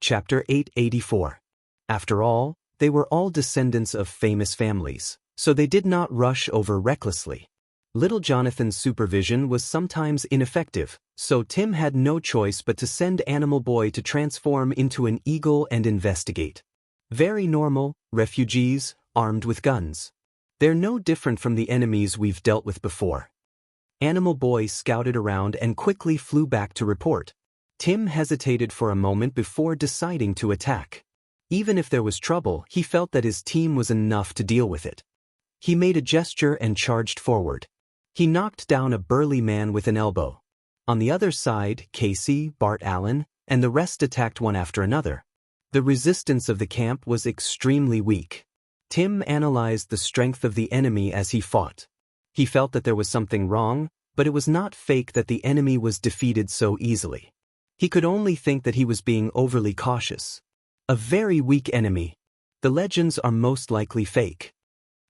Chapter 884. After all, they were all descendants of famous families, so they did not rush over recklessly. Little Jonathan's supervision was sometimes ineffective, so Tim had no choice but to send Animal Boy to transform into an eagle and investigate. Very normal, refugees, armed with guns. They're no different from the enemies we've dealt with before. Animal Boy scouted around and quickly flew back to report. Tim hesitated for a moment before deciding to attack. Even if there was trouble, he felt that his team was enough to deal with it. He made a gesture and charged forward. He knocked down a burly man with an elbow. On the other side, Casey, Bart Allen, and the rest attacked one after another. The resistance of the camp was extremely weak. Tim analyzed the strength of the enemy as he fought. He felt that there was something wrong, but it was not fake that the enemy was defeated so easily. He could only think that he was being overly cautious. A very weak enemy. The legends are most likely fake.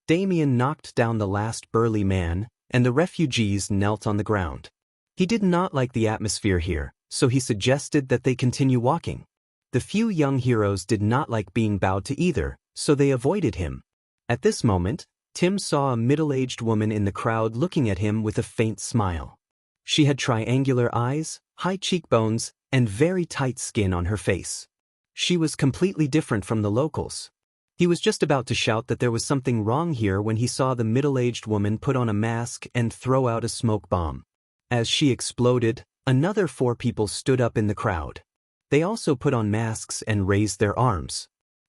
Damien knocked down the last burly man, and the refugees knelt on the ground. He did not like the atmosphere here, so he suggested that they continue walking. The few young heroes did not like being bowed to either, so they avoided him. At this moment, Tim saw a middle-aged woman in the crowd looking at him with a faint smile. She had triangular eyes, high cheekbones, and very tight skin on her face. She was completely different from the locals. He was just about to shout that there was something wrong here when he saw the middle-aged woman put on a mask and throw out a smoke bomb. As she exploded, another 4 people stood up in the crowd. They also put on masks and raised their arms.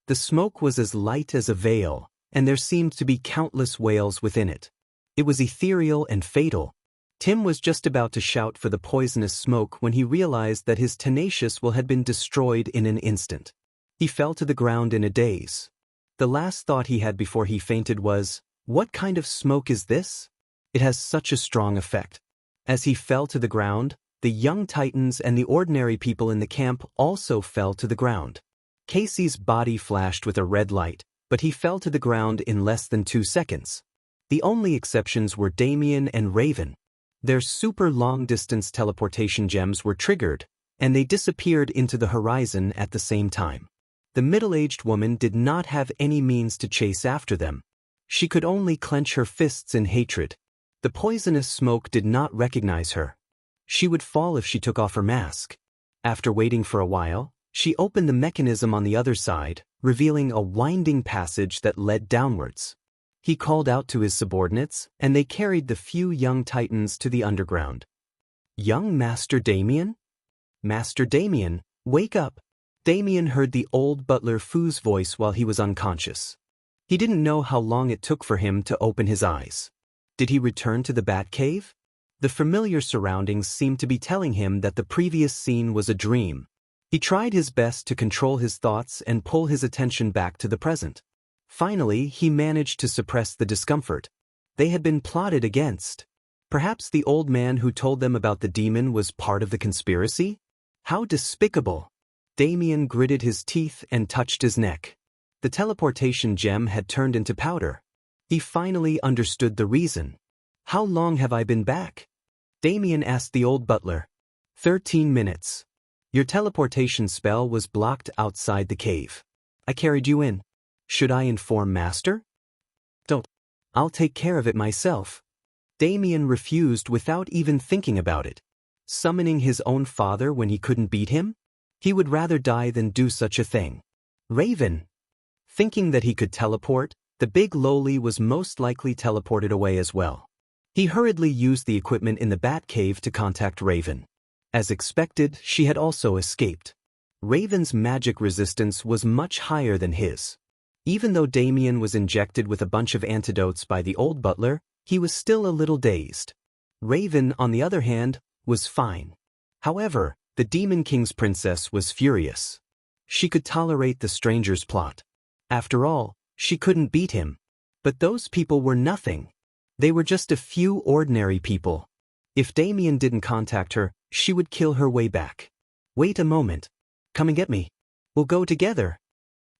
The smoke was as light as a veil, and there seemed to be countless whales within it. It was ethereal and fatal. Tim was just about to shout for the poisonous smoke when he realized that his tenacious will had been destroyed in an instant. He fell to the ground in a daze. The last thought he had before he fainted was, "What kind of smoke is this? It has such a strong effect." As he fell to the ground, the young titans and the ordinary people in the camp also fell to the ground. Casey's body flashed with a red light, but he fell to the ground in less than 2 seconds. The only exceptions were Damien and Raven. Their super long-distance teleportation gems were triggered, and they disappeared into the horizon at the same time. The middle-aged woman did not have any means to chase after them. She could only clench her fists in hatred. The poisonous smoke did not recognize her. She would fall if she took off her mask. After waiting for a while, she opened the mechanism on the other side, revealing a winding passage that led downwards. He called out to his subordinates, and they carried the few young titans to the underground. "Young Master Damien? Master Damien, wake up!" Damien heard the old butler Fu's voice while he was unconscious. He didn't know how long it took for him to open his eyes. Did he return to the bat cave? The familiar surroundings seemed to be telling him that the previous scene was a dream. He tried his best to control his thoughts and pull his attention back to the present. Finally, he managed to suppress the discomfort. They had been plotted against. Perhaps the old man who told them about the demon was part of the conspiracy? How despicable! Damien gritted his teeth and touched his neck. The teleportation gem had turned into powder. He finally understood the reason. "How long have I been back?" Damien asked the old butler. 13 minutes. "Your teleportation spell was blocked outside the cave. I carried you in. Should I inform Master?" "Don't. I'll take care of it myself." Damien refused without even thinking about it. Summoning his own father when he couldn't beat him? He would rather die than do such a thing. Raven. Thinking that he could teleport, the big lowly was most likely teleported away as well. He hurriedly used the equipment in the bat cave to contact Raven. As expected, she had also escaped. Raven's magic resistance was much higher than his. Even though Damien was injected with a bunch of antidotes by the old butler, he was still a little dazed. Raven, on the other hand, was fine. However, the Demon King's princess was furious. She could tolerate the stranger's plot. After all, she couldn't beat him. But those people were nothing. They were just a few ordinary people. If Damien didn't contact her, she would kill her way back. "Wait a moment. Come and get me. We'll go together,"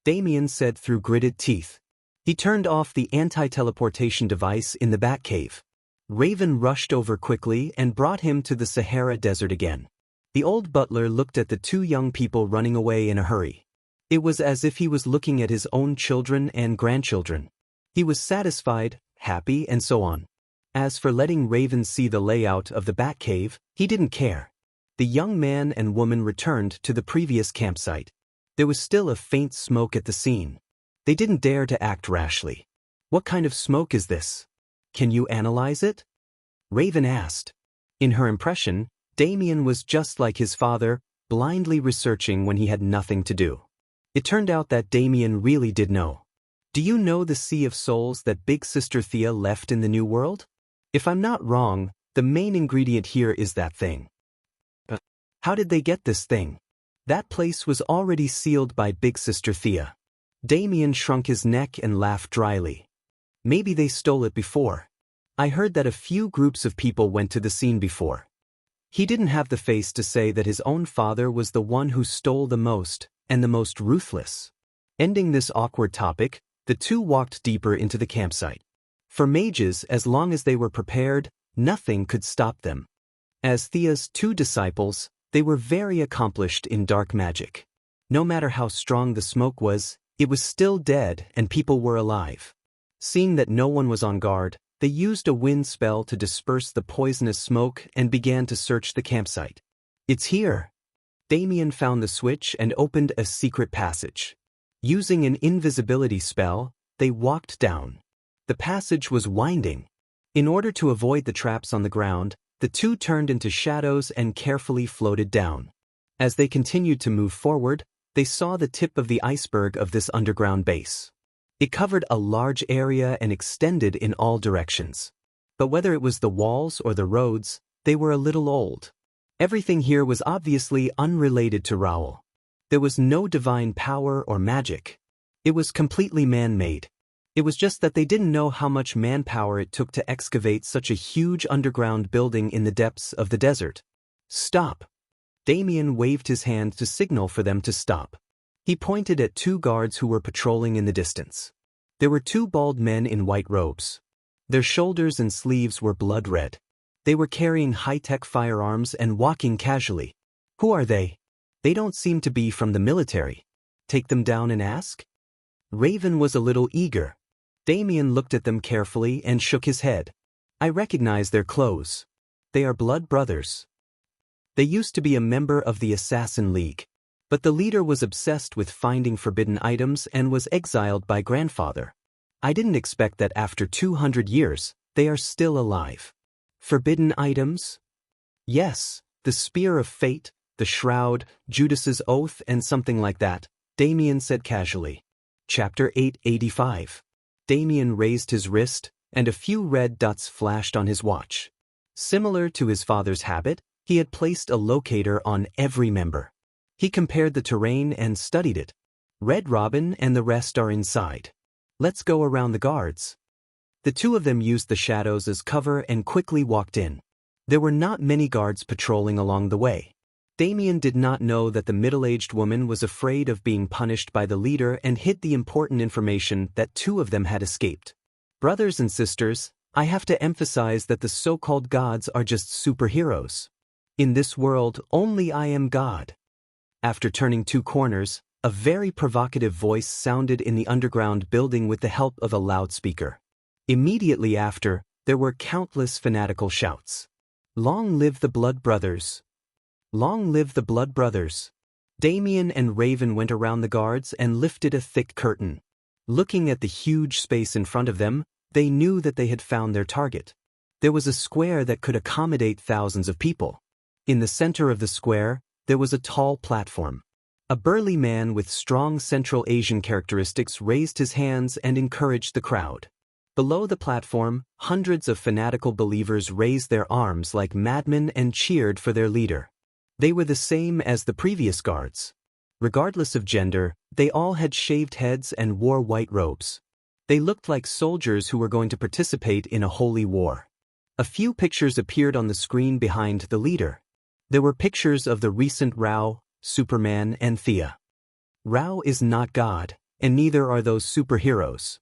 Damien said through gritted teeth. He turned off the anti-teleportation device in the Batcave. Raven rushed over quickly and brought him to the Sahara Desert again. The old butler looked at the two young people running away in a hurry. It was as if he was looking at his own children and grandchildren. He was satisfied, happy, and so on. As for letting Raven see the layout of the Batcave, he didn't care. The young man and woman returned to the previous campsite. There was still a faint smoke at the scene. They didn't dare to act rashly. "What kind of smoke is this? Can you analyze it?" Raven asked. In her impression, Damien was just like his father, blindly researching when he had nothing to do. It turned out that Damien really did know. "Do you know the Sea of Souls that Big Sister Thea left in the New World? If I'm not wrong, the main ingredient here is that thing." How did they get this thing? That place was already sealed by Big Sister Thea. Damien shrunk his neck and laughed dryly. "Maybe they stole it before. I heard that a few groups of people went to the scene before." He didn't have the face to say that his own father was the one who stole the most, and the most ruthless. Ending this awkward topic, the two walked deeper into the campsite. For mages, as long as they were prepared, nothing could stop them. As Thea's two disciples, they were very accomplished in dark magic. No matter how strong the smoke was, it was still dead and people were alive. Seeing that no one was on guard, they used a wind spell to disperse the poisonous smoke and began to search the campsite. "It's here." Damien found the switch and opened a secret passage. Using an invisibility spell, they walked down. The passage was winding. In order to avoid the traps on the ground, the two turned into shadows and carefully floated down. As they continued to move forward, they saw the tip of the iceberg of this underground base. It covered a large area and extended in all directions. But whether it was the walls or the roads, they were a little old. Everything here was obviously unrelated to Raoul. There was no divine power or magic. It was completely man-made. It was just that they didn't know how much manpower it took to excavate such a huge underground building in the depths of the desert. "Stop!" Damien waved his hand to signal for them to stop. He pointed at two guards who were patrolling in the distance. There were two bald men in white robes. Their shoulders and sleeves were blood red. They were carrying high-tech firearms and walking casually. "Who are they? They don't seem to be from the military. Take them down and ask?" Raven was a little eager. Damien looked at them carefully and shook his head. "I recognize their clothes. They are blood brothers. They used to be a member of the Assassin League. But the leader was obsessed with finding forbidden items and was exiled by grandfather. I didn't expect that after 200 years, they are still alive." "Forbidden items?" "Yes, the Spear of Fate, the Shroud, Judas's Oath, and something like that," Damien said casually. Chapter 885. Damien raised his wrist, and a few red dots flashed on his watch. Similar to his father's habit, he had placed a locator on every member. He compared the terrain and studied it. Red Robin and the rest are inside. Let's go around the guards. The two of them used the shadows as cover and quickly walked in. There were not many guards patrolling along the way. Damien did not know that the middle-aged woman was afraid of being punished by the leader and hid the important information that two of them had escaped. "Brothers and sisters, I have to emphasize that the so-called gods are just superheroes. In this world, only I am God." After turning two corners, a very provocative voice sounded in the underground building with the help of a loudspeaker. Immediately after, there were countless fanatical shouts. "Long live the Blood Brothers! Long live the Blood Brothers!" Damien and Raven went around the guards and lifted a thick curtain. Looking at the huge space in front of them, they knew that they had found their target. There was a square that could accommodate thousands of people. In the center of the square, there was a tall platform. A burly man with strong Central Asian characteristics raised his hands and encouraged the crowd. Below the platform, hundreds of fanatical believers raised their arms like madmen and cheered for their leader. They were the same as the previous guards. Regardless of gender, they all had shaved heads and wore white robes. They looked like soldiers who were going to participate in a holy war. A few pictures appeared on the screen behind the leader. There were pictures of the recent Rao, Superman, and Thea. Rao is not God, and neither are those superheroes.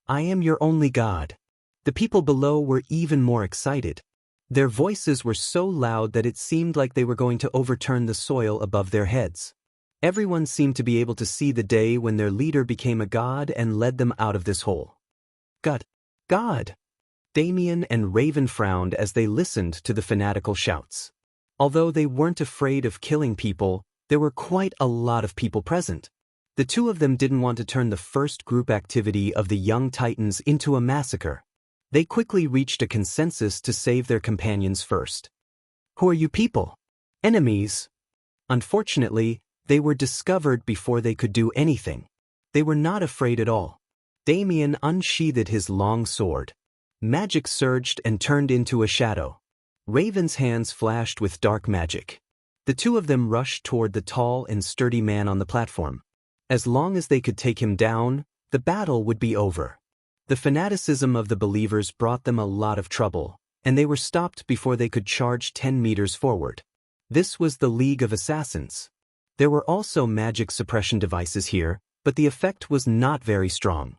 I am your only God. The people below were even more excited. Their voices were so loud that it seemed like they were going to overturn the soil above their heads. Everyone seemed to be able to see the day when their leader became a god and led them out of this hole. God! God! Damien and Raven frowned as they listened to the fanatical shouts. Although they weren't afraid of killing people, there were quite a lot of people present. The two of them didn't want to turn the first group activity of the young titans into a massacre. They quickly reached a consensus to save their companions first. Who are you people? Enemies. Unfortunately, they were discovered before they could do anything. They were not afraid at all. Damien unsheathed his long sword. Magic surged and turned into a shadow. Raven's hands flashed with dark magic. The two of them rushed toward the tall and sturdy man on the platform. As long as they could take him down, the battle would be over. The fanaticism of the believers brought them a lot of trouble, and they were stopped before they could charge 10 meters forward. This was the League of Assassins. There were also magic suppression devices here, but the effect was not very strong.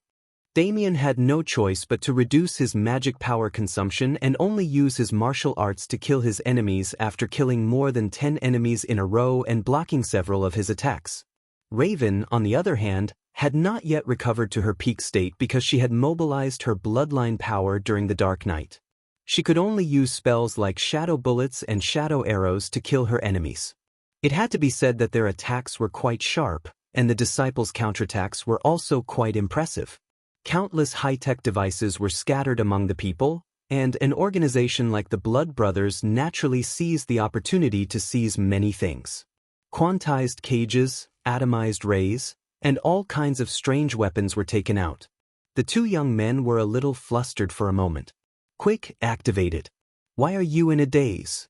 Damien had no choice but to reduce his magic power consumption and only use his martial arts to kill his enemies after killing more than 10 enemies in a row and blocking several of his attacks. Raven, on the other hand, had not yet recovered to her peak state because she had mobilized her bloodline power during the Dark Night. She could only use spells like shadow bullets and shadow arrows to kill her enemies. It had to be said that their attacks were quite sharp, and the disciples' counterattacks were also quite impressive. Countless high-tech devices were scattered among the people, and an organization like the Blood Brothers naturally seized the opportunity to seize many things. Quantized cages, atomized rays, and all kinds of strange weapons were taken out. The two young men were a little flustered for a moment. Quick, activated. Why are you in a daze?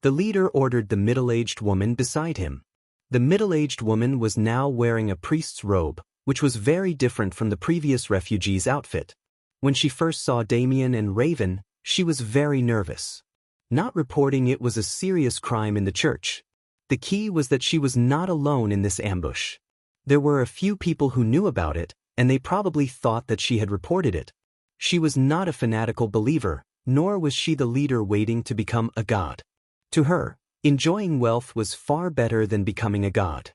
The leader ordered the middle-aged woman beside him. The middle-aged woman was now wearing a priest's robe, which was very different from the previous refugee's outfit. When she first saw Damien and Raven, she was very nervous. Not reporting it was a serious crime in the church. The key was that she was not alone in this ambush. There were a few people who knew about it, and they probably thought that she had reported it. She was not a fanatical believer, nor was she the leader waiting to become a god. To her, enjoying wealth was far better than becoming a god.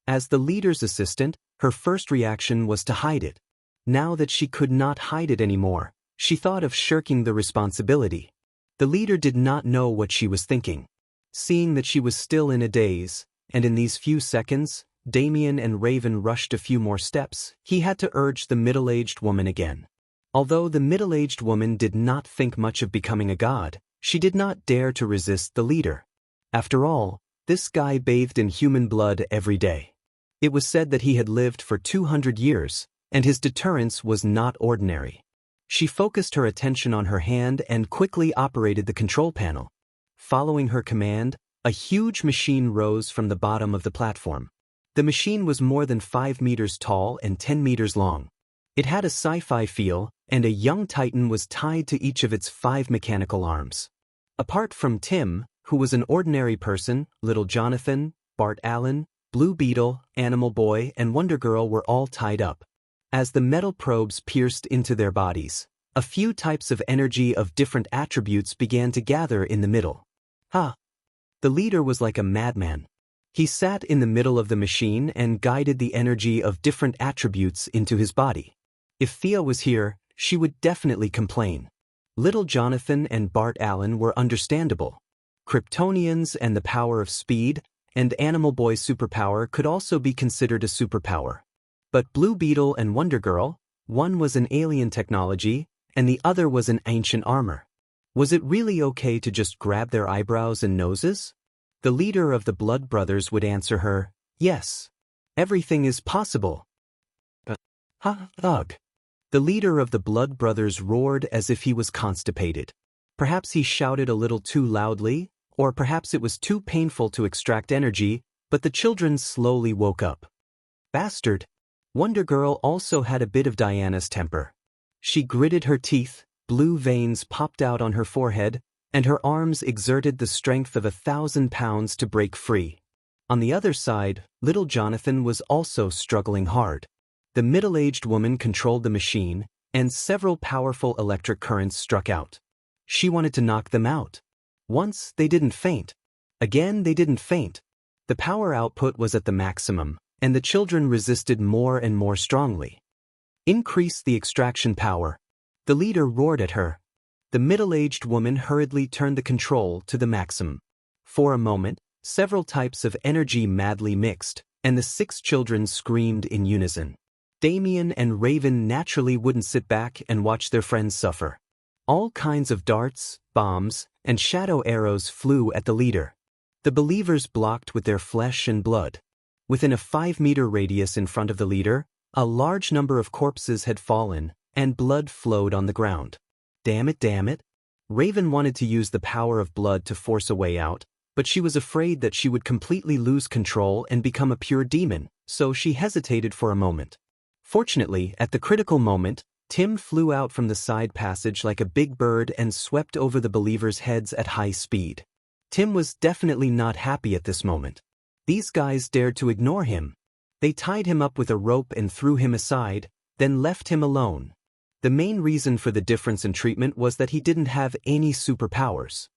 As the leader's assistant, her first reaction was to hide it. Now that she could not hide it anymore, she thought of shirking the responsibility. The leader did not know what she was thinking. Seeing that she was still in a daze, and in these few seconds, Damien and Raven rushed a few more steps, he had to urge the middle-aged woman again. Although the middle-aged woman did not think much of becoming a god, she did not dare to resist the leader. After all, this guy bathed in human blood every day. It was said that he had lived for 200 years, and his deterrence was not ordinary. She focused her attention on her hand and quickly operated the control panel. Following her command, a huge machine rose from the bottom of the platform. The machine was more than 5 meters tall and 10 meters long. It had a sci-fi feel, and a young titan was tied to each of its 5 mechanical arms. Apart from Tim, who was an ordinary person, Little Jonathan, Bart Allen, Blue Beetle, Animal Boy, and Wonder Girl were all tied up. As the metal probes pierced into their bodies, a few types of energy of different attributes began to gather in the middle. The leader was like a madman. He sat in the middle of the machine and guided the energy of different attributes into his body. If Thea was here, she would definitely complain. Little Jonathan and Bart Allen were understandable. Kryptonians and the power of speed, and Animal Boy's superpower could also be considered a superpower. But Blue Beetle and Wonder Girl, one was an alien technology, and the other was an ancient armor. Was it really okay to just grab their eyebrows and noses? The leader of the Blood Brothers would answer her, yes. Everything is possible. Ugh. The leader of the Blood Brothers roared as if he was constipated. Perhaps he shouted a little too loudly, or perhaps it was too painful to extract energy, but the children slowly woke up. Bastard! Wonder Girl also had a bit of Diana's temper. She gritted her teeth, blue veins popped out on her forehead, and her arms exerted the strength of 1,000 pounds to break free. On the other side, Little Jonathan was also struggling hard. The middle-aged woman controlled the machine, and several powerful electric currents struck out. She wanted to knock them out. Once, they didn't faint. Again, they didn't faint. The power output was at the maximum, and the children resisted more and more strongly. Increase the extraction power. The leader roared at her. The middle-aged woman hurriedly turned the control to the maximum. For a moment, several types of energy madly mixed, and the 6 children screamed in unison. Damien and Raven naturally wouldn't sit back and watch their friends suffer. All kinds of darts, bombs, and shadow arrows flew at the leader. The believers blocked with their flesh and blood. Within a 5-meter radius in front of the leader, a large number of corpses had fallen, and blood flowed on the ground. Damn it. Raven wanted to use the power of blood to force a way out, but she was afraid that she would completely lose control and become a pure demon, so she hesitated for a moment. Fortunately, at the critical moment, Tim flew out from the side passage like a big bird and swept over the believers' heads at high speed. Tim was definitely not happy at this moment. These guys dared to ignore him. They tied him up with a rope and threw him aside, then left him alone. The main reason for the difference in treatment was that he didn't have any superpowers.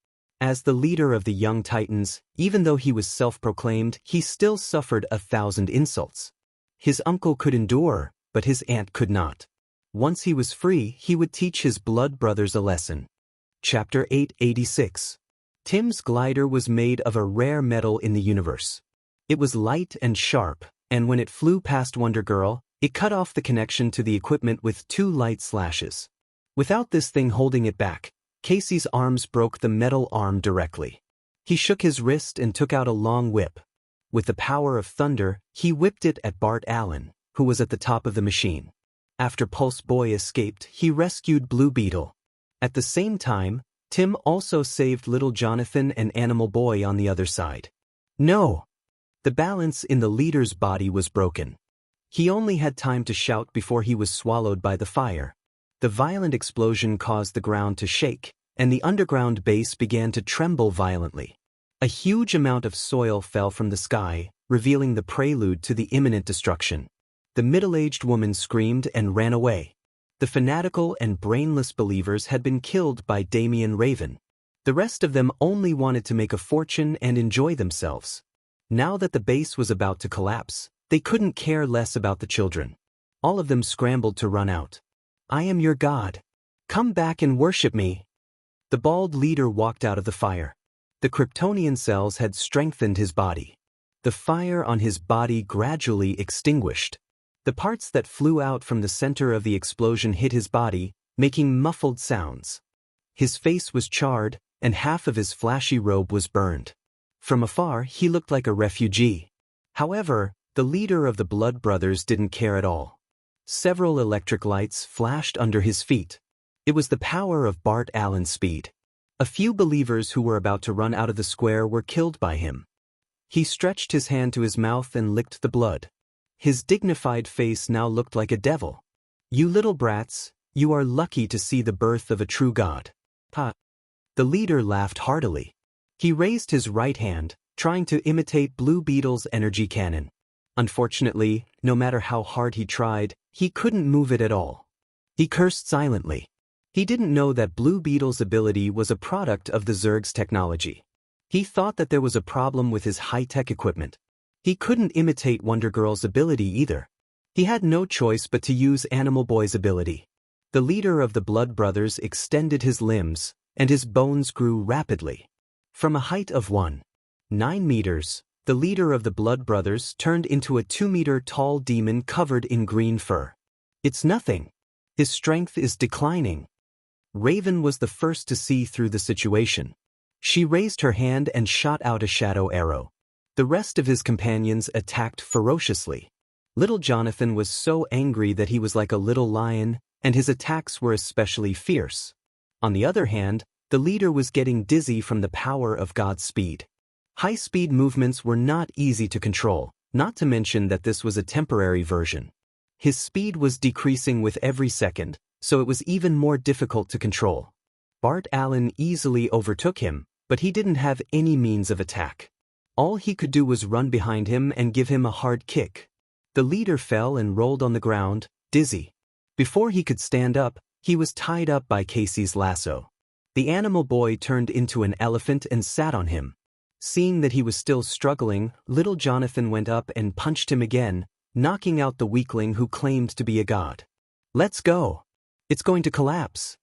As the leader of the young Titans, even though he was self-proclaimed, he still suffered 1,000 insults. His uncle could endure, but his aunt could not. Once he was free, he would teach his blood brothers a lesson. Chapter 886. Tim's glider was made of a rare metal in the universe. It was light and sharp, and when it flew past Wonder Girl, it cut off the connection to the equipment with 2 light slashes. Without this thing holding it back, Casey's arms broke the metal arm directly. He shook his wrist and took out a long whip. With the power of thunder, he whipped it at Bart Allen, who was at the top of the machine. After Pulse Boy escaped, he rescued Blue Beetle. At the same time, Tim also saved Little Jonathan and Animal Boy on the other side. No! The balance in the leader's body was broken. He only had time to shout before he was swallowed by the fire. The violent explosion caused the ground to shake, and the underground base began to tremble violently. A huge amount of soil fell from the sky, revealing the prelude to the imminent destruction. The middle-aged woman screamed and ran away. The fanatical and brainless believers had been killed by Damien Raven. The rest of them only wanted to make a fortune and enjoy themselves. Now that the base was about to collapse, they couldn't care less about the children. All of them scrambled to run out. I am your god. Come back and worship me. The bald leader walked out of the fire. The Kryptonian cells had strengthened his body. The fire on his body gradually extinguished. The parts that flew out from the center of the explosion hit his body, making muffled sounds. His face was charred, and half of his flashy robe was burned. From afar, he looked like a refugee. However, the leader of the Blood Brothers didn't care at all. Several electric lights flashed under his feet. It was the power of Bart Allen's speed. A few believers who were about to run out of the square were killed by him. He stretched his hand to his mouth and licked the blood. His dignified face now looked like a devil. You little brats, you are lucky to see the birth of a true god. Ha! The leader laughed heartily. He raised his right hand, trying to imitate Blue Beetle's energy cannon. Unfortunately, no matter how hard he tried, he couldn't move it at all. He cursed silently. He didn't know that Blue Beetle's ability was a product of the Zerg's technology. He thought that there was a problem with his high-tech equipment. He couldn't imitate Wonder Girl's ability either. He had no choice but to use Animal Boy's ability. The leader of the Blood Brothers extended his limbs, and his bones grew rapidly. From a height of 1.9 meters, the leader of the Blood Brothers turned into a 2-meter-tall demon covered in green fur. It's nothing. His strength is declining. Raven was the first to see through the situation. She raised her hand and shot out a shadow arrow. The rest of his companions attacked ferociously. Little Jonathan was so angry that he was like a little lion, and his attacks were especially fierce. On the other hand, the leader was getting dizzy from the power of God's speed. High-speed movements were not easy to control, not to mention that this was a temporary version. His speed was decreasing with every second, so it was even more difficult to control. Bart Allen easily overtook him, but he didn't have any means of attack. All he could do was run behind him and give him a hard kick. The leader fell and rolled on the ground, dizzy. Before he could stand up, he was tied up by Casey's lasso. The animal boy turned into an elephant and sat on him. Seeing that he was still struggling, little Jonathan went up and punched him again, knocking out the weakling who claimed to be a god. "Let's go. It's going to collapse."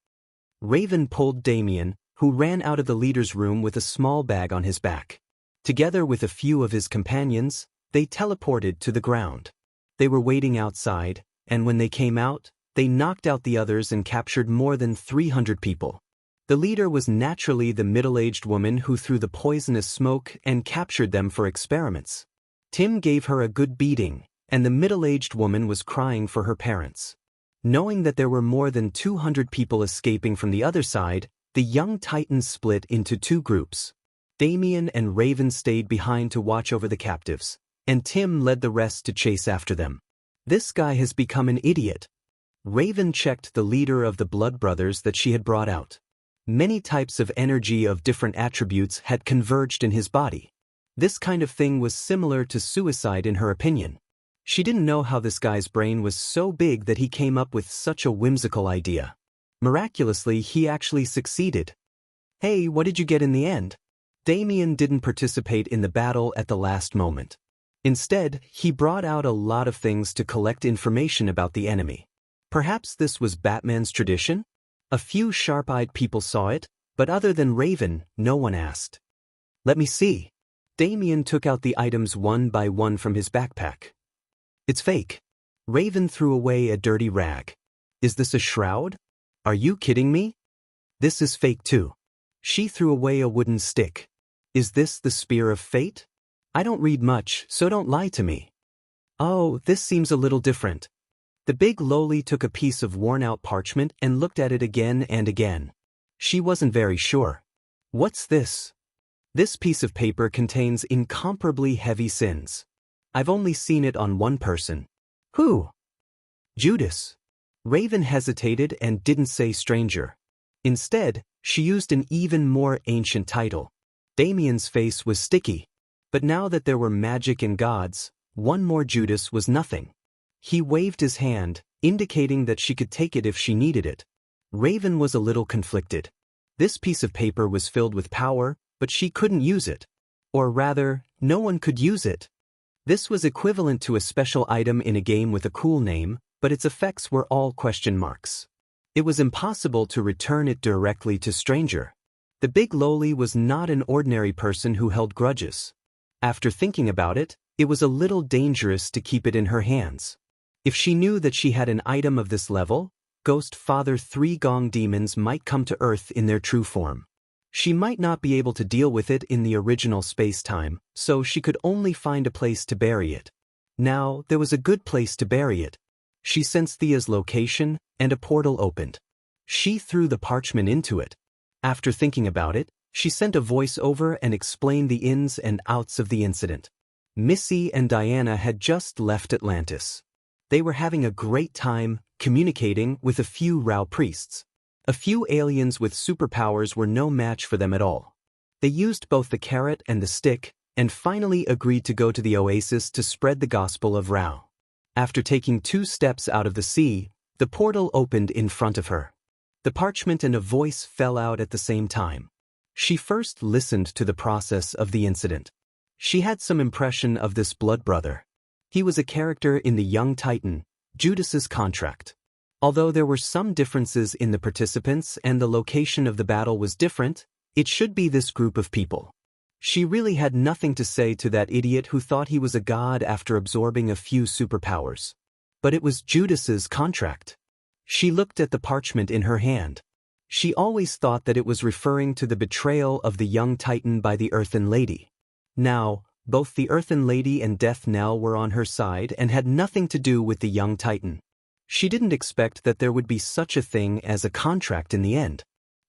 Raven pulled Damien, who ran out of the leader's room with a small bag on his back. Together with a few of his companions, they teleported to the ground. They were waiting outside, and when they came out, they knocked out the others and captured more than 300 people. The leader was naturally the middle-aged woman who threw the poisonous smoke and captured them for experiments. Tim gave her a good beating, and the middle-aged woman was crying for her parents. Knowing that there were more than 200 people escaping from the other side, the young Titans split into two groups. Damien and Raven stayed behind to watch over the captives, and Tim led the rest to chase after them. "This guy has become an idiot." Raven checked the leader of the Blood Brothers that she had brought out. Many types of energy of different attributes had converged in his body. This kind of thing was similar to suicide in her opinion. She didn't know how this guy's brain was so big that he came up with such a whimsical idea. Miraculously, he actually succeeded. "Hey, what did you get in the end?" Damien didn't participate in the battle at the last moment. Instead, he brought out a lot of things to collect information about the enemy. Perhaps this was Batman's tradition? A few sharp-eyed people saw it, but other than Raven, no one asked. "Let me see." Damien took out the items one by one from his backpack. "It's fake." Raven threw away a dirty rag. "Is this a shroud? Are you kidding me?" "This is fake too." She threw away a wooden stick. "Is this the Spear of Fate? I don't read much, so don't lie to me." "Oh, this seems a little different." The big lowly took a piece of worn-out parchment and looked at it again and again. She wasn't very sure. "What's this?" "This piece of paper contains incomparably heavy sins. I've only seen it on one person." "Who?" "Judas." Raven hesitated and didn't say stranger. Instead, she used an even more ancient title. Damien's face was sticky. But now that there were magic and gods, one more Judas was nothing. He waved his hand, indicating that she could take it if she needed it. Raven was a little conflicted. This piece of paper was filled with power, but she couldn't use it. Or rather, no one could use it. This was equivalent to a special item in a game with a cool name, but its effects were all question marks. It was impossible to return it directly to stranger. The big lowly was not an ordinary person who held grudges. After thinking about it, it was a little dangerous to keep it in her hands. If she knew that she had an item of this level, Ghost Father 3 Gong demons might come to Earth in their true form. She might not be able to deal with it in the original space-time, so she could only find a place to bury it. Now, there was a good place to bury it. She sensed Thea's location, and a portal opened. She threw the parchment into it. After thinking about it, she sent a voice over and explained the ins and outs of the incident. Missy and Diana had just left Atlantis. They were having a great time, communicating with a few Rao priests. A few aliens with superpowers were no match for them at all. They used both the carrot and the stick, and finally agreed to go to the oasis to spread the gospel of Rao. After taking 2 steps out of the sea, the portal opened in front of her. The parchment and a voice fell out at the same time. She first listened to the process of the incident. She had some impression of this blood brother. He was a character in the young Titan, Judas's contract. Although there were some differences in the participants and the location of the battle was different, it should be this group of people. She really had nothing to say to that idiot who thought he was a god after absorbing a few superpowers. But it was Judas's contract. She looked at the parchment in her hand. She always thought that it was referring to the betrayal of the young Titan by the Earthen Lady. Now, both the Earthen Lady and Death Knell were on her side and had nothing to do with the young Titan. She didn't expect that there would be such a thing as a contract in the end.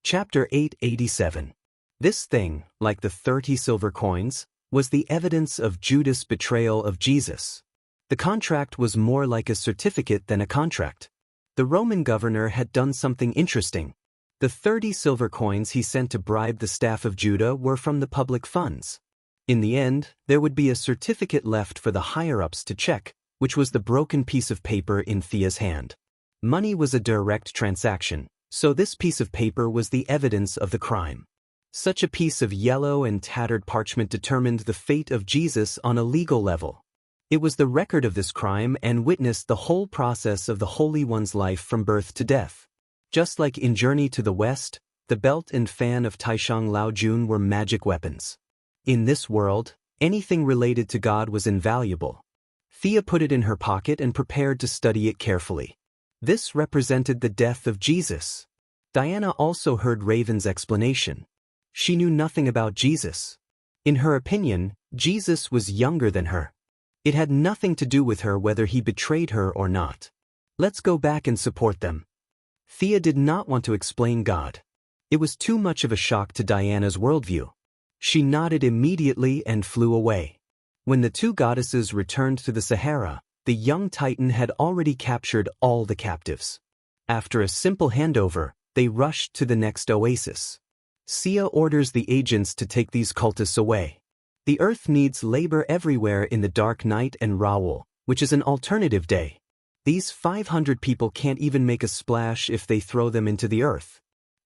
Chapter 887. This thing, like the 30 silver coins, was the evidence of Judas' betrayal of Jesus. The contract was more like a certificate than a contract. The Roman governor had done something interesting. The 30 silver coins he sent to bribe the staff of Judah were from the public funds. In the end, there would be a certificate left for the higher-ups to check, which was the broken piece of paper in Thea's hand. Money was a direct transaction, So this piece of paper was the evidence of the crime. Such a piece of yellow and tattered parchment determined the fate of Jesus on a legal level. It was the record of this crime and witnessed the whole process of the Holy One's life from birth to death. Just like in Journey to the West, the belt and fan of Taishang Laojun were magic weapons. In this world, anything related to God was invaluable. Thea put it in her pocket and prepared to study it carefully. This represented the death of Jesus. Diana also heard Raven's explanation. She knew nothing about Jesus. In her opinion, Jesus was younger than her. It had nothing to do with her whether he betrayed her or not. Let's go back and support them. Thea did not want to explain God. It was too much of a shock to Diana's worldview. She nodded immediately and flew away. When the two goddesses returned to the Sahara, the young Titan had already captured all the captives. After a simple handover, they rushed to the next oasis. Sia orders the agents to take these cultists away. The earth needs labor everywhere in the dark night and Raoul, which is an alternative day. These 500 people can't even make a splash if they throw them into the earth.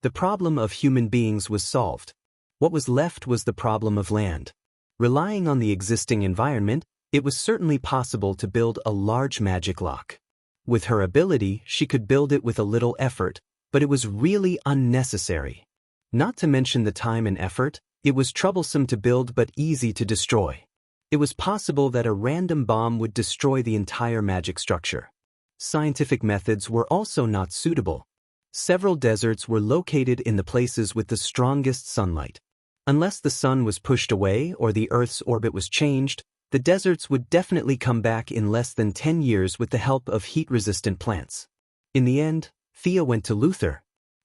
The problem of human beings was solved. What was left was the problem of land. Relying on the existing environment, it was certainly possible to build a large magic lock. With her ability, she could build it with a little effort, but it was really unnecessary. Not to mention the time and effort, it was troublesome to build but easy to destroy. It was possible that a random bomb would destroy the entire magic structure. Scientific methods were also not suitable. Several deserts were located in the places with the strongest sunlight. Unless the sun was pushed away or the Earth's orbit was changed, the deserts would definitely come back in less than 10 years with the help of heat-resistant plants. In the end, Thea went to Luther.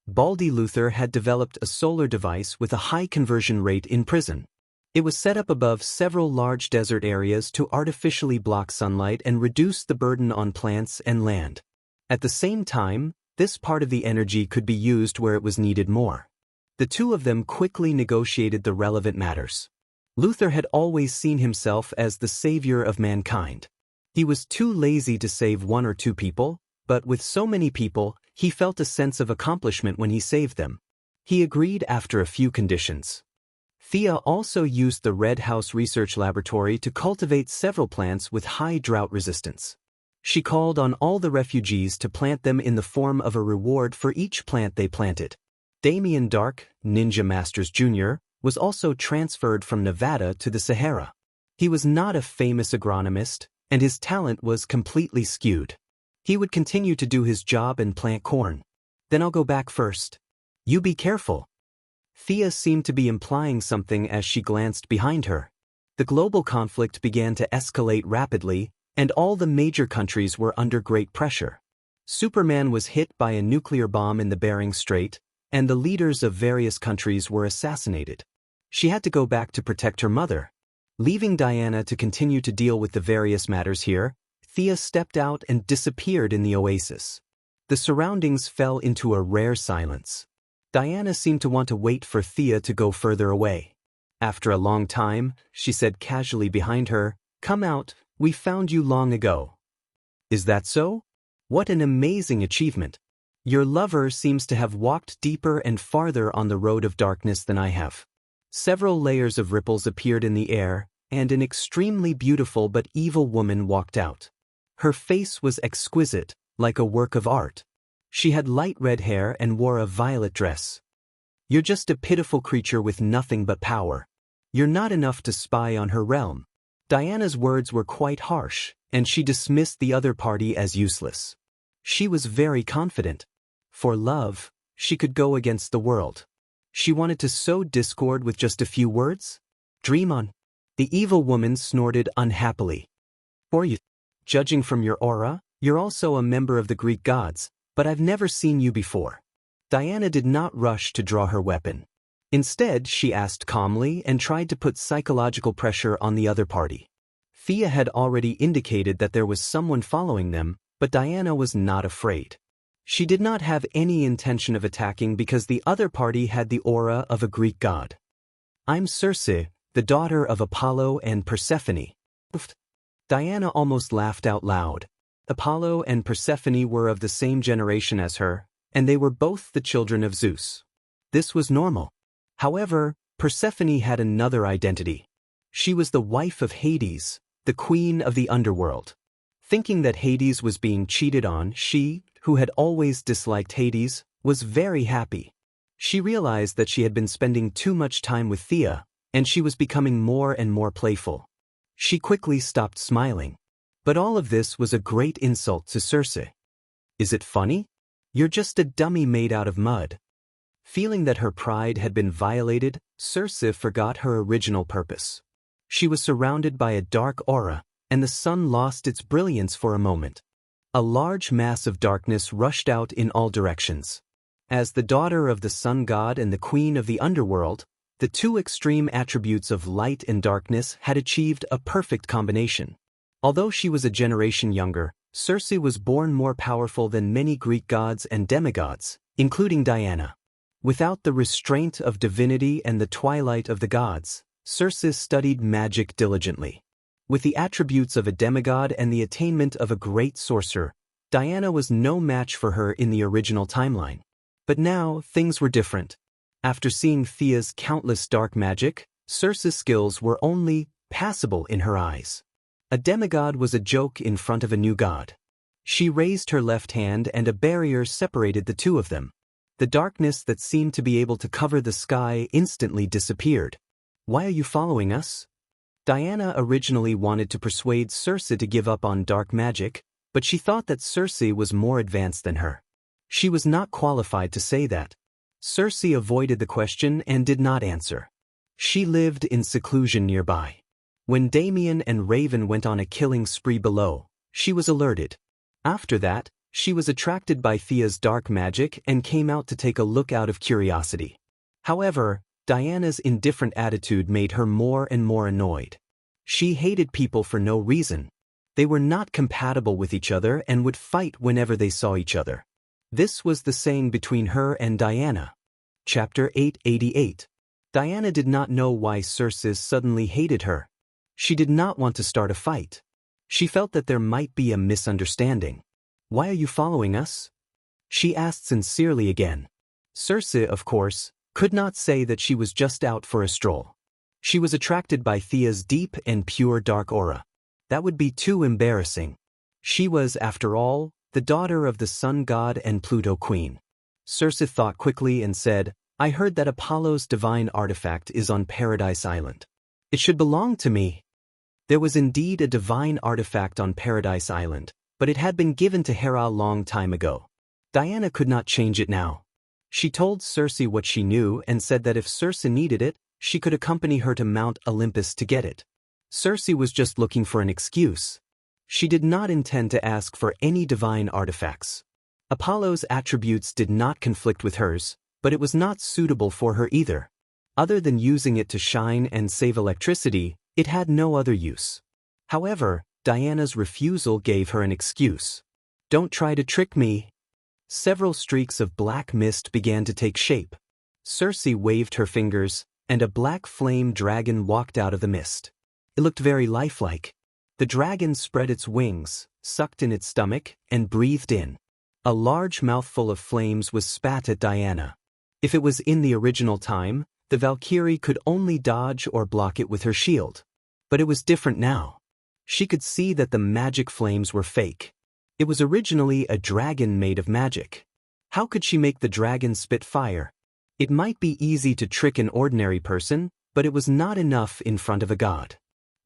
Baldy Luther had developed a solar device with a high conversion rate in prison. It was set up above several large desert areas to artificially block sunlight and reduce the burden on plants and land. At the same time, this part of the energy could be used where it was needed more. The two of them quickly negotiated the relevant matters. Luther had always seen himself as the savior of mankind. He was too lazy to save one or two people, but with so many people, he felt a sense of accomplishment when he saved them. He agreed after a few conditions. Thea also used the Red House Research Laboratory to cultivate several plants with high drought resistance. She called on all the refugees to plant them in the form of a reward for each plant they planted. Damien Dark, Ninja Masters Jr., was also transferred from Nevada to the Sahara. He was not a famous agronomist, and his talent was completely skewed. He would continue to do his job and plant corn. Then I'll go back first. You be careful. Thea seemed to be implying something as she glanced behind her. The global conflict began to escalate rapidly, and all the major countries were under great pressure. Superman was hit by a nuclear bomb in the Bering Strait, and the leaders of various countries were assassinated. She had to go back to protect her mother. Leaving Diana to continue to deal with the various matters here, Thea stepped out and disappeared in the oasis. The surroundings fell into a rare silence. Diana seemed to want to wait for Thea to go further away. After a long time, she said casually behind her, "Come out, we found you long ago." "Is that so? What an amazing achievement. Your lover seems to have walked deeper and farther on the road of darkness than I have." Several layers of ripples appeared in the air, and an extremely beautiful but evil woman walked out. Her face was exquisite, like a work of art. She had light red hair and wore a violet dress. "You're just a pitiful creature with nothing but power. You're not enough to spy on her realm." Diana's words were quite harsh, and she dismissed the other party as useless. She was very confident. For love, she could go against the world. She wanted to sow discord with just a few words? Dream on. The evil woman snorted unhappily. "Or you. Judging from your aura, you're also a member of the Greek gods, but I've never seen you before." Diana did not rush to draw her weapon. Instead, she asked calmly and tried to put psychological pressure on the other party. Thea had already indicated that there was someone following them, but Diana was not afraid. She did not have any intention of attacking because the other party had the aura of a Greek god. "I'm Circe, the daughter of Apollo and Persephone." Diana almost laughed out loud. Apollo and Persephone were of the same generation as her, and they were both the children of Zeus. This was normal. However, Persephone had another identity. She was the wife of Hades, the queen of the underworld. Thinking that Hades was being cheated on, she, who had always disliked Hades, was very happy. She realized that she had been spending too much time with Thea, and she was becoming more and more playful. She quickly stopped smiling. But all of this was a great insult to Circe. Is it funny? You're just a dummy made out of mud. Feeling that her pride had been violated, Circe forgot her original purpose. She was surrounded by a dark aura, and the sun lost its brilliance for a moment. A large mass of darkness rushed out in all directions. As the daughter of the sun god and the queen of the underworld, the two extreme attributes of light and darkness had achieved a perfect combination. Although she was a generation younger, Circe was born more powerful than many Greek gods and demigods, including Diana. Without the restraint of divinity and the twilight of the gods, Circe studied magic diligently. With the attributes of a demigod and the attainment of a great sorcerer, Diana was no match for her in the original timeline. But now, things were different. After seeing Thea's countless dark magic, Circe's skills were only passable in her eyes. A demigod was a joke in front of a new god. She raised her left hand and a barrier separated the two of them. The darkness that seemed to be able to cover the sky instantly disappeared. Why are you following us? Diana originally wanted to persuade Circe to give up on dark magic, but she thought that Circe was more advanced than her. She was not qualified to say that. Circe avoided the question and did not answer. She lived in seclusion nearby. When Damien and Raven went on a killing spree below, she was alerted. After that, she was attracted by Thea's dark magic and came out to take a look out of curiosity. However, Diana's indifferent attitude made her more and more annoyed. She hated people for no reason. They were not compatible with each other and would fight whenever they saw each other. This was the saying between her and Diana. Chapter 888. Diana did not know why Circe suddenly hated her. She did not want to start a fight. She felt that there might be a misunderstanding. Why are you following us? She asked sincerely again. Circe, of course, could not say that she was just out for a stroll. She was attracted by Thea's deep and pure dark aura. That would be too embarrassing. She was, after all, the daughter of the sun god and Pluto queen. Circe thought quickly and said, I heard that Apollo's divine artifact is on Paradise Island. It should belong to me. There was indeed a divine artifact on Paradise Island, but it had been given to Hera a long time ago. Diana could not change it now. She told Circe what she knew and said that if Circe needed it, she could accompany her to Mount Olympus to get it. Circe was just looking for an excuse. She did not intend to ask for any divine artifacts. Apollo's attributes did not conflict with hers, but it was not suitable for her either. Other than using it to shine and save electricity, it had no other use. However, Diana's refusal gave her an excuse. Don't try to trick me. Several streaks of black mist began to take shape. Circe waved her fingers, and a black flame dragon walked out of the mist. It looked very lifelike. The dragon spread its wings, sucked in its stomach, and breathed in. A large mouthful of flames was spat at Diana. If it was in the original time, the Valkyrie could only dodge or block it with her shield. But it was different now. She could see that the magic flames were fake. It was originally a dragon made of magic. How could she make the dragon spit fire? It might be easy to trick an ordinary person, but it was not enough in front of a god.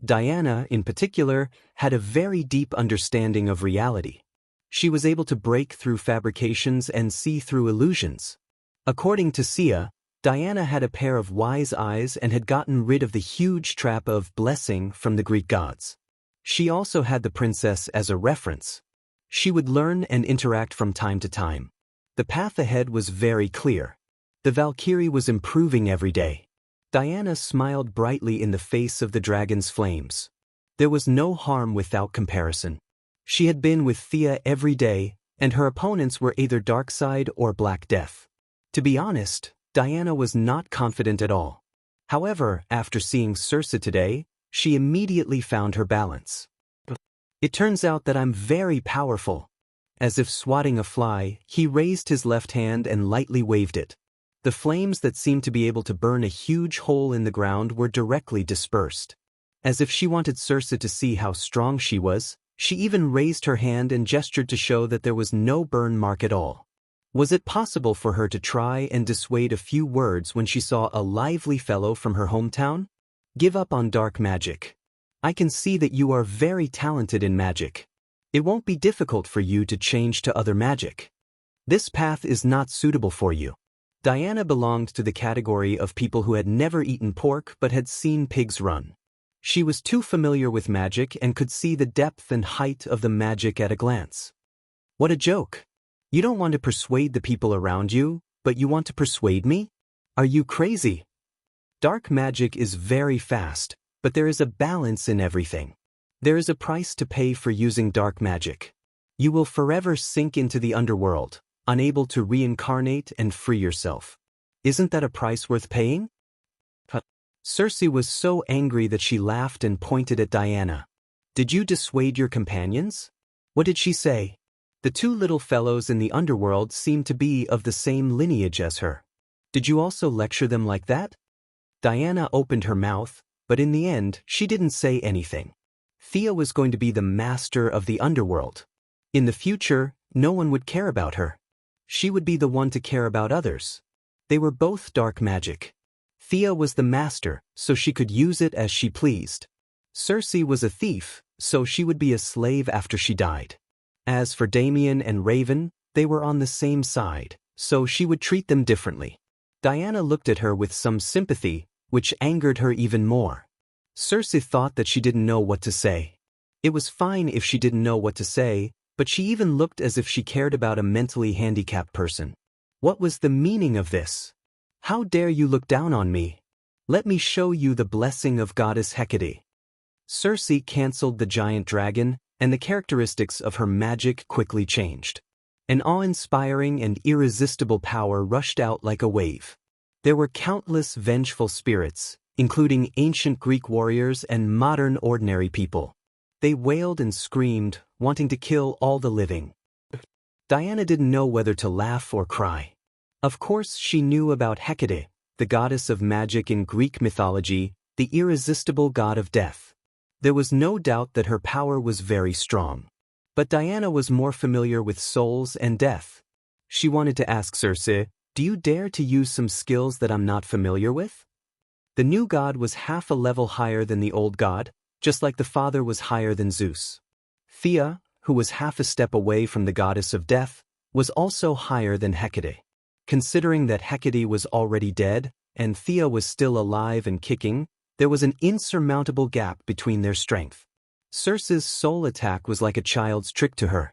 Diana, in particular, had a very deep understanding of reality. She was able to break through fabrications and see through illusions. According to Sia, Diana had a pair of wise eyes and had gotten rid of the huge trap of blessing from the Greek gods. She also had the princess as a reference. She would learn and interact from time to time. The path ahead was very clear. The Valkyrie was improving every day. Diana smiled brightly in the face of the dragon's flames. There was no harm without comparison. She had been with Thea every day, and her opponents were either Darkside or Black Death. To be honest, Diana was not confident at all. However, after seeing Circe today, she immediately found her balance. It turns out that I'm very powerful. As if swatting a fly, he raised his left hand and lightly waved it. The flames that seemed to be able to burn a huge hole in the ground were directly dispersed. As if she wanted Circe to see how strong she was, she even raised her hand and gestured to show that there was no burn mark at all. Was it possible for her to try and dissuade a few words when she saw a lively fellow from her hometown? Give up on dark magic. I can see that you are very talented in magic. It won't be difficult for you to change to other magic. This path is not suitable for you. Diana belonged to the category of people who had never eaten pork but had seen pigs run. She was too familiar with magic and could see the depth and height of the magic at a glance. What a joke! You don't want to persuade the people around you, but you want to persuade me? Are you crazy? Dark magic is very fast, but there is a balance in everything. There is a price to pay for using dark magic. You will forever sink into the underworld, unable to reincarnate and free yourself. Isn't that a price worth paying? Circe was so angry that she laughed and pointed at Diana. Did you dissuade your companions? What did she say? The two little fellows in the underworld seemed to be of the same lineage as her. Did you also lecture them like that? Diana opened her mouth, but in the end, she didn't say anything. Thea was going to be the master of the underworld. In the future, no one would care about her. She would be the one to care about others. They were both dark magic. Thea was the master, so she could use it as she pleased. Circe was a thief, so she would be a slave after she died. As for Damien and Raven, they were on the same side, so she would treat them differently. Diana looked at her with some sympathy, which angered her even more. Circe thought that she didn't know what to say. It was fine if she didn't know what to say, but she even looked as if she cared about a mentally handicapped person. What was the meaning of this? How dare you look down on me? Let me show you the blessing of goddess Hecate. Circe cancelled the giant dragon, and the characteristics of her magic quickly changed. An awe-inspiring and irresistible power rushed out like a wave. There were countless vengeful spirits, including ancient Greek warriors and modern ordinary people. They wailed and screamed, wanting to kill all the living. Diana didn't know whether to laugh or cry. Of course she knew about Hecate, the goddess of magic in Greek mythology, the irresistible god of death. There was no doubt that her power was very strong. But Diana was more familiar with souls and death. She wanted to ask Circe, do you dare to use some skills that I'm not familiar with? The new god was half a level higher than the old god, just like the father was higher than Zeus. Thea, who was half a step away from the goddess of death, was also higher than Hecate. Considering that Hecate was already dead, and Thea was still alive and kicking, there was an insurmountable gap between their strength. Circe's soul attack was like a child's trick to her.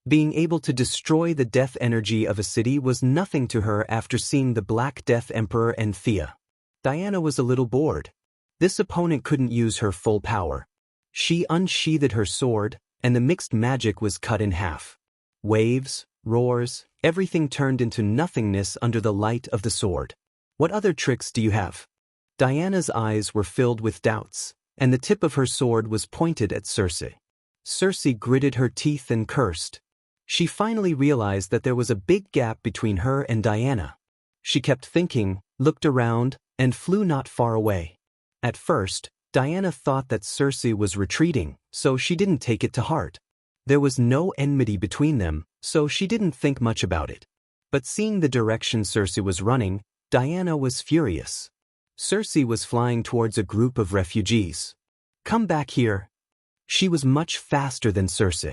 Being able to destroy the death energy of a city was nothing to her after seeing the Black Death Emperor and Thea. Diana was a little bored. This opponent couldn't use her full power. She unsheathed her sword, and the mixed magic was cut in half. Waves, roars, everything turned into nothingness under the light of the sword. What other tricks do you have? Diana's eyes were filled with doubts, and the tip of her sword was pointed at Circe. Circe gritted her teeth and cursed. She finally realized that there was a big gap between her and Diana. She kept thinking, looked around, and flew not far away. At first, Diana thought that Circe was retreating, so she didn't take it to heart. There was no enmity between them, so she didn't think much about it. But seeing the direction Circe was running, Diana was furious. Circe was flying towards a group of refugees. Come back here. She was much faster than Circe.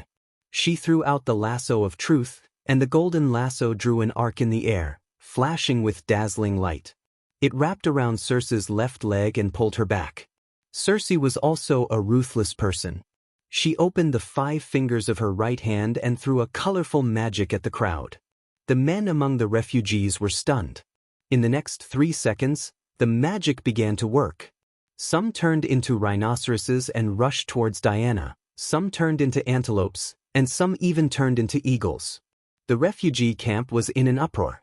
She threw out the lasso of truth, and the golden lasso drew an arc in the air, flashing with dazzling light. It wrapped around Circe's left leg and pulled her back. Circe was also a ruthless person. She opened the 5 fingers of her right hand and threw a colorful magic at the crowd. The men among the refugees were stunned. In the next 3 seconds, the magic began to work. Some turned into rhinoceroses and rushed towards Diana, some turned into antelopes, and some even turned into eagles. The refugee camp was in an uproar.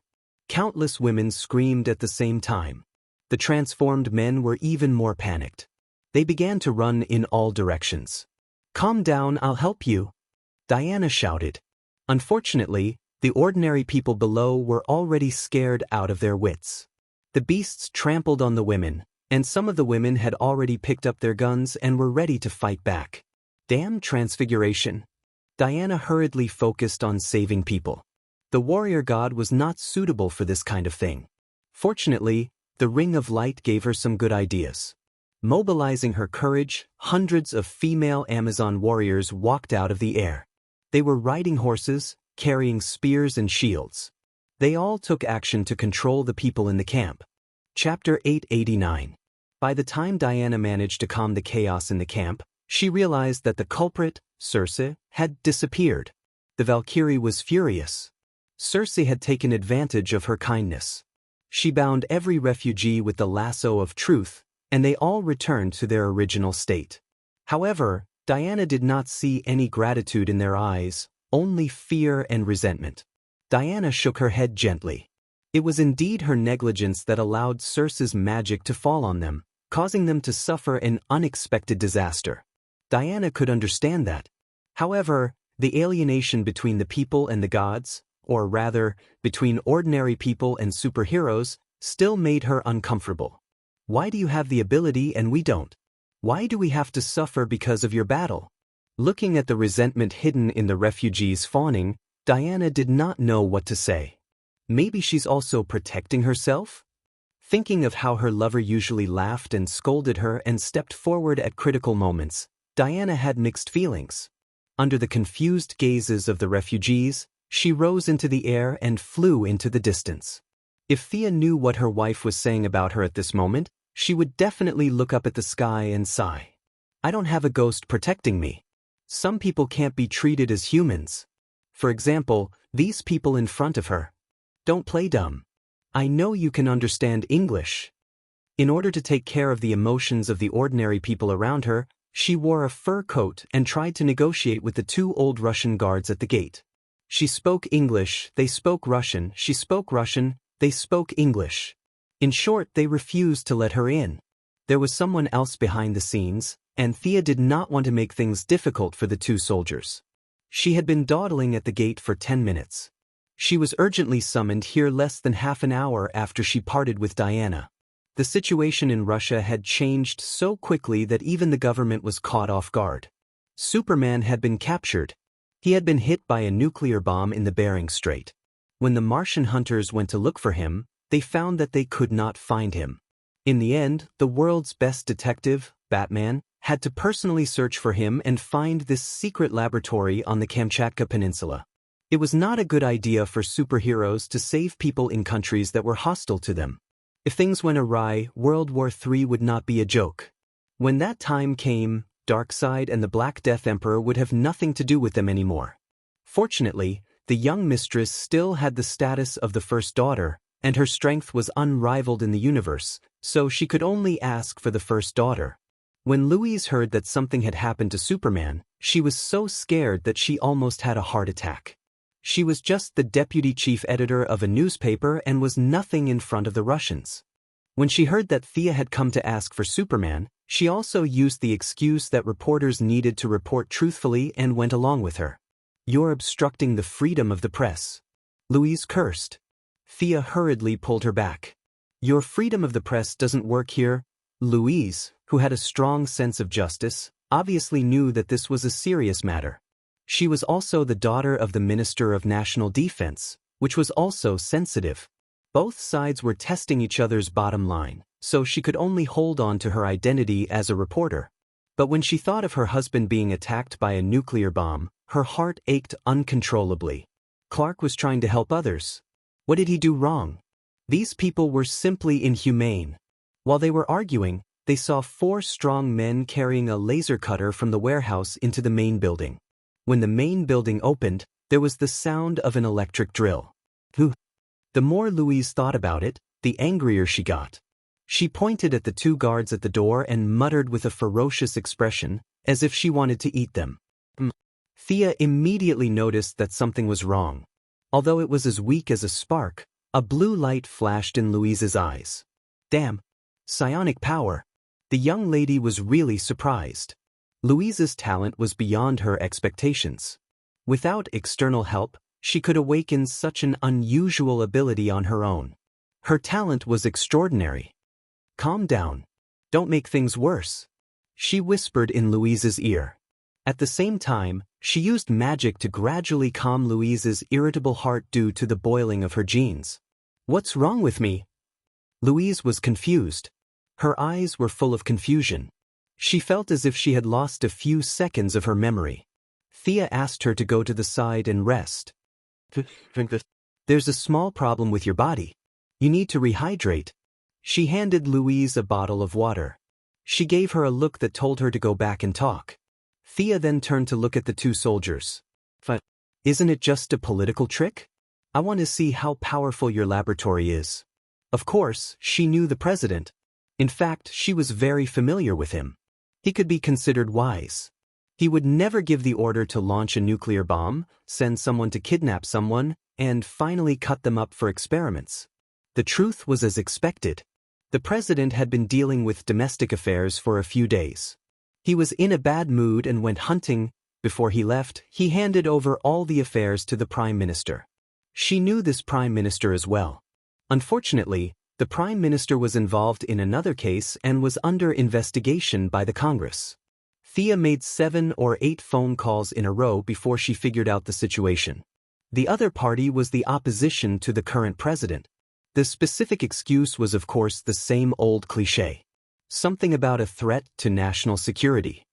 Countless women screamed at the same time. The transformed men were even more panicked. They began to run in all directions. Calm down, I'll help you, Diana shouted. Unfortunately, the ordinary people below were already scared out of their wits. The beasts trampled on the women, and some of the women had already picked up their guns and were ready to fight back. Damn transfiguration. Diana hurriedly focused on saving people. The warrior god was not suitable for this kind of thing. Fortunately, the Ring of Light gave her some good ideas. Mobilizing her courage, hundreds of female Amazon warriors walked out of the air. They were riding horses, carrying spears and shields. They all took action to control the people in the camp. Chapter 889. By the time Diana managed to calm the chaos in the camp, she realized that the culprit, Circe, had disappeared. The Valkyrie was furious. Circe had taken advantage of her kindness. She bound every refugee with the lasso of truth, and they all returned to their original state. However, Diana did not see any gratitude in their eyes, only fear and resentment. Diana shook her head gently. It was indeed her negligence that allowed Circe's magic to fall on them, causing them to suffer an unexpected disaster. Diana could understand that. However, the alienation between the people and the gods, or rather, between ordinary people and superheroes, still made her uncomfortable. Why do you have the ability and we don't? Why do we have to suffer because of your battle? Looking at the resentment hidden in the refugees' fawning, Diana did not know what to say. Maybe she's also protecting herself? Thinking of how her lover usually laughed and scolded her and stepped forward at critical moments, Diana had mixed feelings. Under the confused gazes of the refugees, she rose into the air and flew into the distance. If Thea knew what her wife was saying about her at this moment, she would definitely look up at the sky and sigh. I don't have a ghost protecting me. Some people can't be treated as humans. For example, these people in front of her. Don't play dumb. I know you can understand English. In order to take care of the emotions of the ordinary people around her, she wore a fur coat and tried to negotiate with the two old Russian guards at the gate. She spoke English, they spoke Russian, she spoke Russian, they spoke English. In short, they refused to let her in. There was someone else behind the scenes, and Thea did not want to make things difficult for the two soldiers. She had been dawdling at the gate for 10 minutes. She was urgently summoned here less than half an hour after she parted with Diana. The situation in Russia had changed so quickly that even the government was caught off guard. Superman had been captured. He had been hit by a nuclear bomb in the Bering Strait. When the Martian hunters went to look for him, they found that they could not find him. In the end, the world's best detective, Batman, had to personally search for him and find this secret laboratory on the Kamchatka Peninsula. It was not a good idea for superheroes to save people in countries that were hostile to them. If things went awry, World War III would not be a joke. When that time came, Darkseid and the Black Death Emperor would have nothing to do with them anymore. Fortunately, the young mistress still had the status of the first daughter, and her strength was unrivaled in the universe, so she could only ask for the first daughter. When Louise heard that something had happened to Superman, she was so scared that she almost had a heart attack. She was just the deputy chief editor of a newspaper and was nothing in front of the Russians. When she heard that Thea had come to ask for Superman, she also used the excuse that reporters needed to report truthfully and went along with her. You're obstructing the freedom of the press. Louise cursed. Thea hurriedly pulled her back. Your freedom of the press doesn't work here. Louise, who had a strong sense of justice, obviously knew that this was a serious matter. She was also the daughter of the Minister of National Defense, which was also sensitive. Both sides were testing each other's bottom line, so she could only hold on to her identity as a reporter. But when she thought of her husband being attacked by a nuclear bomb, her heart ached uncontrollably. Clark was trying to help others. What did he do wrong? These people were simply inhumane. While they were arguing, they saw 4 strong men carrying a laser cutter from the warehouse into the main building. When the main building opened, there was the sound of an electric drill. The more Louise thought about it, the angrier she got. She pointed at the 2 guards at the door and muttered with a ferocious expression, as if she wanted to eat them. Thea immediately noticed that something was wrong. Although it was as weak as a spark, a blue light flashed in Louise's eyes. Damn! Psionic power! The young lady was really surprised. Louise's talent was beyond her expectations. Without external help, she could awaken such an unusual ability on her own. Her talent was extraordinary. "Calm down. Don't make things worse," she whispered in Louise's ear. At the same time, she used magic to gradually calm Louise's irritable heart due to the boiling of her genes. "What's wrong with me?" Louise was confused. Her eyes were full of confusion. She felt as if she had lost a few seconds of her memory. Thea asked her to go to the side and rest. "Drink this." "There's a small problem with your body. You need to rehydrate." She handed Louise a bottle of water. She gave her a look that told her to go back and talk. Thea then turned to look at the two soldiers. "Isn't it just a political trick? I want to see how powerful your laboratory is." Of course, she knew the president. In fact, she was very familiar with him. He could be considered wise. He would never give the order to launch a nuclear bomb, send someone to kidnap someone, and finally cut them up for experiments. The truth was as expected. The president had been dealing with domestic affairs for a few days. He was in a bad mood and went hunting. Before he left, he handed over all the affairs to the prime minister. She knew this prime minister as well. Unfortunately, the prime minister was involved in another case and was under investigation by the Congress. Thea made 7 or 8 phone calls in a row before she figured out the situation. The other party was the opposition to the current president. The specific excuse was of course the same old cliché. Something about a threat to national security.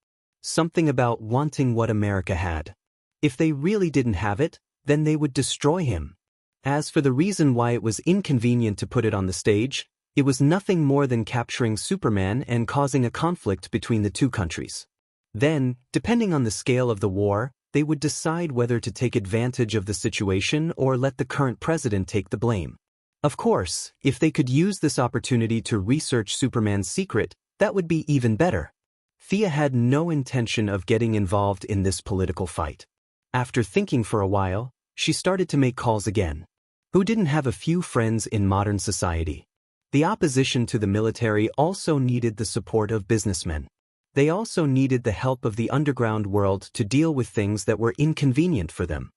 Something about wanting what America had. If they really didn't have it, then they would destroy him. As for the reason why it was inconvenient to put it on the stage, it was nothing more than capturing Superman and causing a conflict between the two countries. Then, depending on the scale of the war, they would decide whether to take advantage of the situation or let the current president take the blame. Of course, if they could use this opportunity to research Superman's secret, that would be even better. Thea had no intention of getting involved in this political fight. After thinking for a while, she started to make calls again. Who didn't have a few friends in modern society? The opposition to the military also needed the support of businessmen. They also needed the help of the underground world to deal with things that were inconvenient for them.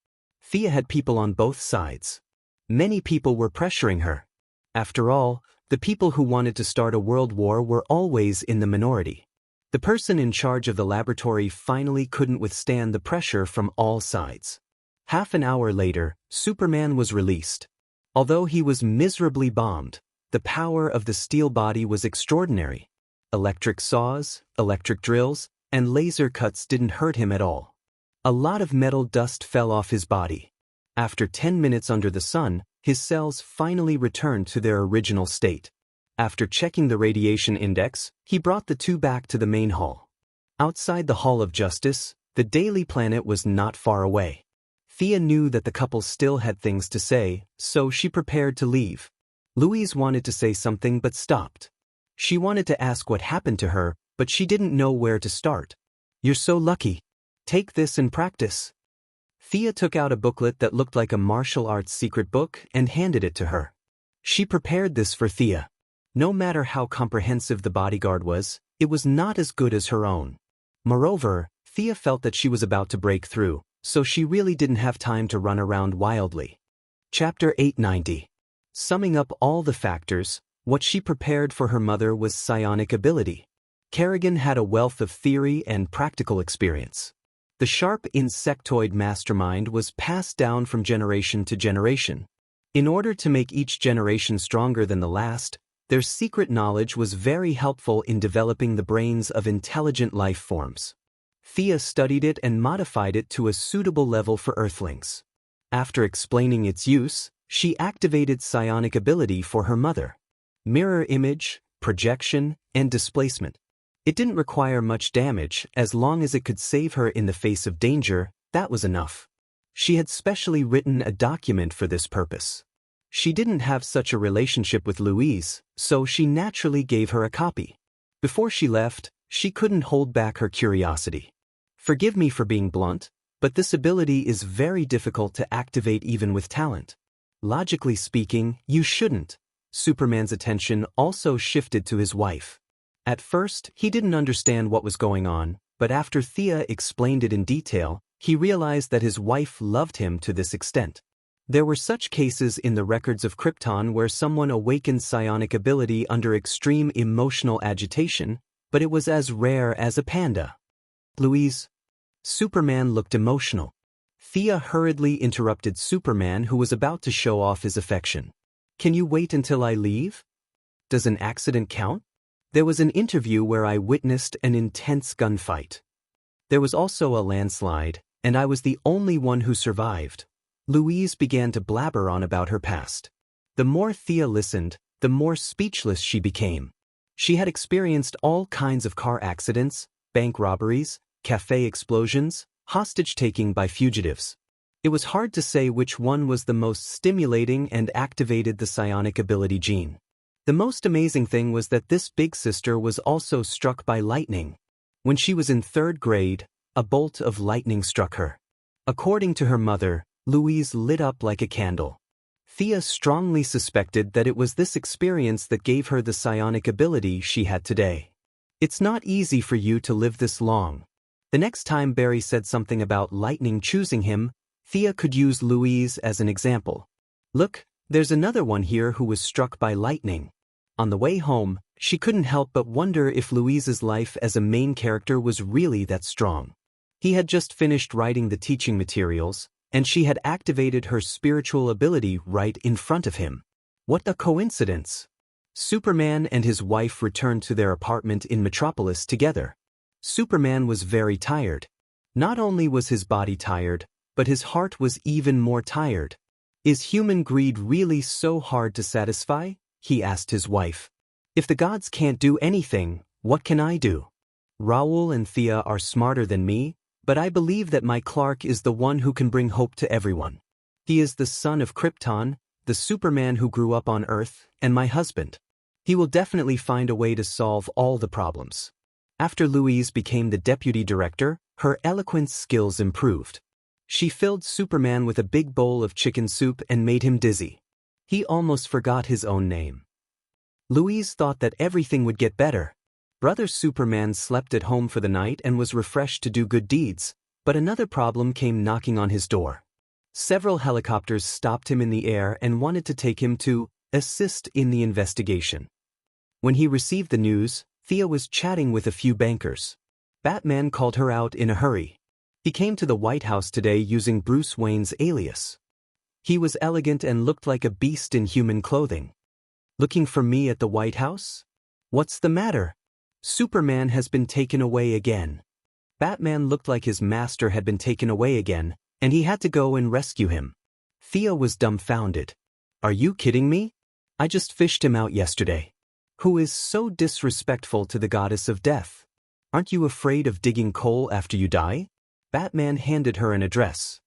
Thea had people on both sides. Many people were pressuring her. After all, the people who wanted to start a world war were always in the minority. The person in charge of the laboratory finally couldn't withstand the pressure from all sides. Half an hour later, Superman was released. Although he was miserably bombed, the power of the steel body was extraordinary. Electric saws, electric drills, and laser cuts didn't hurt him at all. A lot of metal dust fell off his body. After 10 minutes under the sun, his cells finally returned to their original state. After checking the radiation index, he brought the two back to the main hall. Outside the Hall of Justice, the Daily Planet was not far away. Thea knew that the couple still had things to say, so she prepared to leave. Louise wanted to say something but stopped. She wanted to ask what happened to her, but she didn't know where to start. "You're so lucky. Take this and practice." Thea took out a booklet that looked like a martial arts secret book and handed it to her. She prepared this for Thea. No matter how comprehensive the bodyguard was, it was not as good as her own. Moreover, Thea felt that she was about to break through, so she really didn't have time to run around wildly. Chapter 890. Summing up all the factors, what she prepared for her mother was psionic ability. Kerrigan had a wealth of theory and practical experience. The sharp insectoid mastermind was passed down from generation to generation. In order to make each generation stronger than the last, their secret knowledge was very helpful in developing the brains of intelligent life forms. Thea studied it and modified it to a suitable level for Earthlings. After explaining its use, she activated psionic ability for her mother. Mirror image, projection, and displacement. It didn't require much damage. As long as it could save her in the face of danger, that was enough. She had specially written a document for this purpose. She didn't have such a relationship with Louise, so she naturally gave her a copy. Before she left, she couldn't hold back her curiosity. "Forgive me for being blunt, but this ability is very difficult to activate even with talent. Logically speaking, you shouldn't." Superman's attention also shifted to his wife. At first, he didn't understand what was going on, but after Thea explained it in detail, He realized that his wife loved him to this extent. There were such cases in the records of Krypton where someone awakened psionic ability under extreme emotional agitation, but it was as rare as a panda. Louise. Superman looked emotional. Thea hurriedly interrupted Superman, who was about to show off his affection. Can you wait until I leave? Does an accident count? There was an interview where I witnessed an intense gunfight. There was also a landslide, and I was the only one who survived. Louise began to blabber on about her past. The more Thea listened, the more speechless she became. She had experienced all kinds of car accidents, bank robberies, cafe explosions, hostage-taking by fugitives. It was hard to say which one was the most stimulating and activated the psionic ability gene. The most amazing thing was that this big sister was also struck by lightning. When she was in 3rd grade, a bolt of lightning struck her. According to her mother, Louise lit up like a candle. Thea strongly suspected that it was this experience that gave her the psionic ability she had today. It's not easy for you to live this long. The next time Barry said something about lightning choosing him, Thea could use Louise as an example. Look, there's another one here who was struck by lightning. On the way home, she couldn't help but wonder if Louise's life as a main character was really that strong. He had just finished writing the teaching materials, and she had activated her spiritual ability right in front of him. What a coincidence! Superman and his wife returned to their apartment in Metropolis together. Superman was very tired. Not only was his body tired, but his heart was even more tired. Is human greed really so hard to satisfy? He asked his wife. If the gods can't do anything, what can I do? Raoul and Thea are smarter than me, but I believe that my Clark is the one who can bring hope to everyone. He is the son of Krypton, the Superman who grew up on Earth, and my husband. He will definitely find a way to solve all the problems. After Louise became the deputy director, her eloquence skills improved. She filled Superman with a big bowl of chicken soup and made him dizzy. He almost forgot his own name. Louise thought that everything would get better. Brother Superman slept at home for the night and was refreshed to do good deeds, but another problem came knocking on his door. Several helicopters stopped him in the air and wanted to take him to assist in the investigation. When he received the news, Thea was chatting with a few bankers. Batman called her out in a hurry. He came to the White House today using Bruce Wayne's alias. He was elegant and looked like a beast in human clothing. Looking for me at the White House? What's the matter? Superman has been taken away again. Batman looked like his master had been taken away again, and he had to go and rescue him. Thea was dumbfounded. Are you kidding me? I just fished him out yesterday. Who is so disrespectful to the goddess of death? Aren't you afraid of digging coal after you die? Batman handed her an address.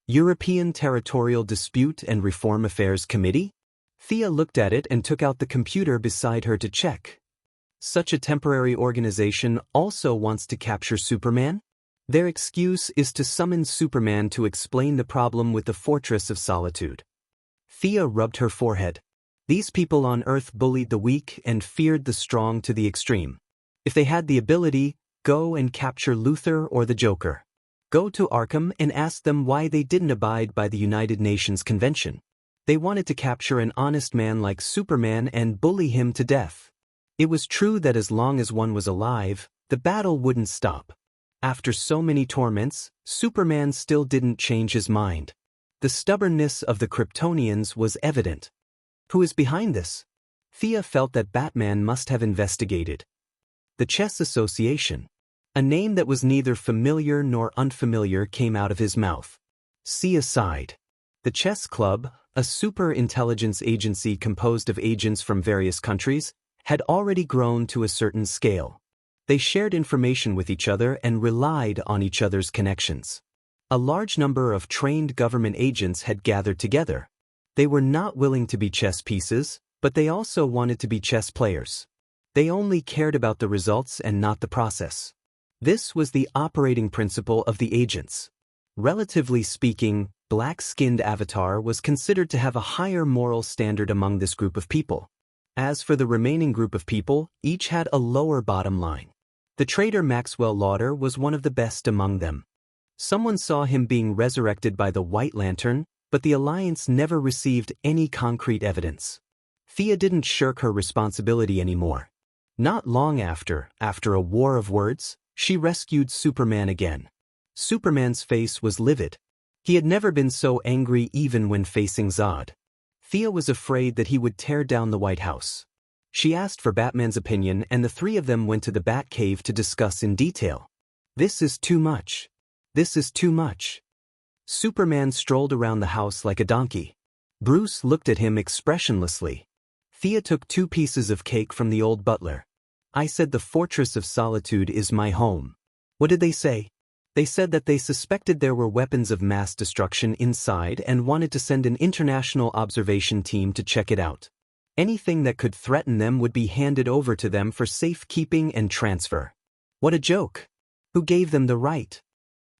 European Territorial Dispute and Reform Affairs Committee? Thea looked at it and took out the computer beside her to check. Such a temporary organization also wants to capture Superman? Their excuse is to summon Superman to explain the problem with the Fortress of Solitude. Thea rubbed her forehead. These people on Earth bullied the weak and feared the strong to the extreme. If they had the ability, go and capture Luthor or the Joker. Go to Arkham and ask them why they didn't abide by the United Nations Convention. They wanted to capture an honest man like Superman and bully him to death. It was true that as long as one was alive, the battle wouldn't stop. After so many torments, Superman still didn't change his mind. The stubbornness of the Kryptonians was evident. Who is behind this? Thea felt that Batman must have investigated. The Chess Association. A name that was neither familiar nor unfamiliar came out of his mouth. See aside. The Chess Club, a super-intelligence agency composed of agents from various countries, had already grown to a certain scale. They shared information with each other and relied on each other's connections. A large number of trained government agents had gathered together. They were not willing to be chess pieces, but they also wanted to be chess players. They only cared about the results and not the process. This was the operating principle of the agents. Relatively speaking, black-skinned Avatar was considered to have a higher moral standard among this group of people. As for the remaining group of people, each had a lower bottom line. The trader Maxwell Lauder was one of the best among them. Someone saw him being resurrected by the White Lantern, but the Alliance never received any concrete evidence. Thea didn't shirk her responsibility anymore. Not long after a war of words, she rescued Superman again. Superman's face was livid. He had never been so angry even when facing Zod. Thea was afraid that he would tear down the White House. She asked for Batman's opinion and the three of them went to the Batcave to discuss in detail. This is too much. This is too much. Superman strolled around the house like a donkey. Bruce looked at him expressionlessly. Thea took 2 pieces of cake from the old butler. I said the Fortress of Solitude is my home. What did they say? They said that they suspected there were weapons of mass destruction inside and wanted to send an international observation team to check it out. Anything that could threaten them would be handed over to them for safekeeping and transfer. What a joke! Who gave them the right?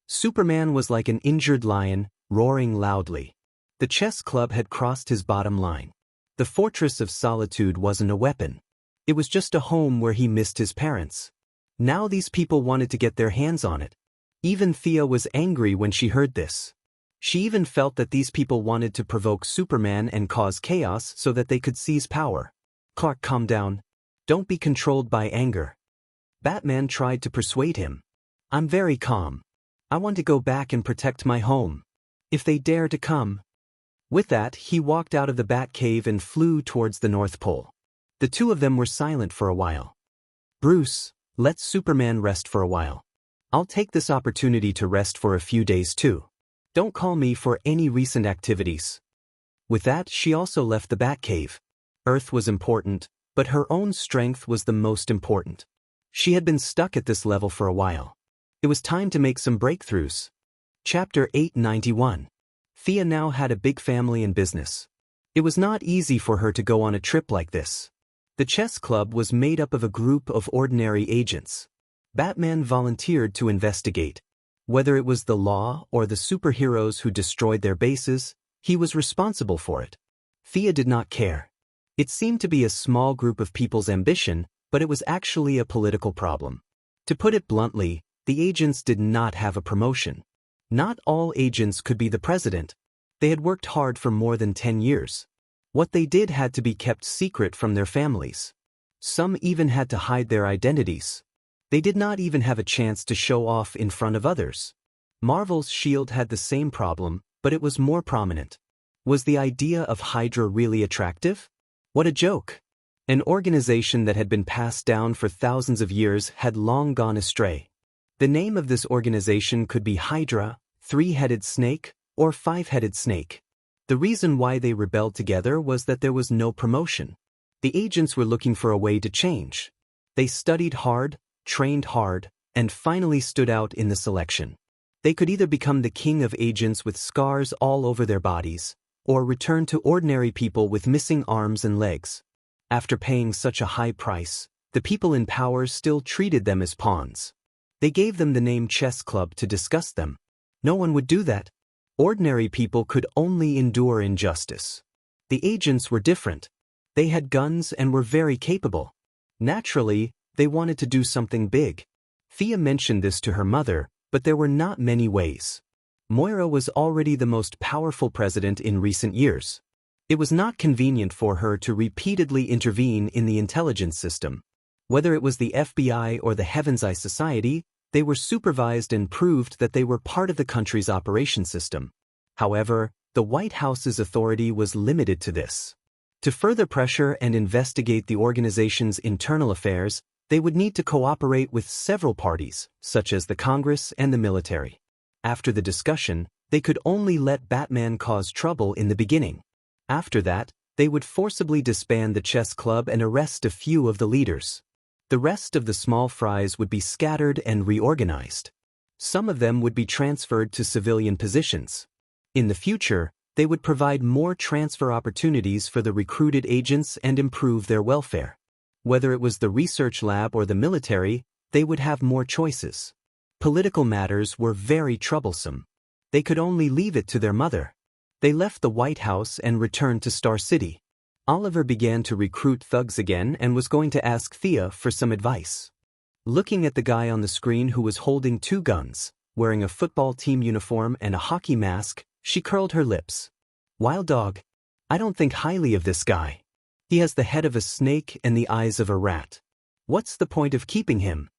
Superman was like an injured lion, roaring loudly. The chess club had crossed his bottom line. The Fortress of Solitude wasn't a weapon. It was just a home where he missed his parents. Now these people wanted to get their hands on it. Even Thea was angry when she heard this. She even felt that these people wanted to provoke Superman and cause chaos so that they could seize power. Clark, calm down. Don't be controlled by anger. Batman tried to persuade him. I'm very calm. I want to go back and protect my home. If they dare to come. With that, he walked out of the Batcave and flew towards the North Pole. The two of them were silent for a while. Bruce, let Superman rest for a while. I'll take this opportunity to rest for a few days too. Don't call me for any recent activities. With that, she also left the Batcave. Earth was important, but her own strength was the most important. She had been stuck at this level for a while. It was time to make some breakthroughs. Chapter 891. Thea now had a big family and business. It was not easy for her to go on a trip like this. The chess club was made up of a group of ordinary agents. Batman volunteered to investigate. Whether it was the law or the superheroes who destroyed their bases, he was responsible for it. Thea did not care. It seemed to be a small group of people's ambition, but it was actually a political problem. To put it bluntly, the agents did not have a promotion. Not all agents could be the president. They had worked hard for more than 10 years. What they did had to be kept secret from their families. Some even had to hide their identities. They did not even have a chance to show off in front of others. Marvel's S.H.I.E.L.D. had the same problem, but it was more prominent. Was the idea of Hydra really attractive? What a joke! An organization that had been passed down for thousands of years had long gone astray. The name of this organization could be Hydra, 3-headed snake, or 5-headed snake. The reason why they rebelled together was that there was no promotion. The agents were looking for a way to change. They studied hard, trained hard, and finally stood out in the selection. They could either become the king of agents with scars all over their bodies, or return to ordinary people with missing arms and legs. After paying such a high price, the people in power still treated them as pawns. They gave them the name Chess Club to disgust them. No one would do that. Ordinary people could only endure injustice. The agents were different. They had guns and were very capable. Naturally, they wanted to do something big. Thea mentioned this to her mother, but there were not many ways. Moira was already the most powerful president in recent years. It was not convenient for her to repeatedly intervene in the intelligence system. Whether it was the FBI or the Heaven's Eye Society, they were supervised and proved that they were part of the country's operation system. However, the White House's authority was limited to this. To further pressure and investigate the organization's internal affairs, they would need to cooperate with several parties, such as the Congress and the military. After the discussion, they could only let Batman cause trouble in the beginning. After that, they would forcibly disband the chess club and arrest a few of the leaders. The rest of the small fries would be scattered and reorganized. Some of them would be transferred to civilian positions. In the future, they would provide more transfer opportunities for the recruited agents and improve their welfare. Whether it was the research lab or the military, they would have more choices. Political matters were very troublesome. They could only leave it to their mother. They left the White House and returned to Star City. Oliver began to recruit thugs again and was going to ask Thea for some advice. Looking at the guy on the screen who was holding 2 guns, Wearing a football team uniform and a hockey mask, she curled her lips. Wild dog. I don't think highly of this guy. He has the head of a snake and the eyes of a rat. What's the point of keeping him?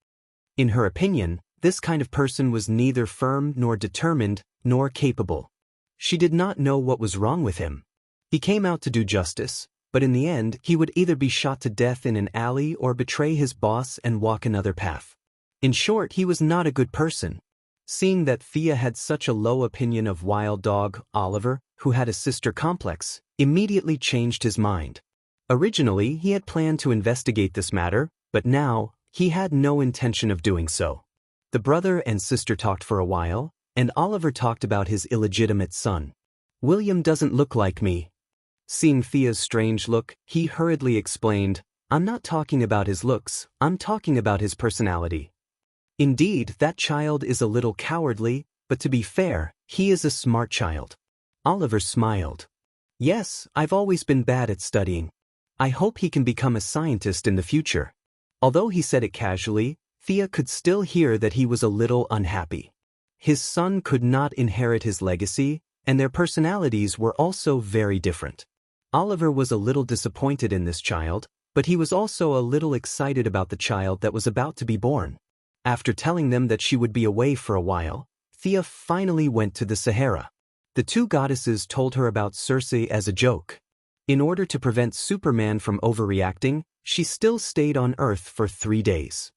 In her opinion, this kind of person was neither firm nor determined, nor capable. She did not know what was wrong with him. He came out to do justice, but in the end he would either be shot to death in an alley or betray his boss and walk another path. In short, he was not a good person. Seeing that Thea had such a low opinion of Wild Dog, Oliver, who had a sister complex, immediately changed his mind. Originally, he had planned to investigate this matter, but now, he had no intention of doing so. The brother and sister talked for a while, and Oliver talked about his illegitimate son. William doesn't look like me. Seeing Thea's strange look, he hurriedly explained, I'm not talking about his looks, I'm talking about his personality. Indeed, that child is a little cowardly, but to be fair, he is a smart child. Oliver smiled. Yes, I've always been bad at studying. I hope he can become a scientist in the future. Although he said it casually, Thea could still hear that he was a little unhappy. His son could not inherit his legacy, and their personalities were also very different. Oliver was a little disappointed in this child, but he was also a little excited about the child that was about to be born. After telling them that she would be away for a while, Thea finally went to the Sahara. The two goddesses told her about Circe as a joke. In order to prevent Superman from overreacting, she still stayed on Earth for 3 days.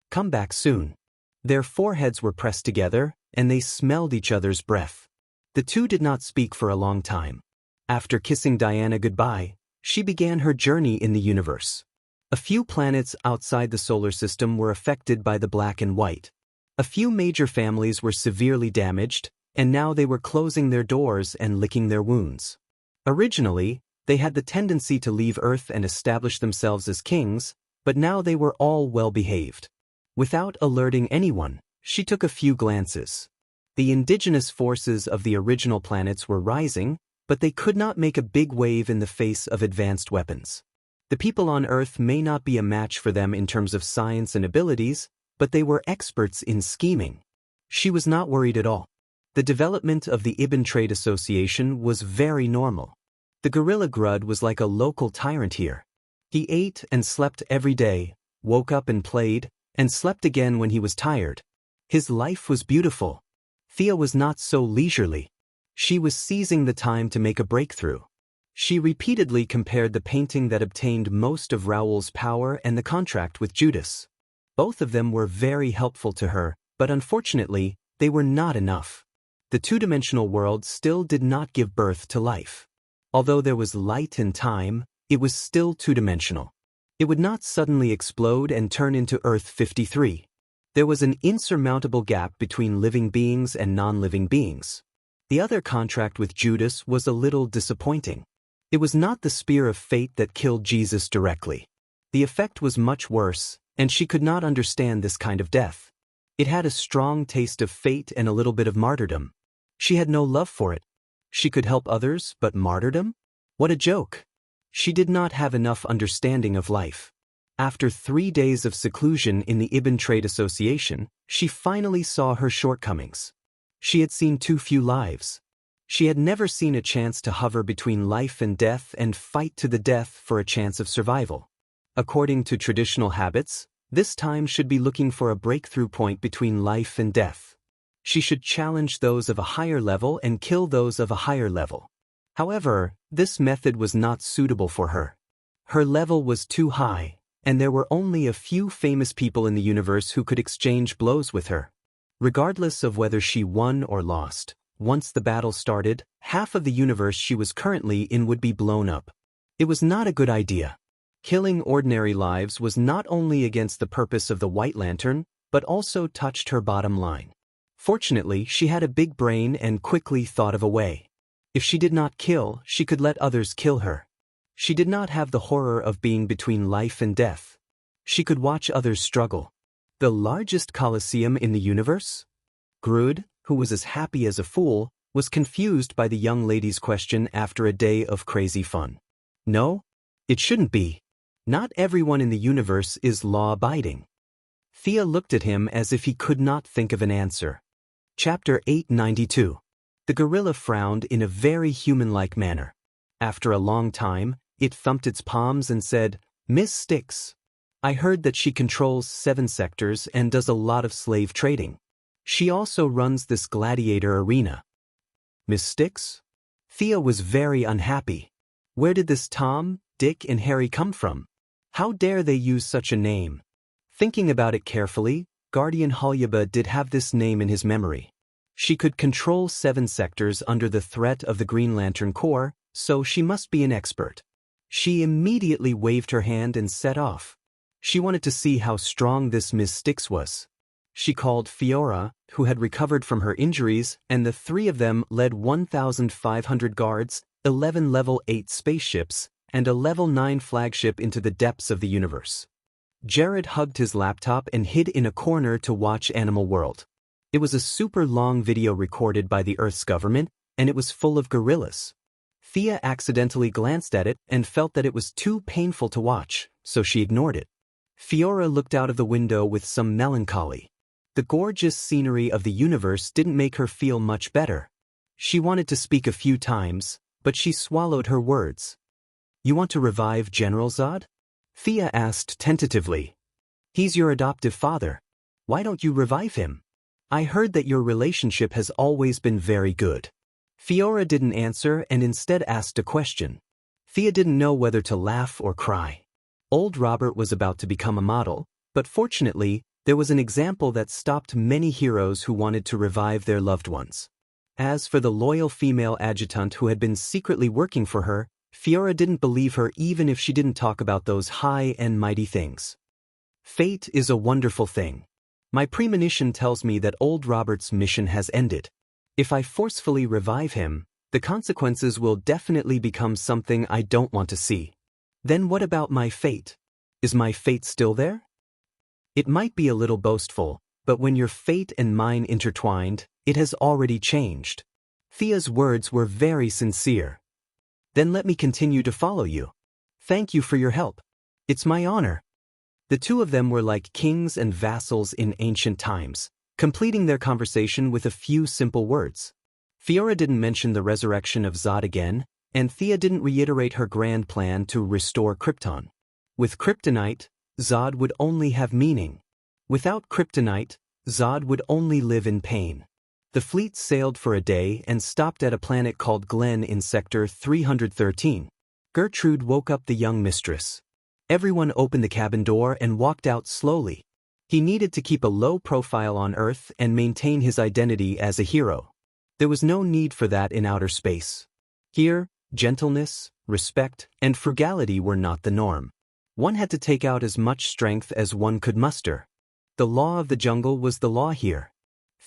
Come back soon. Their foreheads were pressed together, and they smelled each other's breath. The two did not speak for a long time. After kissing Diana goodbye, she began her journey in the universe. A few planets outside the solar system were affected by the black and white. A few major families were severely damaged, and now they were closing their doors and licking their wounds. Originally, they had the tendency to leave Earth and establish themselves as kings, but now they were all well-behaved. Without alerting anyone, she took a few glances. The indigenous forces of the original planets were rising, but they could not make a big wave in the face of advanced weapons. The people on Earth may not be a match for them in terms of science and abilities, but they were experts in scheming. She was not worried at all. The development of the Ibn Trade Association was very normal. The gorilla Grud was like a local tyrant here. He ate and slept every day, woke up and played, and slept again when he was tired. His life was beautiful. Thea was not so leisurely. She was seizing the time to make a breakthrough. She repeatedly compared the painting that obtained most of Raoul's power and the contract with Judas. Both of them were very helpful to her, but unfortunately, they were not enough. The two-dimensional world still did not give birth to life. Although there was light and time, it was still two-dimensional. It would not suddenly explode and turn into Earth 53. There was an insurmountable gap between living beings and non-living beings. The other contract with Judas was a little disappointing. It was not the spear of fate that killed Jesus directly. The effect was much worse, and she could not understand this kind of death. It had a strong taste of fate and a little bit of martyrdom. She had no love for it. She could help others, but martyrdom? What a joke! She did not have enough understanding of life. After 3 days of seclusion in the Ibn Trade Association, she finally saw her shortcomings. She had seen too few lives. She had never seen a chance to hover between life and death and fight to the death for a chance of survival. According to traditional habits, this time should be looking for a breakthrough point between life and death. She should challenge those of a higher level and kill those of a higher level. However, this method was not suitable for her. Her level was too high, and there were only a few famous people in the universe who could exchange blows with her. Regardless of whether she won or lost, once the battle started, half of the universe she was currently in would be blown up. It was not a good idea. Killing ordinary lives was not only against the purpose of the White Lantern, but also touched her bottom line. Fortunately, she had a big brain and quickly thought of a way. If she did not kill, she could let others kill her. She did not have the horror of being between life and death. She could watch others struggle. The largest coliseum in the universe? Grud, who was as happy as a fool, was confused by the young lady's question after a day of crazy fun. No, it shouldn't be. Not everyone in the universe is law-abiding. Thea looked at him as if he could not think of an answer. Chapter 892. The gorilla frowned in a very human-like manner. After a long time, it thumped its palms and said, "Miss Styx. I heard that she controls 7 sectors and does a lot of slave trading. She also runs this gladiator arena." Miss Styx? Thea was very unhappy. Where did this Tom, Dick, and Harry come from? How dare they use such a name? Thinking about it carefully, Guardian Halyaba did have this name in his memory. She could control 7 sectors under the threat of the Green Lantern Corps, so she must be an expert. She immediately waved her hand and set off. She wanted to see how strong this Miss Styx was. She called Fiora, who had recovered from her injuries, and the 3 of them led 1,500 guards, 11 level 8 spaceships, and a level 9 flagship into the depths of the universe. Jared hugged his laptop and hid in a corner to watch Animal World. It was a super long video recorded by the Earth's government, and it was full of gorillas. Thea accidentally glanced at it and felt that it was too painful to watch, so she ignored it. Fiora looked out of the window with some melancholy. The gorgeous scenery of the universe didn't make her feel much better. She wanted to speak a few times, but she swallowed her words. "You want to revive General Zod?" Thea asked tentatively. "He's your adoptive father. Why don't you revive him? I heard that your relationship has always been very good." Fiora didn't answer and instead asked a question. Thea didn't know whether to laugh or cry. Old Robert was about to become a model, but fortunately, there was an example that stopped many heroes who wanted to revive their loved ones. As for the loyal female adjutant who had been secretly working for her, Fiora didn't believe her even if she didn't talk about those high and mighty things. "Fate is a wonderful thing. My premonition tells me that old Robert's mission has ended. If I forcefully revive him, the consequences will definitely become something I don't want to see. Then what about my fate? Is my fate still there?" It might be a little boastful, but when your fate and mine intertwined, it has already changed. Thea's words were very sincere. "Then let me continue to follow you. Thank you for your help. It's my honor." The 2 of them were like kings and vassals in ancient times, completing their conversation with a few simple words. Fiora didn't mention the resurrection of Zod again, and Thea didn't reiterate her grand plan to restore Krypton. With kryptonite, Zod would only have meaning. Without kryptonite, Zod would only live in pain. The fleet sailed for a day and stopped at a planet called Glen in Sector 313. Gertrude woke up the young mistress. Everyone opened the cabin door and walked out slowly. He needed to keep a low profile on Earth and maintain his identity as a hero. There was no need for that in outer space. Here, gentleness, respect, and frugality were not the norm. One had to take out as much strength as one could muster. The law of the jungle was the law here.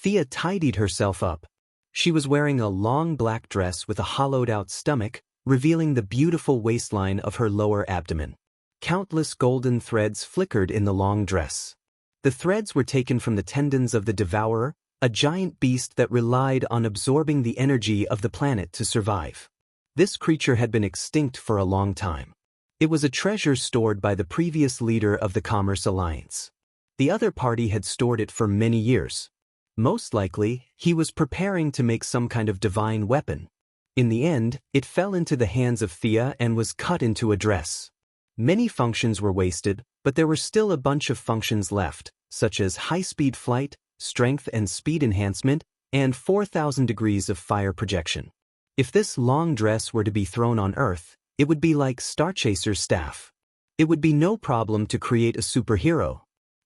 Thea tidied herself up. She was wearing a long black dress with a hollowed-out stomach, revealing the beautiful waistline of her lower abdomen. Countless golden threads flickered in the long dress. The threads were taken from the tendons of the Devourer, a giant beast that relied on absorbing the energy of the planet to survive. This creature had been extinct for a long time. It was a treasure stored by the previous leader of the Commerce Alliance. The other party had stored it for many years. Most likely, he was preparing to make some kind of divine weapon. In the end, it fell into the hands of Thea and was cut into a dress. Many functions were wasted, but there were still a bunch of functions left, such as high-speed flight, strength and speed enhancement, and 4,000 degrees of fire projection. If this long dress were to be thrown on Earth, it would be like Starchaser's staff. It would be no problem to create a superhero.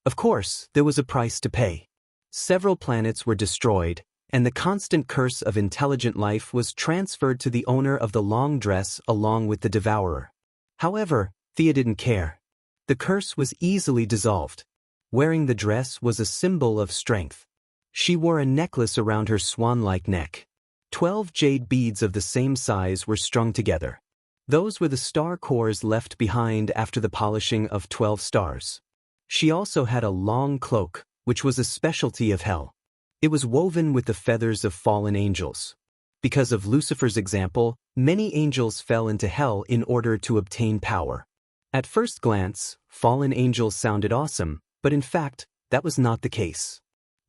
Of course, there was a price to pay. Several planets were destroyed, and the constant curse of intelligent life was transferred to the owner of the long dress along with the Devourer. However, Thea didn't care. The curse was easily dissolved. Wearing the dress was a symbol of strength. She wore a necklace around her swan-like neck. 12 jade beads of the same size were strung together. Those were the star cores left behind after the polishing of 12 stars. She also had a long cloak, which was a specialty of hell. It was woven with the feathers of fallen angels. Because of Lucifer's example, many angels fell into hell in order to obtain power. At first glance, fallen angels sounded awesome, but in fact, that was not the case.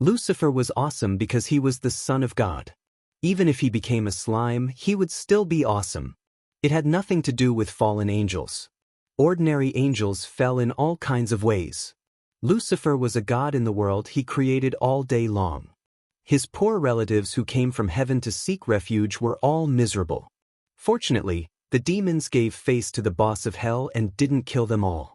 Lucifer was awesome because he was the son of God. Even if he became a slime, he would still be awesome. It had nothing to do with fallen angels. Ordinary angels fell in all kinds of ways. Lucifer was a god in the world he created all day long. His poor relatives who came from heaven to seek refuge were all miserable. Fortunately, the demons gave face to the boss of hell and didn't kill them all.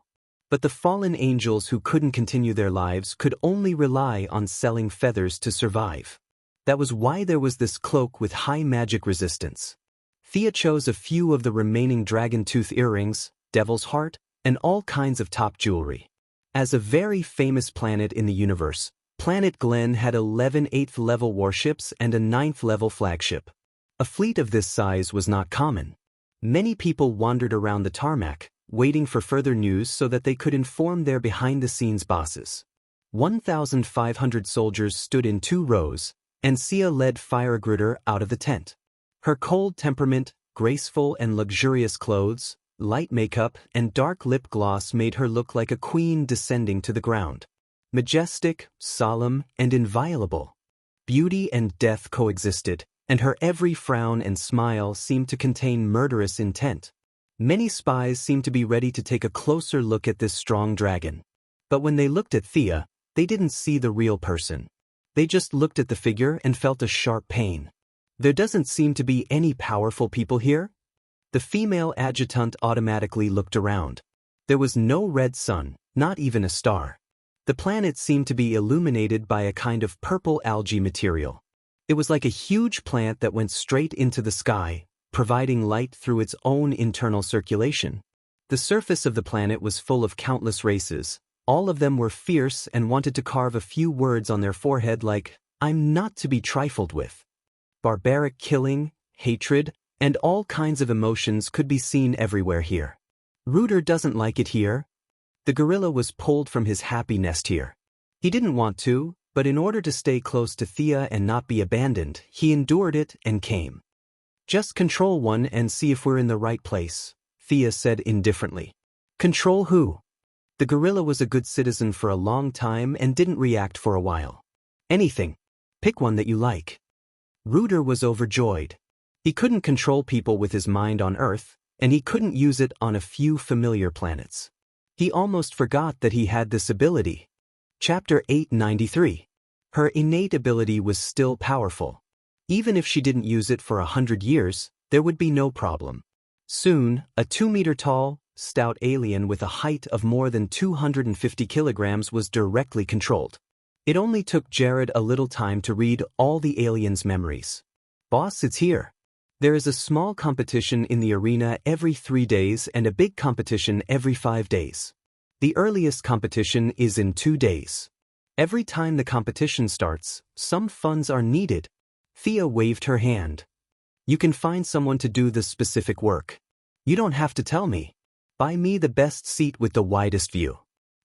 But the fallen angels who couldn't continue their lives could only rely on selling feathers to survive. That was why there was this cloak with high magic resistance. Thea chose a few of the remaining dragon tooth earrings, devil's heart, and all kinds of top jewelry. As a very famous planet in the universe, Planet Glen had 11 8th-level warships and a 9th-level flagship. A fleet of this size was not common. Many people wandered around the tarmac, waiting for further news so that they could inform their behind-the-scenes bosses. 1,500 soldiers stood in 2 rows, and Sia led Firegruder out of the tent. Her cold temperament, graceful and luxurious clothes, light makeup, and dark lip gloss made her look like a queen descending to the ground. Majestic, solemn, and inviolable. Beauty and death coexisted, and her every frown and smile seemed to contain murderous intent. Many spies seemed to be ready to take a closer look at this strong dragon. But when they looked at Thea, they didn't see the real person. They just looked at the figure and felt a sharp pain. There doesn't seem to be any powerful people here? The female adjutant automatically looked around. There was no red sun, not even a star. The planet seemed to be illuminated by a kind of purple algae material. It was like a huge plant that went straight into the sky, providing light through its own internal circulation. The surface of the planet was full of countless races. All of them were fierce and wanted to carve a few words on their forehead like, "I'm not to be trifled with." Barbaric killing, hatred, and all kinds of emotions could be seen everywhere here. Rooter doesn't like it here. The gorilla was pulled from his happy nest here. He didn't want to, but in order to stay close to Thea and not be abandoned, he endured it and came. "Just control one and see if we're in the right place," Thea said indifferently. "Control who?" The gorilla was a good citizen for a long time and didn't react for a while. "Anything. Pick one that you like." Rooter was overjoyed. He couldn't control people with his mind on Earth, and he couldn't use it on a few familiar planets. He almost forgot that he had this ability. Chapter 893. Her innate ability was still powerful. Even if she didn't use it for 100 years, there would be no problem. Soon, a 2-meter-tall, stout alien with a height of more than 250 kilograms was directly controlled. It only took Jared a little time to read all the alien's memories. "Boss, it's here. There is a small competition in the arena every 3 days and a big competition every 5 days. The earliest competition is in 2 days. Every time the competition starts, some funds are needed." Thea waved her hand. "You can find someone to do the specific work. You don't have to tell me. Buy me the best seat with the widest view.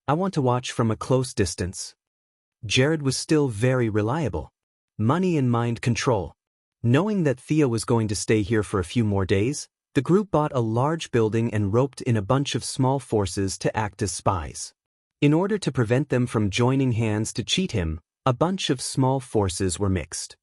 I want to watch from a close distance." Jared was still very reliable. Money and mind control. Knowing that Thea was going to stay here for a few more days, the group bought a large building and roped in a bunch of small forces to act as spies. In order to prevent them from joining hands to cheat him, a bunch of small forces were mixed.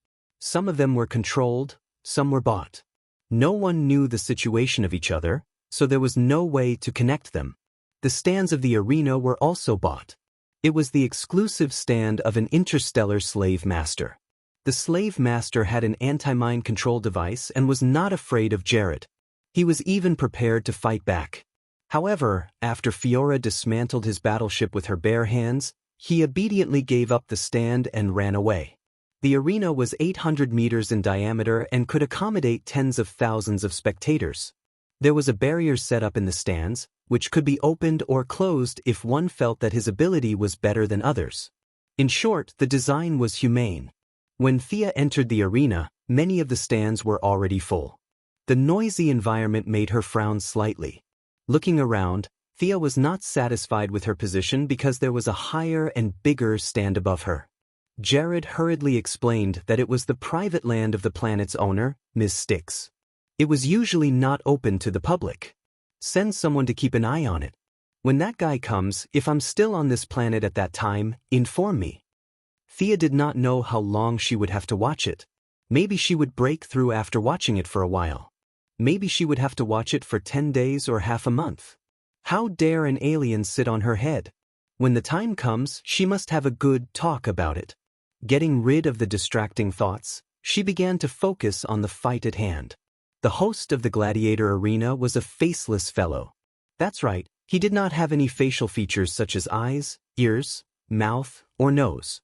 Some of them were controlled, some were bought. No one knew the situation of each other, so there was no way to connect them. The stands of the arena were also bought. It was the exclusive stand of an interstellar slave master. The slave master had an anti-mind control device and was not afraid of Jared. He was even prepared to fight back. However, after Fiora dismantled his battleship with her bare hands, he obediently gave up the stand and ran away. The arena was 800 meters in diameter and could accommodate tens of thousands of spectators. There was a barrier set up in the stands, which could be opened or closed if one felt that his ability was better than others. In short, the design was humane. When Thea entered the arena, many of the stands were already full. The noisy environment made her frown slightly. Looking around, Thea was not satisfied with her position because there was a higher and bigger stand above her. Jared hurriedly explained that it was the private land of the planet's owner, Ms. Styx. It was usually not open to the public. Send someone to keep an eye on it. When that guy comes, if I'm still on this planet at that time, inform me. Thea did not know how long she would have to watch it. Maybe she would break through after watching it for a while. Maybe she would have to watch it for 10 days or half a month. How dare an alien sit on her head? When the time comes, she must have a good talk about it. Getting rid of the distracting thoughts, she began to focus on the fight at hand. The host of the gladiator arena was a faceless fellow. That's right, he did not have any facial features such as eyes, ears, mouth, or nose.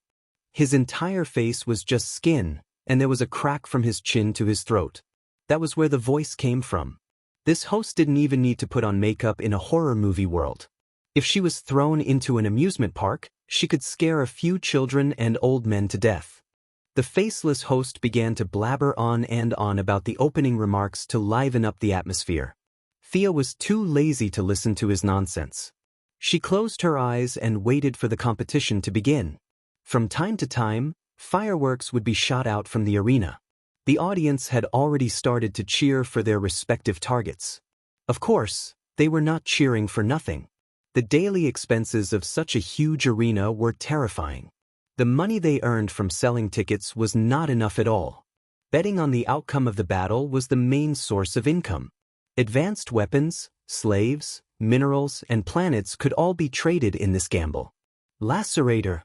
His entire face was just skin, and there was a crack from his chin to his throat. That was where the voice came from. This host didn't even need to put on makeup in a horror movie world. If she was thrown into an amusement park, she could scare a few children and old men to death. The faceless host began to blabber on and on about the opening remarks to liven up the atmosphere. Thea was too lazy to listen to his nonsense. She closed her eyes and waited for the competition to begin. From time to time, fireworks would be shot out from the arena. The audience had already started to cheer for their respective targets. Of course, they were not cheering for nothing. The daily expenses of such a huge arena were terrifying. The money they earned from selling tickets was not enough at all. Betting on the outcome of the battle was the main source of income. Advanced weapons, slaves, minerals, and planets could all be traded in this gamble. Lacerator.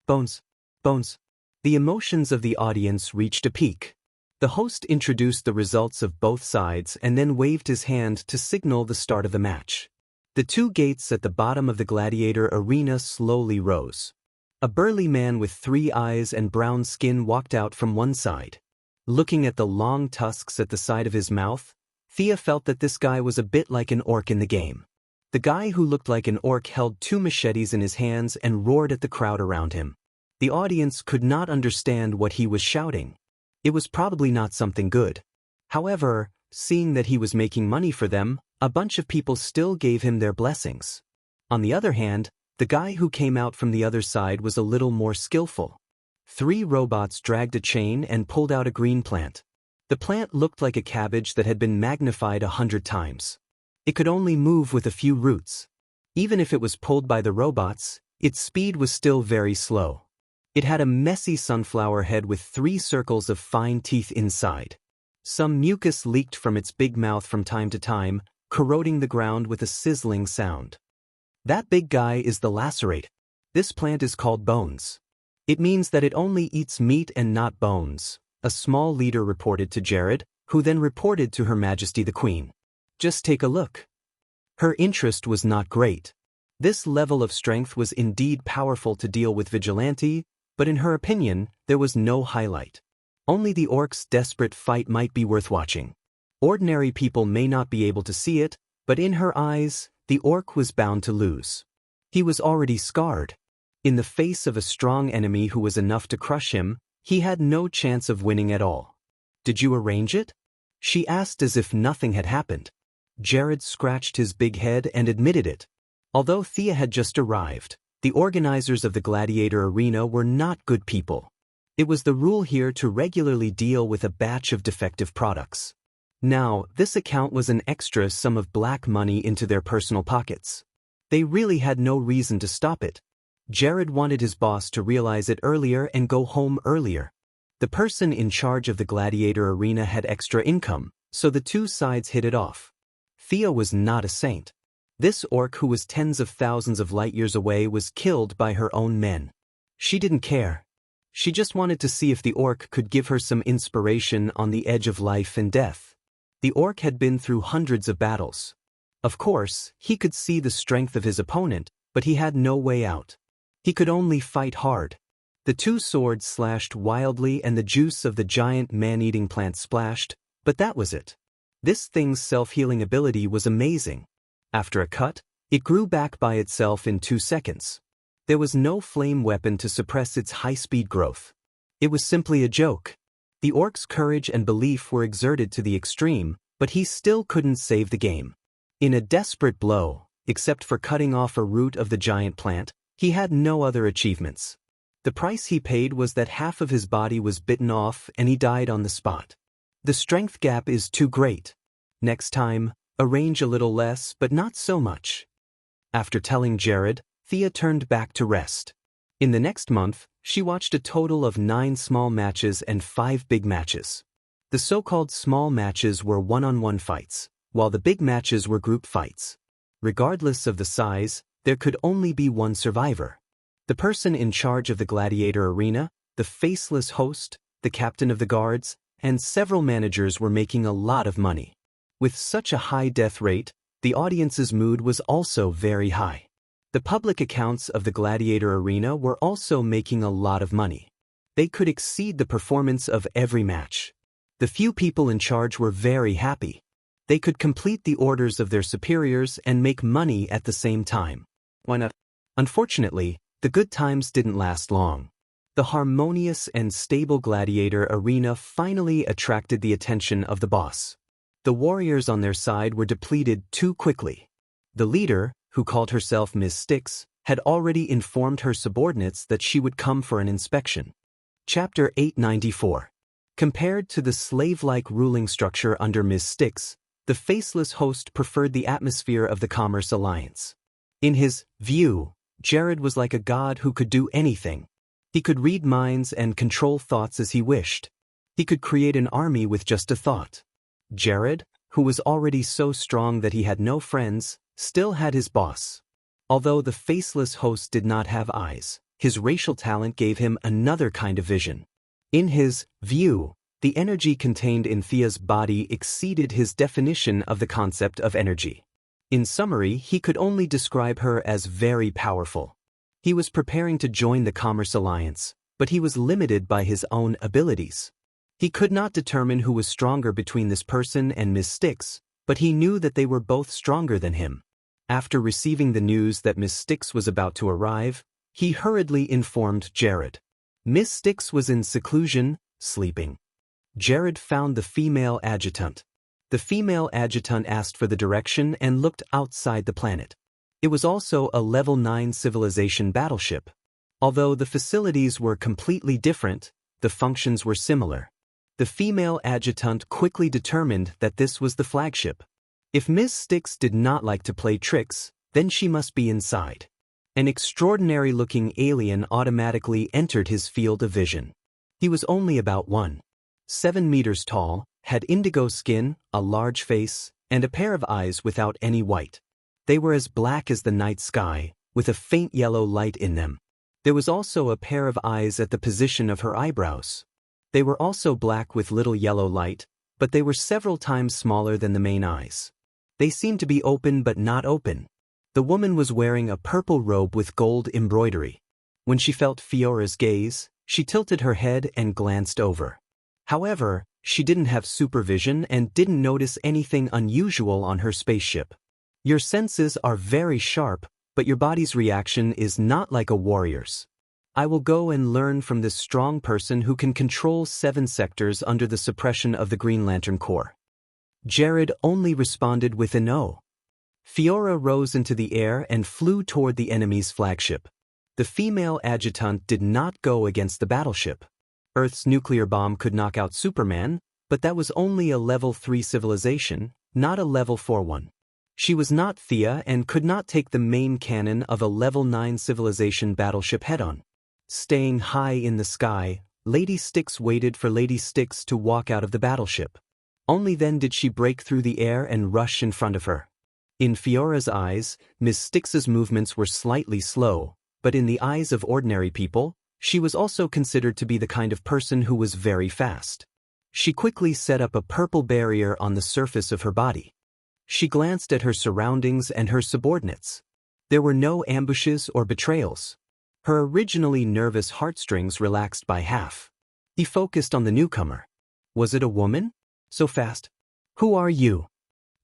Bones. Bones. The emotions of the audience reached a peak. The host introduced the results of both sides and then waved his hand to signal the start of the match. The two gates at the bottom of the gladiator arena slowly rose. A burly man with 3 eyes and brown skin walked out from one side. Looking at the long tusks at the side of his mouth, Thea felt that this guy was a bit like an orc in the game. The guy who looked like an orc held 2 machetes in his hands and roared at the crowd around him. The audience could not understand what he was shouting. It was probably not something good. However, seeing that he was making money for them, a bunch of people still gave him their blessings. On the other hand, the guy who came out from the other side was a little more skillful. 3 robots dragged a chain and pulled out a green plant. The plant looked like a cabbage that had been magnified 100 times. It could only move with a few roots. Even if it was pulled by the robots, its speed was still very slow. It had a messy sunflower head with 3 circles of fine teeth inside. Some mucus leaked from its big mouth from time to time, corroding the ground with a sizzling sound. That big guy is the lacerate. This plant is called bones. It means that it only eats meat and not bones, a small leader reported to Jared, who then reported to Her Majesty the Queen. Just take a look. Her interest was not great. This level of strength was indeed powerful to deal with vigilante, but in her opinion, there was no highlight. Only the orc's desperate fight might be worth watching. Ordinary people may not be able to see it, but in her eyes, the orc was bound to lose. He was already scarred. In the face of a strong enemy who was enough to crush him, he had no chance of winning at all. Did you arrange it? She asked as if nothing had happened. Jared scratched his big head and admitted it. Although Thea had just arrived, the organizers of the gladiator arena were not good people. It was the rule here to regularly deal with a batch of defective products. Now, this account was an extra sum of black money into their personal pockets. They really had no reason to stop it. Jared wanted his boss to realize it earlier and go home earlier. The person in charge of the gladiator arena had extra income, so the two sides hit it off. Thea was not a saint. This orc who was tens of thousands of light years away was killed by her own men. She didn't care. She just wanted to see if the orc could give her some inspiration on the edge of life and death. The orc had been through hundreds of battles. Of course, he could see the strength of his opponent, but he had no way out. He could only fight hard. The 2 swords slashed wildly and the juice of the giant man-eating plant splashed, but that was it. This thing's self-healing ability was amazing. After a cut, it grew back by itself in 2 seconds. There was no flame weapon to suppress its high-speed growth. It was simply a joke. The orc's courage and belief were exerted to the extreme, but he still couldn't save the game. In a desperate blow, except for cutting off a root of the giant plant, he had no other achievements. The price he paid was that half of his body was bitten off and he died on the spot. The strength gap is too great. Next time, arrange a little less but not so much. After telling Jared, Thea turned back to rest. In the next month, she watched a total of 9 small matches and 5 big matches. The so-called small matches were one-on-one fights, while the big matches were group fights. Regardless of the size, there could only be one survivor. The person in charge of the gladiator arena, the faceless host, the captain of the guards, and several managers were making a lot of money. With such a high death rate, the audience's mood was also very high. The public accounts of the gladiator arena were also making a lot of money. They could exceed the performance of every match. The few people in charge were very happy. They could complete the orders of their superiors and make money at the same time. Why not? Unfortunately, the good times didn't last long. The harmonious and stable gladiator arena finally attracted the attention of the boss. The warriors on their side were depleted too quickly. The leader, who called herself Miss Styx, had already informed her subordinates that she would come for an inspection. Chapter 894. Compared to the slave-like ruling structure under Miss Styx, the faceless host preferred the atmosphere of the Commerce Alliance. In his view, Jared was like a god who could do anything. He could read minds and control thoughts as he wished. He could create an army with just a thought. Jared, who was already so strong that he had no friends, still had his boss. Although the faceless host did not have eyes, his racial talent gave him another kind of vision. In his view, the energy contained in Thea's body exceeded his definition of the concept of energy. In summary, he could only describe her as very powerful. He was preparing to join the Commerce Alliance, but he was limited by his own abilities. He could not determine who was stronger between this person and Miss Styx, but he knew that they were both stronger than him. After receiving the news that Miss Styx was about to arrive, he hurriedly informed Jared. Miss Styx was in seclusion, sleeping. Jared found the female adjutant. The female adjutant asked for the direction and looked outside the planet. It was also a level 9 civilization battleship. Although the facilities were completely different, the functions were similar. The female adjutant quickly determined that this was the flagship. If Miss Styx did not like to play tricks, then she must be inside. An extraordinary-looking alien automatically entered his field of vision. He was only about 1.7 meters tall, had indigo skin, a large face, and a pair of eyes without any white. They were as black as the night sky, with a faint yellow light in them. There was also a pair of eyes at the position of her eyebrows. They were also black with little yellow light, but they were several times smaller than the main eyes. They seemed to be open but not open. The woman was wearing a purple robe with gold embroidery. When she felt Fiora's gaze, she tilted her head and glanced over. However, she didn't have supervision and didn't notice anything unusual on her spaceship. Your senses are very sharp, but your body's reaction is not like a warrior's. I will go and learn from this strong person who can control 7 sectors under the suppression of the Green Lantern Corps. Jared only responded with a no. Fiora rose into the air and flew toward the enemy's flagship. The female adjutant did not go against the battleship. Earth's nuclear bomb could knock out Superman, but that was only a level 3 civilization, not a level 4 one. She was not Thea and could not take the main cannon of a level 9 civilization battleship head-on. Staying high in the sky, Lady Styx waited for Lady Styx to walk out of the battleship. Only then did she break through the air and rush in front of her. In Fiora's eyes, Miss Styx's movements were slightly slow, but in the eyes of ordinary people, she was also considered to be the kind of person who was very fast. She quickly set up a purple barrier on the surface of her body. She glanced at her surroundings and her subordinates. There were no ambushes or betrayals. Her originally nervous heartstrings relaxed by half. He focused on the newcomer. Was it a woman? So fast. Who are you?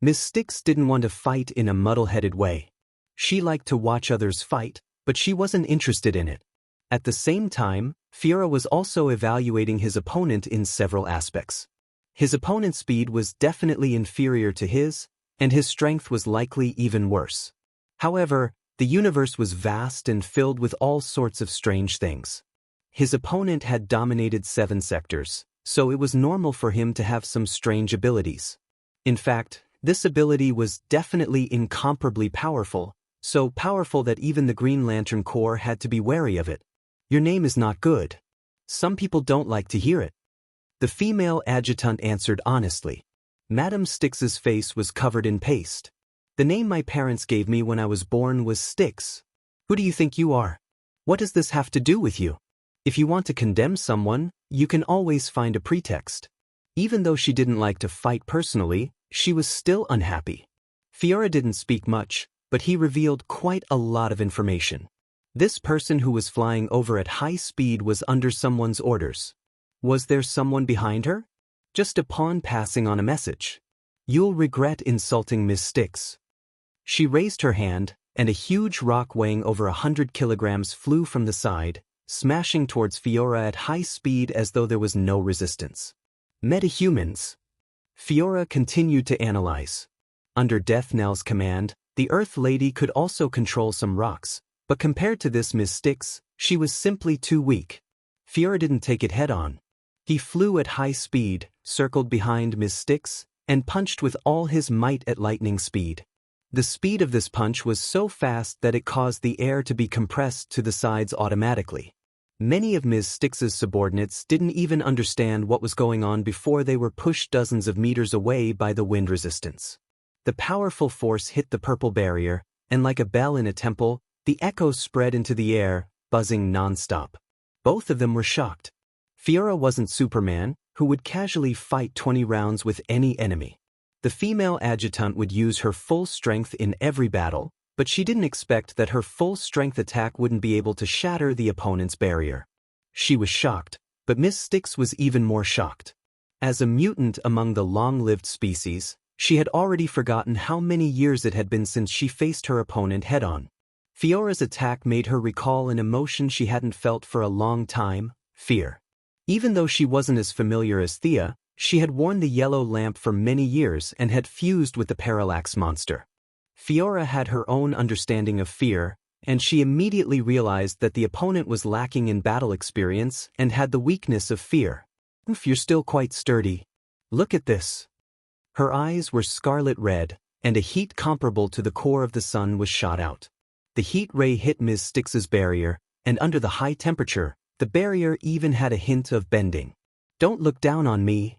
Miss Styx didn't want to fight in a muddle-headed way. She liked to watch others fight, but she wasn't interested in it. At the same time, Fiora was also evaluating his opponent in several aspects. His opponent's speed was definitely inferior to his, and his strength was likely even worse. However, the universe was vast and filled with all sorts of strange things. His opponent had dominated 7 sectors, so it was normal for him to have some strange abilities. In fact, this ability was definitely incomparably powerful, so powerful that even the Green Lantern Corps had to be wary of it. Your name is not good. Some people don't like to hear it. The female adjutant answered honestly. Madam Styx's face was covered in paste. The name my parents gave me when I was born was Styx. Who do you think you are? What does this have to do with you? If you want to condemn someone, you can always find a pretext. Even though she didn't like to fight personally, she was still unhappy. Fiora didn't speak much, but he revealed quite a lot of information. This person who was flying over at high speed was under someone's orders. Was there someone behind her? Just a pawn passing on a message. You'll regret insulting Miss Styx. She raised her hand, and a huge rock weighing over 100 kilograms flew from the side, smashing towards Fiora at high speed as though there was no resistance. Metahumans. Fiora continued to analyze. Under Death Knell's command, the Earth Lady could also control some rocks, but compared to this Miss Styx, she was simply too weak. Fiora didn't take it head-on. He flew at high speed, circled behind Miss Styx, and punched with all his might at lightning speed. The speed of this punch was so fast that it caused the air to be compressed to the sides automatically. Many of Ms. Styx's subordinates didn't even understand what was going on before they were pushed dozens of meters away by the wind resistance. The powerful force hit the purple barrier, and like a bell in a temple, the echoes spread into the air, buzzing non-stop. Both of them were shocked. Fiora wasn't Superman, who would casually fight 20 rounds with any enemy. The female adjutant would use her full strength in every battle, but she didn't expect that her full-strength attack wouldn't be able to shatter the opponent's barrier. She was shocked, but Miss Styx was even more shocked. As a mutant among the long-lived species, she had already forgotten how many years it had been since she faced her opponent head-on. Fiora's attack made her recall an emotion she hadn't felt for a long time: fear. Even though she wasn't as familiar as Thea, she had worn the yellow lamp for many years and had fused with the parallax monster. Fiora had her own understanding of fear, and she immediately realized that the opponent was lacking in battle experience and had the weakness of fear. You're still quite sturdy. Look at this. Her eyes were scarlet red, and a heat comparable to the core of the sun was shot out. The heat ray hit Ms. Styx's barrier, and under the high temperature, the barrier even had a hint of bending. Don't look down on me.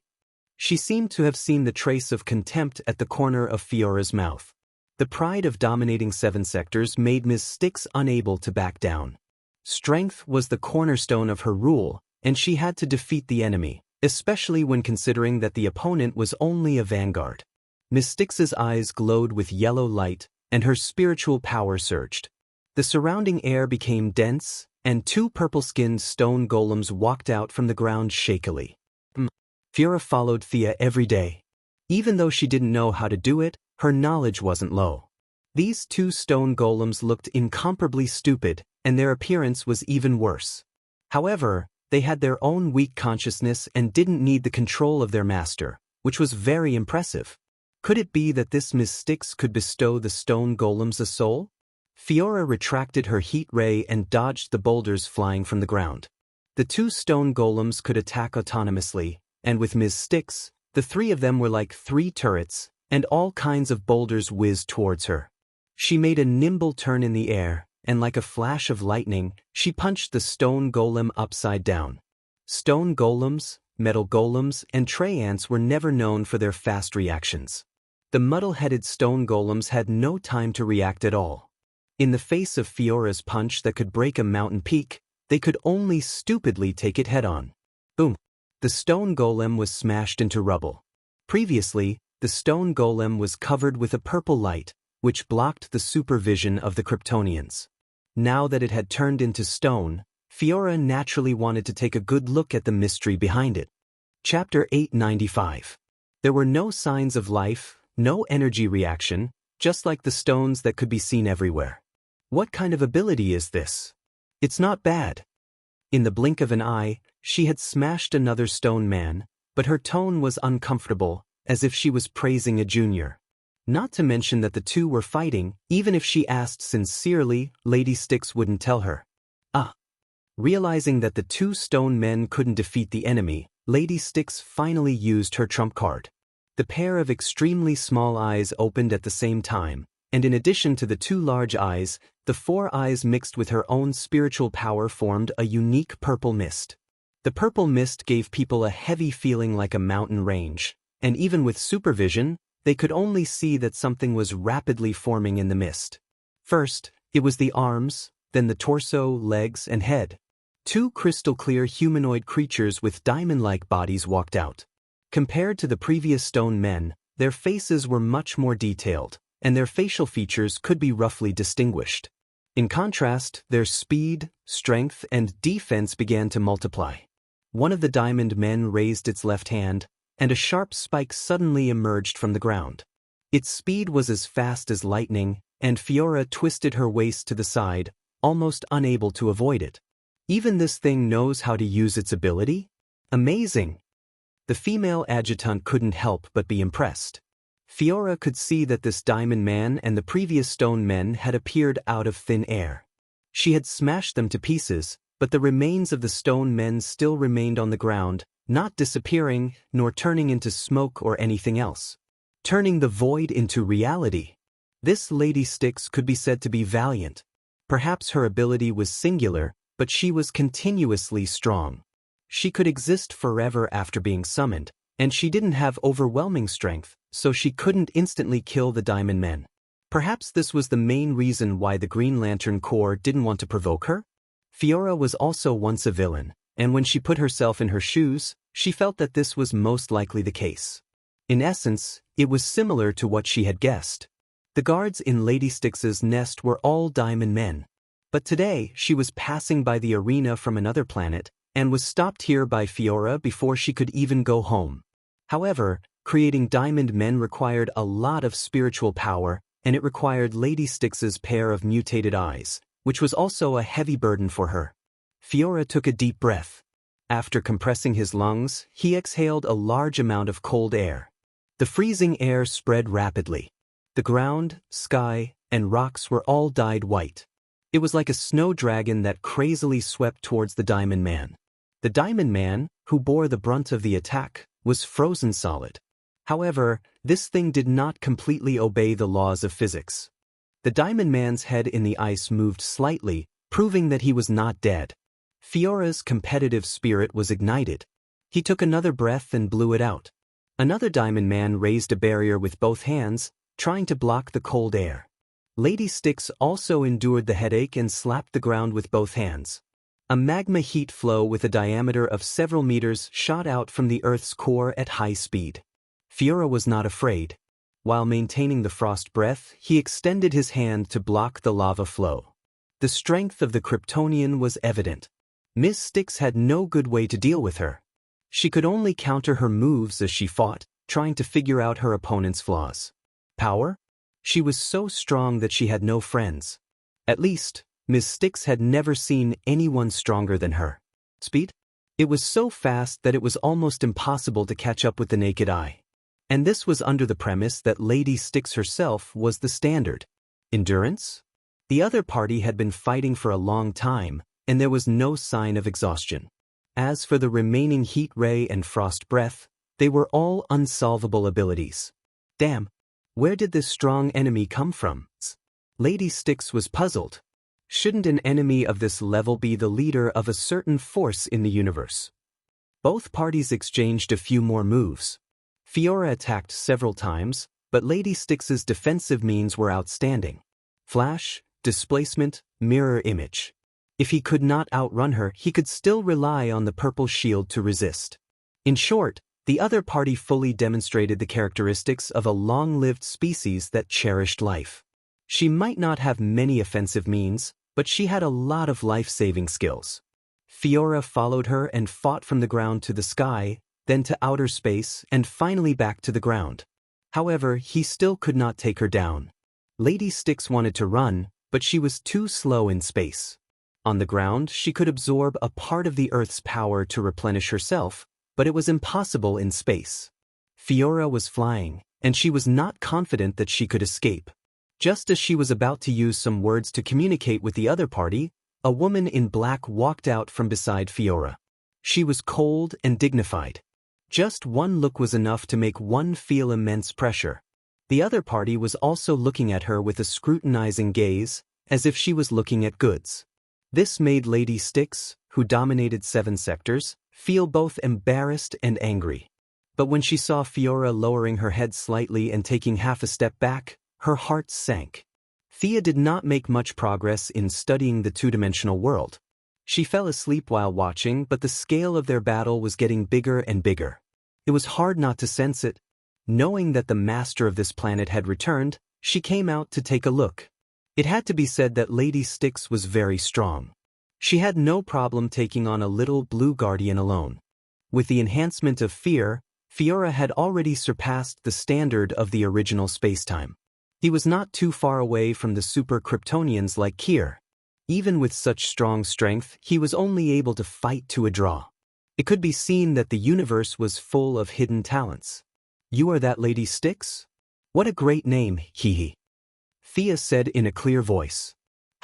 She seemed to have seen the trace of contempt at the corner of Fiora's mouth. The pride of dominating 7 sectors made Ms. Styx unable to back down. Strength was the cornerstone of her rule, and she had to defeat the enemy, especially when considering that the opponent was only a vanguard. Ms. Styx's eyes glowed with yellow light, and her spiritual power surged. The surrounding air became dense, and 2 purple-skinned stone golems walked out from the ground shakily. Fiora followed Thea every day. Even though she didn't know how to do it, her knowledge wasn't low. These 2 stone golems looked incomparably stupid, and their appearance was even worse. However, they had their own weak consciousness and didn't need the control of their master, which was very impressive. Could it be that this Miss Styx could bestow the stone golems a soul? Fiora retracted her heat ray and dodged the boulders flying from the ground. The 2 stone golems could attack autonomously, and with Ms. Styx, the 3 of them were like 3 turrets, and all kinds of boulders whizzed towards her. She made a nimble turn in the air, and like a flash of lightning, she punched the stone golem upside down. Stone golems, metal golems, and tray ants were never known for their fast reactions. The muddle-headed stone golems had no time to react at all. In the face of Fiora's punch that could break a mountain peak, they could only stupidly take it head-on. Boom! The stone golem was smashed into rubble. Previously, the stone golem was covered with a purple light, which blocked the supervision of the Kryptonians. Now that it had turned into stone, Fiora naturally wanted to take a good look at the mystery behind it. Chapter 895. There were no signs of life, no energy reaction, just like the stones that could be seen everywhere. What kind of ability is this? It's not bad. In the blink of an eye, she had smashed another stone man, but her tone was uncomfortable, as if she was praising a junior. Not to mention that the 2 were fighting. Even if she asked sincerely, Lady Styx wouldn't tell her. Realizing that the 2 stone men couldn't defeat the enemy, Lady Styx finally used her trump card. The pair of extremely small eyes opened at the same time, and in addition to the 2 large eyes, the 4 eyes mixed with her own spiritual power formed a unique purple mist. The purple mist gave people a heavy feeling like a mountain range, and even with supervision, they could only see that something was rapidly forming in the mist. First, it was the arms, then the torso, legs, and head. 2 crystal-clear humanoid creatures with diamond-like bodies walked out. Compared to the previous stone men, their faces were much more detailed, and their facial features could be roughly distinguished. In contrast, their speed, strength, and defense began to multiply. One of the diamond men raised its left hand, and a sharp spike suddenly emerged from the ground. Its speed was as fast as lightning, and Fiora twisted her waist to the side, almost unable to avoid it. Even this thing knows how to use its ability? Amazing! The female adjutant couldn't help but be impressed. Fiora could see that this diamond man and the previous stone men had appeared out of thin air. She had smashed them to pieces, but the remains of the stone men still remained on the ground, not disappearing, nor turning into smoke or anything else. Turning the void into reality. This Lady Styx could be said to be valiant. Perhaps her ability was singular, but she was continuously strong. She could exist forever after being summoned, and she didn't have overwhelming strength, so she couldn't instantly kill the Diamond Men. Perhaps this was the main reason why the Green Lantern Corps didn't want to provoke her? Fiora was also once a villain, and when she put herself in her shoes, she felt that this was most likely the case. In essence, it was similar to what she had guessed. The guards in Lady Styx's nest were all Diamond Men. But today, she was passing by the arena from another planet, and was stopped here by Fiora before she could even go home. However, creating Diamond Men required a lot of spiritual power, and it required Lady Styx's pair of mutated eyes, which was also a heavy burden for her. Fiora took a deep breath. After compressing his lungs, he exhaled a large amount of cold air. The freezing air spread rapidly. The ground, sky, and rocks were all dyed white. It was like a snow dragon that crazily swept towards the Diamond Man. The Diamond Man, who bore the brunt of the attack, was frozen solid. However, this thing did not completely obey the laws of physics. The Diamond Man's head in the ice moved slightly, proving that he was not dead. Fiora's competitive spirit was ignited. He took another breath and blew it out. Another Diamond Man raised a barrier with both hands, trying to block the cold air. Lady Styx also endured the headache and slapped the ground with both hands. A magma heat flow with a diameter of several meters shot out from the Earth's core at high speed. Fiora was not afraid. While maintaining the frost breath, he extended his hand to block the lava flow. The strength of the Kryptonian was evident. Miss Styx had no good way to deal with her. She could only counter her moves as she fought, trying to figure out her opponent's flaws. Power? She was so strong that she had no friends. At least, Miss Styx had never seen anyone stronger than her. Speed? It was so fast that it was almost impossible to catch up with the naked eye. And this was under the premise that Lady Styx herself was the standard. Endurance? The other party had been fighting for a long time, and there was no sign of exhaustion. As for the remaining heat ray and frost breath, they were all unsolvable abilities. Damn, where did this strong enemy come from? Lady Styx was puzzled. Shouldn't an enemy of this level be the leader of a certain force in the universe? Both parties exchanged a few more moves. Fiora attacked several times, but Lady Styx's defensive means were outstanding. Flash, displacement, mirror image. If he could not outrun her, he could still rely on the purple shield to resist. In short, the other party fully demonstrated the characteristics of a long-lived species that cherished life. She might not have many offensive means, but she had a lot of life-saving skills. Fiora followed her and fought from the ground to the sky, then to outer space, and finally back to the ground. However, he still could not take her down. Lady Styx wanted to run, but she was too slow in space. On the ground, she could absorb a part of the Earth's power to replenish herself, but it was impossible in space. Fiora was flying, and she was not confident that she could escape. Just as she was about to use some words to communicate with the other party, a woman in black walked out from beside Fiora. She was cold and dignified. Just one look was enough to make one feel immense pressure. The other party was also looking at her with a scrutinizing gaze, as if she was looking at goods. This made Lady Styx, who dominated 7 sectors, feel both embarrassed and angry. But when she saw Fiora lowering her head slightly and taking half a step back, her heart sank. Thea did not make much progress in studying the two-dimensional world. She fell asleep while watching, but the scale of their battle was getting bigger and bigger. It was hard not to sense it. Knowing that the master of this planet had returned, she came out to take a look. It had to be said that Lady Styx was very strong. She had no problem taking on a little blue guardian alone. With the enhancement of fear, Fiora had already surpassed the standard of the original spacetime. He was not too far away from the super Kryptonians like Kier. Even with such strong strength, he was only able to fight to a draw. It could be seen that the universe was full of hidden talents. "You are that Lady Styx? What a great name, hee. Thea said in a clear voice.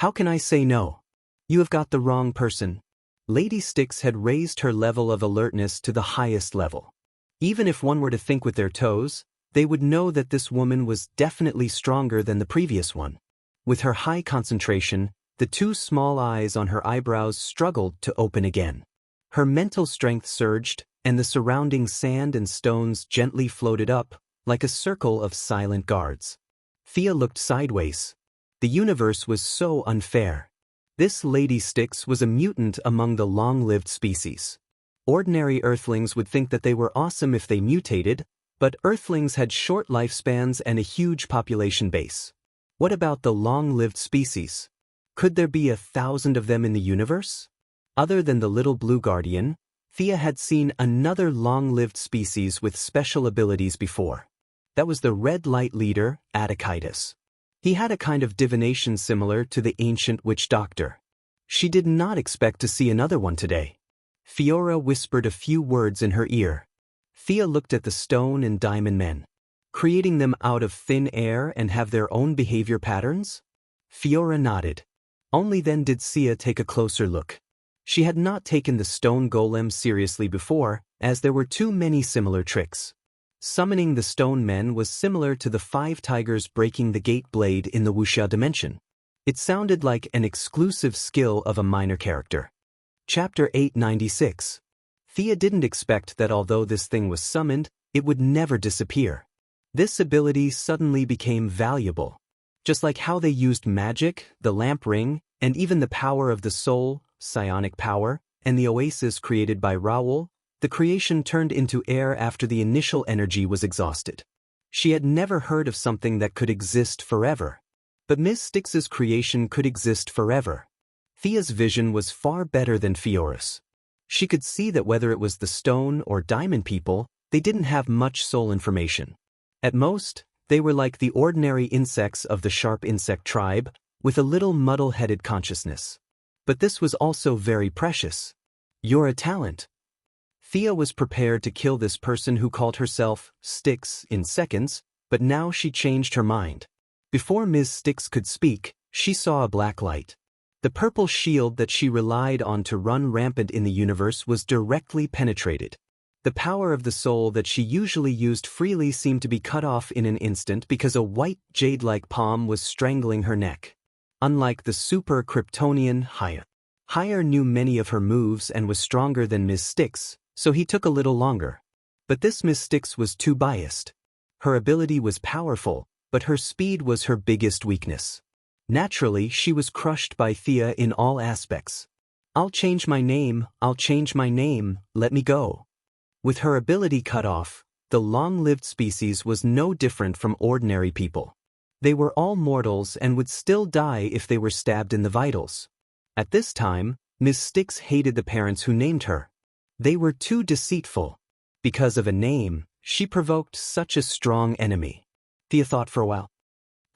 "How can I say no? You have got the wrong person." Lady Styx had raised her level of alertness to the highest level. Even if one were to think with their toes, they would know that this woman was definitely stronger than the previous one. With her high concentration, the 2 small eyes on her eyebrows struggled to open again. Her mental strength surged, and the surrounding sand and stones gently floated up, like a circle of silent guards. Thea looked sideways. The universe was so unfair. This Lady Styx was a mutant among the long-lived species. Ordinary Earthlings would think that they were awesome if they mutated, but Earthlings had short lifespans and a huge population base. What about the long-lived species? Could there be 1,000 of them in the universe? Other than the little blue guardian, Thea had seen another long-lived species with special abilities before. That was the red light leader, Attikitis. He had a kind of divination similar to the ancient witch doctor. She did not expect to see another one today. Fiora whispered a few words in her ear. Thea looked at the stone and diamond men. Creating them out of thin air and have their own behavior patterns? Fiora nodded. Only then did Thea take a closer look. She had not taken the stone golem seriously before, as there were too many similar tricks. Summoning the stone men was similar to the 5 tigers breaking the gate blade in the Wuxia dimension. It sounded like an exclusive skill of a minor character. Chapter 896. Thea didn't expect that although this thing was summoned, it would never disappear. This ability suddenly became valuable. Just like how they used magic, the lamp ring, and even the power of the soul, psionic power, and the oasis created by Raoul, the creation turned into air after the initial energy was exhausted. She had never heard of something that could exist forever. But Miss Styx's creation could exist forever. Thea's vision was far better than Fiora's. She could see that whether it was the stone or diamond people, they didn't have much soul information. At most, they were like the ordinary insects of the sharp insect tribe, with a little muddle-headed consciousness. But this was also very precious. "You're a talent." Thea was prepared to kill this person who called herself Styx in seconds, but now she changed her mind. Before Ms. Styx could speak, she saw a black light. The purple shield that she relied on to run rampant in the universe was directly penetrated. The power of the soul that she usually used freely seemed to be cut off in an instant because a white jade-like palm was strangling her neck. Unlike the super Kryptonian Haya. Haya knew many of her moves and was stronger than Ms. Styx, so he took a little longer. But this Ms. Styx was too biased. Her ability was powerful, but her speed was her biggest weakness. Naturally, she was crushed by Thea in all aspects. I'll change my name, let me go." With her ability cut off, the long-lived species was no different from ordinary people. They were all mortals and would still die if they were stabbed in the vitals. At this time, Ms. Styx hated the parents who named her. They were too deceitful. Because of a name, she provoked such a strong enemy. Thea thought for a while.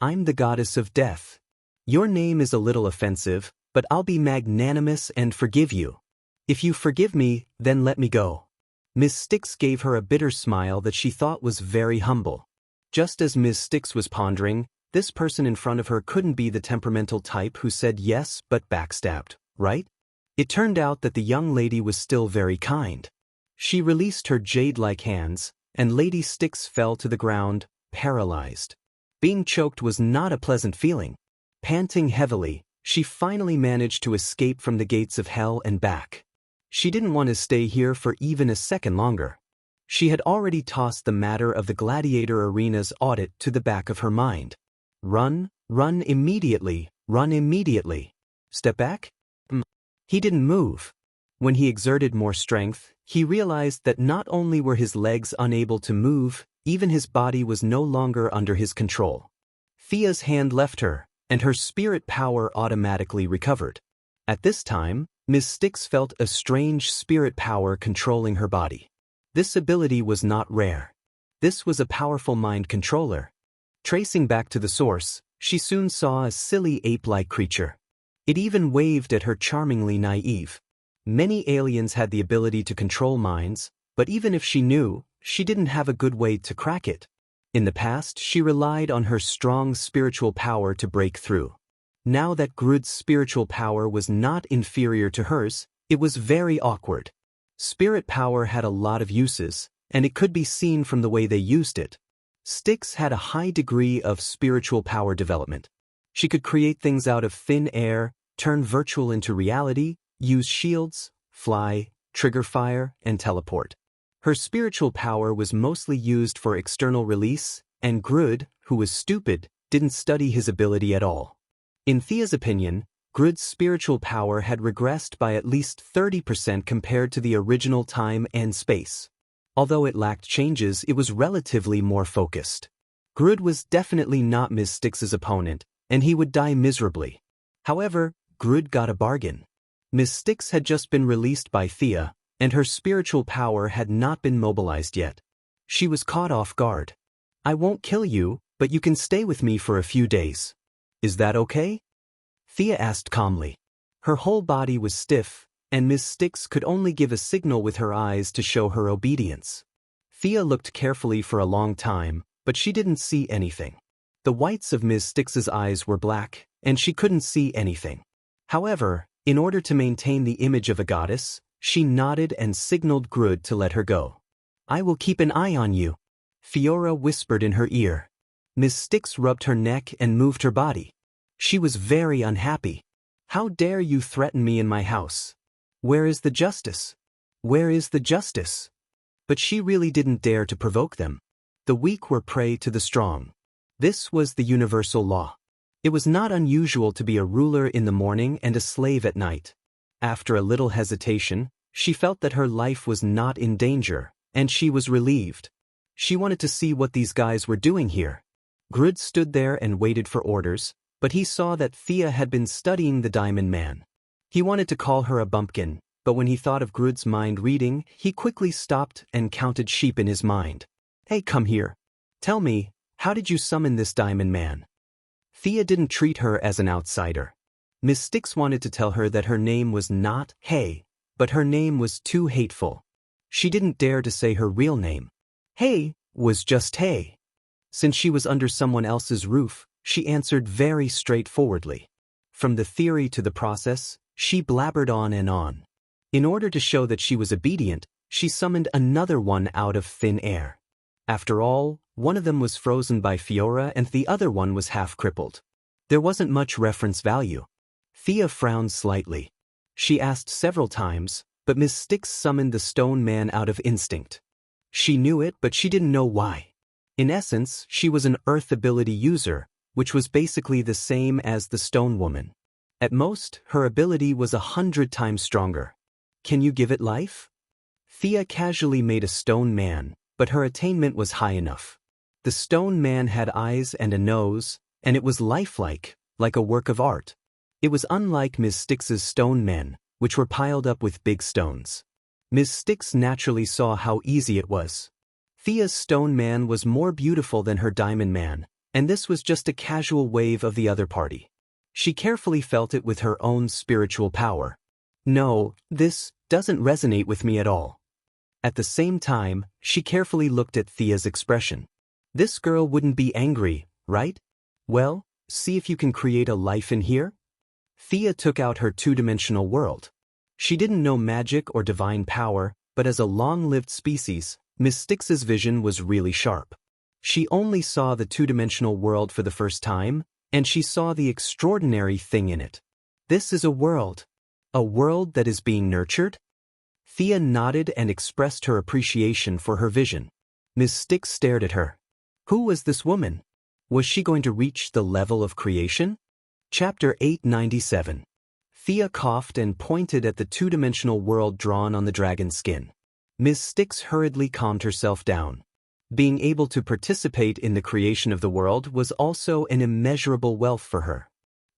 "I'm the goddess of death. Your name is a little offensive, but I'll be magnanimous and forgive you. If you forgive me, then let me go." Ms. Styx gave her a bitter smile that she thought was very humble. Just as Ms. Styx was pondering, this person in front of her couldn't be the temperamental type who said yes but backstabbed, right? It turned out that the young lady was still very kind. She released her jade-like hands, and Lady Styx fell to the ground, paralyzed. Being choked was not a pleasant feeling. Panting heavily, she finally managed to escape from the gates of hell and back. She didn't want to stay here for even a second longer. She had already tossed the matter of the gladiator arena's audit to the back of her mind. Run, run immediately, run immediately. Step back? He didn't move. When he exerted more strength, he realized that not only were his legs unable to move, even his body was no longer under his control. Thea's hand left her, and her spirit power automatically recovered. At this time, Ms. Styx felt a strange spirit power controlling her body. This ability was not rare. This was a powerful mind controller. Tracing back to the source, she soon saw a silly ape-like creature. It even waved at her charmingly naive. Many aliens had the ability to control minds, but even if she knew, she didn't have a good way to crack it. In the past, she relied on her strong spiritual power to break through. Now that Grud's spiritual power was not inferior to hers, it was very awkward. Spirit power had a lot of uses, and it could be seen from the way they used it. Styx had a high degree of spiritual power development. She could create things out of thin air, turn virtual into reality, use shields, fly, trigger fire, and teleport. Her spiritual power was mostly used for external release, and Grud, who was stupid, didn't study his ability at all. In Thea's opinion, Grud's spiritual power had regressed by at least 30% compared to the original time and space. Although it lacked changes, it was relatively more focused. Grud was definitely not Ms. Styx's opponent, and he would die miserably. However, Grud got a bargain. Ms. Styx had just been released by Thea, and her spiritual power had not been mobilized yet. She was caught off guard. I won't kill you, but you can stay with me for a few days. Is that okay? Thea asked calmly. Her whole body was stiff, and Ms. Styx could only give a signal with her eyes to show her obedience. Thea looked carefully for a long time, but she didn't see anything. The whites of Ms. Styx's eyes were black, and she couldn't see anything. However, in order to maintain the image of a goddess, she nodded and signaled Grud to let her go. I will keep an eye on you, Fiora whispered in her ear. Ms. Styx rubbed her neck and moved her body. She was very unhappy. How dare you threaten me in my house? Where is the justice? Where is the justice? But she really didn't dare to provoke them. The weak were prey to the strong. This was the universal law. It was not unusual to be a ruler in the morning and a slave at night. After a little hesitation, she felt that her life was not in danger, and she was relieved. She wanted to see what these guys were doing here. Grud stood there and waited for orders, but he saw that Thea had been studying the Diamond Man. He wanted to call her a bumpkin, but when he thought of Grud's mind reading, he quickly stopped and counted sheep in his mind. Hey, come here. Tell me, how did you summon this Diamond Man? Thea didn't treat her as an outsider. Ms. Styx wanted to tell her that her name was not Hey, but her name was too hateful. She didn't dare to say her real name. Hey was just Hey. Since she was under someone else's roof, she answered very straightforwardly. From the theory to the process, she blabbered on and on. In order to show that she was obedient, she summoned another one out of thin air. After all, one of them was frozen by Fiora and the other one was half crippled. There wasn't much reference value. Thea frowned slightly. She asked several times, but Ms. Styx summoned the Stone Man out of instinct. She knew it, but she didn't know why. In essence, she was an Earth ability user, which was basically the same as the Stone Woman. At most, her ability was 100 times stronger. Can you give it life? Thea casually made a Stone Man, but her attainment was high enough. The Stone Man had eyes and a nose, and it was lifelike, like a work of art. It was unlike Ms. Styx's Stone Men, which were piled up with big stones. Ms. Styx naturally saw how easy it was. Thea's Stone Man was more beautiful than her Diamond Man, and this was just a casual wave of the other party. She carefully felt it with her own spiritual power. No, this doesn't resonate with me at all. At the same time, she carefully looked at Thea's expression. This girl wouldn't be angry, right? Well, see if you can create a life in here? Thea took out her two-dimensional world. She didn't know magic or divine power, but as a long-lived species, Ms. Styx's vision was really sharp. She only saw the two-dimensional world for the first time, and she saw the extraordinary thing in it. This is a world. A world that is being nurtured? Thea nodded and expressed her appreciation for her vision. Ms. Stix stared at her. Who was this woman? Was she going to reach the level of creation? Chapter 897. Thea coughed and pointed at the two-dimensional world drawn on the dragon's skin. Ms. Stix hurriedly calmed herself down. Being able to participate in the creation of the world was also an immeasurable wealth for her.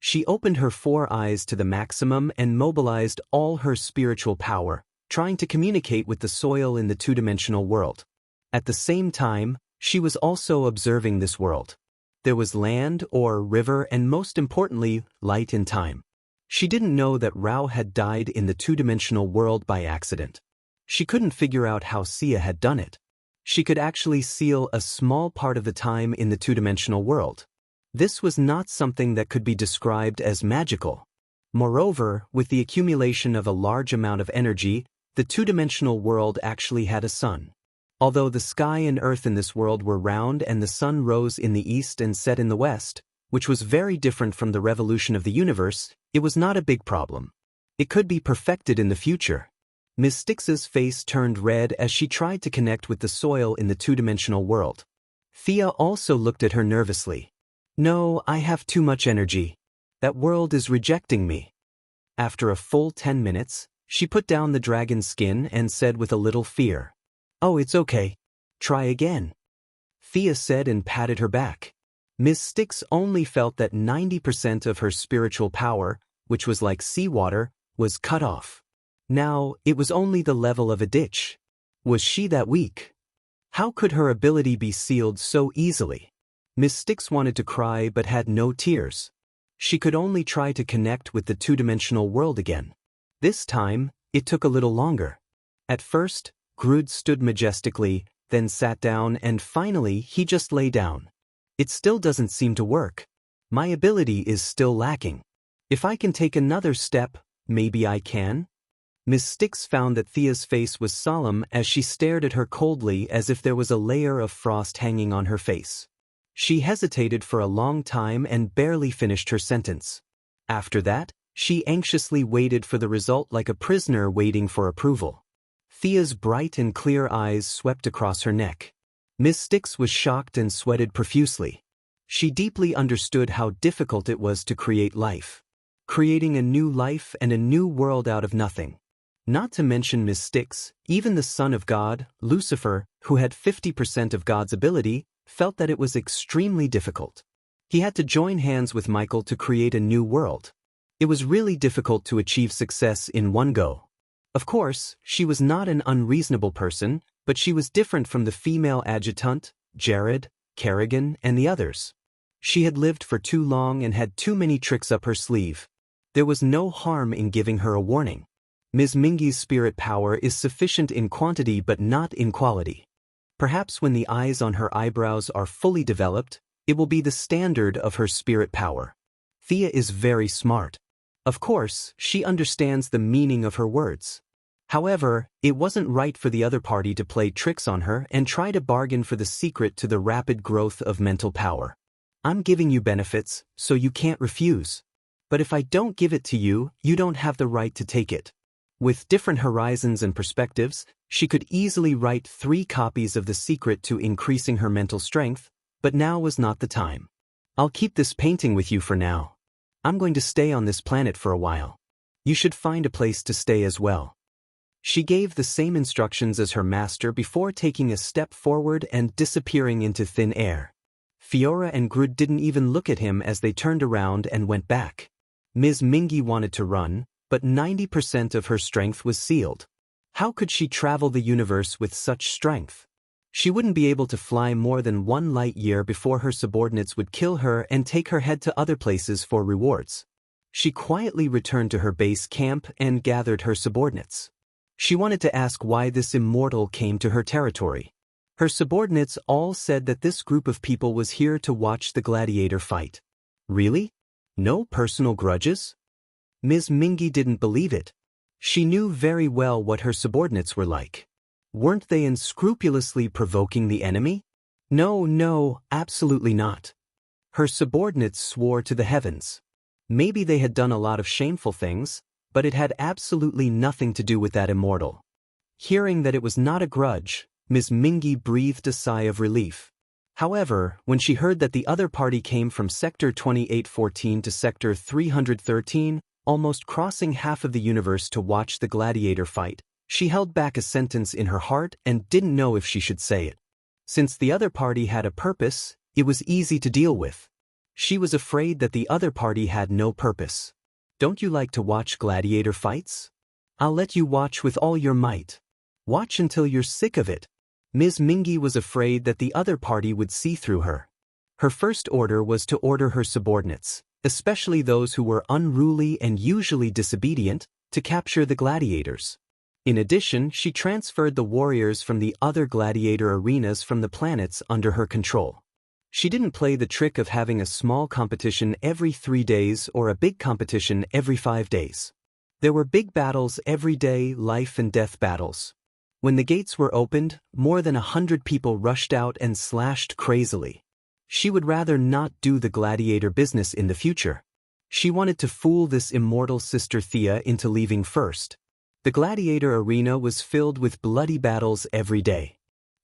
She opened her 4 eyes to the maximum and mobilized all her spiritual power, trying to communicate with the soil in the two-dimensional world. At the same time, she was also observing this world. There was land or river and most importantly, light in time. She didn't know that Rao had died in the two-dimensional world by accident. She couldn't figure out how Xia had done it. She could actually seal a small part of the time in the two-dimensional world. This was not something that could be described as magical. Moreover, with the accumulation of a large amount of energy, the two-dimensional world actually had a sun. Although the sky and earth in this world were round and the sun rose in the east and set in the west, which was very different from the revolution of the universe, it was not a big problem. It could be perfected in the future. Ms. Stix's face turned red as she tried to connect with the soil in the two-dimensional world. Thea also looked at her nervously. No, I have too much energy. That world is rejecting me. After a full 10 minutes, she put down the dragon's skin and said with a little fear, Oh, it's okay. Try again. Thea said and patted her back. Ms. Stix only felt that 90% of her spiritual power, which was like seawater, was cut off. Now, it was only the level of a ditch. Was she that weak? How could her ability be sealed so easily? Ms. Stix wanted to cry but had no tears. She could only try to connect with the two-dimensional world again. This time, it took a little longer. At first, Grud stood majestically, then sat down and finally he just lay down. It still doesn't seem to work. My ability is still lacking. If I can take another step, maybe I can? Ms. Stix found that Thea's face was solemn as she stared at her coldly as if there was a layer of frost hanging on her face. She hesitated for a long time and barely finished her sentence. After that, she anxiously waited for the result like a prisoner waiting for approval. Thea's bright and clear eyes swept across her neck. Ms. Stix was shocked and sweated profusely. She deeply understood how difficult it was to create life. Creating a new life and a new world out of nothing. Not to mention Ms. Stix, even the son of God, Lucifer, who had 50% of God's ability, felt that it was extremely difficult. He had to join hands with Michael to create a new world. It was really difficult to achieve success in one go. Of course, she was not an unreasonable person, but she was different from the female adjutant, Jared, Kerrigan, and the others. She had lived for too long and had too many tricks up her sleeve. There was no harm in giving her a warning. Ms. Mingy's spirit power is sufficient in quantity but not in quality. Perhaps when the eyes on her eyebrows are fully developed, it will be the standard of her spirit power. Thea is very smart. Of course, she understands the meaning of her words. However, it wasn't right for the other party to play tricks on her and try to bargain for the secret to the rapid growth of mental power. I'm giving you benefits, so you can't refuse. But if I don't give it to you, you don't have the right to take it. With different horizons and perspectives, she could easily write 3 copies of The Secret to increasing her mental strength, but now was not the time. I'll keep this painting with you for now. I'm going to stay on this planet for a while. You should find a place to stay as well. She gave the same instructions as her master before taking a step forward and disappearing into thin air. Fiora and Grud didn't even look at him as they turned around and went back. Ms. Mingy wanted to run, but 90% of her strength was sealed. How could she travel the universe with such strength? She wouldn't be able to fly more than 1 light year before her subordinates would kill her and take her head to other places for rewards. She quietly returned to her base camp and gathered her subordinates. She wanted to ask why this immortal came to her territory. Her subordinates all said that this group of people was here to watch the gladiator fight. Really? No personal grudges? Ms. Mingy didn't believe it. She knew very well what her subordinates were like. Weren't they unscrupulously provoking the enemy? No, no, absolutely not. Her subordinates swore to the heavens. Maybe they had done a lot of shameful things, but it had absolutely nothing to do with that immortal. Hearing that it was not a grudge, Ms. Mingy breathed a sigh of relief. However, when she heard that the other party came from Sector 2814 to Sector 313, almost crossing half of the universe to watch the gladiator fight, she held back a sentence in her heart and didn't know if she should say it. Since the other party had a purpose, it was easy to deal with. She was afraid that the other party had no purpose. Don't you like to watch gladiator fights? I'll let you watch with all your might. Watch until you're sick of it. Ms. Mingy was afraid that the other party would see through her. Her first order was to order her subordinates, especially those who were unruly and usually disobedient, to capture the gladiators. In addition, she transferred the warriors from the other gladiator arenas from the planets under her control. She didn't play the trick of having a small competition every 3 days or a big competition every 5 days. There were big battles every day, life and death battles. When the gates were opened, more than 100 people rushed out and slashed crazily. She would rather not do the gladiator business in the future. She wanted to fool this immortal sister Thea into leaving first. The gladiator arena was filled with bloody battles every day.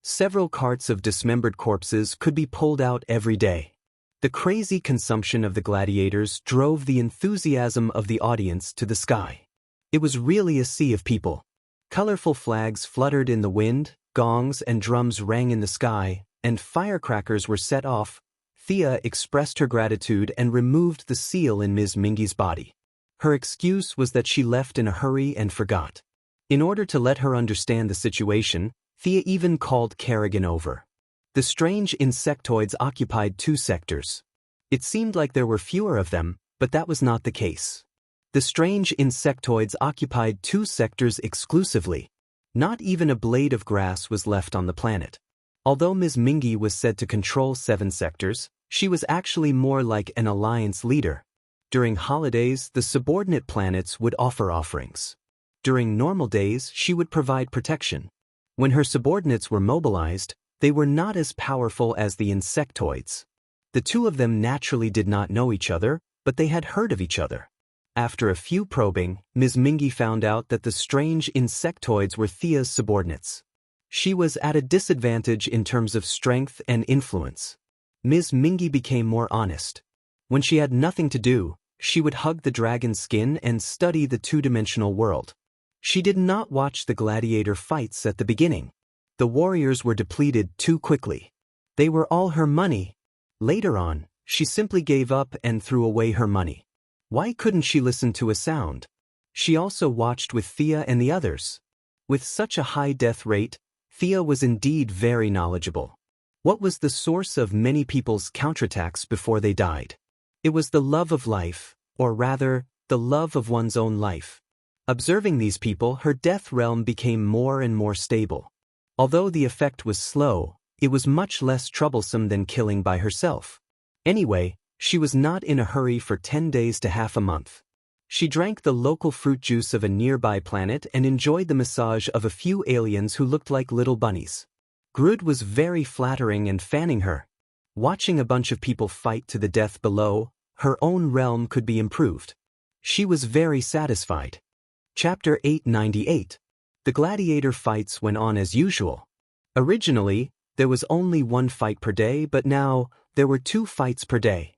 Several carts of dismembered corpses could be pulled out every day. The crazy consumption of the gladiators drove the enthusiasm of the audience to the sky. It was really a sea of people. Colorful flags fluttered in the wind, gongs and drums rang in the sky, and firecrackers were set off. Thea expressed her gratitude and removed the seal in Ms. Mingy's body. Her excuse was that she left in a hurry and forgot. In order to let her understand the situation, Thea even called Kerrigan over. The strange insectoids occupied 2 sectors. It seemed like there were fewer of them, but that was not the case. The strange insectoids occupied 2 sectors exclusively. Not even a blade of grass was left on the planet. Although Ms. Mingy was said to control 7 sectors, she was actually more like an alliance leader. During holidays, the subordinate planets would offer offerings. During normal days, she would provide protection. When her subordinates were mobilized, they were not as powerful as the insectoids. The 2 of them naturally did not know each other, but they had heard of each other. After a few probing, Ms. Mingy found out that the strange insectoids were Thea's subordinates. She was at a disadvantage in terms of strength and influence. Ms. Mingy became more honest. When she had nothing to do, she would hug the dragon's skin and study the 2-dimensional world. She did not watch the gladiator fights at the beginning. The warriors were depleted too quickly. They were all her money. Later on, she simply gave up and threw away her money. Why couldn't she listen to a sound? She also watched with Thea and the others. With such a high death rate, Thea was indeed very knowledgeable. What was the source of many people's counterattacks before they died? It was the love of life, or rather, the love of one's own life. Observing these people, her death realm became more and more stable. Although the effect was slow, it was much less troublesome than killing by herself. Anyway, she was not in a hurry for 10 days to half a month. She drank the local fruit juice of a nearby planet and enjoyed the massage of a few aliens who looked like little bunnies. Grud was very flattering and fanning her. Watching a bunch of people fight to the death below, her own realm could be improved. She was very satisfied. Chapter 898. The gladiator fights went on as usual. Originally, there was only 1 fight per day, but now, there were 2 fights per day.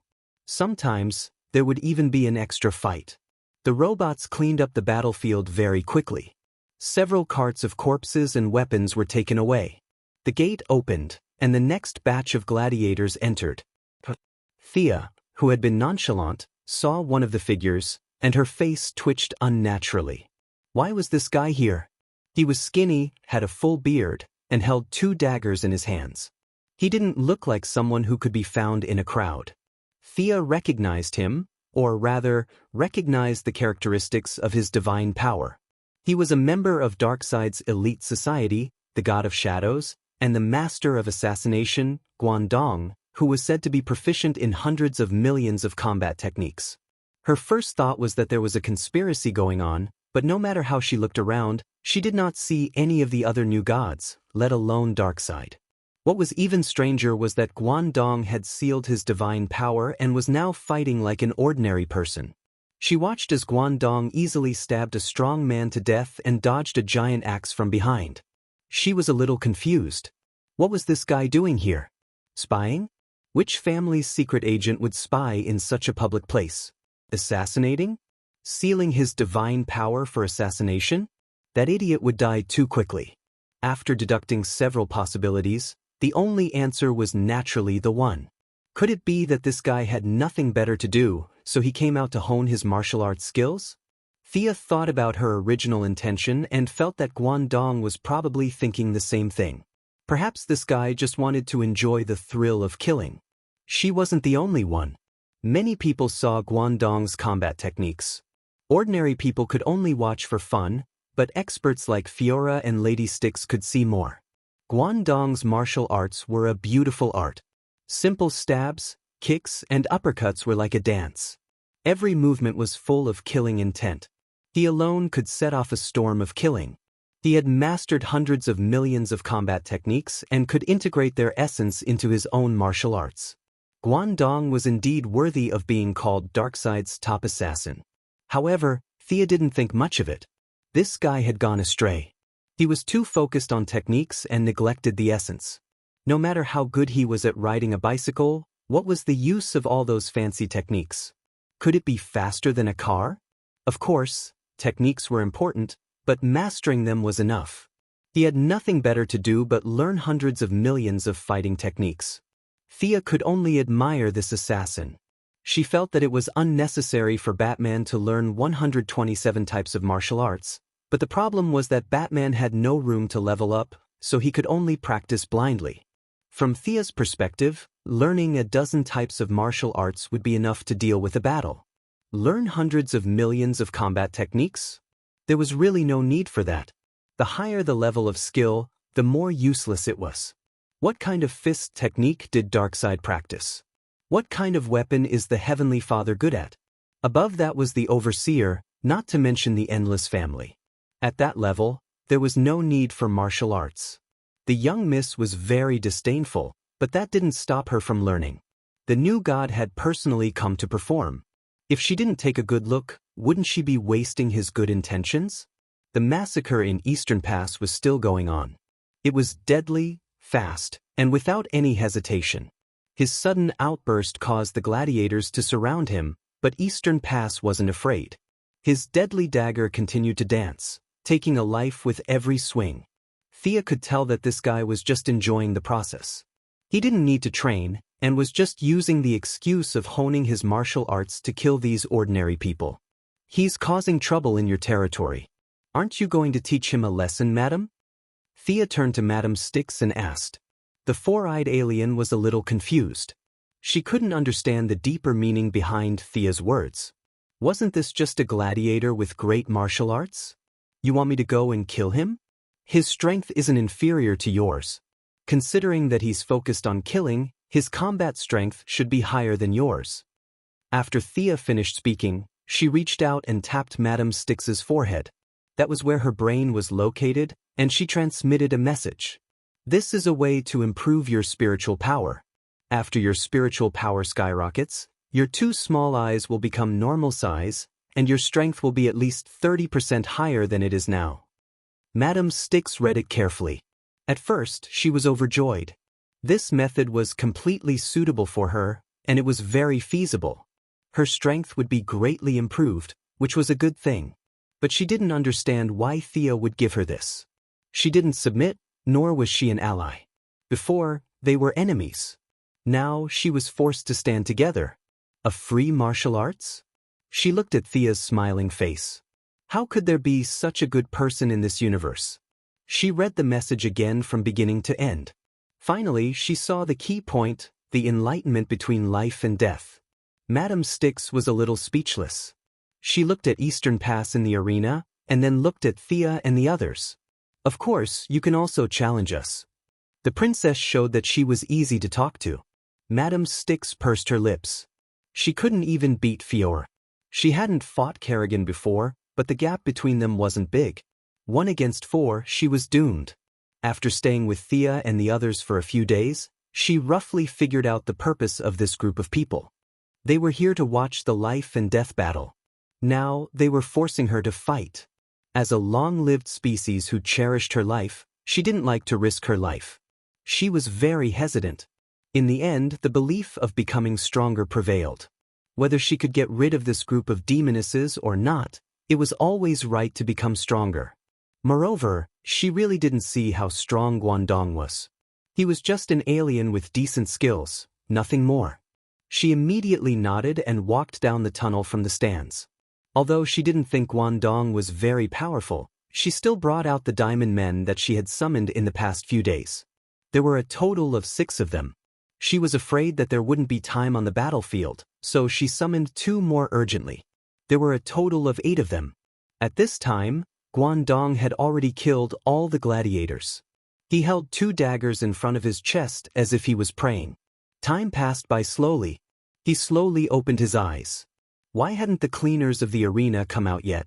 Sometimes, there would even be an extra fight. The robots cleaned up the battlefield very quickly. Several carts of corpses and weapons were taken away. The gate opened, and the next batch of gladiators entered. Thea, who had been nonchalant, saw one of the figures, and her face twitched unnaturally. Why was this guy here? He was skinny, had a full beard, and held 2 daggers in his hands. He didn't look like someone who could be found in a crowd. Thea recognized him, or rather, recognized the characteristics of his divine power. He was a member of Darkseid's elite society, the God of Shadows, and the master of assassination, Guangdong, who was said to be proficient in hundreds of millions of combat techniques. Her first thought was that there was a conspiracy going on, but no matter how she looked around, she did not see any of the other new gods, let alone Darkseid. What was even stranger was that Guangdong had sealed his divine power and was now fighting like an ordinary person. She watched as Guangdong easily stabbed a strong man to death and dodged a giant axe from behind. She was a little confused. What was this guy doing here? Spying? Which family's secret agent would spy in such a public place? Assassinating? Sealing his divine power for assassination? That idiot would die too quickly. After deducting several possibilities, the only answer was naturally the one. Could it be that this guy had nothing better to do, so he came out to hone his martial arts skills? Thea thought about her original intention and felt that Guangdong was probably thinking the same thing. Perhaps this guy just wanted to enjoy the thrill of killing. She wasn't the only one. Many people saw Guangdong's combat techniques. Ordinary people could only watch for fun, but experts like Fiora and Lady Styx could see more. Guangdong's martial arts were a beautiful art. Simple stabs, kicks, and uppercuts were like a dance. Every movement was full of killing intent. He alone could set off a storm of killing. He had mastered hundreds of millions of combat techniques and could integrate their essence into his own martial arts. Guangdong was indeed worthy of being called Darkside's top assassin. However, Thea didn't think much of it. This guy had gone astray. He was too focused on techniques and neglected the essence. No matter how good he was at riding a bicycle, what was the use of all those fancy techniques? Could it be faster than a car? Of course, techniques were important, but mastering them was enough. He had nothing better to do but learn hundreds of millions of fighting techniques. Thea could only admire this assassin. She felt that it was unnecessary for Batman to learn 127 types of martial arts, but the problem was that Batman had no room to level up, so he could only practice blindly. From Thea's perspective, learning a dozen types of martial arts would be enough to deal with a battle. Learn hundreds of millions of combat techniques? There was really no need for that. The higher the level of skill, the more useless it was. What kind of fist technique did Darkseid practice? What kind of weapon is the Heavenly Father good at? Above that was the Overseer, not to mention the Endless Family. At that level, there was no need for martial arts. The young miss was very disdainful, but that didn't stop her from learning. The new god had personally come to perform. If she didn't take a good look, wouldn't she be wasting his good intentions? The massacre in Eastern Pass was still going on. It was deadly, fast, and without any hesitation. His sudden outburst caused the gladiators to surround him, but Eastern Pass wasn't afraid. His deadly dagger continued to dance, taking a life with every swing. Thea could tell that this guy was just enjoying the process. He didn't need to train, and was just using the excuse of honing his martial arts to kill these ordinary people. He's causing trouble in your territory. Aren't you going to teach him a lesson, madam? Thea turned to Madam Styx and asked. The four-eyed alien was a little confused. She couldn't understand the deeper meaning behind Thea's words. Wasn't this just a gladiator with great martial arts? You want me to go and kill him? His strength isn't inferior to yours. Considering that he's focused on killing, his combat strength should be higher than yours. After Thea finished speaking, she reached out and tapped Madam Styx's forehead. That was where her brain was located, and she transmitted a message. This is a way to improve your spiritual power. After your spiritual power skyrockets, your two small eyes will become normal size, and your strength will be at least 30% higher than it is now. Madam Styx read it carefully. At first, she was overjoyed. This method was completely suitable for her, and it was very feasible. Her strength would be greatly improved, which was a good thing. But she didn't understand why Thea would give her this. She didn't submit, nor was she an ally. Before, they were enemies. Now, she was forced to stand together. A free martial arts? She looked at Thea's smiling face. How could there be such a good person in this universe? She read the message again from beginning to end. Finally, she saw the key point, the enlightenment between life and death. Madam Styx was a little speechless. She looked at Eastern Pass in the arena, and then looked at Thea and the others. Of course, you can also challenge us. The princess showed that she was easy to talk to. Madam Styx pursed her lips. She couldn't even beat Fiora. She hadn't fought Kerrigan before, but the gap between them wasn't big. 1 against 4, she was doomed. After staying with Thea and the others for a few days, she roughly figured out the purpose of this group of people. They were here to watch the life and death battle. Now, they were forcing her to fight. As a long-lived species who cherished her life, she didn't like to risk her life. She was very hesitant. In the end, the belief of becoming stronger prevailed. Whether she could get rid of this group of demonesses or not, it was always right to become stronger. Moreover, she really didn't see how strong Guangdong was. He was just an alien with decent skills, nothing more. She immediately nodded and walked down the tunnel from the stands. Although she didn't think Guangdong was very powerful, she still brought out the diamond men that she had summoned in the past few days. There were a total of 6 of them. She was afraid that there wouldn't be time on the battlefield, so she summoned 2 more urgently. There were a total of 8 of them. At this time, Guangdong had already killed all the gladiators. He held 2 daggers in front of his chest as if he was praying. Time passed by slowly. He slowly opened his eyes. Why hadn't the cleaners of the arena come out yet?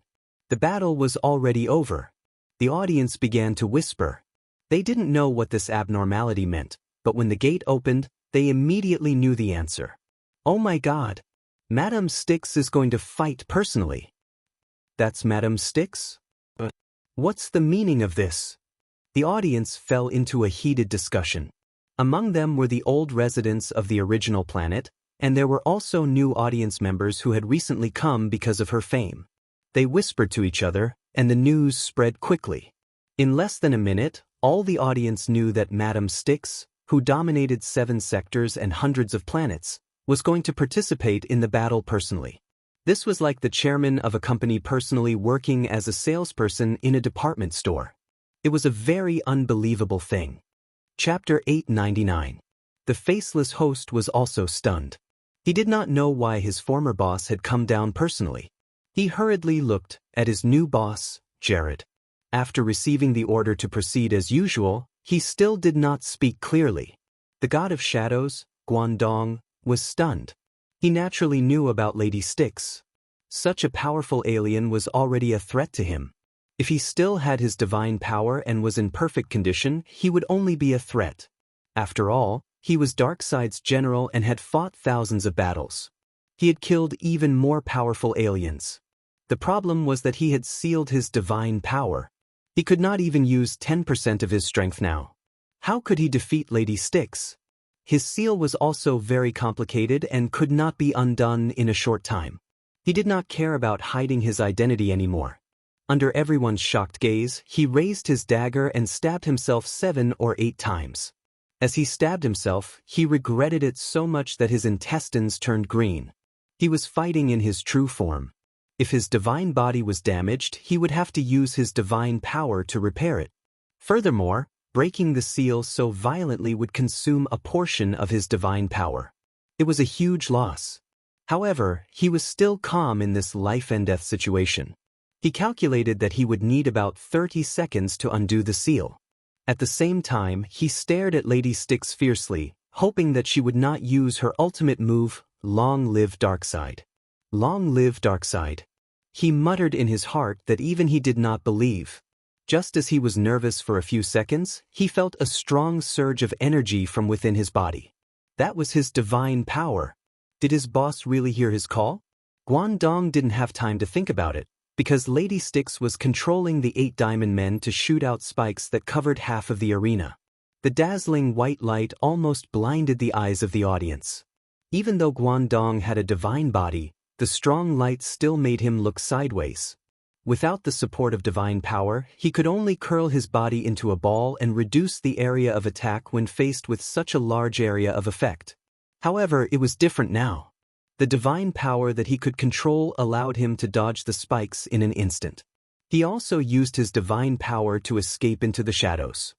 The battle was already over. The audience began to whisper. They didn't know what this abnormality meant, but when the gate opened, they immediately knew the answer. Oh my God! Madame Styx is going to fight personally. That's Madame Styx? But what's the meaning of this? The audience fell into a heated discussion. Among them were the old residents of the original planet, and there were also new audience members who had recently come because of her fame. They whispered to each other, and the news spread quickly. In less than a minute, all the audience knew that Madame Styx, who dominated 7 sectors and hundreds of planets, was going to participate in the battle personally. This was like the chairman of a company personally working as a salesperson in a department store. It was a very unbelievable thing. Chapter 899. The faceless host was also stunned. He did not know why his former boss had come down personally. He hurriedly looked at his new boss, Jared. After receiving the order to proceed as usual, he still did not speak clearly. The god of shadows, Guangdong, was stunned. He naturally knew about Lady Styx. Such a powerful alien was already a threat to him. If he still had his divine power and was in perfect condition, he would only be a threat. After all, he was Darkseid's general and had fought thousands of battles. He had killed even more powerful aliens. The problem was that he had sealed his divine power. He could not even use 10% of his strength now. How could he defeat Lady Styx? His seal was also very complicated and could not be undone in a short time. He did not care about hiding his identity anymore. Under everyone's shocked gaze, he raised his dagger and stabbed himself 7 or 8 times. As he stabbed himself, he regretted it so much that his intestines turned green. He was fighting in his true form. If his divine body was damaged, he would have to use his divine power to repair it. Furthermore, breaking the seal so violently would consume a portion of his divine power. It was a huge loss. However, he was still calm in this life-and-death situation. He calculated that he would need about 30 seconds to undo the seal. At the same time, he stared at Lady Styx fiercely, hoping that she would not use her ultimate move, Long Live Darkseid. Long live Darkseid. He muttered in his heart that even he did not believe. Just as he was nervous for a few seconds, he felt a strong surge of energy from within his body. That was his divine power. Did his boss really hear his call? Guangdong didn't have time to think about it, because Lady Styx was controlling the 8 diamond men to shoot out spikes that covered half of the arena. The dazzling white light almost blinded the eyes of the audience. Even though Guangdong had a divine body, the strong light still made him look sideways. Without the support of divine power, he could only curl his body into a ball and reduce the area of attack when faced with such a large area of effect. However, it was different now. The divine power that he could control allowed him to dodge the spikes in an instant. He also used his divine power to escape into the shadows.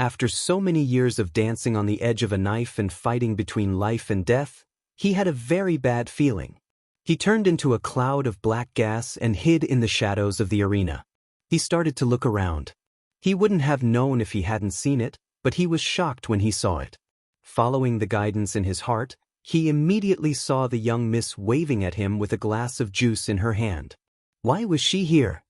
After so many years of dancing on the edge of a knife and fighting between life and death, he had a very bad feeling. He turned into a cloud of black gas and hid in the shadows of the arena. He started to look around. He wouldn't have known if he hadn't seen it, but he was shocked when he saw it. Following the guidance in his heart, he immediately saw the young miss waving at him with a glass of juice in her hand. Why was she here?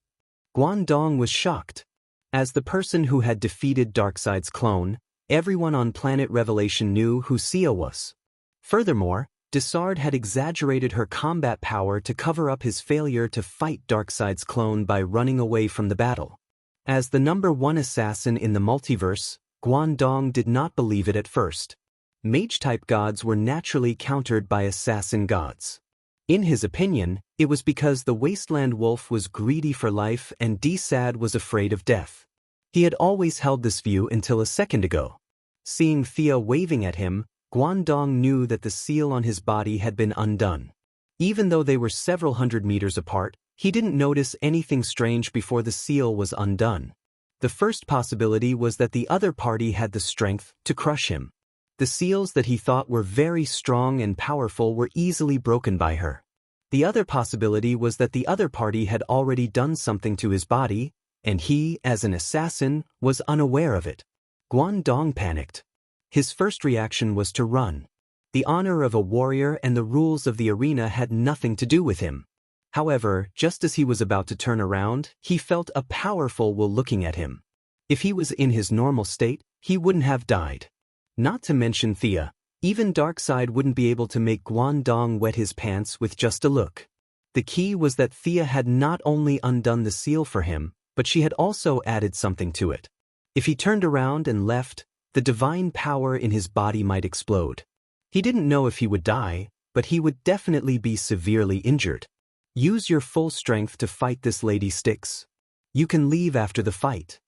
Guangdong was shocked. As the person who had defeated Darkseid's clone, everyone on Planet Revelation knew who Xianxia was. Furthermore, Daoist had exaggerated her combat power to cover up his failure to fight Darkseid's clone by running away from the battle. As the #1 assassin in the multiverse, Guangdong did not believe it at first. Mage-type gods were naturally countered by assassin gods. In his opinion, it was because the wasteland wolf was greedy for life and Daoist was afraid of death. He had always held this view until a second ago. Seeing Xianxia waving at him, Guangdong knew that the seal on his body had been undone. Even though they were several hundred meters apart, he didn't notice anything strange before the seal was undone. The first possibility was that the other party had the strength to crush him. The seals that he thought were very strong and powerful were easily broken by her. The other possibility was that the other party had already done something to his body, and he, as an assassin, was unaware of it. Guangdong panicked. His first reaction was to run. The honor of a warrior and the rules of the arena had nothing to do with him. However, just as he was about to turn around, he felt a powerful will looking at him. If he was in his normal state, he wouldn't have died. Not to mention Xianxia, even Darkseid wouldn't be able to make Guangdong wet his pants with just a look. The key was that Xianxia had not only undone the seal for him, but she had also added something to it. If he turned around and left, the divine power in his body might explode. He didn't know if he would die, but he would definitely be severely injured. Use your full strength to fight this lady Styx. You can leave after the fight.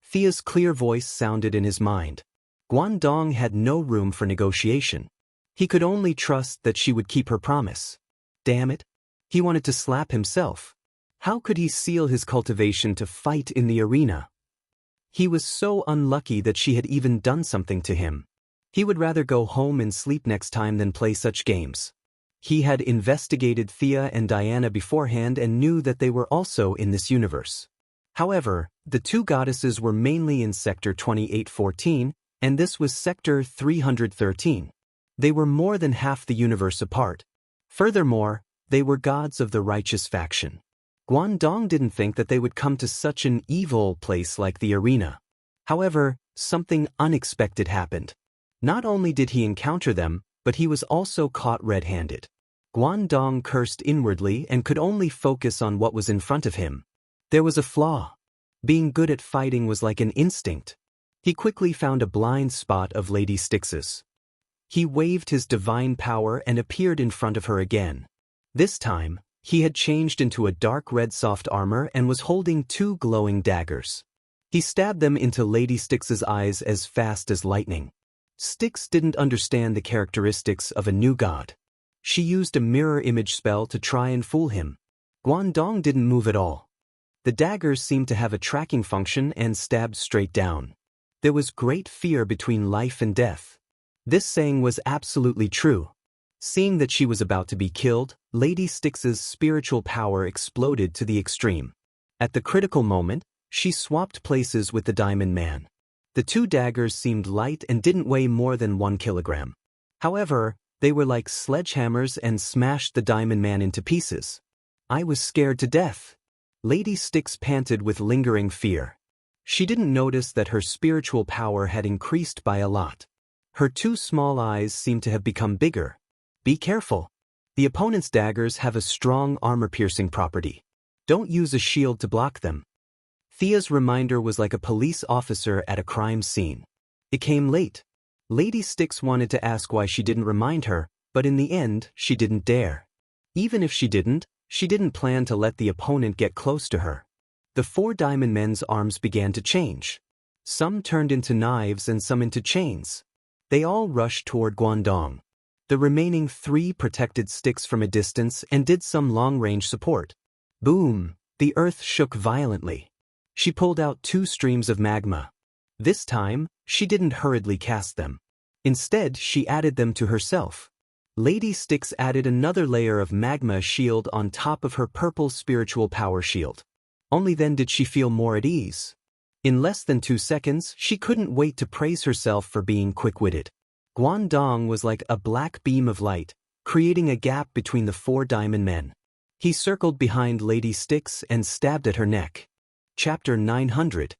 Xia's clear voice sounded in his mind. Guangdong had no room for negotiation. He could only trust that she would keep her promise. Damn it. He wanted to slap himself. How could he seal his cultivation to fight in the arena? He was so unlucky that she had even done something to him. He would rather go home and sleep next time than play such games. He had investigated Xianxia and Diana beforehand and knew that they were also in this universe. However, the two goddesses were mainly in Sector 2814, and this was Sector 313. They were more than half the universe apart. Furthermore, they were gods of the righteous faction. Guangdong didn't think that they would come to such an evil place like the arena. However, something unexpected happened. Not only did he encounter them, but he was also caught red-handed. Guangdong cursed inwardly and could only focus on what was in front of him. There was a flaw. Being good at fighting was like an instinct. He quickly found a blind spot of Lady Styx's. He waved his divine power and appeared in front of her again. This time, he had changed into a dark red soft armor and was holding two glowing daggers. He stabbed them into Lady Styx's eyes as fast as lightning. Styx didn't understand the characteristics of a new god. She used a mirror image spell to try and fool him. Guangdong didn't move at all. The daggers seemed to have a tracking function and stabbed straight down. There was great fear between life and death. This saying was absolutely true. Seeing that she was about to be killed, Lady Styx's spiritual power exploded to the extreme. At the critical moment, she swapped places with the Diamond Man. The two daggers seemed light and didn't weigh more than 1 kilogram. However, they were like sledgehammers and smashed the Diamond Man into pieces. I was scared to death. Lady Styx panted with lingering fear. She didn't notice that her spiritual power had increased by a lot. Her two small eyes seemed to have become bigger. Be careful. The opponent's daggers have a strong armor-piercing property. Don't use a shield to block them. Xia's reminder was like a police officer at a crime scene. It came late. Lady Styx wanted to ask why she didn't remind her, but in the end, she didn't dare. Even if she didn't plan to let the opponent get close to her. The 4 Diamond Men's arms began to change. Some turned into knives and some into chains. They all rushed toward Guangdong. The remaining 3 protected Styx from a distance and did some long-range support. Boom! The earth shook violently. She pulled out 2 streams of magma. This time, she didn't hurriedly cast them. Instead, she added them to herself. Lady Styx added another layer of magma shield on top of her purple spiritual power shield. Only then did she feel more at ease. In less than 2 seconds, she couldn't wait to praise herself for being quick-witted. Guangdong was like a black beam of light, creating a gap between the 4 Diamond Men. He circled behind Lady Styx and stabbed at her neck. Chapter 900.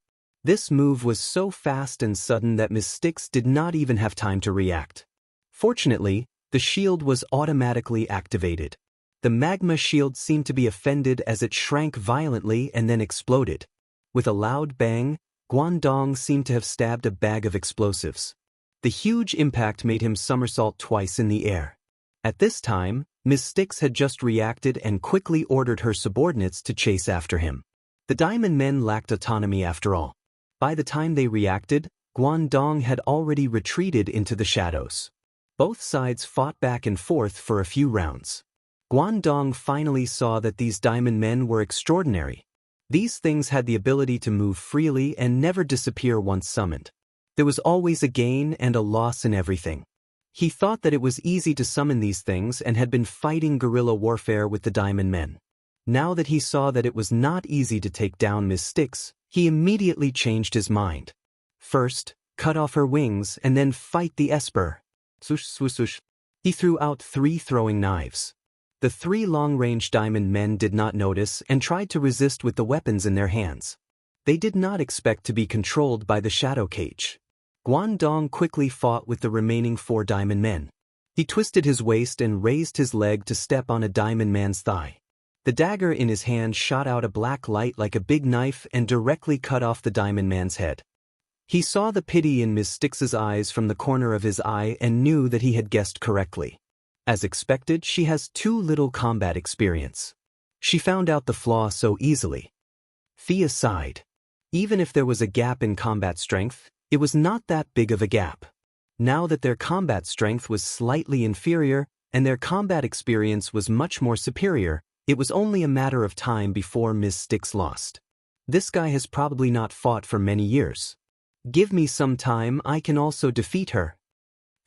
This move was so fast and sudden that Miss Styx did not even have time to react. Fortunately, the shield was automatically activated. The magma shield seemed to be offended as it shrank violently and then exploded. With a loud bang, Guangdong seemed to have stabbed a bag of explosives. The huge impact made him somersault twice in the air. At this time, Miss Styx had just reacted and quickly ordered her subordinates to chase after him. The Diamond Men lacked autonomy after all. By the time they reacted, Guangdong had already retreated into the shadows. Both sides fought back and forth for a few rounds. Guangdong finally saw that these Diamond Men were extraordinary. These things had the ability to move freely and never disappear once summoned. There was always a gain and a loss in everything. He thought that it was easy to summon these things and had been fighting guerrilla warfare with the Diamond Men. Now that he saw that it was not easy to take down Miss Styx, he immediately changed his mind. First, cut off her wings and then fight the Esper. Swoosh, swoosh, swoosh. He threw out 3 throwing knives. The 3 long-range Diamond Men did not notice and tried to resist with the weapons in their hands. They did not expect to be controlled by the shadow cage. Guangdong quickly fought with the remaining 4 Diamond Men. He twisted his waist and raised his leg to step on a Diamond Man's thigh. The dagger in his hand shot out a black light like a big knife and directly cut off the Diamond Man's head. He saw the pity in Miss Styx's eyes from the corner of his eye and knew that he had guessed correctly. As expected, she has too little combat experience. She found out the flaw so easily. Thea sighed. Even if there was a gap in combat strength, it was not that big of a gap. Now that their combat strength was slightly inferior and their combat experience was much more superior, it was only a matter of time before Miss Styx lost. This guy has probably not fought for many years. Give me some time, I can also defeat her.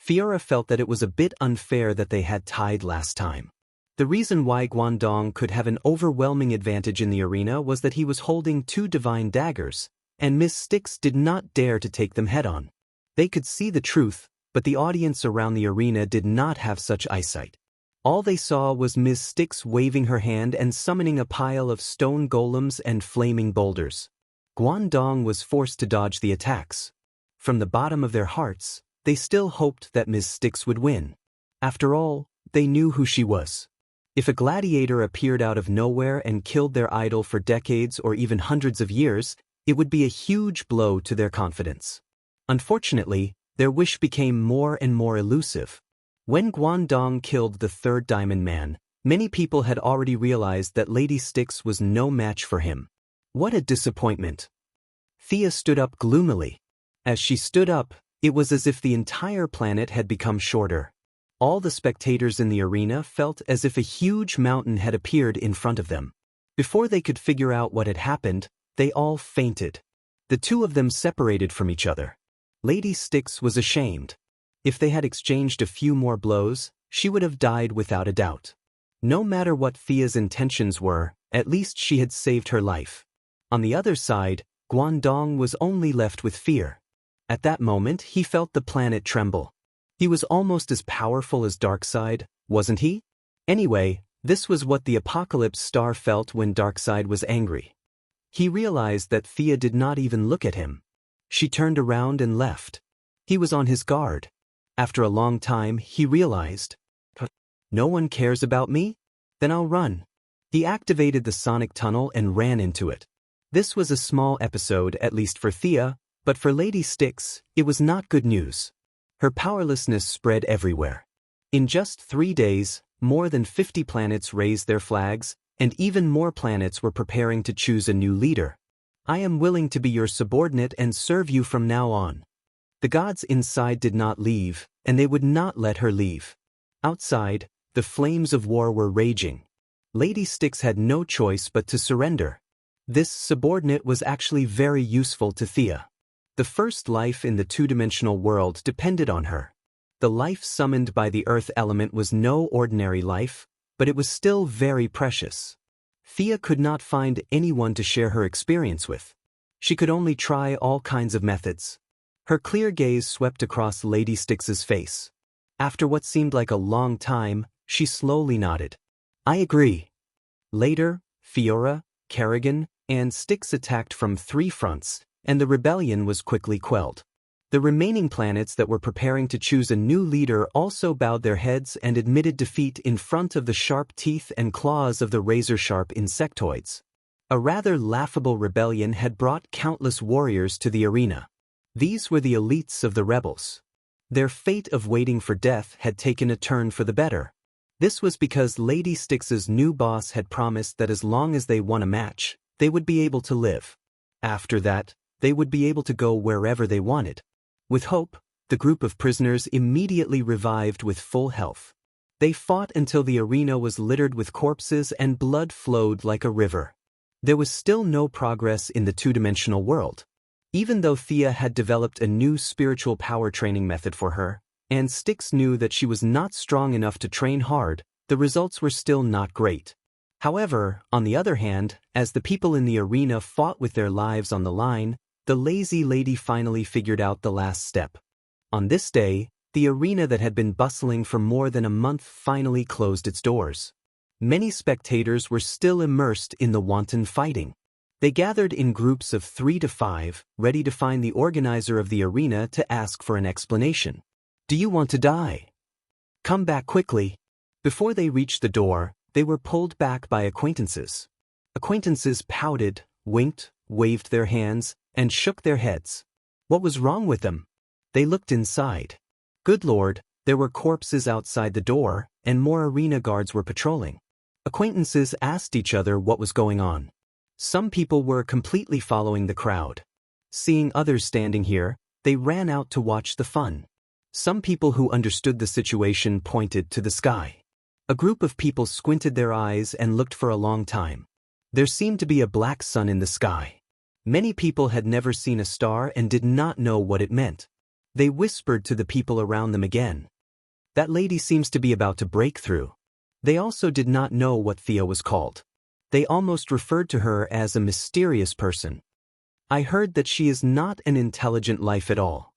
Fiora felt that it was a bit unfair that they had tied last time. The reason why Guangdong could have an overwhelming advantage in the arena was that he was holding 2 divine daggers, and Miss Styx did not dare to take them head-on. They could see the truth, but the audience around the arena did not have such eyesight. All they saw was Miss Styx waving her hand and summoning a pile of stone golems and flaming boulders. Guangdong was forced to dodge the attacks. From the bottom of their hearts, they still hoped that Miss Styx would win. After all, they knew who she was. If a gladiator appeared out of nowhere and killed their idol for decades or even hundreds of years, it would be a huge blow to their confidence. Unfortunately, their wish became more and more elusive. When Guangdong killed the 3rd Diamond Man, many people had already realized that Lady Styx was no match for him. What a disappointment. Thea stood up gloomily. As she stood up, it was as if the entire planet had become shorter. All the spectators in the arena felt as if a huge mountain had appeared in front of them. Before they could figure out what had happened, they all fainted. The 2 of them separated from each other. Lady Styx was ashamed. If they had exchanged a few more blows, she would have died without a doubt. No matter what Thea's intentions were, at least she had saved her life. On the other side, Guangdong was only left with fear. At that moment, he felt the planet tremble. He was almost as powerful as Darkseid, wasn't he? Anyway, this was what the Apocalypse Star felt when Darkseid was angry. He realized that Thea did not even look at him. She turned around and left. He was on his guard. After a long time, he realized, no one cares about me? Then I'll run. He activated the sonic tunnel and ran into it. This was a small episode, at least for Thea, but for Lady Styx, it was not good news. Her powerlessness spread everywhere. In just 3 days, more than 50 planets raised their flags, and even more planets were preparing to choose a new leader. I am willing to be your subordinate and serve you from now on. The gods inside did not leave, and they would not let her leave. Outside, the flames of war were raging. Lady Styx had no choice but to surrender. This subordinate was actually very useful to Thea. The first life in the 2-dimensional world depended on her. The life summoned by the earth element was no ordinary life, but it was still very precious. Thea could not find anyone to share her experience with. She could only try all kinds of methods. Her clear gaze swept across Lady Styx's face. After what seemed like a long time, she slowly nodded. I agree. Later, Fiora, Kerrigan, and Styx attacked from 3 fronts, and the rebellion was quickly quelled. The remaining planets that were preparing to choose a new leader also bowed their heads and admitted defeat in front of the sharp teeth and claws of the razor-sharp insectoids. A rather laughable rebellion had brought countless warriors to the arena. These were the elites of the rebels. Their fate of waiting for death had taken a turn for the better. This was because Lady Styx's new boss had promised that as long as they won a match, they would be able to live. After that, they would be able to go wherever they wanted. With hope, the group of prisoners immediately revived with full health. They fought until the arena was littered with corpses and blood flowed like a river. There was still no progress in the two-dimensional world. Even though Thea had developed a new spiritual power training method for her, and Styx knew that she was not strong enough to train hard, the results were still not great. However, on the other hand, as the people in the arena fought with their lives on the line, the lazy lady finally figured out the last step. On this day, the arena that had been bustling for more than a month finally closed its doors. Many spectators were still immersed in the wanton fighting. They gathered in groups of 3 to 5, ready to find the organizer of the arena to ask for an explanation. "Do you want to die? Come back quickly." Before they reached the door, they were pulled back by acquaintances. Acquaintances pouted, winked, waved their hands, and shook their heads. What was wrong with them? They looked inside. Good Lord, there were corpses outside the door, and more arena guards were patrolling. Acquaintances asked each other what was going on. Some people were completely following the crowd. Seeing others standing here, they ran out to watch the fun. Some people who understood the situation pointed to the sky. A group of people squinted their eyes and looked for a long time. There seemed to be a black sun in the sky. Many people had never seen a star and did not know what it meant. They whispered to the people around them again. That lady seems to be about to break through. They also did not know what Thea was called. They almost referred to her as a mysterious person. I heard that she is not an intelligent life at all.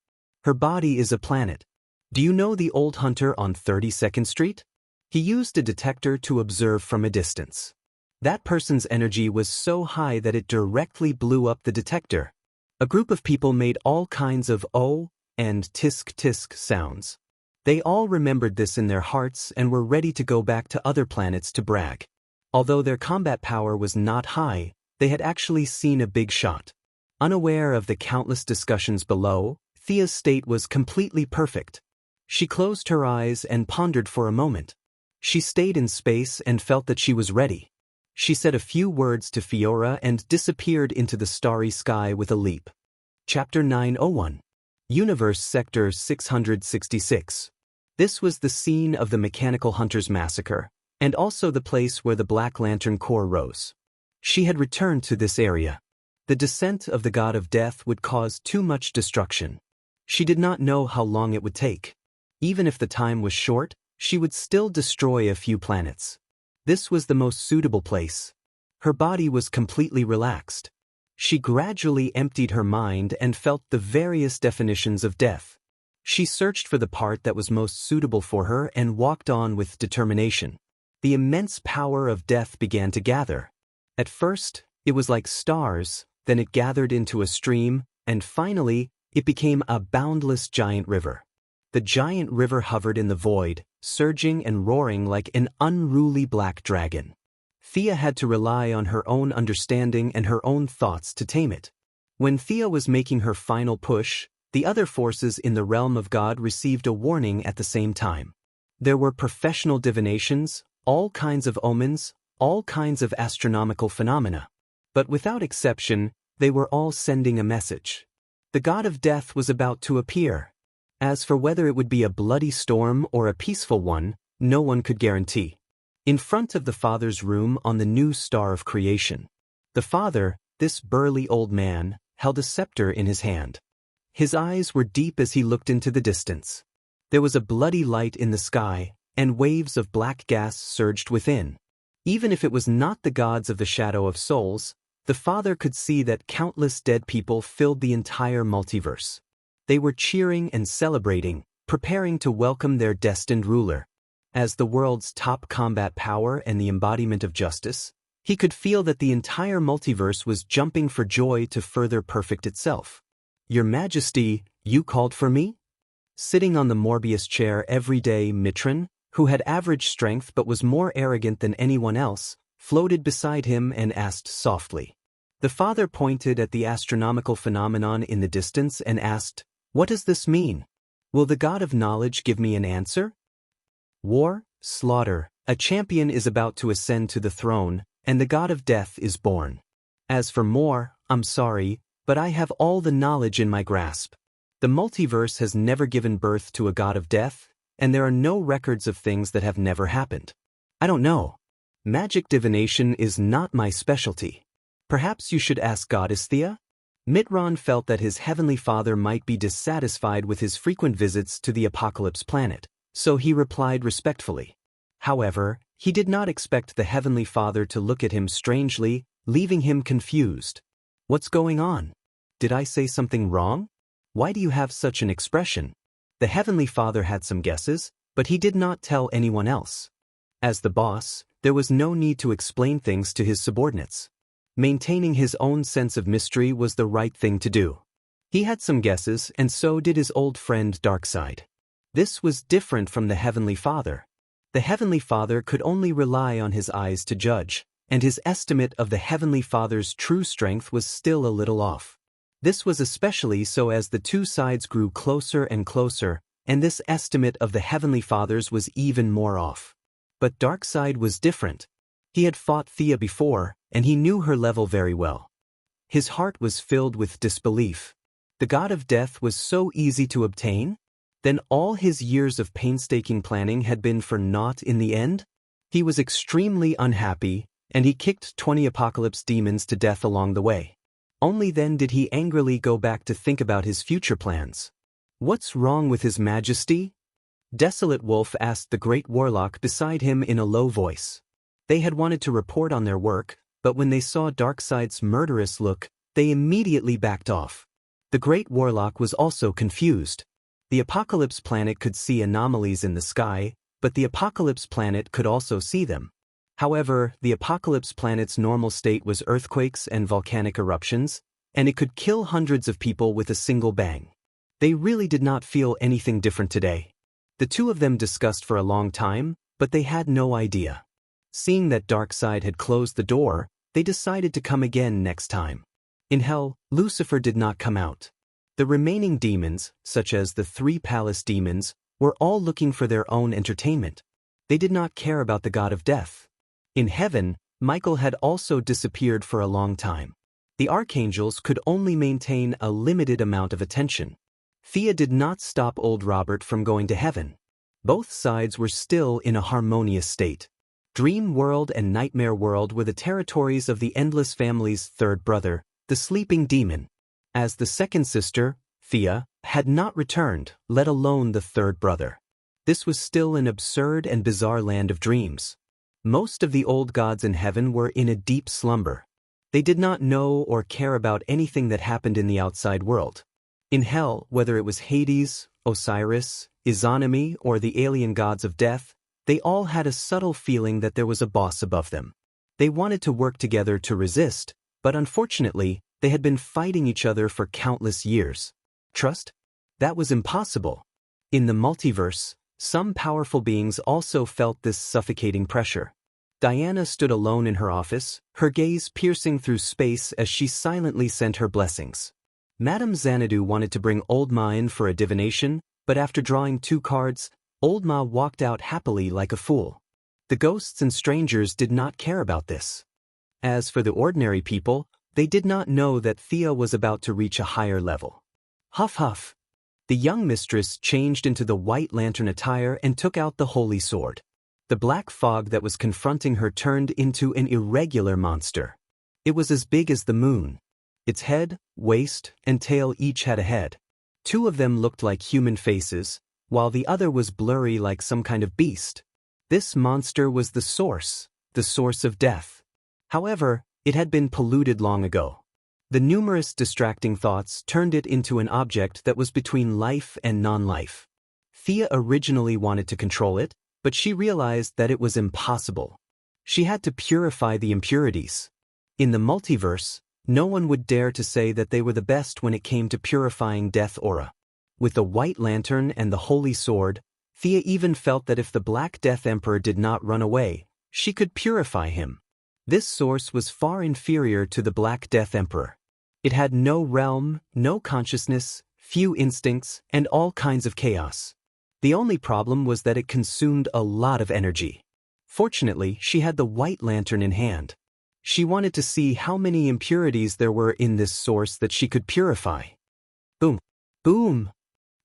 Her body is a planet. Do you know the old hunter on 32nd Street? He used a detector to observe from a distance. That person's energy was so high that it directly blew up the detector. A group of people made all kinds of "oh" and "tisk-tisk" sounds. They all remembered this in their hearts and were ready to go back to other planets to brag. Although their combat power was not high, they had actually seen a big shot. Unaware of the countless discussions below, Thea's state was completely perfect. She closed her eyes and pondered for a moment. She stayed in space and felt that she was ready. She said a few words to Fiora and disappeared into the starry sky with a leap. Chapter 901. Universe Sector 666. This was the scene of the Mechanical Hunters Massacre, and also the place where the Black Lantern Corps rose. She had returned to this area. The descent of the God of Death would cause too much destruction. She did not know how long it would take. Even if the time was short, she would still destroy a few planets. This was the most suitable place. Her body was completely relaxed. She gradually emptied her mind and felt the various definitions of death. She searched for the part that was most suitable for her and walked on with determination. The immense power of death began to gather. At first, it was like stars, then it gathered into a stream, and finally, it became a boundless giant river. The giant river hovered in the void, surging and roaring like an unruly black dragon. Thea had to rely on her own understanding and her own thoughts to tame it. When Thea was making her final push, the other forces in the realm of God received a warning at the same time. There were professional divinations, all kinds of omens, all kinds of astronomical phenomena. But without exception, they were all sending a message. The God of Death was about to appear. As for whether it would be a bloody storm or a peaceful one, no one could guarantee. In front of the Father's room on the new star of creation, the Father, this burly old man, held a scepter in his hand. His eyes were deep as he looked into the distance. There was a bloody light in the sky, and waves of black gas surged within. Even if it was not the gods of the Shadow of Souls, the Father could see that countless dead people filled the entire multiverse. They were cheering and celebrating, preparing to welcome their destined ruler. As the world's top combat power and the embodiment of justice, He could feel that the entire multiverse was jumping for joy to further perfect itself. Your Majesty, you called for me? Sitting on the Morbius chair every day, Mitron, who had average strength but was more arrogant than anyone else, floated beside him and asked softly. The father pointed at the astronomical phenomenon in the distance and asked, "What does this mean? Will the god of knowledge give me an answer?" War, slaughter, a champion is about to ascend to the throne, and the god of death is born. As for more, I'm sorry, but I have all the knowledge in my grasp. The multiverse has never given birth to a god of death, and there are no records of things that have never happened. I don't know. Magic divination is not my specialty. Perhaps you should ask Goddess Thea? Mitron felt that his heavenly father might be dissatisfied with his frequent visits to the Apocalypse planet, so he replied respectfully. However, he did not expect the heavenly father to look at him strangely, leaving him confused. What's going on? Did I say something wrong? Why do you have such an expression? The heavenly father had some guesses, but he did not tell anyone else. As the boss, there was no need to explain things to his subordinates. Maintaining his own sense of mystery was the right thing to do. He had some guesses, and so did his old friend Darkseid. This was different from the Heavenly Father. The Heavenly Father could only rely on his eyes to judge, and his estimate of the Heavenly Father's true strength was still a little off. This was especially so as the two sides grew closer and closer, and this estimate of the Heavenly Father's was even more off. But Darkseid was different. He had fought Thea before, and he knew her level very well. His heart was filled with disbelief. The god of death was so easy to obtain? Then all his years of painstaking planning had been for naught in the end? He was extremely unhappy, and he kicked 20 apocalypse demons to death along the way. Only then did he angrily go back to think about his future plans. What's wrong with His Majesty? Desolate Wolf asked the great warlock beside him in a low voice. They had wanted to report on their work, but when they saw Darkseid's murderous look, they immediately backed off. The great warlock was also confused. The Apocalypse planet could see anomalies in the sky, but the Apocalypse planet could also see them. However, the Apocalypse planet's normal state was earthquakes and volcanic eruptions, and it could kill hundreds of people with a single bang. They really did not feel anything different today. The two of them discussed for a long time, but they had no idea. Seeing that Darkseid had closed the door, they decided to come again next time. In hell, Lucifer did not come out. The remaining demons, such as the 3 palace demons, were all looking for their own entertainment. They did not care about the god of death. In heaven, Michael had also disappeared for a long time. The archangels could only maintain a limited amount of attention. Thea did not stop old Robert from going to heaven. Both sides were still in a harmonious state. Dream World and Nightmare World were the territories of the Endless Family's third brother, the sleeping demon. As the second sister, Thea, had not returned, let alone the third brother. This was still an absurd and bizarre land of dreams. Most of the old gods in heaven were in a deep slumber. They did not know or care about anything that happened in the outside world. In hell, whether it was Hades, Osiris, Izanami, or the alien gods of death, they all had a subtle feeling that there was a boss above them. They wanted to work together to resist, but unfortunately, they had been fighting each other for countless years. Trust? That was impossible. In the multiverse, some powerful beings also felt this suffocating pressure. Diana stood alone in her office, her gaze piercing through space as she silently sent her blessings. Madame Xanadu wanted to bring Old Ma in for a divination, but after drawing 2 cards, Old Ma walked out happily like a fool. The ghosts and strangers did not care about this. As for the ordinary people, they did not know that Thea was about to reach a higher level. Huff huff. The young mistress changed into the white lantern attire and took out the holy sword. The black fog that was confronting her turned into an irregular monster. It was as big as the moon. Its head, waist, and tail each had a head. 2 of them looked like human faces, while the other was blurry like some kind of beast. This monster was the source of death. However, it had been polluted long ago. The numerous distracting thoughts turned it into an object that was between life and non-life. Thea originally wanted to control it, but she realized that it was impossible. She had to purify the impurities. In the multiverse, no one would dare to say that they were the best when it came to purifying death aura. With the white lantern and the holy sword, Thea even felt that if the Black Death Emperor did not run away, she could purify him. This source was far inferior to the Black Death Emperor. It had no realm, no consciousness, few instincts, and all kinds of chaos. The only problem was that it consumed a lot of energy. Fortunately, she had the white lantern in hand. She wanted to see how many impurities there were in this source that she could purify. Boom! Boom!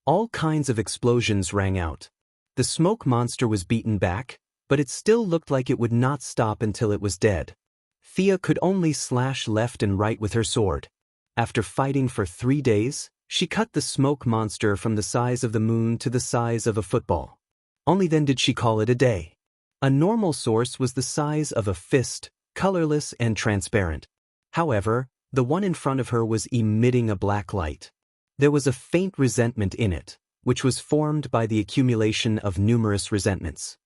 All kinds of explosions rang out. The smoke monster was beaten back, but it still looked like it would not stop until it was dead. Thea could only slash left and right with her sword. After fighting for 3 days, she cut the smoke monster from the size of the moon to the size of a football. Only then did she call it a day. A normal source was the size of a fist, colorless and transparent. However, the one in front of her was emitting a black light. There was a faint resentment in it, which was formed by the accumulation of numerous resentments.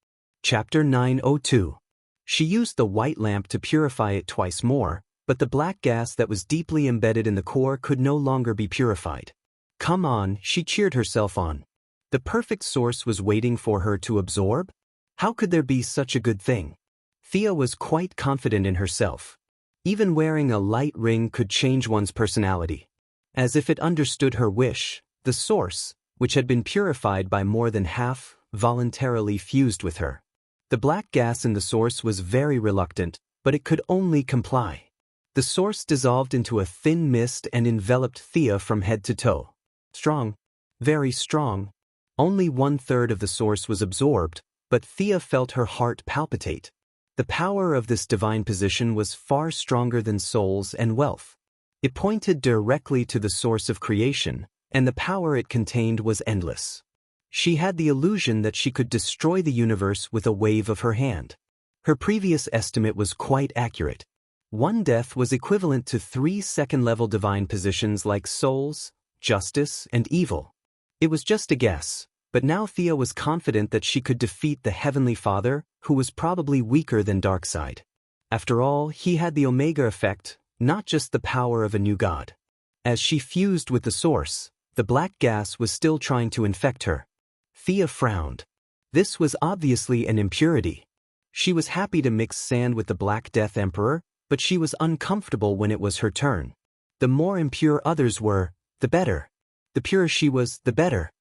Chapter 902. She used the white lamp to purify it twice more, but the black gas that was deeply embedded in the core could no longer be purified. Come on, she cheered herself on. The perfect source was waiting for her to absorb? How could there be such a good thing? Thea was quite confident in herself. Even wearing a light ring could change one's personality. As if it understood her wish, the source, which had been purified by more than half, voluntarily fused with her. The black gas in the source was very reluctant, but it could only comply. The source dissolved into a thin mist and enveloped Thea from head to toe. Strong. Very strong. Only 1/3 of the source was absorbed, but Thea felt her heart palpitate. The power of this divine position was far stronger than souls and wealth. It pointed directly to the source of creation, and the power it contained was endless. She had the illusion that she could destroy the universe with a wave of her hand. Her previous estimate was quite accurate. One death was equivalent to 3 second-level divine positions like souls, justice, and evil. It was just a guess, but now Thea was confident that she could defeat the Heavenly Father, who was probably weaker than Darkseid. After all, he had the Omega effect, not just the power of a new god. As she fused with the source, the black gas was still trying to infect her. Thea frowned. This was obviously an impurity. She was happy to mix sand with the Black Death Emperor, but she was uncomfortable when it was her turn. The more impure others were, the better. The purer she was, the better.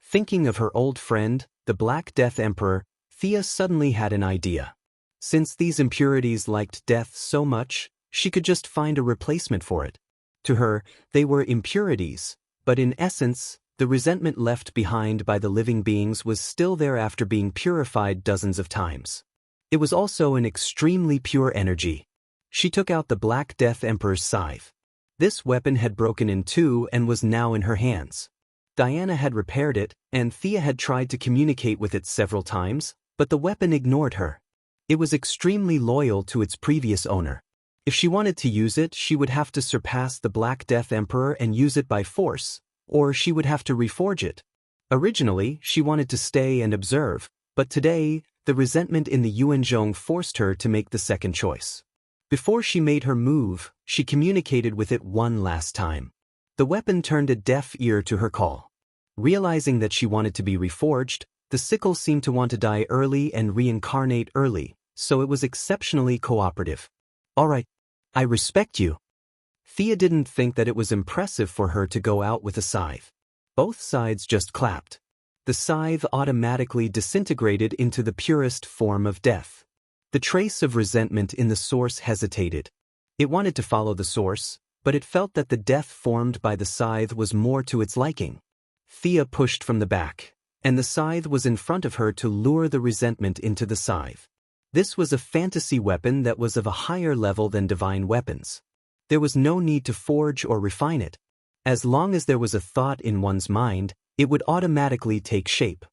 Thinking of her old friend, the Black Death Emperor, Thea suddenly had an idea. Since these impurities liked death so much, she could just find a replacement for it. To her, they were impurities, but in essence, the resentment left behind by the living beings was still there after being purified dozens of times. It was also an extremely pure energy. She took out the Black Death Emperor's scythe. This weapon had broken in two and was now in her hands. Diana had repaired it, and Thea had tried to communicate with it several times, but the weapon ignored her. It was extremely loyal to its previous owner. If she wanted to use it, she would have to surpass the Black Death Emperor and use it by force, or she would have to reforge it. Originally, she wanted to stay and observe, but today, the resentment in the Yuanzhong forced her to make the second choice. Before she made her move, she communicated with it one last time. The weapon turned a deaf ear to her call. Realizing that she wanted to be reforged, the sickle seemed to want to die early and reincarnate early, so it was exceptionally cooperative. All right, I respect you. Thea didn't think that it was impressive for her to go out with a scythe. Both sides just clapped. The scythe automatically disintegrated into the purest form of death. The trace of resentment in the source hesitated. It wanted to follow the source, but it felt that the death formed by the scythe was more to its liking. Thea pushed from the back, and the scythe was in front of her to lure the resentment into the scythe. This was a fantasy weapon that was of a higher level than divine weapons. There was no need to forge or refine it. As long as there was a thought in one's mind, it would automatically take shape.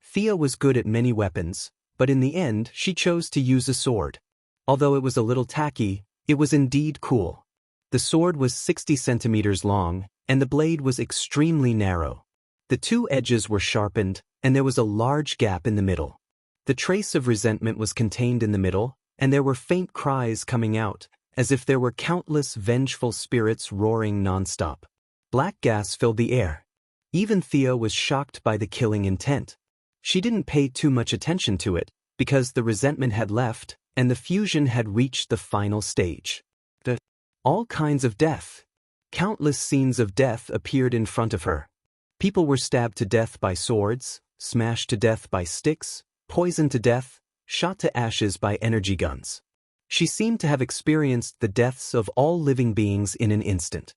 Thea was good at many weapons, but in the end she chose to use a sword. Although it was a little tacky, it was indeed cool. The sword was 60 centimeters long, and the blade was extremely narrow. The two edges were sharpened, and there was a large gap in the middle. The trace of resentment was contained in the middle, and there were faint cries coming out, as if there were countless vengeful spirits roaring nonstop. Black gas filled the air. Even Thea was shocked by the killing intent. She didn't pay too much attention to it, because the resentment had left, and the fusion had reached the final stage. All kinds of death. Countless scenes of death appeared in front of her. People were stabbed to death by swords, smashed to death by sticks, poisoned to death, shot to ashes by energy guns. She seemed to have experienced the deaths of all living beings in an instant.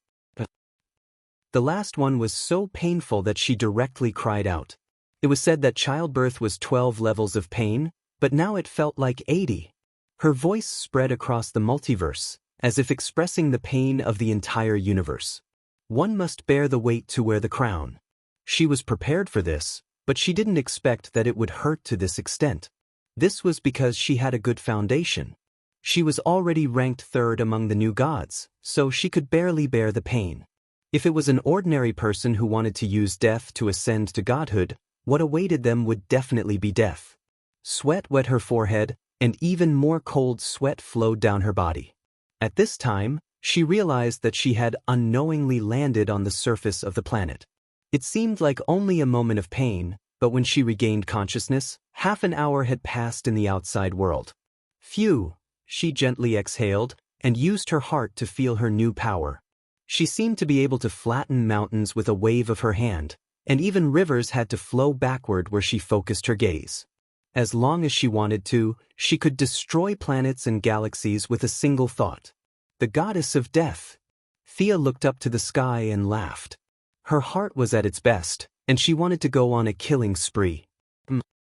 The last one was so painful that she directly cried out. It was said that childbirth was 12 levels of pain, but now it felt like 80. Her voice spread across the multiverse, as if expressing the pain of the entire universe. One must bear the weight to wear the crown. She was prepared for this, but she didn't expect that it would hurt to this extent. This was because she had a good foundation. She was already ranked third among the new gods, so she could barely bear the pain. If it was an ordinary person who wanted to use death to ascend to godhood, what awaited them would definitely be death. Sweat wet her forehead, and even more cold sweat flowed down her body. At this time, she realized that she had unknowingly landed on the surface of the planet. It seemed like only a moment of pain, but when she regained consciousness, half an hour had passed in the outside world. Phew, she gently exhaled, and used her heart to feel her new power. She seemed to be able to flatten mountains with a wave of her hand, and even rivers had to flow backward where she focused her gaze. As long as she wanted to, she could destroy planets and galaxies with a single thought. The goddess of death. Thea looked up to the sky and laughed. Her heart was at its best, and she wanted to go on a killing spree.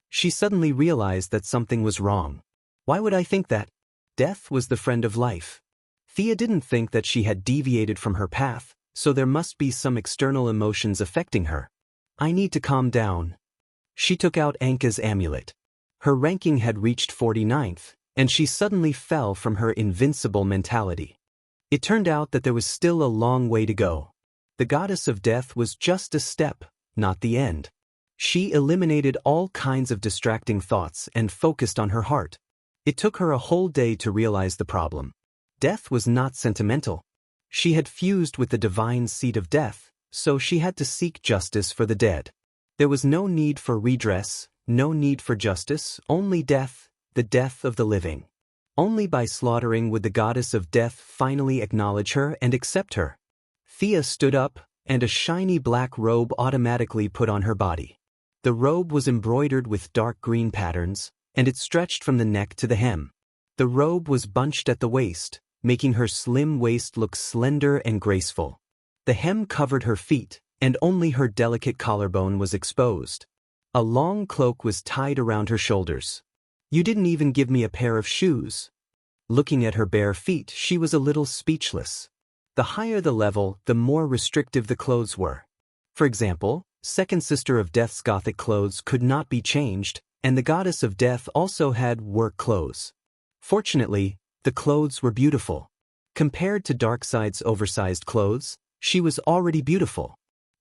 She suddenly realized that something was wrong. Why would I think that? Death was the friend of life. Thea didn't think that she had deviated from her path, so there must be some external emotions affecting her. I need to calm down. She took out Anka's amulet. Her ranking had reached 49th, and she suddenly fell from her invincible mentality. It turned out that there was still a long way to go. The goddess of death was just a step, not the end. She eliminated all kinds of distracting thoughts and focused on her heart. It took her a whole day to realize the problem. Death was not sentimental. She had fused with the divine seed of death, so she had to seek justice for the dead. There was no need for redress, no need for justice, only death, the death of the living. Only by slaughtering would the goddess of death finally acknowledge her and accept her. Thea stood up, and a shiny black robe automatically put on her body. The robe was embroidered with dark green patterns, and it stretched from the neck to the hem. The robe was bunched at the waist, making her slim waist look slender and graceful. The hem covered her feet, and only her delicate collarbone was exposed. A long cloak was tied around her shoulders. You didn't even give me a pair of shoes. Looking at her bare feet, she was a little speechless. The higher the level, the more restrictive the clothes were. For example, Second Sister of Death's Gothic clothes could not be changed, and the Goddess of Death also had work clothes. Fortunately, the clothes were beautiful. Compared to Darkseid's oversized clothes, she was already beautiful.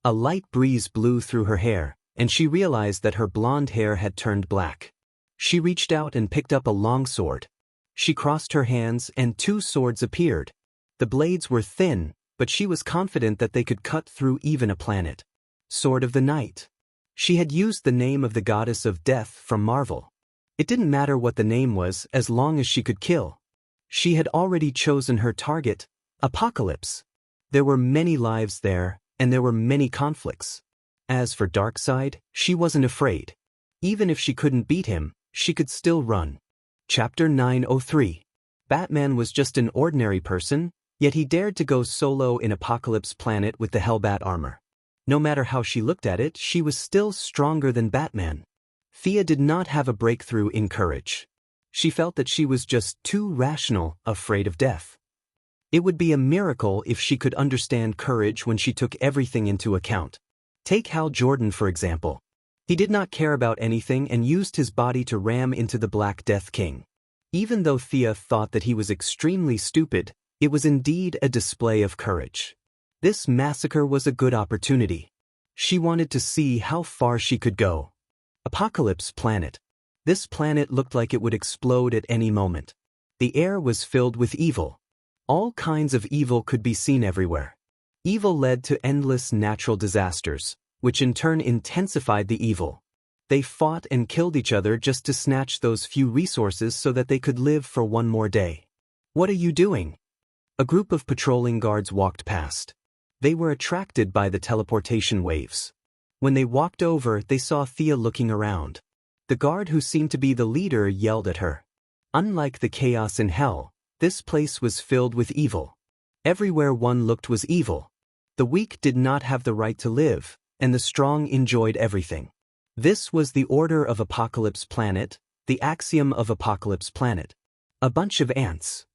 A light breeze blew through her hair, and she realized that her blonde hair had turned black. She reached out and picked up a long sword. She crossed her hands and 2 swords appeared. The blades were thin, but she was confident that they could cut through even a planet. Sword of the Night. She had used the name of the goddess of death from Marvel. It didn't matter what the name was as long as she could kill. She had already chosen her target, Apocalypse. There were many lives there, and there were many conflicts. As for Darkseid, she wasn't afraid. Even if she couldn't beat him, she could still run. Chapter 903. Batman was just an ordinary person, yet he dared to go solo in Apocalypse Planet with the Hellbat armor. No matter how she looked at it, she was still stronger than Batman. Thea did not have a breakthrough in courage. She felt that she was just too rational, afraid of death. It would be a miracle if she could understand courage when she took everything into account. Take Hal Jordan for example. He did not care about anything and used his body to ram into the Black Death King. Even though Thea thought that he was extremely stupid, it was indeed a display of courage. This massacre was a good opportunity. She wanted to see how far she could go. Apocalypse Planet. This planet looked like it would explode at any moment. The air was filled with evil. All kinds of evil could be seen everywhere. Evil led to endless natural disasters, which in turn intensified the evil. They fought and killed each other just to snatch those few resources so that they could live for one more day. "What are you doing?" A group of patrolling guards walked past. They were attracted by the teleportation waves. When they walked over, they saw Thea looking around. The guard who seemed to be the leader yelled at her. Unlike the chaos in hell, this place was filled with evil. Everywhere one looked was evil. The weak did not have the right to live, and the strong enjoyed everything. This was the order of Apocalypse Planet, the axiom of Apocalypse Planet. A bunch of ants.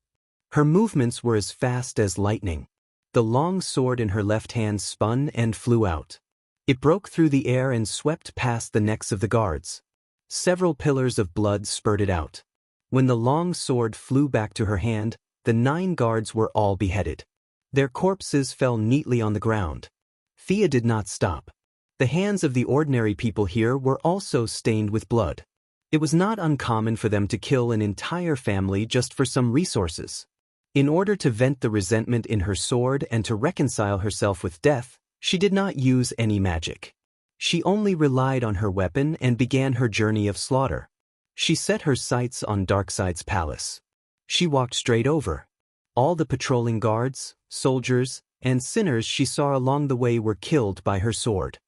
Her movements were as fast as lightning. The long sword in her left hand spun and flew out. It broke through the air and swept past the necks of the guards. Several pillars of blood spurted out. When the long sword flew back to her hand, the 9 guards were all beheaded. Their corpses fell neatly on the ground. Thea did not stop. The hands of the ordinary people here were also stained with blood. It was not uncommon for them to kill an entire family just for some resources. In order to vent the resentment in her sword and to reconcile herself with death, she did not use any magic. She only relied on her weapon and began her journey of slaughter. She set her sights on Darkseid's palace. She walked straight over. All the patrolling guards, soldiers, and sinners she saw along the way were killed by her sword.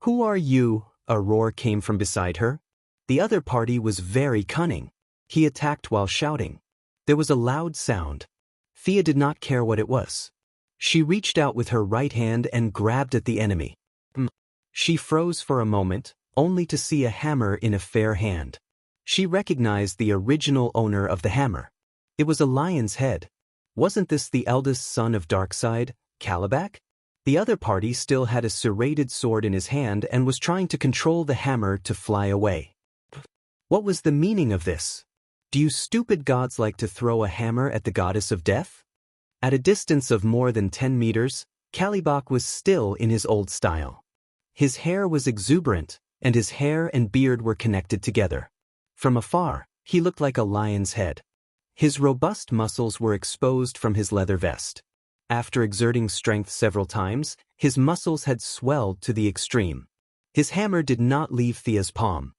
"Who are you?" a roar came from beside her. The other party was very cunning. He attacked while shouting. There was a loud sound. Thea did not care what it was. She reached out with her right hand and grabbed at the enemy. She froze for a moment, only to see a hammer in a fair hand. She recognized the original owner of the hammer. It was a lion's head. Wasn't this the eldest son of Darkseid, Kalibak? The other party still had a serrated sword in his hand and was trying to control the hammer to fly away. What was the meaning of this? Do you stupid gods like to throw a hammer at the goddess of death? At a distance of more than 10 meters, Kalibak was still in his old style. His hair was exuberant, and his hair and beard were connected together. From afar, he looked like a lion's head. His robust muscles were exposed from his leather vest. After exerting strength several times, his muscles had swelled to the extreme. His hammer did not leave Thea's palm.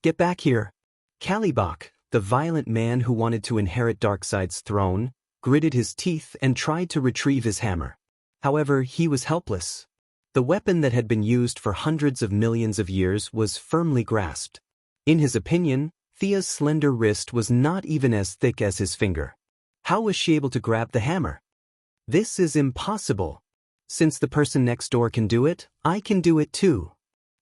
Get back here. Kalibak, the violent man who wanted to inherit Darkseid's throne, gritted his teeth and tried to retrieve his hammer. However, he was helpless. The weapon that had been used for hundreds of millions of years was firmly grasped. In his opinion, Thea's slender wrist was not even as thick as his finger. How was she able to grab the hammer? "This is impossible. Since the person next door can do it, I can do it too."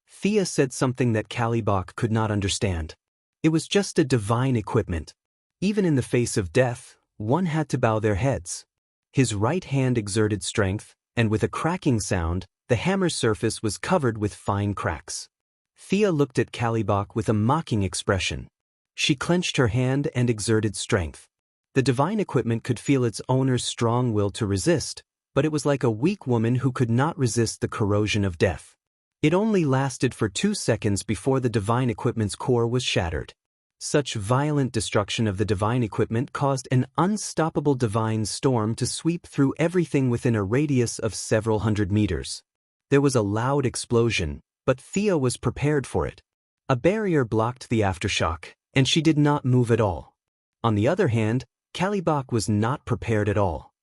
Thea said something that Kalibak could not understand. It was just a divine equipment. Even in the face of death, one had to bow their heads. His right hand exerted strength, and with a cracking sound, the hammer's surface was covered with fine cracks. Thea looked at Kalibak with a mocking expression. She clenched her hand and exerted strength. The divine equipment could feel its owner's strong will to resist, but it was like a weak woman who could not resist the corrosion of death. It only lasted for 2 seconds before the divine equipment's core was shattered. Such violent destruction of the divine equipment caused an unstoppable divine storm to sweep through everything within a radius of several hundred meters. There was a loud explosion, but Thea was prepared for it. A barrier blocked the aftershock, and she did not move at all. On the other hand, Kalibak was not prepared at all.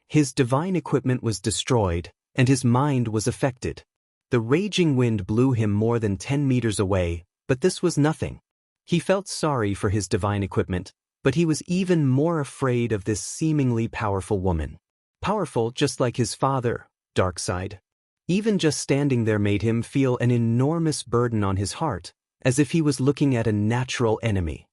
His divine equipment was destroyed, and his mind was affected. The raging wind blew him more than 10 meters away, but this was nothing. He felt sorry for his divine equipment, but he was even more afraid of this seemingly powerful woman. Powerful just like his father, Darkseid. Even just standing there made him feel an enormous burden on his heart, as if he was looking at a natural enemy.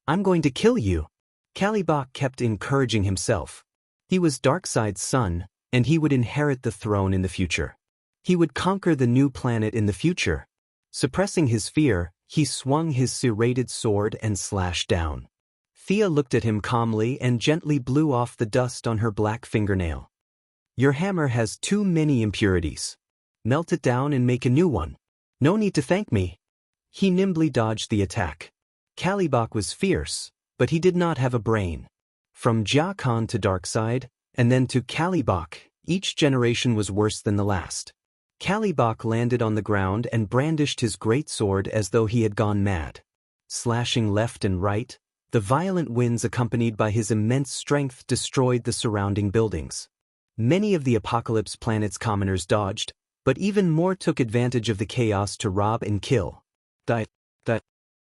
"I'm going to kill you." Kalibak kept encouraging himself. He was Darkseid's son, and he would inherit the throne in the future. He would conquer the new planet in the future. Suppressing his fear, he swung his serrated sword and slashed down. Thea looked at him calmly and gently blew off the dust on her black fingernail. "Your hammer has too many impurities. Melt it down and make a new one. No need to thank me." He nimbly dodged the attack. Kalibak was fierce, but he did not have a brain. From Jia Khan to Darkside, and then to Kalibok, each generation was worse than the last. Kalibok landed on the ground and brandished his great sword as though he had gone mad. Slashing left and right, the violent winds accompanied by his immense strength destroyed the surrounding buildings. Many of the Apocalypse planet's commoners dodged, but even more took advantage of the chaos to rob and kill.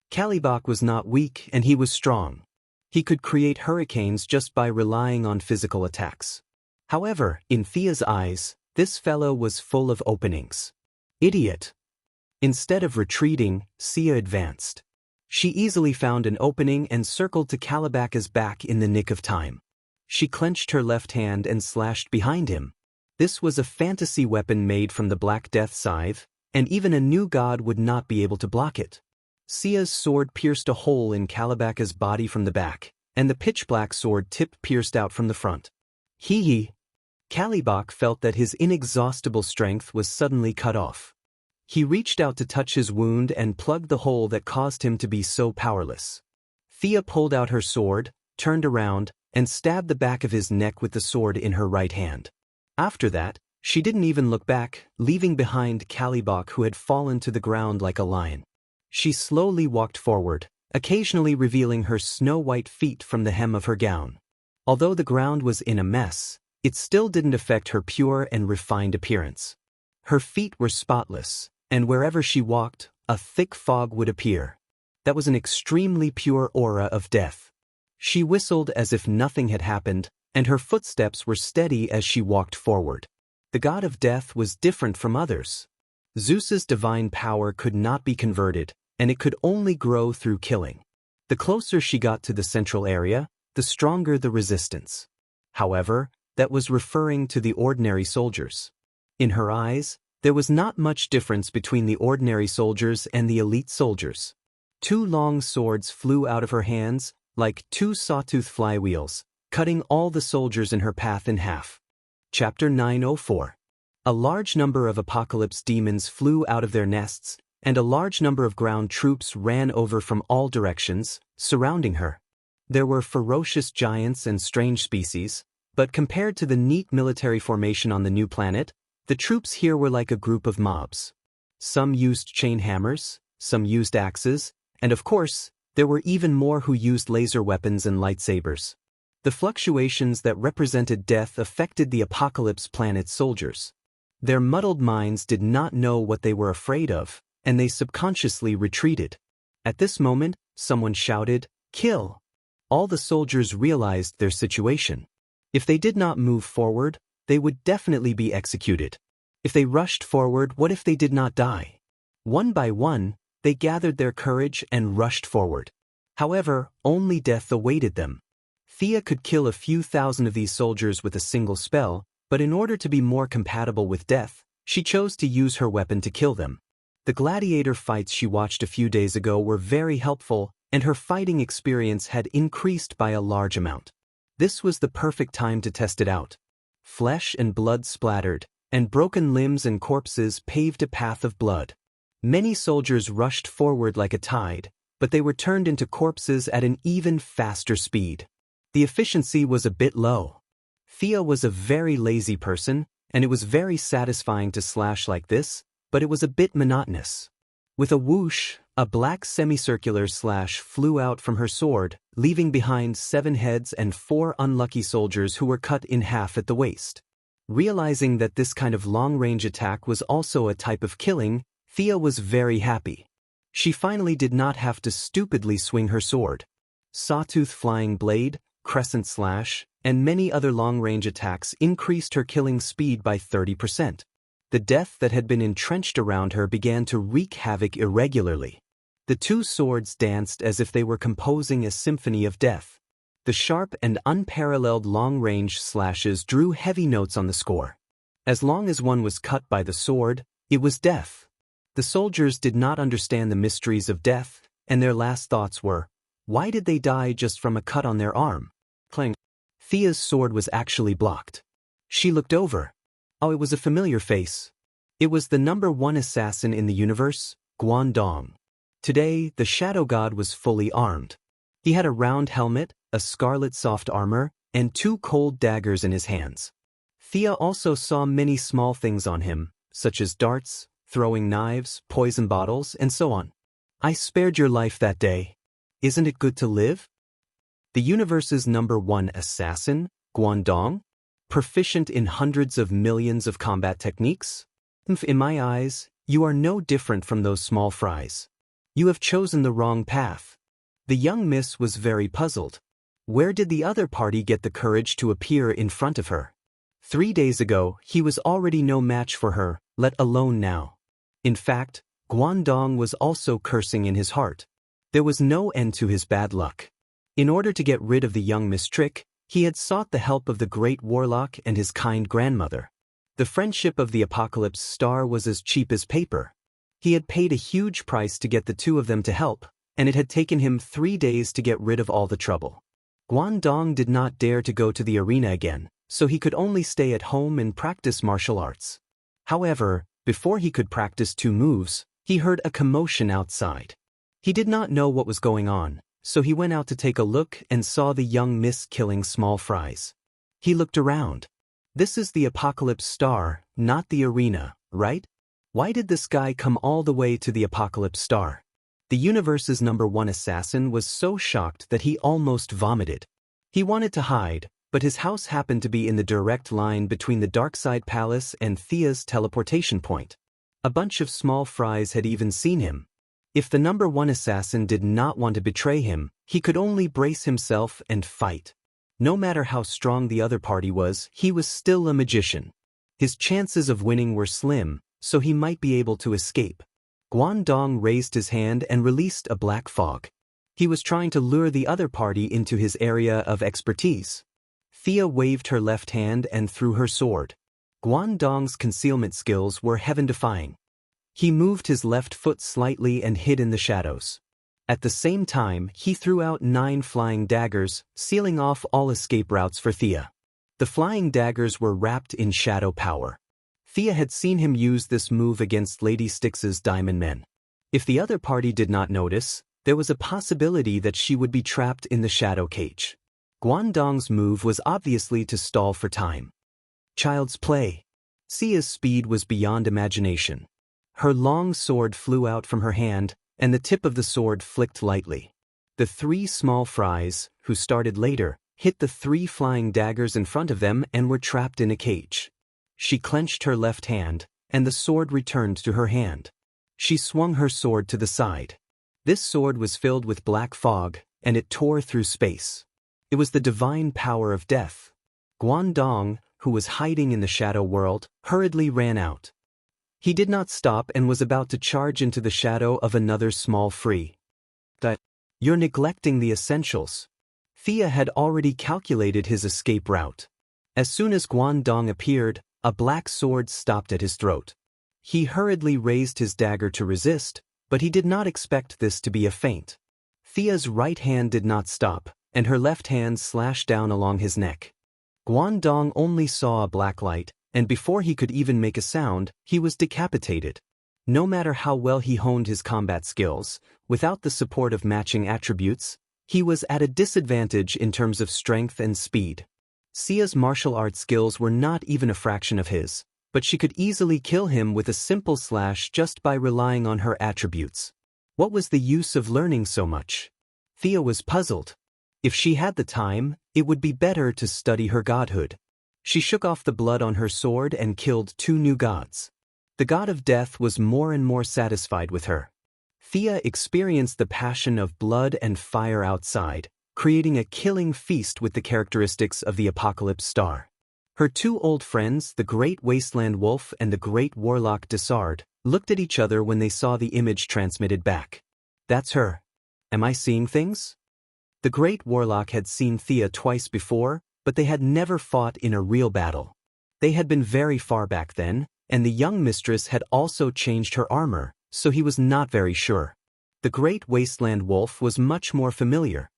Kalibok was not weak and he was strong. He could create hurricanes just by relying on physical attacks. However, in Thia's eyes, this fellow was full of openings. Idiot! Instead of retreating, Xia advanced. She easily found an opening and circled to Kalibaka's back in the nick of time. She clenched her left hand and slashed behind him. This was a fantasy weapon made from the Black Death Scythe, and even a new god would not be able to block it. Xia's sword pierced a hole in Kalibaka's body from the back, and the pitch-black sword tip pierced out from the front. Hee! Kalibok felt that his inexhaustible strength was suddenly cut off. He reached out to touch his wound and plugged the hole that caused him to be so powerless. Thea pulled out her sword, turned around, and stabbed the back of his neck with the sword in her right hand. After that, she didn't even look back, leaving behind Kalibok, who had fallen to the ground like a lion. She slowly walked forward, occasionally revealing her snow-white feet from the hem of her gown. Although the ground was in a mess, it still didn't affect her pure and refined appearance. Her feet were spotless, and wherever she walked, a thick fog would appear. That was an extremely pure aura of death. She whistled as if nothing had happened, and her footsteps were steady as she walked forward. The god of death was different from others. Zeus's divine power could not be converted, and it could only grow through killing. The closer she got to the central area, the stronger the resistance. However, that was referring to the ordinary soldiers. In her eyes, there was not much difference between the ordinary soldiers and the elite soldiers. Two long swords flew out of her hands, like two sawtooth flywheels, cutting all the soldiers in her path in half. Chapter 904. A large number of Apocalypse demons flew out of their nests, and a large number of ground troops ran over from all directions, surrounding her. There were ferocious giants and strange species, but compared to the neat military formation on the new planet, the troops here were like a group of mobs. Some used chain hammers, some used axes, and of course, there were even more who used laser weapons and lightsabers. The fluctuations that represented death affected the Apocalypse planet's soldiers. Their muddled minds did not know what they were afraid of, and they subconsciously retreated. At this moment, someone shouted, "Kill!" All the soldiers realized their situation. If they did not move forward, they would definitely be executed. If they rushed forward, what if they did not die? One by one, they gathered their courage and rushed forward. However, only death awaited them. Thea could kill a few thousand of these soldiers with a single spell, but in order to be more compatible with death, she chose to use her weapon to kill them. The gladiator fights she watched a few days ago were very helpful, and her fighting experience had increased by a large amount. This was the perfect time to test it out. Flesh and blood splattered, and broken limbs and corpses paved a path of blood. Many soldiers rushed forward like a tide, but they were turned into corpses at an even faster speed. The efficiency was a bit low. Thea was a very lazy person, and it was very satisfying to slash like this, but it was a bit monotonous. With a whoosh, a black semicircular slash flew out from her sword, leaving behind 7 heads and 4 unlucky soldiers who were cut in half at the waist. Realizing that this kind of long-range attack was also a type of killing, Thea was very happy. She finally did not have to stupidly swing her sword. Sawtooth flying blade, crescent slash, and many other long-range attacks increased her killing speed by 30%. The death that had been entrenched around her began to wreak havoc irregularly. The two swords danced as if they were composing a symphony of death. The sharp and unparalleled long-range slashes drew heavy notes on the score. As long as one was cut by the sword, it was death. The soldiers did not understand the mysteries of death, and their last thoughts were, why did they die just from a cut on their arm? Clang. Thea's sword was actually blocked. She looked over. Oh, it was a familiar face. It was the #1 assassin in the universe, Guandong. Today, the shadow god was fully armed. He had a round helmet, a scarlet soft armor, and 2 cold daggers in his hands. Thea also saw many small things on him, such as darts, throwing knives, poison bottles, and so on. I spared your life that day. Isn't it good to live? The universe's #1 assassin, Guangdong? Proficient in hundreds of millions of combat techniques? In my eyes, you are no different from those small fries. You have chosen the wrong path. The young miss was very puzzled. Where did the other party get the courage to appear in front of her? 3 days ago, he was already no match for her, let alone now. In fact, Guangdong was also cursing in his heart. There was no end to his bad luck. In order to get rid of the young Miss Trick, he had sought the help of the great warlock and his kind grandmother. The friendship of the Apocalypse Star was as cheap as paper. He had paid a huge price to get the 2 of them to help, and it had taken him 3 days to get rid of all the trouble. Guangdong did not dare to go to the arena again, so he could only stay at home and practice martial arts. However, before he could practice 2 moves, he heard a commotion outside. He did not know what was going on, so he went out to take a look and saw the young miss killing small fries. He looked around. This is the Apocalypse Star, not the arena, right? Why did this guy come all the way to the Apocalypse Star? The universe's #1 assassin was so shocked that he almost vomited. He wanted to hide, but his house happened to be in the direct line between the Darkside Palace and Thea's teleportation point. A bunch of small fries had even seen him. If the #1 assassin did not want to betray him, he could only brace himself and fight. No matter how strong the other party was, he was still a magician. His chances of winning were slim, so he might be able to escape. Guangdong raised his hand and released a black fog. He was trying to lure the other party into his area of expertise. Thea waved her left hand and threw her sword. Guangdong's concealment skills were heaven-defying. He moved his left foot slightly and hid in the shadows. At the same time, he threw out 9 flying daggers, sealing off all escape routes for Thea. The flying daggers were wrapped in shadow power. Thea had seen him use this move against Lady Styx's Diamond Men. If the other party did not notice, there was a possibility that she would be trapped in the shadow cage. Guangdong's move was obviously to stall for time. Child's play. Thea's speed was beyond imagination. Her long sword flew out from her hand, and the tip of the sword flicked lightly. The 3 small fries, who started later, hit the 3 flying daggers in front of them and were trapped in a cage. She clenched her left hand, and the sword returned to her hand. She swung her sword to the side. This sword was filled with black fog, and it tore through space. It was the divine power of death. Guangdong, who was hiding in the shadow world, hurriedly ran out. He did not stop and was about to charge into the shadow of another small free. You're neglecting the essentials. Thea had already calculated his escape route. As soon as Guangdong appeared, a black sword stopped at his throat. He hurriedly raised his dagger to resist, but he did not expect this to be a feint. Thea's right hand did not stop, and her left hand slashed down along his neck. Guangdong only saw a black light, and before he could even make a sound, he was decapitated. No matter how well he honed his combat skills, without the support of matching attributes, he was at a disadvantage in terms of strength and speed. Sia's martial arts skills were not even a fraction of his, but she could easily kill him with a simple slash just by relying on her attributes. What was the use of learning so much? Thea was puzzled. If she had the time, it would be better to study her godhood. She shook off the blood on her sword and killed 2 new gods. The god of death was more and more satisfied with her. Thea experienced the passion of blood and fire outside, creating a killing feast with the characteristics of the Apocalypse Star. Her 2 old friends, the Great Wasteland Wolf and the Great Warlock Desard, looked at each other when they saw the image transmitted back. That's her. Am I seeing things? The Great Warlock had seen Thea twice before, but they had never fought in a real battle. They had been very far back then, and the young mistress had also changed her armor, so he was not very sure. The Great Wasteland Wolf was much more familiar.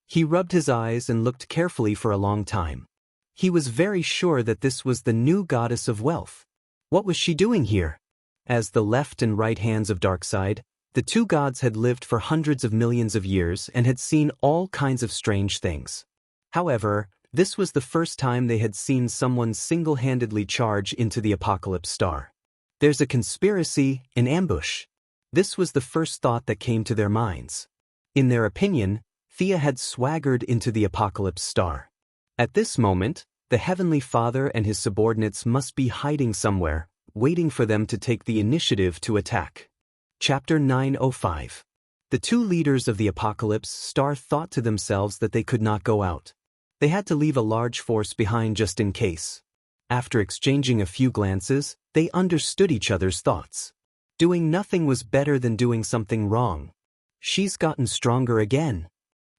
He rubbed his eyes and looked carefully for a long time. He was very sure that this was the new goddess of wealth. What was she doing here? As the left and right hands of Darkside, The two gods had lived for hundreds of millions of years and had seen all kinds of strange things. However, this was the first time they had seen someone single-handedly charge into the apocalypse star. There's a conspiracy, an ambush. This was the first thought that came to their minds. In their opinion, Thea had swaggered into the apocalypse star. At this moment, the Heavenly Father and his subordinates must be hiding somewhere, waiting for them to take the initiative to attack. Chapter 905. The two leaders of the apocalypse star thought to themselves that they could not go out. They had to leave a large force behind just in case. After exchanging a few glances, they understood each other's thoughts. Doing nothing was better than doing something wrong. She's gotten stronger again.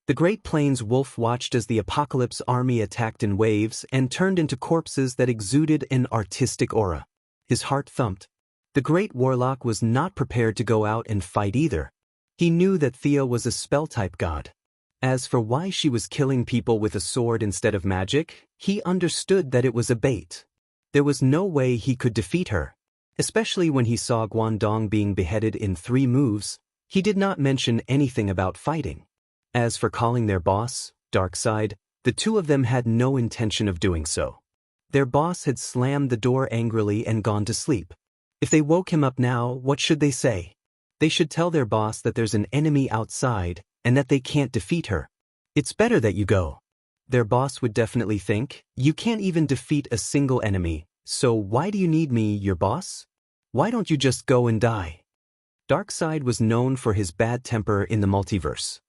The Great Plains wolf watched as the apocalypse army attacked in waves and turned into corpses that exuded an artistic aura. His heart thumped. The great warlock was not prepared to go out and fight either. He knew that Thea was a spell-type god. As for why she was killing people with a sword instead of magic, he understood that it was a bait. There was no way he could defeat her. Especially when he saw Guangdong being beheaded in 3 moves, he did not mention anything about fighting. As for calling their boss, Darkseid, the two of them had no intention of doing so. Their boss had slammed the door angrily and gone to sleep. If they woke him up now, what should they say? They should tell their boss that there's an enemy outside and that they can't defeat her. It's better that you go. Their boss would definitely think, you can't even defeat a single enemy, so why do you need me, your boss? Why don't you just go and die? Darkseid was known for his bad temper in the multiverse.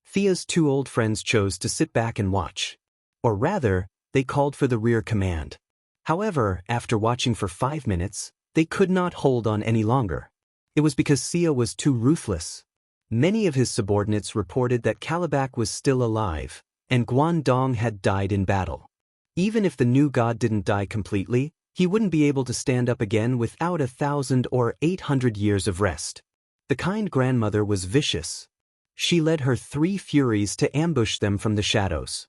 Thea's 2 old friends chose to sit back and watch. Or rather, they called for the rear command. However, after watching for 5 minutes, they could not hold on any longer. It was because Sia was too ruthless. Many of his subordinates reported that Kalibak was still alive, and Guangdong had died in battle. Even if the new god didn't die completely, he wouldn't be able to stand up again without 1,000 or 800 years of rest. The kind grandmother was vicious. She led her 3 furies to ambush them from the shadows.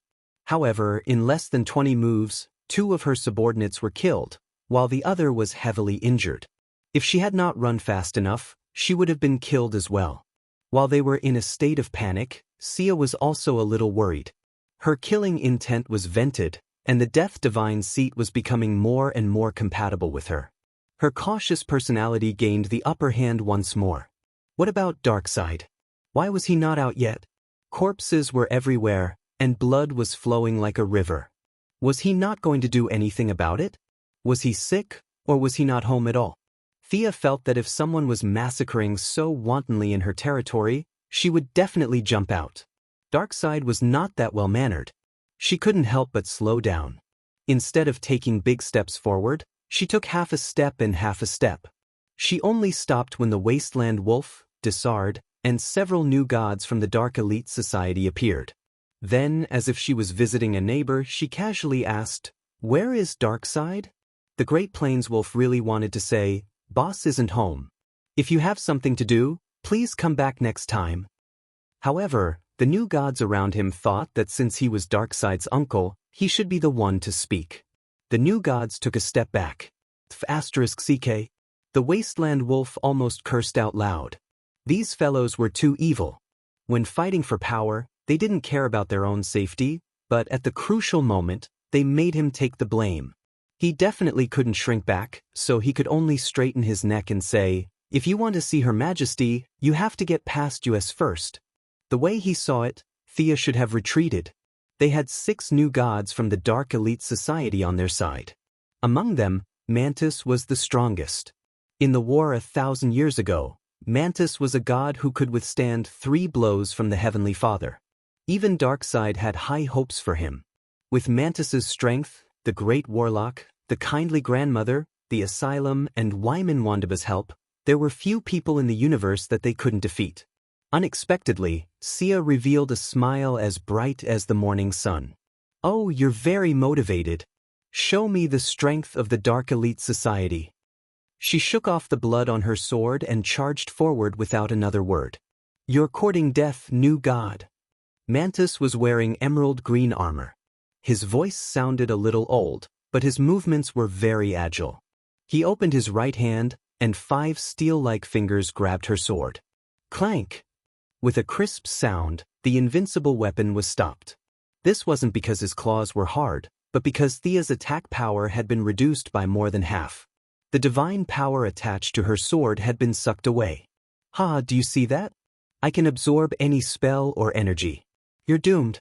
However, in less than 20 moves, 2 of her subordinates were killed, while the other was heavily injured. If she had not run fast enough, she would have been killed as well. While they were in a state of panic, Sia was also a little worried. Her killing intent was vented, and the Death Divine seat was becoming more and more compatible with her. Her cautious personality gained the upper hand once more. What about Darkseid? Why was he not out yet? Corpses were everywhere, and blood was flowing like a river. Was he not going to do anything about it? Was he sick, or was he not home at all? Thea felt that if someone was massacring so wantonly in her territory, she would definitely jump out. Darkseid was not that well-mannered. She couldn't help but slow down. Instead of taking big steps forward, she took half a step and half a step. She only stopped when the Wasteland Wolf, Desard, and several new gods from the Dark Elite Society appeared. Then, as if she was visiting a neighbor, she casually asked, "Where is Darkseid?" The Great Plains Wolf really wanted to say, "Boss isn't home. If you have something to do, please come back next time." However, the new gods around him thought that since he was Darkseid's uncle, he should be the one to speak. The new gods took a step back. *CK. The Wasteland Wolf almost cursed out loud. These fellows were too evil. When fighting for power, they didn't care about their own safety, but at the crucial moment, they made him take the blame. He definitely couldn't shrink back, so he could only straighten his neck and say, "If you want to see Her Majesty, you have to get past US first." The way he saw it, Thea should have retreated. They had 6 new gods from the Dark Elite Society on their side. Among them, Mantis was the strongest. In the war 1,000 years ago, Mantis was a god who could withstand 3 blows from the Heavenly Father. Even Darkseid had high hopes for him. With Mantis's strength, the Great Warlock, the Kindly Grandmother, the Asylum, and Wyman Wandaba's help, there were few people in the universe that they couldn't defeat. Unexpectedly, Sia revealed a smile as bright as the morning sun. "Oh, you're very motivated. Show me the strength of the Dark Elite Society." She shook off the blood on her sword and charged forward without another word. "You're courting death, new god." Mantis was wearing emerald green armor. His voice sounded a little old, but his movements were very agile. He opened his right hand, and 5 steel-like fingers grabbed her sword. Clank! With a crisp sound, the invincible weapon was stopped. This wasn't because his claws were hard, but because Thea's attack power had been reduced by more than half. The divine power attached to her sword had been sucked away. "Ha, do you see that? I can absorb any spell or energy. You're doomed."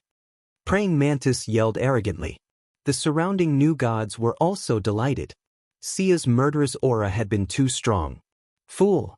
Praying Mantis yelled arrogantly. The surrounding new gods were also delighted. Xia's murderous aura had been too strong. Fool!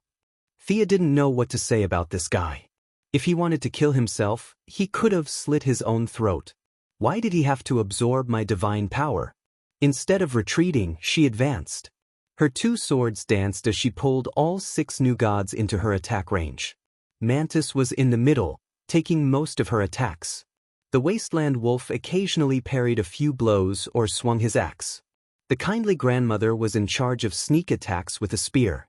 Thea didn't know what to say about this guy. If he wanted to kill himself, he could have slit his own throat. Why did he have to absorb my divine power? Instead of retreating, she advanced. Her two swords danced as she pulled all 6 new gods into her attack range. Mantis was in the middle, taking most of her attacks. The wasteland wolf occasionally parried a few blows or swung his axe. The kindly grandmother was in charge of sneak attacks with a spear.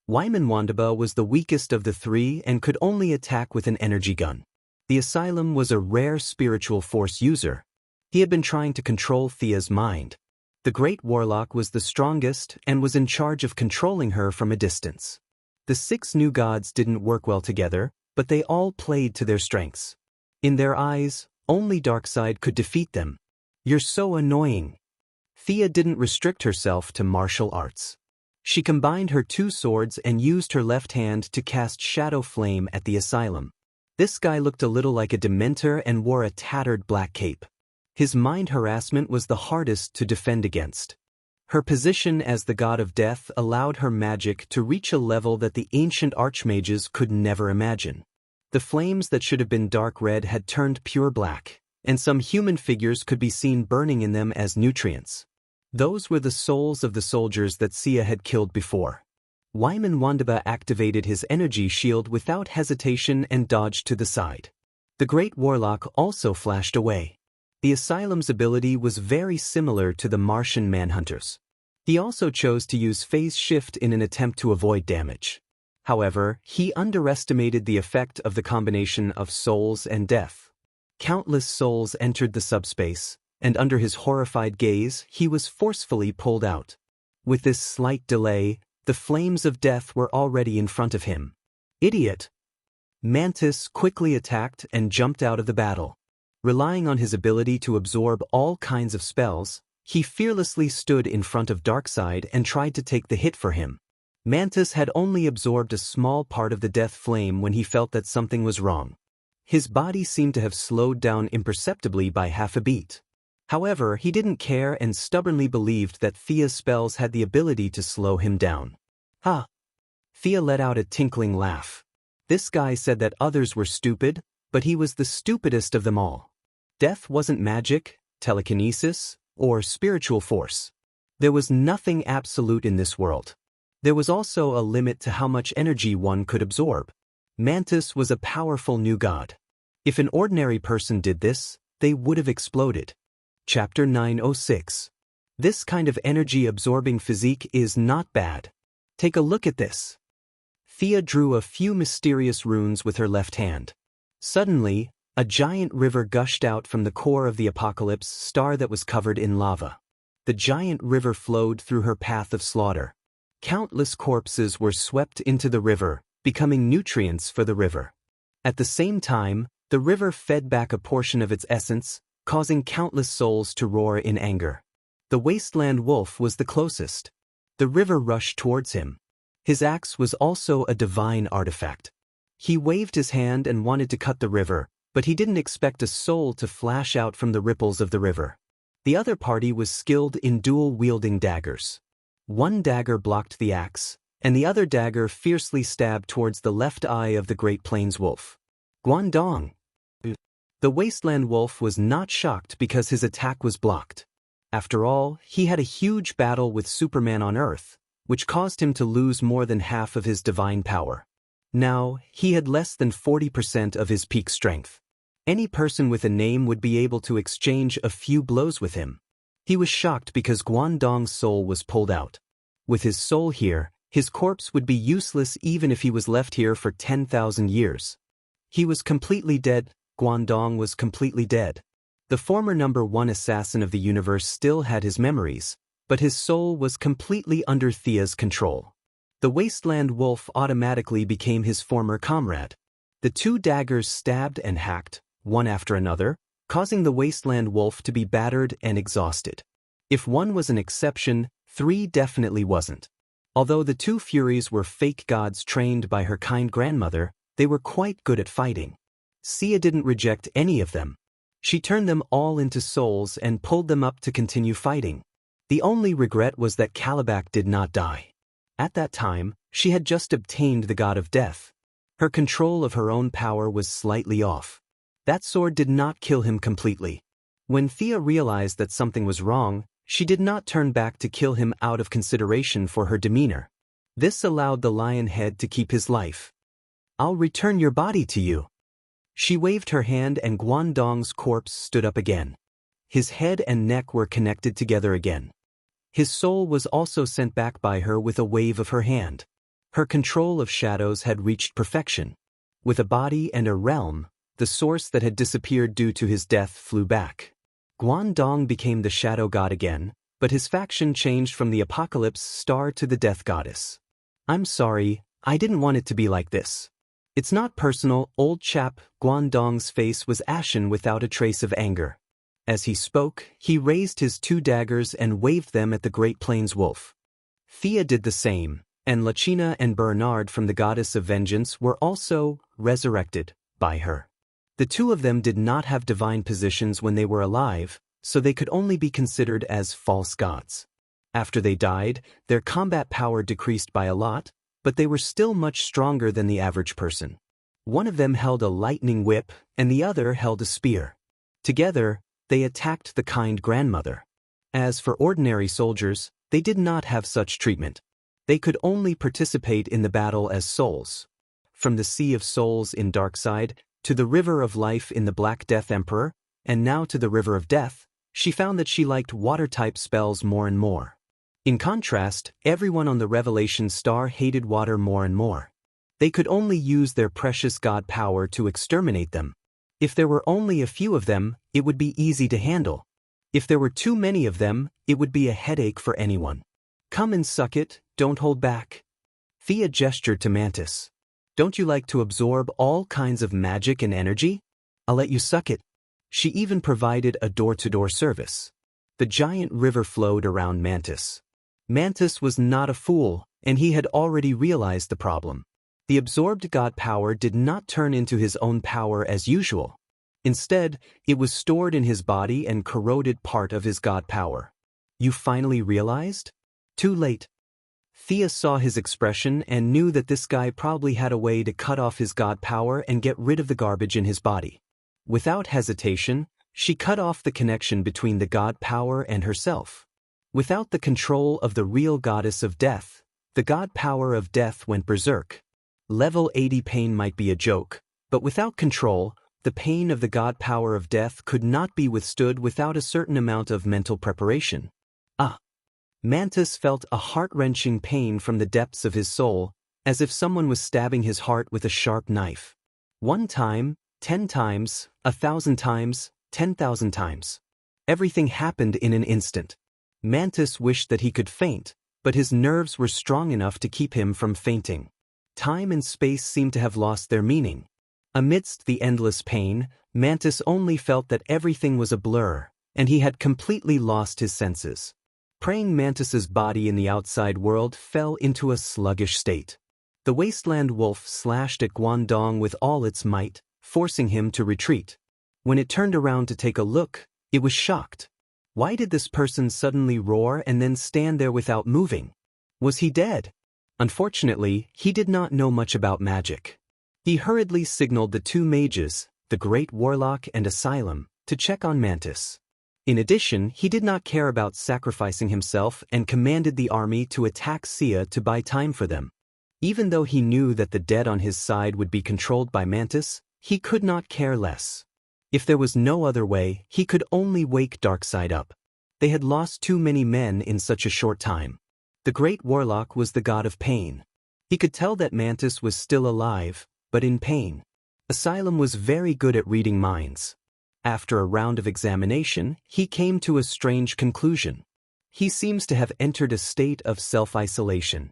Wandaba was the weakest of the 3 and could only attack with an energy gun. The asylum was a rare spiritual force user. He had been trying to control Thea's mind. The great warlock was the strongest and was in charge of controlling her from a distance. The 6 new gods didn't work well together, but they all played to their strengths. In their eyes, only Darkseid could defeat them. "You're so annoying." Thea didn't restrict herself to martial arts. She combined her 2 swords and used her left hand to cast Shadow Flame at the asylum. This guy looked a little like a Dementor and wore a tattered black cape. His mind harassment was the hardest to defend against. Her position as the god of death allowed her magic to reach a level that the ancient archmages could never imagine. The flames that should have been dark red had turned pure black, and some human figures could be seen burning in them as nutrients. Those were the souls of the soldiers that Xia had killed before. Wandaba activated his energy shield without hesitation and dodged to the side. The great warlock also flashed away. The asylum's ability was very similar to the Martian manhunters. He also chose to use phase shift in an attempt to avoid damage. However, he underestimated the effect of the combination of souls and death. Countless souls entered the subspace, and under his horrified gaze, he was forcefully pulled out. With this slight delay, the flames of death were already in front of him. "Idiot!" Mantis quickly attacked and jumped out of the battle. Relying on his ability to absorb all kinds of spells, he fearlessly stood in front of Darkseid and tried to take the hit for him. Mantis had only absorbed a small part of the death flame when he felt that something was wrong. His body seemed to have slowed down imperceptibly by half a beat. However, he didn't care and stubbornly believed that Thea's spells had the ability to slow him down. "Ha!" Thea let out a tinkling laugh. This guy said that others were stupid, but he was the stupidest of them all. Death wasn't magic, telekinesis, or spiritual force. There was nothing absolute in this world. There was also a limit to how much energy one could absorb. Mantis was a powerful new god. If an ordinary person did this, they would have exploded. Chapter 906. This kind of energy-absorbing physique is not bad. Take a look at this. Thea drew a few mysterious runes with her left hand. Suddenly, a giant river gushed out from the core of the apocalypse star that was covered in lava. The giant river flowed through her path of slaughter. Countless corpses were swept into the river, becoming nutrients for the river. At the same time, the river fed back a portion of its essence, causing countless souls to roar in anger. The wasteland wolf was the closest. The river rushed towards him. His axe was also a divine artifact. He waved his hand and wanted to cut the river, but he didn't expect a soul to flash out from the ripples of the river. The other party was skilled in dual-wielding daggers. One dagger blocked the axe, and the other dagger fiercely stabbed towards the left eye of the Great Plains wolf. Guangdong! The wasteland wolf was not shocked because his attack was blocked. After all, he had a huge battle with Superman on Earth, which caused him to lose more than half of his divine power. Now, he had less than 40% of his peak strength. Any person with a name would be able to exchange a few blows with him. He was shocked because Guangdong's soul was pulled out. With his soul here, his corpse would be useless even if he was left here for 10,000 years. He was completely dead. Guangdong was completely dead. The former #1 assassin of the universe still had his memories, but his soul was completely under Thea's control. The wasteland wolf automatically became his former comrade. The two daggers stabbed and hacked, one after another, causing the wasteland wolf to be battered and exhausted. If one was an exception, three definitely wasn't. Although the two furies were fake gods trained by her kind grandmother, they were quite good at fighting. Xianxia didn't reject any of them. She turned them all into souls and pulled them up to continue fighting. The only regret was that Kalibak did not die. At that time, she had just obtained the god of death. Her control of her own power was slightly off. That sword did not kill him completely. When Thea realized that something was wrong, she did not turn back to kill him out of consideration for her demeanor. This allowed the lion head to keep his life. "I'll return your body to you." She waved her hand and Guangdong's corpse stood up again. His head and neck were connected together again. His soul was also sent back by her with a wave of her hand. Her control of shadows had reached perfection. With a body and a realm, the source that had disappeared due to his death flew back. Guangdong became the shadow god again, but his faction changed from the apocalypse star to the death goddess. "I'm sorry, I didn't want it to be like this." "It's not personal, old chap." Guangdong's face was ashen without a trace of anger. As he spoke, he raised his two daggers and waved them at the Great Plains wolf. Thea did the same, and Lachina and Bernard from the goddess of vengeance were also resurrected by her. The two of them did not have divine positions when they were alive, so they could only be considered as false gods. After they died, their combat power decreased by a lot, but they were still much stronger than the average person. One of them held a lightning whip, and the other held a spear. Together, they attacked the kind grandmother. As for ordinary soldiers, they did not have such treatment. They could only participate in the battle as souls. From the Sea of Souls in Darkside, to the River of Life in the Black Death Emperor, and now to the River of Death, she found that she liked water-type spells more and more. In contrast, everyone on the Revelation Star hated water more and more. They could only use their precious god power to exterminate them. If there were only a few of them, it would be easy to handle. If there were too many of them, it would be a headache for anyone. "Come and suck it, don't hold back." Thea gestured to Mantis. "Don't you like to absorb all kinds of magic and energy? I'll let you suck it." She even provided a door-to-door service. The giant river flowed around Mantis. Mantis was not a fool, and he had already realized the problem. The absorbed god power did not turn into his own power as usual. Instead, it was stored in his body and corroded part of his god power. "You finally realized?" "Too late." Thea saw his expression and knew that this guy probably had a way to cut off his god power and get rid of the garbage in his body. Without hesitation, she cut off the connection between the god power and herself. Without the control of the real goddess of death, the god power of death went berserk. Level 80 pain might be a joke, but without control, the pain of the god power of death could not be withstood without a certain amount of mental preparation. Mantis felt a heart-wrenching pain from the depths of his soul, as if someone was stabbing his heart with a sharp knife. 1 time, 10 times, 1,000 times, 10,000 times. Everything happened in an instant. Mantis wished that he could faint, but his nerves were strong enough to keep him from fainting. Time and space seemed to have lost their meaning. Amidst the endless pain, Mantis only felt that everything was a blur, and he had completely lost his senses. Praying Mantis's body in the outside world fell into a sluggish state. The wasteland wolf slashed at Guangdong with all its might, forcing him to retreat. When it turned around to take a look, it was shocked. Why did this person suddenly roar and then stand there without moving? Was he dead? Unfortunately, he did not know much about magic. He hurriedly signaled the 2 mages, the Great Warlock and Asylum, to check on Mantis. In addition, he did not care about sacrificing himself and commanded the army to attack Xianxia to buy time for them. Even though he knew that the dead on his side would be controlled by Mantis, he could not care less. If there was no other way, he could only wake Darkside up. They had lost too many men in such a short time. The Great Warlock was the god of pain. He could tell that Mantis was still alive, but in pain. Asylum was very good at reading minds. After a round of examination, he came to a strange conclusion. He seems to have entered a state of self-isolation.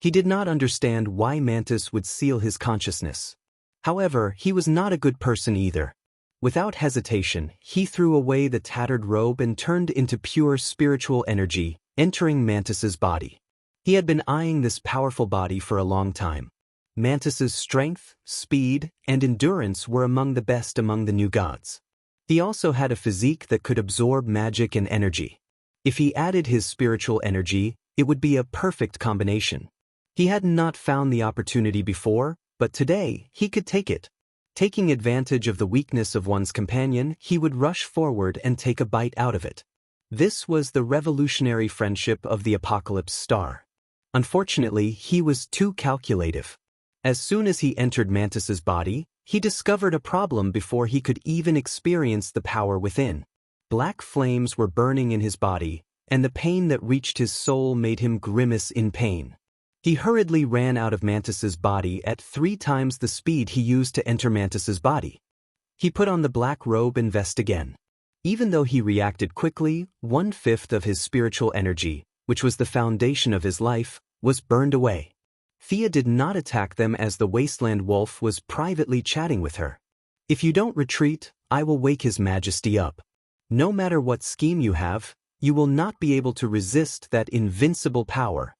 He did not understand why Mantis would seal his consciousness. However, he was not a good person either. Without hesitation, he threw away the tattered robe and turned into pure spiritual energy, entering Mantis's body. He had been eyeing this powerful body for a long time. Mantis's strength, speed, and endurance were among the best among the new gods. He also had a physique that could absorb magic and energy. If he added his spiritual energy, it would be a perfect combination. He had not found the opportunity before, but today he could take it. Taking advantage of the weakness of one's companion, he would rush forward and take a bite out of it. This was the revolutionary friendship of the Apocalypse Star. Unfortunately, he was too calculative. As soon as he entered Mantis's body, he discovered a problem before he could even experience the power within. Black flames were burning in his body, and the pain that reached his soul made him grimace in pain. He hurriedly ran out of Mantis's body at 3 times the speed he used to enter Mantis's body. He put on the black robe and vest again. Even though he reacted quickly, 1/5 of his spiritual energy, which was the foundation of his life, was burned away. Thea did not attack them as the Wasteland Wolf was privately chatting with her. "If you don't retreat, I will wake His Majesty up. No matter what scheme you have, you will not be able to resist that invincible power."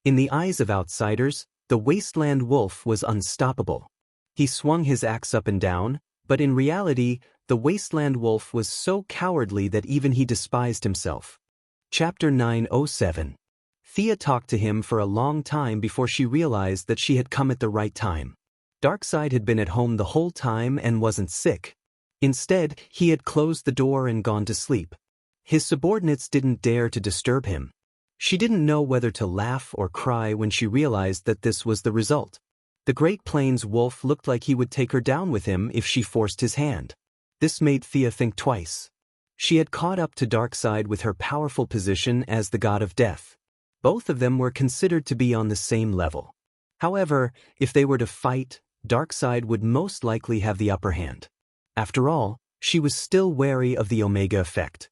In the eyes of outsiders, the Wasteland Wolf was unstoppable. He swung his axe up and down, but in reality, the Wasteland Wolf was so cowardly that even he despised himself. Chapter 907. Thea talked to him for a long time before she realized that she had come at the right time. Darkseid had been at home the whole time and wasn't sick. Instead, he had closed the door and gone to sleep. His subordinates didn't dare to disturb him. She didn't know whether to laugh or cry when she realized that this was the result. The Great Plains Wolf looked like he would take her down with him if she forced his hand. This made Thea think twice. She had caught up to Darkseid with her powerful position as the god of death. Both of them were considered to be on the same level. However, if they were to fight, Darkseid would most likely have the upper hand. After all, she was still wary of the Omega effect.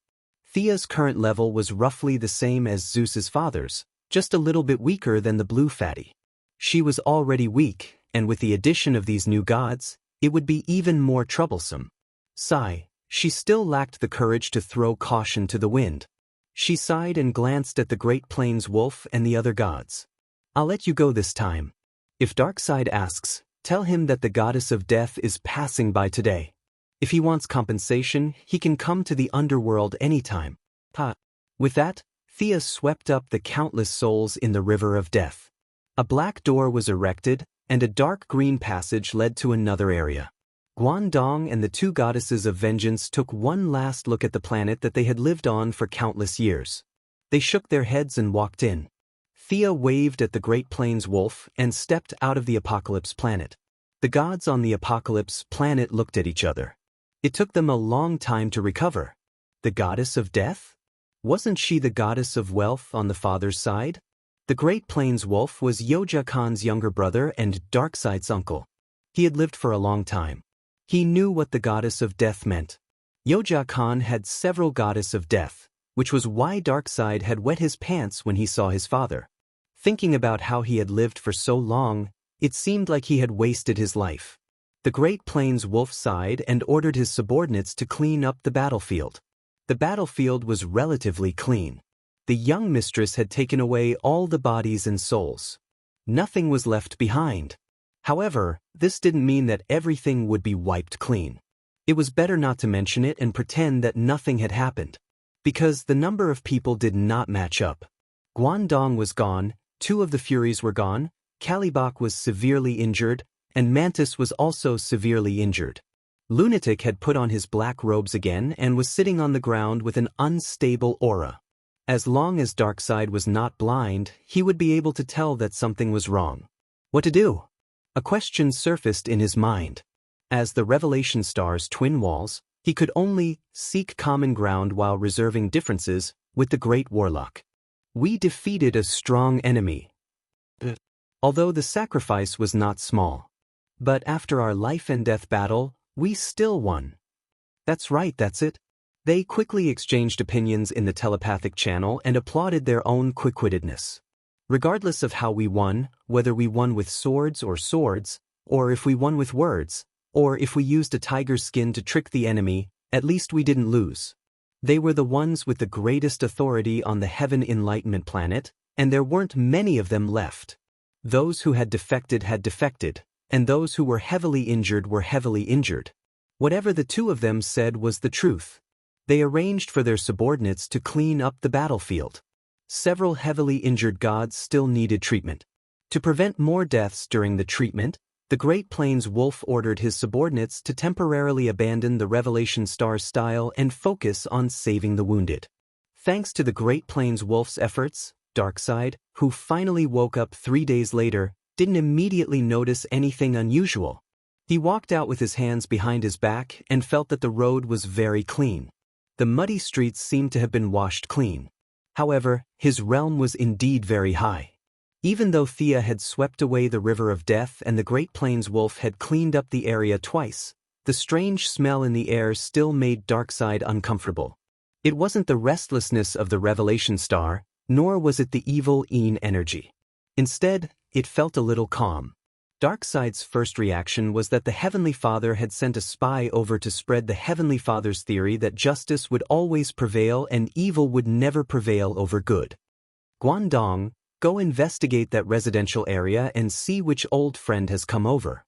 Thea's current level was roughly the same as Zeus's father's, just a little bit weaker than the blue fatty. She was already weak, and with the addition of these new gods, it would be even more troublesome. Sigh, she still lacked the courage to throw caution to the wind. She sighed and glanced at the Great Plains Wolf and the other gods. "I'll let you go this time. If Darkseid asks, tell him that the goddess of death is passing by today. If he wants compensation, he can come to the underworld anytime." With that, Thea swept up the countless souls in the river of death. A black door was erected, and a dark green passage led to another area. Guangdong and the 2 goddesses of vengeance took one last look at the planet that they had lived on for countless years. They shook their heads and walked in. Thea waved at the Great Plains Wolf and stepped out of the Apocalypse planet. The gods on the Apocalypse planet looked at each other. It took them a long time to recover. The goddess of death? Wasn't she the goddess of wealth on the father's side? The Great Plains Wolf was Yoja Khan's younger brother and Darkseid's uncle. He had lived for a long time. He knew what the goddess of death meant. Yoja Khan had several goddess of death, which was why Darkseid had wet his pants when he saw his father. Thinking about how he had lived for so long, it seemed like he had wasted his life. The Great Plains Wolf sighed and ordered his subordinates to clean up the battlefield. The battlefield was relatively clean. The young mistress had taken away all the bodies and souls. Nothing was left behind. However, this didn't mean that everything would be wiped clean. It was better not to mention it and pretend that nothing had happened, because the number of people did not match up. Guangdong was gone, 2 of the Furies were gone, Kalibak was severely injured, and Mantis was also severely injured. Lunatic had put on his black robes again and was sitting on the ground with an unstable aura. As long as Darkseid was not blind, he would be able to tell that something was wrong. What to do? A question surfaced in his mind. As the Revelation Star's twin walls, he could only seek common ground while reserving differences with the Great Warlock. "We defeated a strong enemy, although the sacrifice was not small. But after our life and death battle, we still won." "That's right, that's it." They quickly exchanged opinions in the telepathic channel and applauded their own quick-wittedness. Regardless of how we won, whether we won with swords, or if we won with words, or if we used a tiger's skin to trick the enemy, at least we didn't lose. They were the ones with the greatest authority on the Heaven Enlightenment planet, and there weren't many of them left. Those who had defected, and those who were heavily injured. Whatever the two of them said was the truth. They arranged for their subordinates to clean up the battlefield. Several heavily injured gods still needed treatment. To prevent more deaths during the treatment, the Great Plains Wolf ordered his subordinates to temporarily abandon the Revelation Star style and focus on saving the wounded. Thanks to the Great Plains Wolf's efforts, Darkseid, who finally woke up 3 days later, didn't immediately notice anything unusual. He walked out with his hands behind his back and felt that the road was very clean. The muddy streets seemed to have been washed clean. However, his realm was indeed very high. Even though Thea had swept away the river of death and the Great Plains Wolf had cleaned up the area twice, the strange smell in the air still made Darkseid uncomfortable. It wasn't the restlessness of the Revelation Star, nor was it the evil Een energy. Instead, it felt a little calm. Darkseid's first reaction was that the Heavenly Father had sent a spy over to spread the Heavenly Father's theory that justice would always prevail and evil would never prevail over good. Guangdong, go investigate that residential area and see which old friend has come over.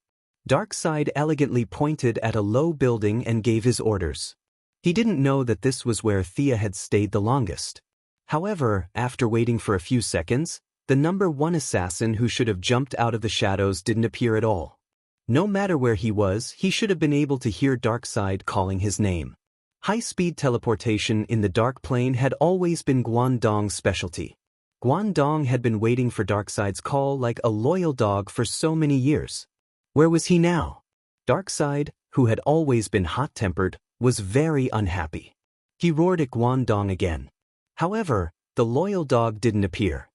Darkseid elegantly pointed at a low building and gave his orders. He didn't know that this was where Thea had stayed the longest. However, after waiting for a few seconds, the number 1 assassin who should have jumped out of the shadows didn't appear at all. No matter where he was, he should have been able to hear Darkseid calling his name. High-speed teleportation in the Dark Plane had always been Guangdong's specialty. Guangdong had been waiting for Darkseid's call like a loyal dog for so many years. Where was he now? Darkseid, who had always been hot-tempered, was very unhappy. He roared at Guangdong again. However, the loyal dog didn't appear.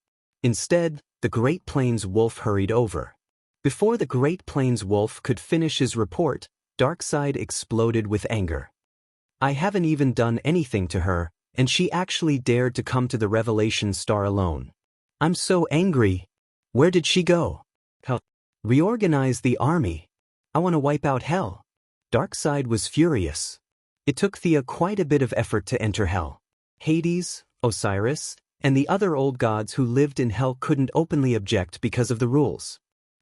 Instead, the Great Plains Wolf hurried over. Before the Great Plains Wolf could finish his report, Darkseid exploded with anger. I haven't even done anything to her, and she actually dared to come to the Revelation Star alone. I'm so angry. Where did she go? Reorganize the army. I want to wipe out Hell. Darkseid was furious. It took Thea quite a bit of effort to enter Hell. Hades, Osiris, and the other old gods who lived in Hell couldn't openly object because of the rules.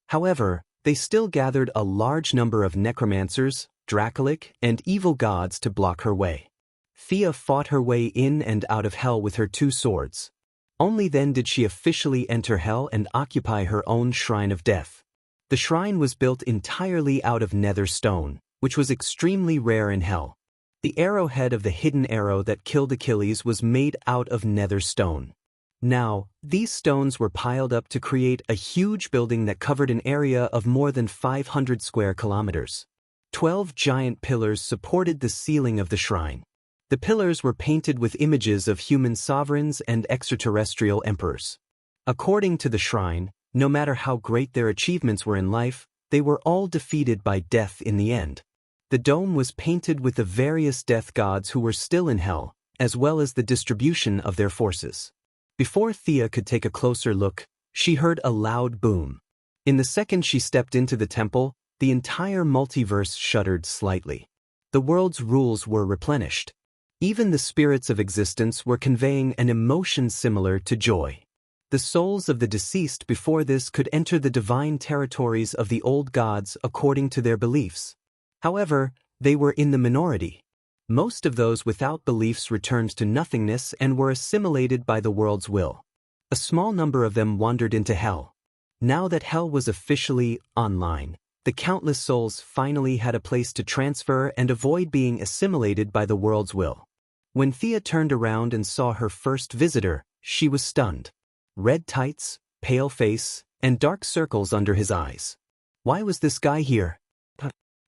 However, they still gathered a large number of necromancers, Dracolic, and evil gods to block her way. Thea fought her way in and out of Hell with her 2 swords. Only then did she officially enter Hell and occupy her own Shrine of Death. The shrine was built entirely out of nether stone, which was extremely rare in Hell. The arrowhead of the hidden arrow that killed Achilles was made out of nether stone. Now, these stones were piled up to create a huge building that covered an area of more than 500 square kilometers. 12 giant pillars supported the ceiling of the shrine. The pillars were painted with images of human sovereigns and extraterrestrial emperors. According to the shrine, no matter how great their achievements were in life, they were all defeated by death in the end. The dome was painted with the various death gods who were still in Hell, as well as the distribution of their forces. Before Thea could take a closer look, she heard a loud boom. In the second she stepped into the temple, the entire multiverse shuddered slightly. The world's rules were replenished. Even the spirits of existence were conveying an emotion similar to joy. The souls of the deceased before this could enter the divine territories of the old gods according to their beliefs. However, they were in the minority. Most of those without beliefs returned to nothingness and were assimilated by the world's will. A small number of them wandered into Hell. Now that Hell was officially online, the countless souls finally had a place to transfer and avoid being assimilated by the world's will. When Thea turned around and saw her first visitor, she was stunned. Red tights, pale face, and dark circles under his eyes. Why was this guy here?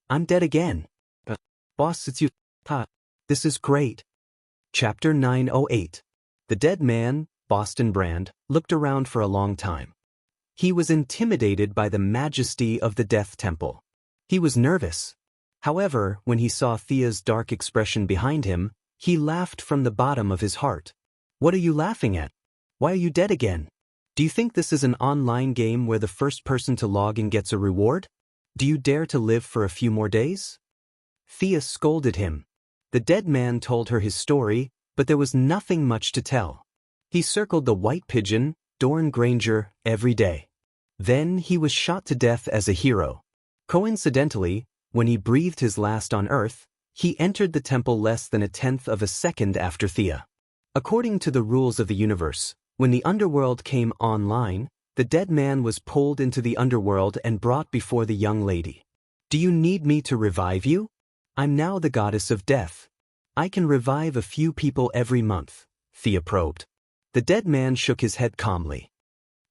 I'm dead again. Boss, it's you. This is great. Chapter 908. The dead man, Boston Brand, looked around for a long time. He was intimidated by the majesty of the Death Temple. He was nervous. However, when he saw Thea's dark expression behind him, he laughed from the bottom of his heart. What are you laughing at? Why are you dead again? Do you think this is an online game where the first person to log in gets a reward? Do you dare to live for a few more days? Thea scolded him. The dead man told her his story, but there was nothing much to tell. He circled the white pigeon, Dorn Granger, every day. Then he was shot to death as a hero. Coincidentally, when he breathed his last on Earth, he entered the temple less than a tenth of a second after Thea. According to the rules of the universe, when the underworld came online, the dead man was pulled into the underworld and brought before the young lady. Do you need me to revive you? I'm now the goddess of death. I can revive a few people every month, Thea probed. The dead man shook his head calmly.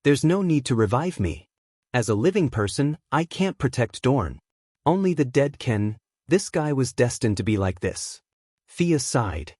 There's no need to revive me. As a living person, I can't protect Dorn. Only the dead can. This guy was destined to be like this. Thea sighed.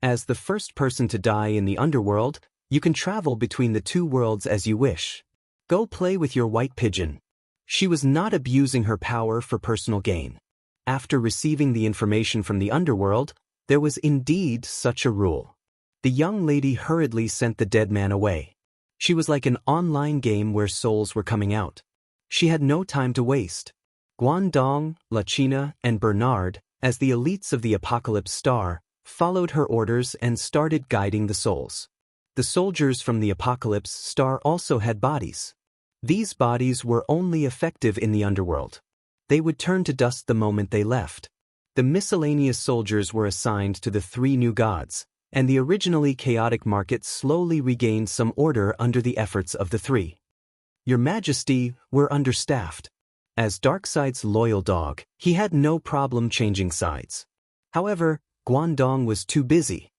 As the first person to die in the underworld, you can travel between the two worlds as you wish. Go play with your white pigeon. She was not abusing her power for personal gain. After receiving the information from the underworld, there was indeed such a rule. The young lady hurriedly sent the dead man away. She was like an online game where souls were coming out. She had no time to waste. Guangdong, Lachina, and Bernard, as the elites of the Apocalypse Star, followed her orders and started guiding the souls. The soldiers from the Apocalypse Star also had bodies. These bodies were only effective in the underworld. They would turn to dust the moment they left. The miscellaneous soldiers were assigned to the three new gods, and the originally chaotic market slowly regained some order under the efforts of the three. Your Majesty, we're understaffed. As Darkseid's loyal dog, he had no problem changing sides. However, Guangdong was too busy.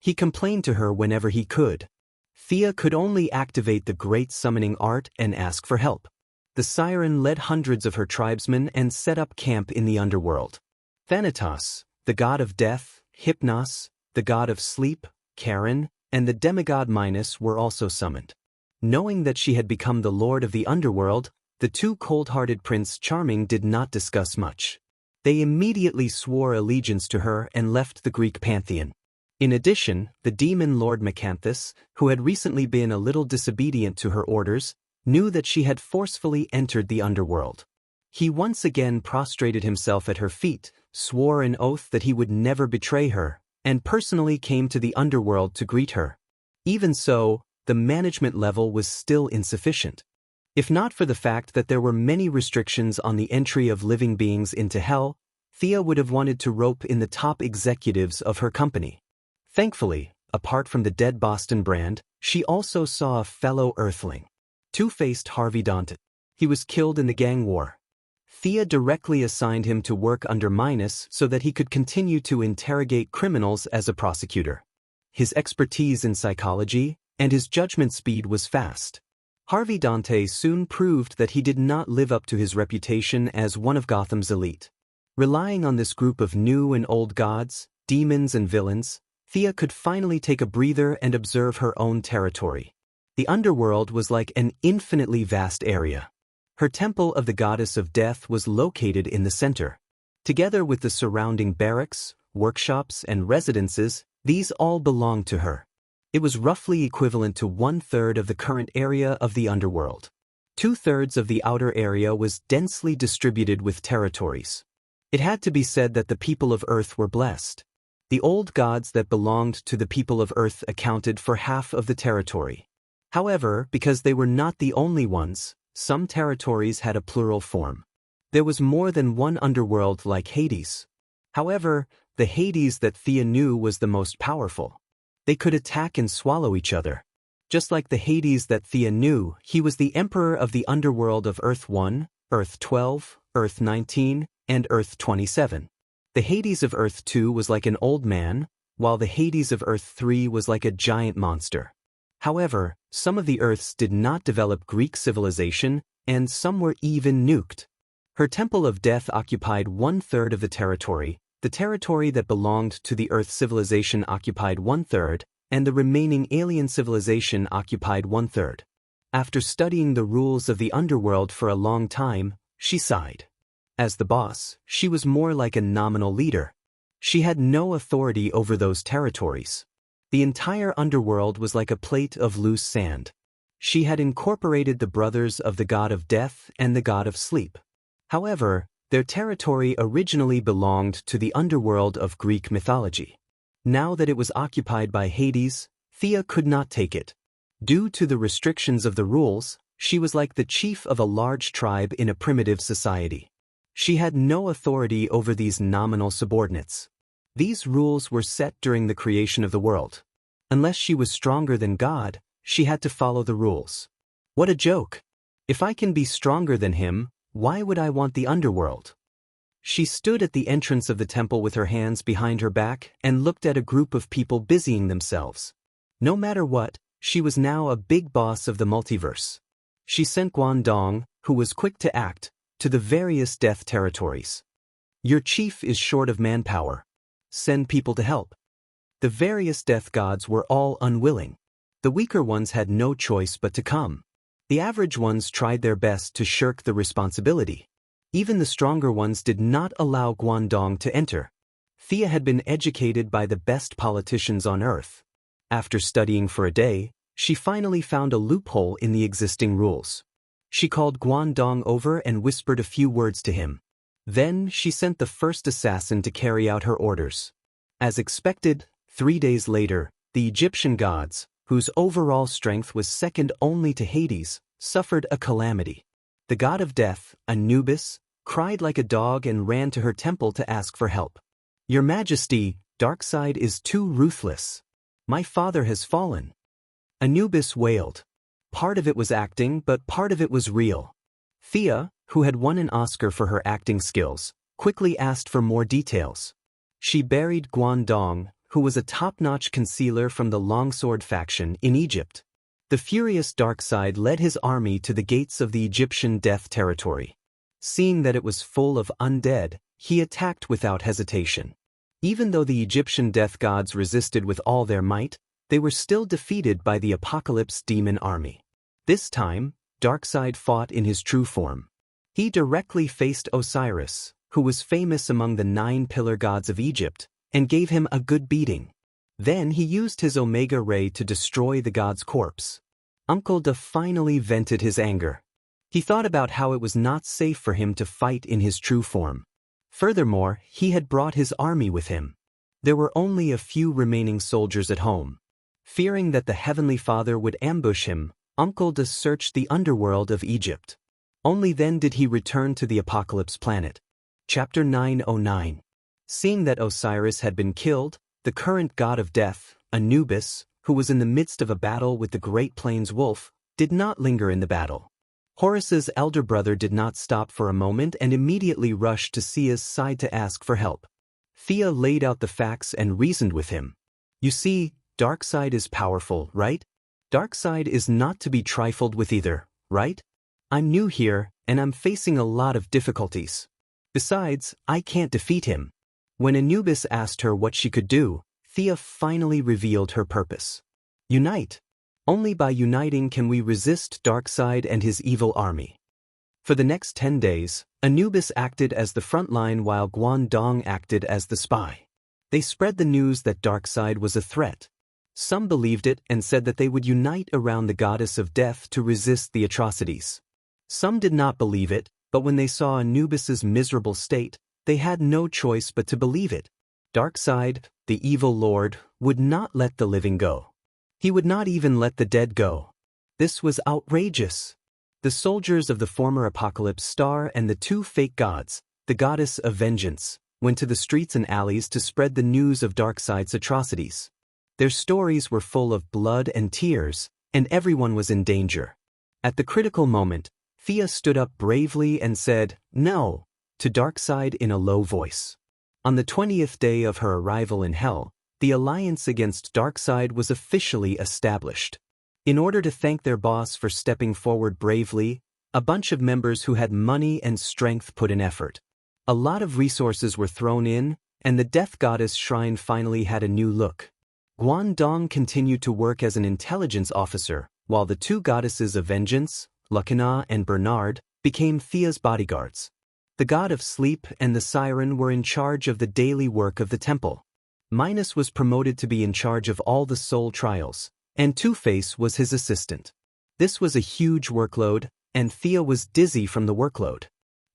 He complained to her whenever he could. Thea could only activate the great summoning art and ask for help. The siren led hundreds of her tribesmen and set up camp in the underworld. Thanatos, the god of death, Hypnos, the god of sleep, Charon, and the demigod Minos were also summoned. Knowing that she had become the lord of the underworld, the two cold-hearted Prince Charming did not discuss much. They immediately swore allegiance to her and left the Greek pantheon. In addition, the demon Lord Macanthus, who had recently been a little disobedient to her orders, knew that she had forcefully entered the underworld. He once again prostrated himself at her feet, swore an oath that he would never betray her, and personally came to the underworld to greet her. Even so, the management level was still insufficient. If not for the fact that there were many restrictions on the entry of living beings into hell, Thea would have wanted to rope in the top executives of her company. Thankfully, apart from the dead Boston brand, she also saw a fellow Earthling. Two-faced Harvey Dante. He was killed in the gang war. Thea directly assigned him to work under Minos so that he could continue to interrogate criminals as a prosecutor. His expertise in psychology and his judgment speed was fast. Harvey Dante soon proved that he did not live up to his reputation as one of Gotham's elite. Relying on this group of new and old gods, demons and villains, Thea could finally take a breather and observe her own territory. The underworld was like an infinitely vast area. Her temple of the goddess of death was located in the center. Together with the surrounding barracks, workshops, and residences, these all belonged to her. It was roughly equivalent to 1/3 of the current area of the underworld. 2/3 of the outer area was densely distributed with territories. It had to be said that the people of Earth were blessed. The old gods that belonged to the people of Earth accounted for half of the territory. However, because they were not the only ones, some territories had a plural form. There was more than one underworld like Hades. However, the Hades that Thea knew was the most powerful. They could attack and swallow each other. Just like the Hades that Thea knew, he was the emperor of the underworld of Earth 1, Earth 12, Earth 19, and Earth 27. The Hades of Earth 2 was like an old man, while the Hades of Earth 3 was like a giant monster. However, some of the Earths did not develop Greek civilization, and some were even nuked. Her Temple of Death occupied 1/3 of the territory. The territory that belonged to the Earth civilization occupied 1/3, and the remaining alien civilization occupied 1/3. After studying the rules of the underworld for a long time, she sighed. As the boss, she was more like a nominal leader. She had no authority over those territories. The entire underworld was like a plate of loose sand. She had incorporated the brothers of the god of death and the god of sleep. However, their territory originally belonged to the underworld of Greek mythology. Now that it was occupied by Hades, Thea could not take it. Due to the restrictions of the rules, she was like the chief of a large tribe in a primitive society. She had no authority over these nominal subordinates. These rules were set during the creation of the world. Unless she was stronger than God, she had to follow the rules. What a joke! If I can be stronger than him, why would I want the underworld? She stood at the entrance of the temple with her hands behind her back and looked at a group of people busying themselves. No matter what, she was now a big boss of the multiverse. She sent Guangdong, who was quick to act, to the various death territories. Your chief is short of manpower. Send people to help. The various death gods were all unwilling. The weaker ones had no choice but to come. The average ones tried their best to shirk the responsibility. Even the stronger ones did not allow Guangdong to enter. Thea had been educated by the best politicians on Earth. After studying for a day, she finally found a loophole in the existing rules. She called Guangdong over and whispered a few words to him. Then she sent the first assassin to carry out her orders. As expected, 3 days later, the Egyptian gods, whose overall strength was second only to Hades, suffered a calamity. The god of death, Anubis, cried like a dog and ran to her temple to ask for help. Your Majesty, Darkseid is too ruthless. My father has fallen. Anubis wailed. Part of it was acting, but part of it was real. Thea, who had won an Oscar for her acting skills, quickly asked for more details. She buried Guangdong, who was a top-notch concealer from the Longsword faction in Egypt. The furious Darkseid led his army to the gates of the Egyptian death territory. Seeing that it was full of undead, he attacked without hesitation. Even though the Egyptian death gods resisted with all their might, they were still defeated by the Apocalypse demon army. This time, Darkseid fought in his true form. He directly faced Osiris, who was famous among the 9 pillar gods of Egypt, and gave him a good beating. Then he used his Omega Ray to destroy the god's corpse. Uncle Da finally vented his anger. He thought about how it was not safe for him to fight in his true form. Furthermore, he had brought his army with him. There were only a few remaining soldiers at home. Fearing that the Heavenly Father would ambush him, Uncle Da searched the underworld of Egypt. Only then did he return to the Apocalypse planet. Chapter 909. Seeing that Osiris had been killed, the current god of death, Anubis, who was in the midst of a battle with the Great Plains wolf, did not linger in the battle. Horus's elder brother did not stop for a moment and immediately rushed to Sia's side to ask for help. Thea laid out the facts and reasoned with him. You see, Darkseid is powerful, right? Darkseid is not to be trifled with either, right? I'm new here, and I'm facing a lot of difficulties. Besides, I can't defeat him. When Anubis asked her what she could do, Thea finally revealed her purpose. Unite. Only by uniting can we resist Darkseid and his evil army. For the next 10 days, Anubis acted as the front line while Guangdong acted as the spy. They spread the news that Darkseid was a threat. Some believed it and said that they would unite around the goddess of death to resist the atrocities. Some did not believe it, but when they saw Anubis's miserable state, they had no choice but to believe it. Darkseid, the evil lord, would not let the living go. He would not even let the dead go. This was outrageous. The soldiers of the former Apocalypse Star and the 2 fake gods, the goddess of vengeance, went to the streets and alleys to spread the news of Darkseid's atrocities. Their stories were full of blood and tears, and everyone was in danger. At the critical moment, Thea stood up bravely and said, "No," to Darkseid in a low voice. On the 20th day of her arrival in Hell, the alliance against Darkseid was officially established. In order to thank their boss for stepping forward bravely, a bunch of members who had money and strength put in effort. A lot of resources were thrown in, and the Death Goddess Shrine finally had a new look. Guangdong continued to work as an intelligence officer, while the 2 goddesses of vengeance, Lucana and Bernard, became Thea's bodyguards. The god of sleep and the siren were in charge of the daily work of the temple. Minos was promoted to be in charge of all the soul trials, and Two-Face was his assistant. This was a huge workload, and Thea was dizzy from the workload.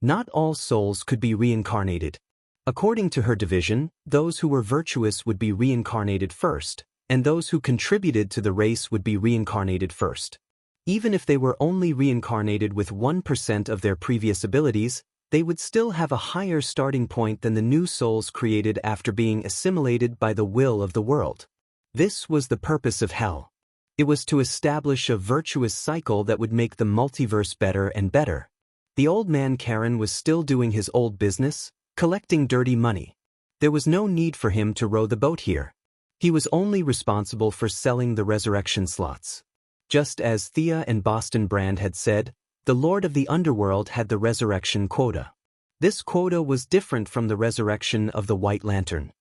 Not all souls could be reincarnated. According to her division, those who were virtuous would be reincarnated first, and those who contributed to the race would be reincarnated first. Even if they were only reincarnated with 1% of their previous abilities, they would still have a higher starting point than the new souls created after being assimilated by the will of the world. This was the purpose of hell. It was to establish a virtuous cycle that would make the multiverse better and better. The old man Karen was still doing his old business, collecting dirty money. There was no need for him to row the boat here. He was only responsible for selling the resurrection slots. Just as Thea and Boston Brand had said, the Lord of the Underworld had the resurrection quota. This quota was different from the resurrection of the White Lantern.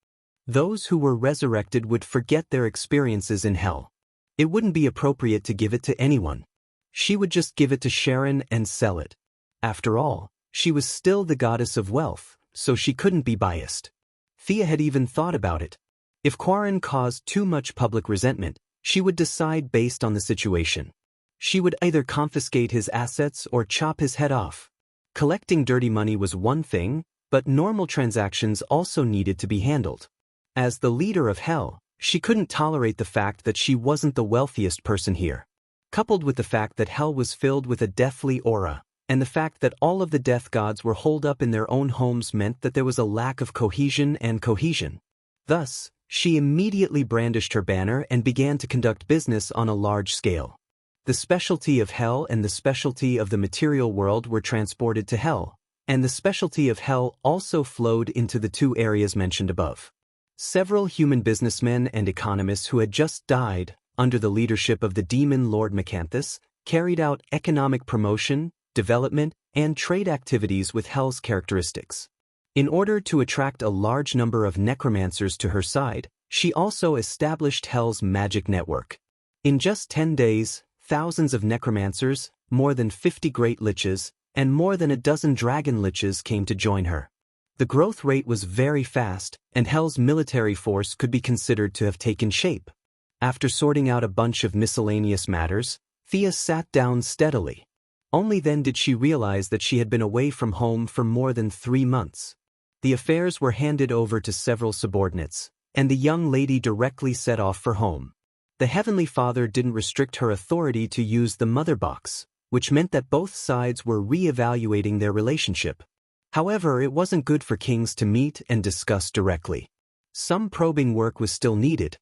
Those who were resurrected would forget their experiences in hell. It wouldn't be appropriate to give it to anyone. She would just give it to Sharon and sell it. After all, she was still the goddess of wealth, so she couldn't be biased. Thea had even thought about it. If Quarren caused too much public resentment, she would decide based on the situation. She would either confiscate his assets or chop his head off. Collecting dirty money was one thing, but normal transactions also needed to be handled. As the leader of hell, she couldn't tolerate the fact that she wasn't the wealthiest person here. Coupled with the fact that hell was filled with a deathly aura, and the fact that all of the death gods were holed up in their own homes meant that there was a lack of cohesion. Thus, she immediately brandished her banner and began to conduct business on a large scale. The specialty of hell and the specialty of the material world were transported to hell, and the specialty of hell also flowed into the two areas mentioned above. Several human businessmen and economists who had just died, under the leadership of the demon Lord Macanthus, carried out economic promotion, development, and trade activities with hell's characteristics. In order to attract a large number of necromancers to her side, she also established hell's magic network. In just 10 days, thousands of necromancers, more than 50 great liches, and more than a dozen dragon liches came to join her. The growth rate was very fast, and hell's military force could be considered to have taken shape. After sorting out a bunch of miscellaneous matters, Thea sat down steadily. Only then did she realize that she had been away from home for more than 3 months. The affairs were handed over to several subordinates, and the young lady directly set off for home. The Heavenly Father didn't restrict her authority to use the mother box, which meant that both sides were re-evaluating their relationship. However, it wasn't good for kings to meet and discuss directly. Some probing work was still needed.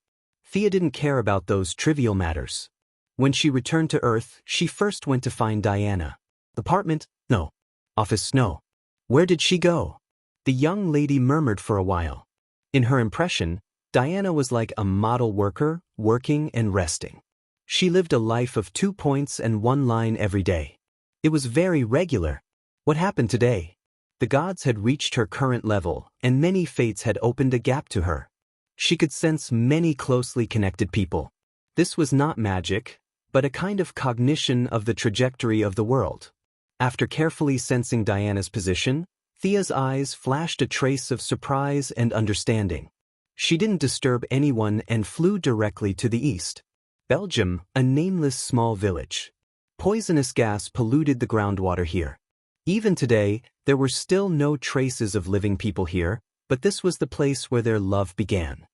Thea didn't care about those trivial matters. When she returned to Earth, she first went to find Diana. Apartment? No. Office? No. Where did she go? The young lady murmured for a while. In her impression, Diana was like a model worker, working and resting. She lived a life of 2 points and 1 line every day. It was very regular. What happened today? The gods had reached her current level, and many fates had opened a gap to her. She could sense many closely connected people. This was not magic, but a kind of cognition of the trajectory of the world. After carefully sensing Diana's position, Thea's eyes flashed a trace of surprise and understanding. She didn't disturb anyone and flew directly to the east. Belgium, a nameless small village. Poisonous gas polluted the groundwater here. Even today, there were still no traces of living people here, but this was the place where their love began.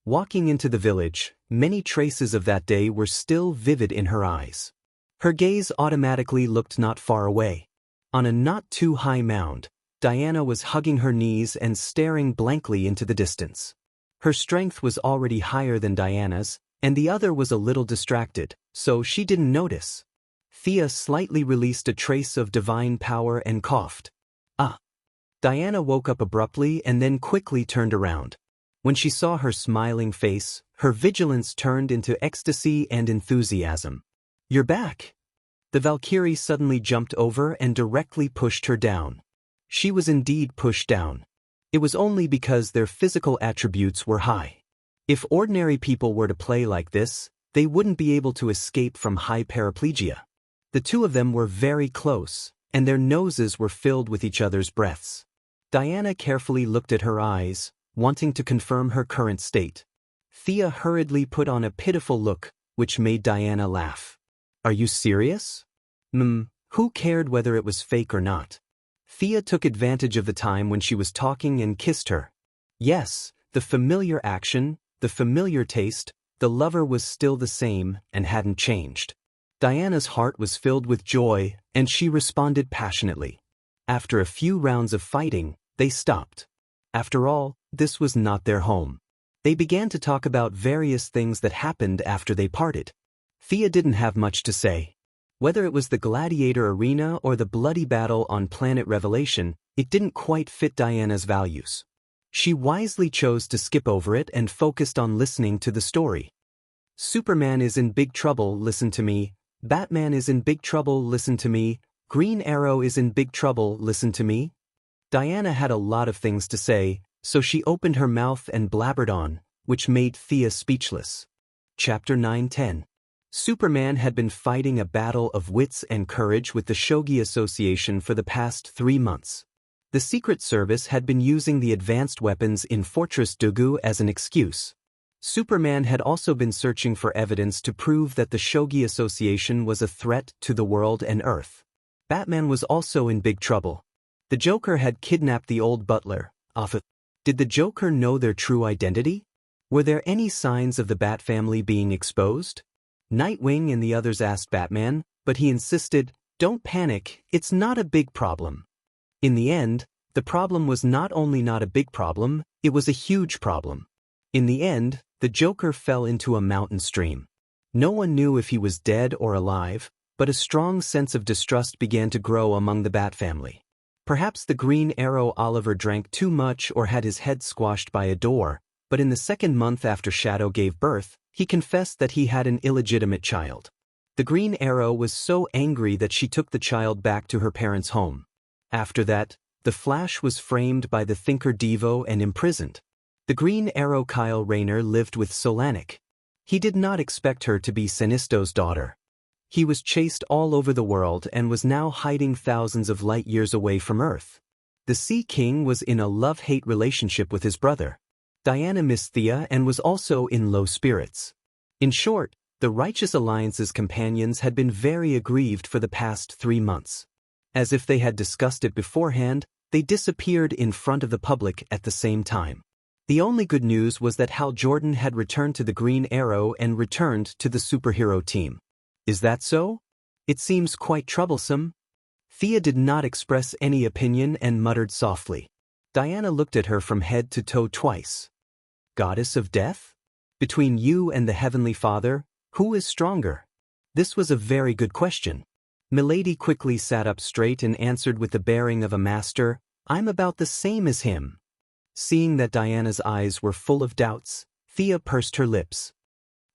Walking into the village, many traces of that day were still vivid in her eyes. Her gaze automatically looked not far away. On a not-too-high mound, Diana was hugging her knees and staring blankly into the distance. Her strength was already higher than Diana's, and the other was a little distracted, so she didn't notice. Thea slightly released a trace of divine power and coughed. Ah! Diana woke up abruptly and then quickly turned around. When she saw her smiling face, her vigilance turned into ecstasy and enthusiasm. You're back! The Valkyrie suddenly jumped over and directly pushed her down. She was indeed pushed down. It was only because their physical attributes were high. If ordinary people were to play like this, they wouldn't be able to escape from high paraplegia. The two of them were very close, and their noses were filled with each other's breaths. Diana carefully looked at her eyes, wanting to confirm her current state. Thea hurriedly put on a pitiful look, which made Diana laugh. Are you serious? Who cared whether it was fake or not? Thea took advantage of the time when she was talking and kissed her. Yes, the familiar action, the familiar taste, the lover was still the same and hadn't changed. Diana's heart was filled with joy, and she responded passionately. After a few rounds of fighting, they stopped. After all, this was not their home. They began to talk about various things that happened after they parted. Thea didn't have much to say. Whether it was the gladiator arena or the bloody battle on Planet Revelation, it didn't quite fit Diana's values. She wisely chose to skip over it and focused on listening to the story. Superman is in big trouble, listen to me. Batman is in big trouble, listen to me. Green Arrow is in big trouble, listen to me. Diana had a lot of things to say, so she opened her mouth and blabbered on, which made Thea speechless. Chapter 9-10. Superman had been fighting a battle of wits and courage with the Shogi Association for the past 3 months. The Secret Service had been using the advanced weapons in Fortress Dugu as an excuse. Superman had also been searching for evidence to prove that the Shogi Association was a threat to the world and Earth. Batman was also in big trouble. The Joker had kidnapped the old butler, Alfred. Did the Joker know their true identity? Were there any signs of the Bat family being exposed? Nightwing and the others asked Batman, but he insisted, "Don't panic, it's not a big problem." In the end, the problem was not only not a big problem, it was a huge problem. In the end, the Joker fell into a mountain stream. No one knew if he was dead or alive, but a strong sense of distrust began to grow among the Bat family. Perhaps the Green Arrow Oliver drank too much or had his head squashed by a door, but in the second month after Shadow gave birth, he confessed that he had an illegitimate child. The Green Arrow was so angry that she took the child back to her parents' home. After that, the Flash was framed by the Thinker Devo and imprisoned. The Green Arrow Kyle Rayner lived with Solanik. He did not expect her to be Sinisto's daughter. He was chased all over the world and was now hiding thousands of light years away from Earth. The Sea King was in a love-hate relationship with his brother. Diana missed Thea and was also in low spirits. In short, the Righteous Alliance's companions had been very aggrieved for the past 3 months. As if they had discussed it beforehand, they disappeared in front of the public at the same time. The only good news was that Hal Jordan had returned to the Green Arrow and returned to the superhero team. Is that so? It seems quite troublesome. Thea did not express any opinion and muttered softly. Diana looked at her from head to toe twice. Goddess of Death? Between you and the Heavenly Father, who is stronger? This was a very good question. Milady quickly sat up straight and answered with the bearing of a master, "I'm about the same as him." Seeing that Diana's eyes were full of doubts, Thea pursed her lips.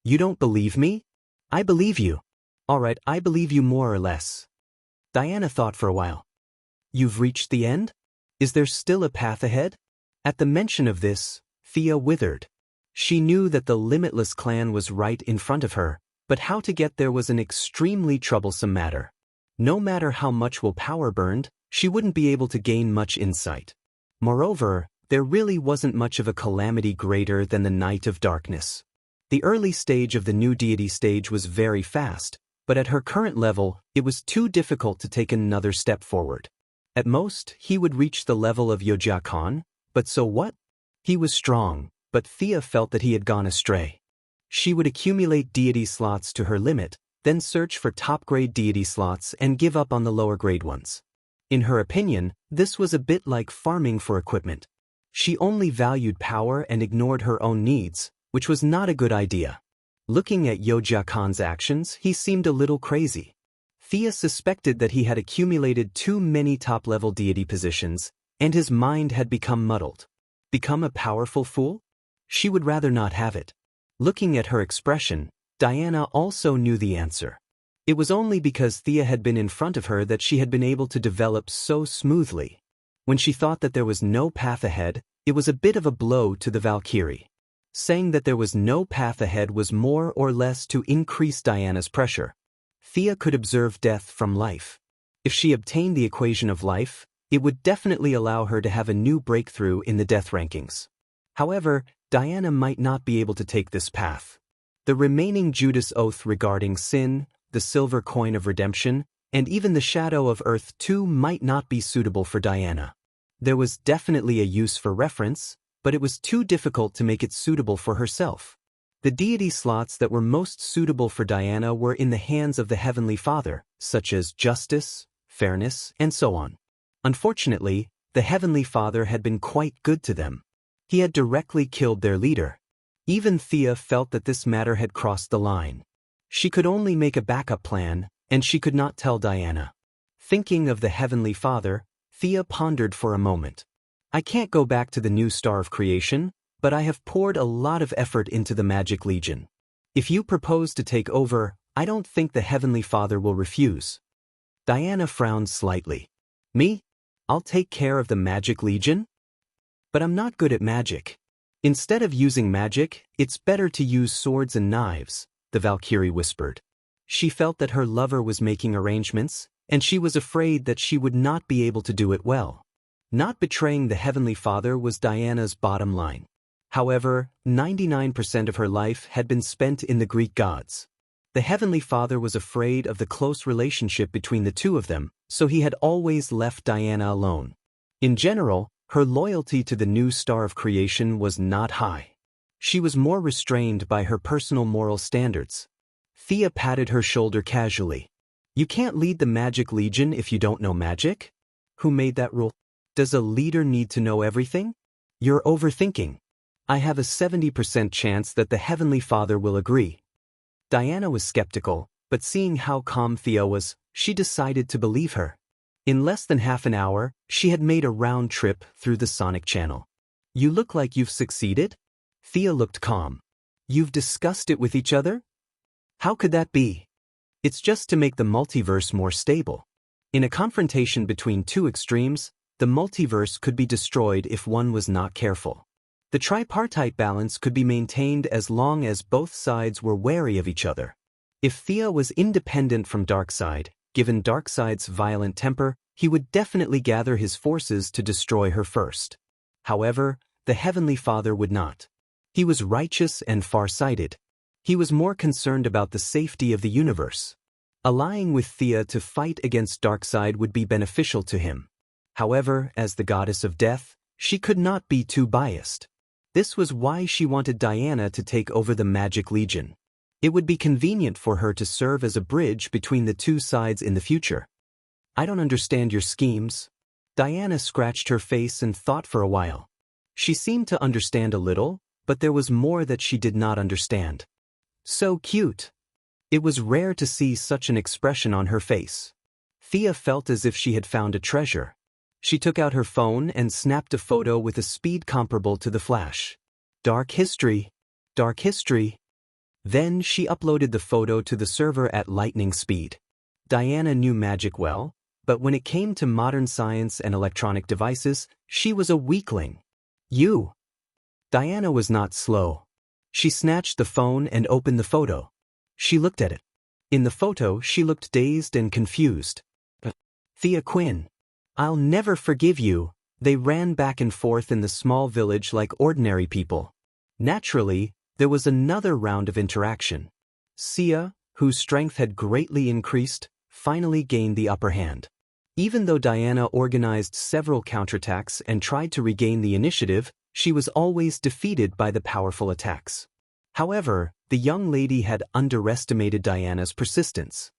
"You don't believe me? I believe you. All right, I believe you more or less." Diana thought for a while. "You've reached the end? Is there still a path ahead?" At the mention of this, Thea withered. She knew that the Limitless clan was right in front of her, but how to get there was an extremely troublesome matter. No matter how much willpower burned, she wouldn't be able to gain much insight. Moreover, there really wasn't much of a calamity greater than the Night of Darkness. The early stage of the new deity stage was very fast, but at her current level, it was too difficult to take another step forward. At most, he would reach the level of Yojia Khan, but so what? He was strong, but Thea felt that he had gone astray. She would accumulate deity slots to her limit, then search for top-grade deity slots and give up on the lower-grade ones. In her opinion, this was a bit like farming for equipment. She only valued power and ignored her own needs, which was not a good idea. Looking at Yojia Khan's actions, he seemed a little crazy. Thea suspected that he had accumulated too many top-level deity positions, and his mind had become muddled. Become a powerful fool? She would rather not have it. Looking at her expression, Diana also knew the answer. It was only because Thea had been in front of her that she had been able to develop so smoothly. When she thought that there was no path ahead, it was a bit of a blow to the Valkyrie. Saying that there was no path ahead was more or less to increase Diana's pressure. Thea could observe death from life. If she obtained the equation of life, it would definitely allow her to have a new breakthrough in the death rankings. However, Diana might not be able to take this path. The remaining Judas oath regarding sin, the the silver coin of redemption, and even the shadow of Earth 2 might not be suitable for Diana. There was definitely a use for reference, but it was too difficult to make it suitable for herself. The deity slots that were most suitable for Diana were in the hands of the Heavenly Father, such as justice, fairness, and so on. Unfortunately, the Heavenly Father had been quite good to them. He had directly killed their leader. Even Thea felt that this matter had crossed the line. She could only make a backup plan, and she could not tell Diana. Thinking of the Heavenly Father, Thea pondered for a moment. I can't go back to the new star of creation, but I have poured a lot of effort into the Magic Legion. If you propose to take over, I don't think the Heavenly Father will refuse. Diana frowned slightly. Me? I'll take care of the Magic Legion? But I'm not good at magic. Instead of using magic, it's better to use swords and knives, the Valkyrie whispered. She felt that her lover was making arrangements, and she was afraid that she would not be able to do it well. Not betraying the Heavenly Father was Diana's bottom line. However, 99% of her life had been spent in the Greek gods. The Heavenly Father was afraid of the close relationship between the two of them, so he had always left Diana alone. In general, her loyalty to the new star of creation was not high. She was more restrained by her personal moral standards. Thea patted her shoulder casually. You can't lead the Magic Legion if you don't know magic? Who made that rule? Does a leader need to know everything? You're overthinking. I have a 70% chance that the Heavenly Father will agree. Diana was skeptical, but seeing how calm Thea was, she decided to believe her. In less than half an hour, she had made a round trip through the sonic channel. You look like you've succeeded? Thea looked calm. You've discussed it with each other? How could that be? It's just to make the multiverse more stable. In a confrontation between two extremes, the multiverse could be destroyed if one was not careful. The tripartite balance could be maintained as long as both sides were wary of each other. If Thea was independent from Darkseid, given Darkseid's violent temper, he would definitely gather his forces to destroy her first. However, the Heavenly Father would not. He was righteous and far-sighted. He was more concerned about the safety of the universe. Allying with Thea to fight against Darkseid would be beneficial to him. However, as the goddess of death, she could not be too biased. This was why she wanted Diana to take over the Magic Legion. It would be convenient for her to serve as a bridge between the two sides in the future. I don't understand your schemes. Diana scratched her face and thought for a while. She seemed to understand a little, but there was more that she did not understand. So cute. It was rare to see such an expression on her face. Thea felt as if she had found a treasure. She took out her phone and snapped a photo with a speed comparable to the flash. Dark history. Dark history. Then she uploaded the photo to the server at lightning speed. Diana knew magic well, but when it came to modern science and electronic devices, she was a weakling. You. Diana was not slow. She snatched the phone and opened the photo. She looked at it. In the photo, she looked dazed and confused. Thea Quinn. I'll never forgive you. They ran back and forth in the small village like ordinary people. Naturally, there was another round of interaction. Sia, whose strength had greatly increased, finally gained the upper hand. Even though Diana organized several counterattacks and tried to regain the initiative, she was always defeated by the powerful attacks. However, the young lady had underestimated Diana's persistence.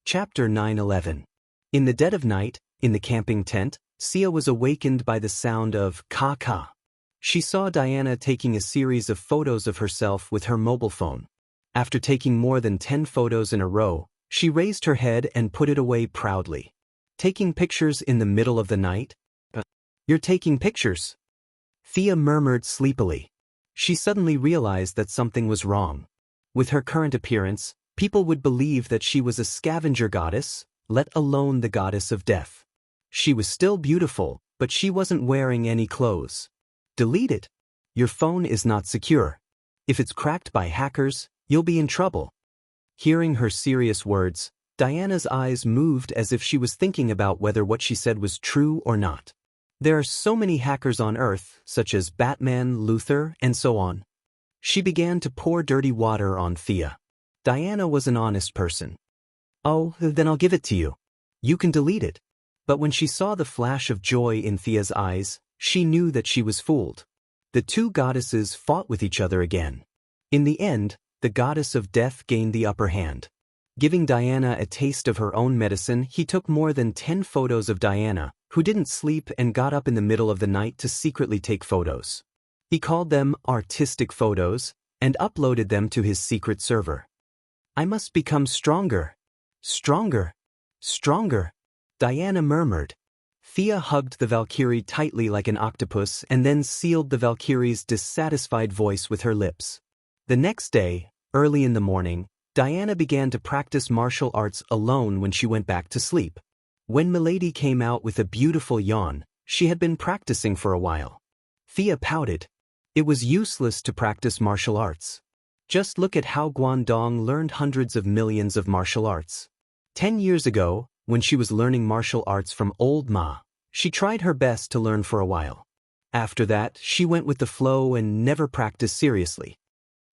Chapter 9:11. In the dead of night, in the camping tent, Sia was awakened by the sound of ka-ka. She saw Diana taking a series of photos of herself with her mobile phone. After taking more than 10 photos in a row, she raised her head and put it away proudly. Taking pictures in the middle of the night? You're taking pictures? Thea murmured sleepily. She suddenly realized that something was wrong. With her current appearance, people would believe that she was a scavenger goddess, let alone the goddess of death. She was still beautiful, but she wasn't wearing any clothes. Delete it. Your phone is not secure. If it's cracked by hackers, you'll be in trouble. Hearing her serious words, Diana's eyes moved as if she was thinking about whether what she said was true or not. There are so many hackers on Earth, such as Batman, Luther, and so on. She began to pour dirty water on Thea. Diana was an honest person. "Oh, then I'll give it to you. You can delete it." But when she saw the flash of joy in Thea's eyes, she knew that she was fooled. The two goddesses fought with each other again. In the end, the goddess of death gained the upper hand. Giving Diana a taste of her own medicine, he took more than 10 photos of Diana, who didn't sleep and got up in the middle of the night to secretly take photos. He called them artistic photos and uploaded them to his secret server. "I must become stronger. Stronger. Stronger," Diana murmured. Thea hugged the Valkyrie tightly like an octopus and then sealed the Valkyrie's dissatisfied voice with her lips. The next day, early in the morning, Diana began to practice martial arts alone when she went back to sleep. When Milady came out with a beautiful yawn, she had been practicing for a while. Thea pouted. It was useless to practice martial arts. Just look at how Guangdong learned hundreds of millions of martial arts. 10 years ago, when she was learning martial arts from old Ma, she tried her best to learn for a while. After that, she went with the flow and never practiced seriously.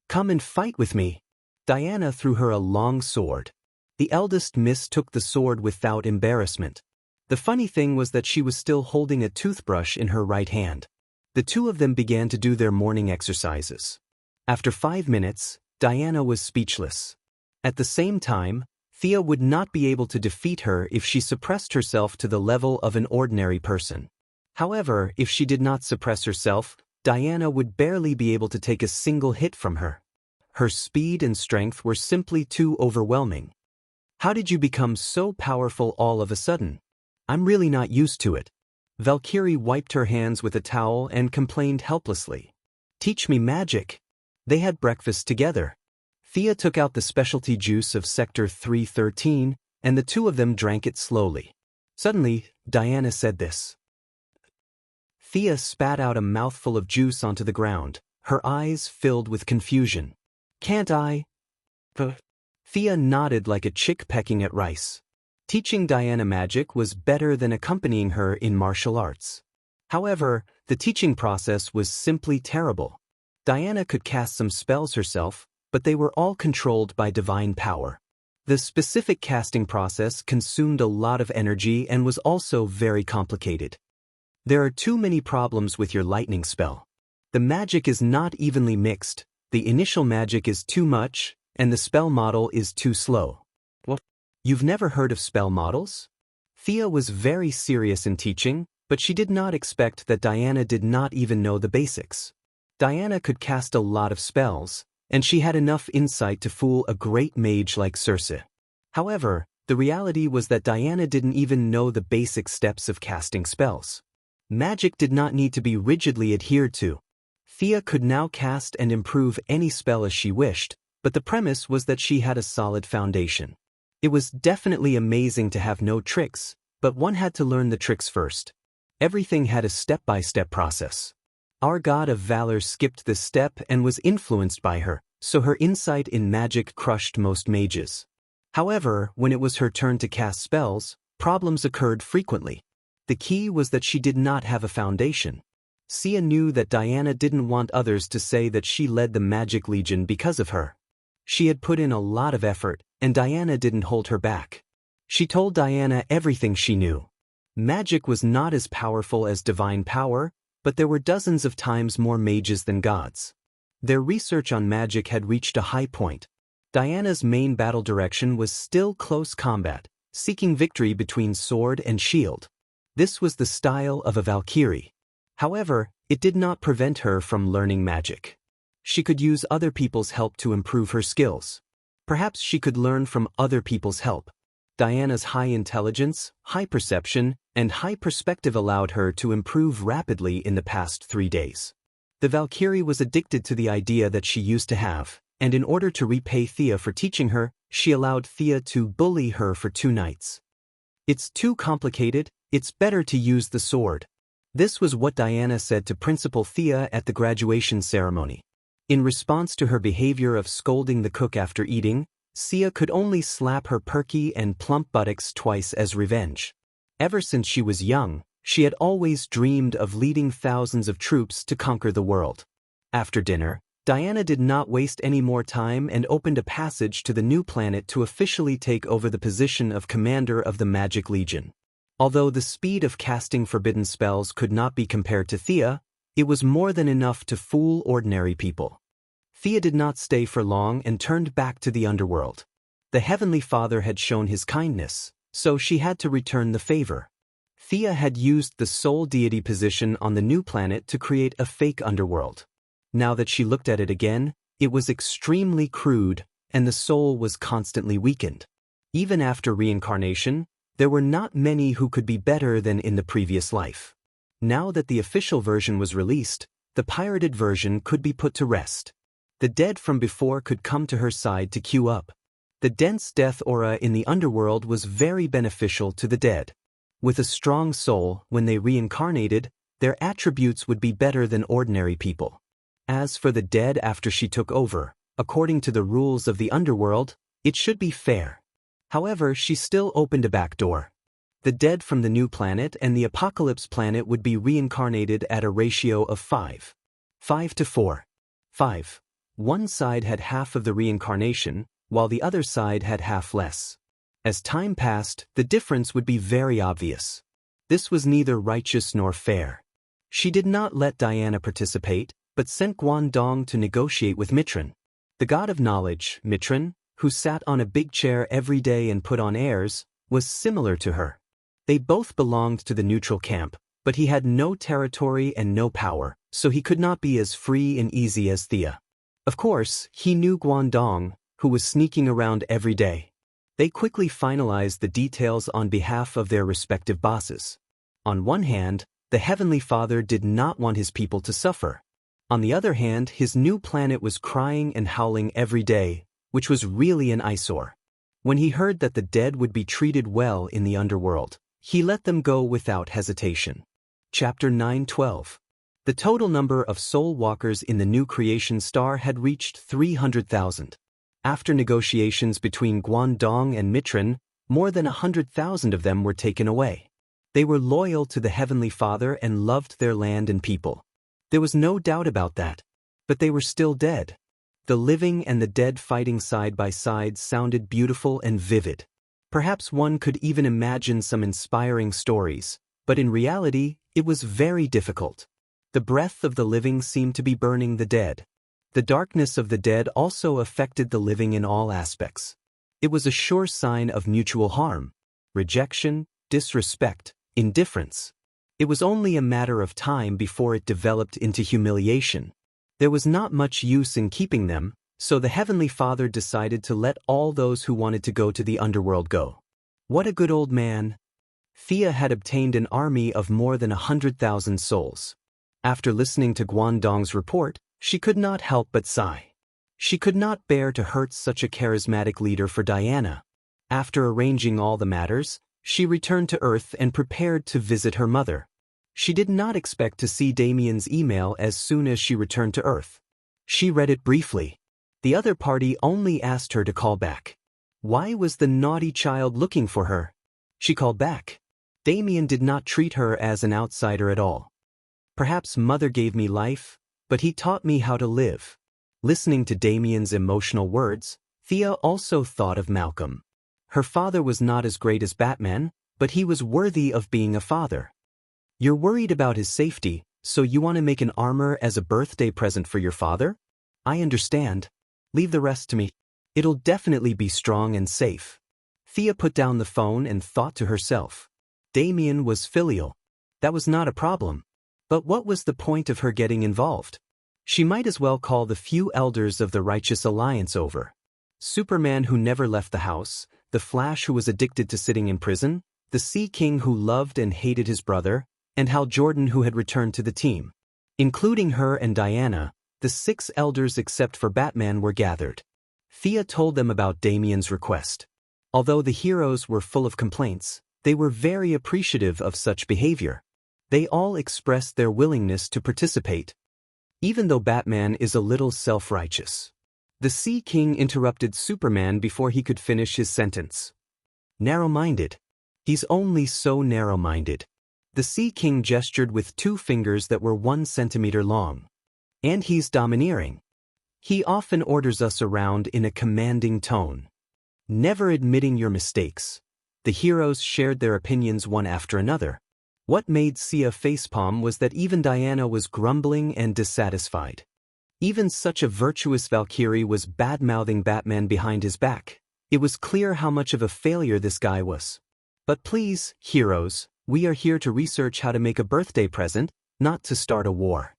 "Come and fight with me." Diana threw her a long sword. The eldest miss took the sword without embarrassment. The funny thing was that she was still holding a toothbrush in her right hand. The two of them began to do their morning exercises. After 5 minutes, Diana was speechless. At the same time, Thea would not be able to defeat her if she suppressed herself to the level of an ordinary person. However, if she did not suppress herself, Diana would barely be able to take a single hit from her. Her speed and strength were simply too overwhelming. "How did you become so powerful all of a sudden? I'm really not used to it." Valkyrie wiped her hands with a towel and complained helplessly. "Teach me magic." They had breakfast together. Thea took out the specialty juice of Sector 313, and the two of them drank it slowly. Suddenly, Diana said this. Thea spat out a mouthful of juice onto the ground, her eyes filled with confusion. "Can't I?" Thea nodded like a chick pecking at rice. Teaching Diana magic was better than accompanying her in martial arts. However, the teaching process was simply terrible. Diana could cast some spells herself, but they were all controlled by divine power. The specific casting process consumed a lot of energy and was also very complicated. There are too many problems with your lightning spell. The magic is not evenly mixed, the initial magic is too much, and the spell model is too slow. What? You've never heard of spell models? Thea was very serious in teaching, but she did not expect that Diana did not even know the basics. Diana could cast a lot of spells, and she had enough insight to fool a great mage like Circe. However, the reality was that Diana didn't even know the basic steps of casting spells. Magic did not need to be rigidly adhered to. Thea could now cast and improve any spell as she wished, but the premise was that she had a solid foundation. It was definitely amazing to have no tricks, but one had to learn the tricks first. Everything had a step-by-step process. Our god of valor skipped this step and was influenced by her, so her insight in magic crushed most mages. However, when it was her turn to cast spells, problems occurred frequently. The key was that she did not have a foundation. Sia knew that Diana didn't want others to say that she led the Magic Legion because of her. She had put in a lot of effort, and Diana didn't hold her back. She told Diana everything she knew. Magic was not as powerful as divine power, but there were dozens of times more mages than gods. Their research on magic had reached a high point. Diana's main battle direction was still close combat, seeking victory between sword and shield. This was the style of a Valkyrie. However, it did not prevent her from learning magic. She could use other people's help to improve her skills. Perhaps she could learn from other people's help. Diana's high intelligence, high perception, and high perspective allowed her to improve rapidly in the past 3 days. The Valkyrie was addicted to the idea that she used to have, and in order to repay Thea for teaching her, she allowed Thea to bully her for 2 nights. "It's too complicated, it's better to use the sword." This was what Diana said to Principal Thea at the graduation ceremony. In response to her behavior of scolding the cook after eating, Sia could only slap her perky and plump buttocks twice as revenge. Ever since she was young, she had always dreamed of leading thousands of troops to conquer the world. After dinner, Diana did not waste any more time and opened a passage to the new planet to officially take over the position of commander of the Magic Legion. Although the speed of casting forbidden spells could not be compared to Thea, it was more than enough to fool ordinary people. Thea did not stay for long and turned back to the underworld. The Heavenly Father had shown his kindness, so she had to return the favor. Thea had used the soul deity position on the new planet to create a fake underworld. Now that she looked at it again, it was extremely crude, and the soul was constantly weakened. Even after reincarnation, there were not many who could be better than in the previous life. Now that the official version was released, the pirated version could be put to rest. The dead from before could come to her side to queue up. The dense death aura in the underworld was very beneficial to the dead. With a strong soul, when they reincarnated, their attributes would be better than ordinary people. As for the dead after she took over, according to the rules of the underworld, it should be fair. However, she still opened a back door. The dead from the new planet and the apocalypse planet would be reincarnated at a ratio of 5. 5 to 4. 5. One side had half of the reincarnation, while the other side had half less. As time passed, the difference would be very obvious. This was neither righteous nor fair. She did not let Diana participate, but sent Guangdong to negotiate with Mitran. The god of knowledge, Mitran, who sat on a big chair every day and put on airs, was similar to her. They both belonged to the neutral camp, but he had no territory and no power, so he could not be as free and easy as Thea. Of course, he knew Guangdong, who was sneaking around every day. They quickly finalized the details on behalf of their respective bosses. On one hand, the Heavenly Father did not want his people to suffer. On the other hand, his new planet was crying and howling every day, which was really an eyesore. When he heard that the dead would be treated well in the underworld, he let them go without hesitation. Chapter 9:12. The total number of soul walkers in the new creation star had reached 300,000. After negotiations between Guangdong and Mitran, more than 100,000 of them were taken away. They were loyal to the Heavenly Father and loved their land and people. There was no doubt about that. But they were still dead. The living and the dead fighting side by side sounded beautiful and vivid. Perhaps one could even imagine some inspiring stories, but in reality, it was very difficult. The breath of the living seemed to be burning the dead. The darkness of the dead also affected the living in all aspects. It was a sure sign of mutual harm, rejection, disrespect, indifference. It was only a matter of time before it developed into humiliation. There was not much use in keeping them, so the Heavenly Father decided to let all those who wanted to go to the underworld go. What a good old man! Thea had obtained an army of more than 100,000 souls. After listening to Guangdong's report, she could not help but sigh. She could not bear to hurt such a charismatic leader for Diana. After arranging all the matters, she returned to Earth and prepared to visit her mother. She did not expect to see Damien's email as soon as she returned to Earth. She read it briefly. The other party only asked her to call back. Why was the naughty child looking for her? She called back. Damien did not treat her as an outsider at all. Perhaps mother gave me life, but he taught me how to live. Listening to Damien's emotional words, Thea also thought of Malcolm. Her father was not as great as Batman, but he was worthy of being a father. You're worried about his safety, so you want to make an armor as a birthday present for your father? I understand. Leave the rest to me. It'll definitely be strong and safe. Thea put down the phone and thought to herself. Damien was filial. That was not a problem. But what was the point of her getting involved? She might as well call the few elders of the Righteous Alliance over. Superman who never left the house, the Flash who was addicted to sitting in prison, the Sea King who loved and hated his brother, and Hal Jordan who had returned to the team. Including her and Diana, the 6 elders except for Batman were gathered. Thea told them about Damien's request. Although the heroes were full of complaints, they were very appreciative of such behavior. They all expressed their willingness to participate. Even though Batman is a little self-righteous. The Sea King interrupted Superman before he could finish his sentence. Narrow-minded. He's only so narrow-minded. The Sea King gestured with 2 fingers that were 1 centimeter long. And he's domineering. He often orders us around in a commanding tone, never admitting your mistakes. The heroes shared their opinions one after another. What made Xia facepalm was that even Diana was grumbling and dissatisfied. Even such a virtuous Valkyrie was bad-mouthing Batman behind his back. It was clear how much of a failure this guy was. But please, heroes, we are here to research how to make a birthday present, not to start a war.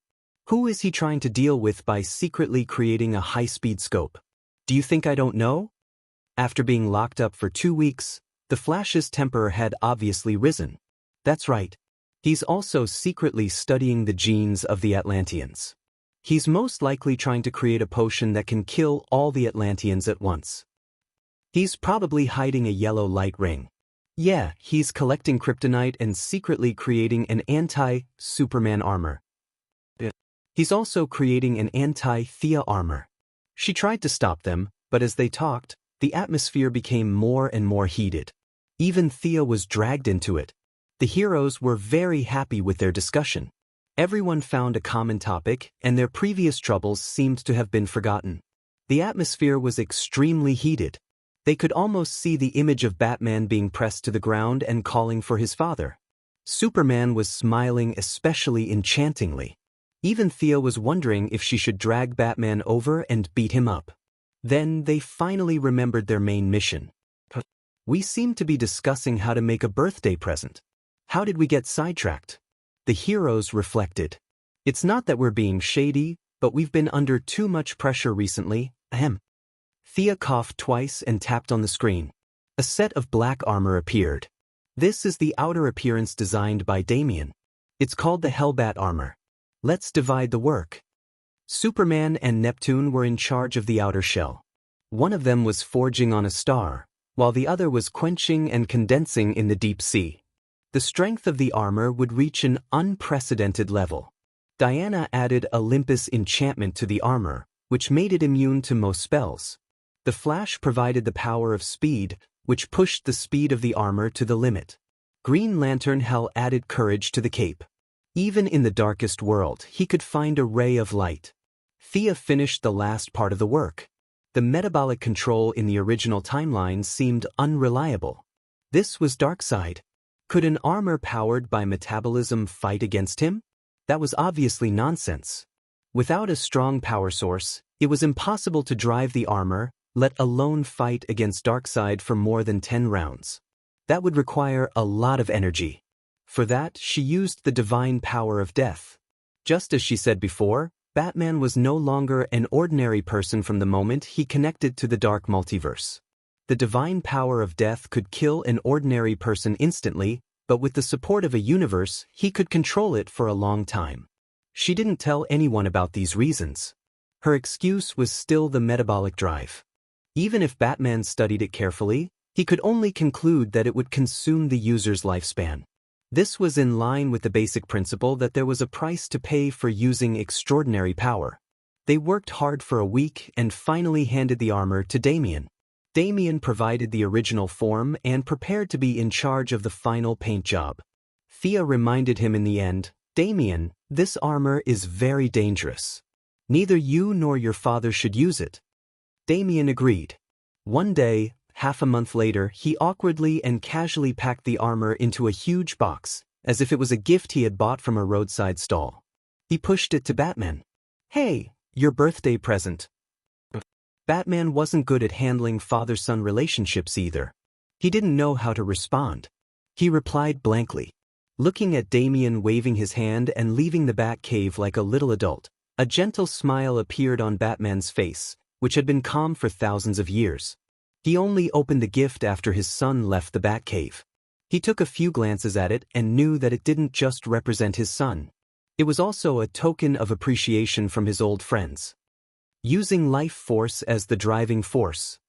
Who is he trying to deal with by secretly creating a high-speed scope? Do you think I don't know? After being locked up for 2 weeks, the Flash's temper had obviously risen. That's right. He's also secretly studying the genes of the Atlanteans. He's most likely trying to create a potion that can kill all the Atlanteans at once. He's probably hiding a yellow light ring. Yeah, he's collecting kryptonite and secretly creating an anti-Superman armor. He's also creating an anti-Thea armor. She tried to stop them, but as they talked, the atmosphere became more and more heated. Even Thea was dragged into it. The heroes were very happy with their discussion. Everyone found a common topic, and their previous troubles seemed to have been forgotten. The atmosphere was extremely heated. They could almost see the image of Batman being pressed to the ground and calling for his father. Superman was smiling especially enchantingly. Even Thea was wondering if she should drag Batman over and beat him up. Then they finally remembered their main mission. We seem to be discussing how to make a birthday present. How did we get sidetracked? The heroes reflected. It's not that we're being shady, but we've been under too much pressure recently. Ahem. Thea coughed twice and tapped on the screen. A set of black armor appeared. This is the outer appearance designed by Damian. It's called the Hellbat armor. Let's divide the work. Superman and Neptune were in charge of the outer shell. One of them was forging on a star, while the other was quenching and condensing in the deep sea. The strength of the armor would reach an unprecedented level. Diana added Olympus enchantment to the armor, which made it immune to most spells. The Flash provided the power of speed, which pushed the speed of the armor to the limit. Green Lantern Hell added courage to the cape. Even in the darkest world, he could find a ray of light. Thea finished the last part of the work. The metabolic control in the original timeline seemed unreliable. This was Darkseid. Could an armor powered by metabolism fight against him? That was obviously nonsense. Without a strong power source, it was impossible to drive the armor, let alone fight against Darkseid for more than 10 rounds. That would require a lot of energy. For that, she used the divine power of death. Just as she said before, Batman was no longer an ordinary person from the moment he connected to the dark multiverse. The divine power of death could kill an ordinary person instantly, but with the support of a universe, he could control it for a long time. She didn't tell anyone about these reasons. Her excuse was still the metabolic drive. Even if Batman studied it carefully, he could only conclude that it would consume the user's lifespan. This was in line with the basic principle that there was a price to pay for using extraordinary power. They worked hard for a week and finally handed the armor to Damian. Damian provided the original form and prepared to be in charge of the final paint job. Thea reminded him in the end, "Damian, this armor is very dangerous. Neither you nor your father should use it." Damian agreed. One day, half a month later, he awkwardly and casually packed the armor into a huge box, as if it was a gift he had bought from a roadside stall. He pushed it to Batman. "Hey, your birthday present." Batman wasn't good at handling father-son relationships either. He didn't know how to respond. He replied blankly. Looking at Damian waving his hand and leaving the Batcave like a little adult, a gentle smile appeared on Batman's face, which had been calm for thousands of years. He only opened the gift after his son left the Batcave. He took a few glances at it and knew that it didn't just represent his son. It was also a token of appreciation from his old friends. Using life force as the driving force.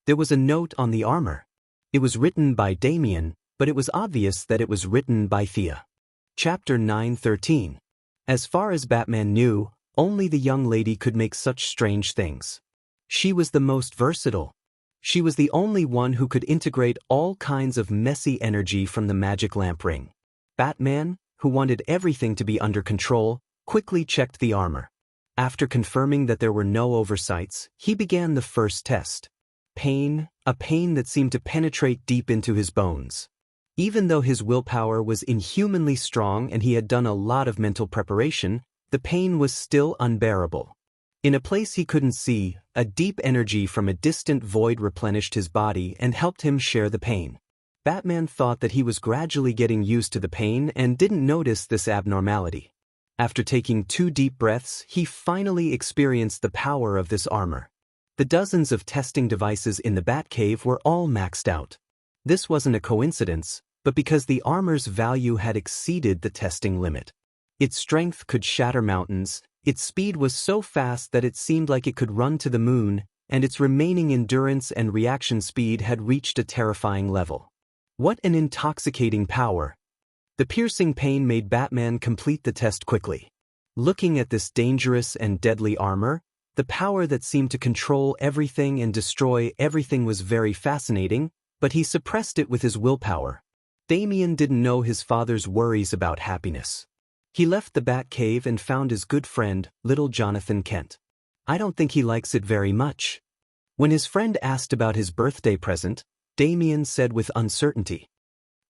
There was a note on the armor. It was written by Damian, but it was obvious that it was written by Thea. Chapter 9:13. As far as Batman knew, only the young lady could make such strange things. She was the most versatile. She was the only one who could integrate all kinds of messy energy from the magic lamp ring. Batman, who wanted everything to be under control, quickly checked the armor. After confirming that there were no oversights, he began the first test. Pain, a pain that seemed to penetrate deep into his bones. Even though his willpower was inhumanly strong and he had done a lot of mental preparation, the pain was still unbearable. In a place he couldn't see, a deep energy from a distant void replenished his body and helped him share the pain. Batman thought that he was gradually getting used to the pain and didn't notice this abnormality. After taking 2 deep breaths, he finally experienced the power of this armor. The dozens of testing devices in the Batcave were all maxed out. This wasn't a coincidence, but because the armor's value had exceeded the testing limit. Its strength could shatter mountains, its speed was so fast that it seemed like it could run to the moon, and its remaining endurance and reaction speed had reached a terrifying level. What an intoxicating power! The piercing pain made Batman complete the test quickly. Looking at this dangerous and deadly armor, the power that seemed to control everything and destroy everything was very fascinating, but he suppressed it with his willpower. Damian didn't know his father's worries about happiness. He left the Batcave and found his good friend, little Jonathan Kent. I don't think he likes it very much. When his friend asked about his birthday present, Damian said with uncertainty,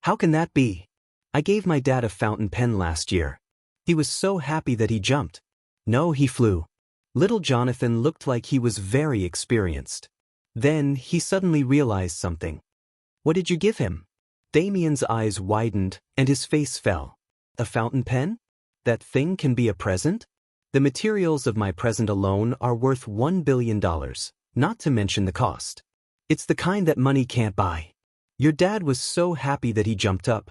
"How can that be? I gave my dad a fountain pen last year. He was so happy that he jumped. No, he flew." Little Jonathan looked like he was very experienced. Then he suddenly realized something. "What did you give him?" Damian's eyes widened and his face fell. "A fountain pen? That thing can be a present? The materials of my present alone are worth $1 billion, not to mention the cost. It's the kind that money can't buy. Your dad was so happy that he jumped up.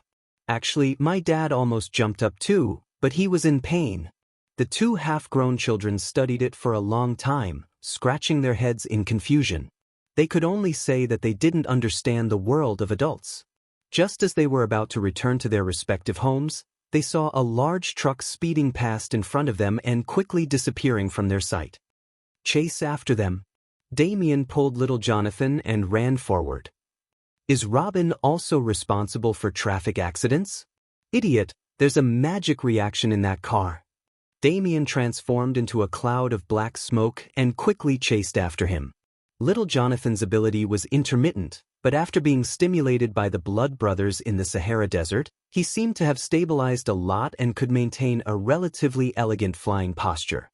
Actually, my dad almost jumped up too, but he was in pain." The 2 half-grown children studied it for a long time, scratching their heads in confusion. They could only say that they didn't understand the world of adults. Just as they were about to return to their respective homes, they saw a large truck speeding past in front of them and quickly disappearing from their sight. "Chase after them." Damian pulled little Jonathan and ran forward. "Is Robin also responsible for traffic accidents? Idiot, there's a magic reaction in that car." Damian transformed into a cloud of black smoke and quickly chased after him. Little Jonathan's ability was intermittent, but after being stimulated by the Blood Brothers in the Sahara Desert, he seemed to have stabilized a lot and could maintain a relatively elegant flying posture.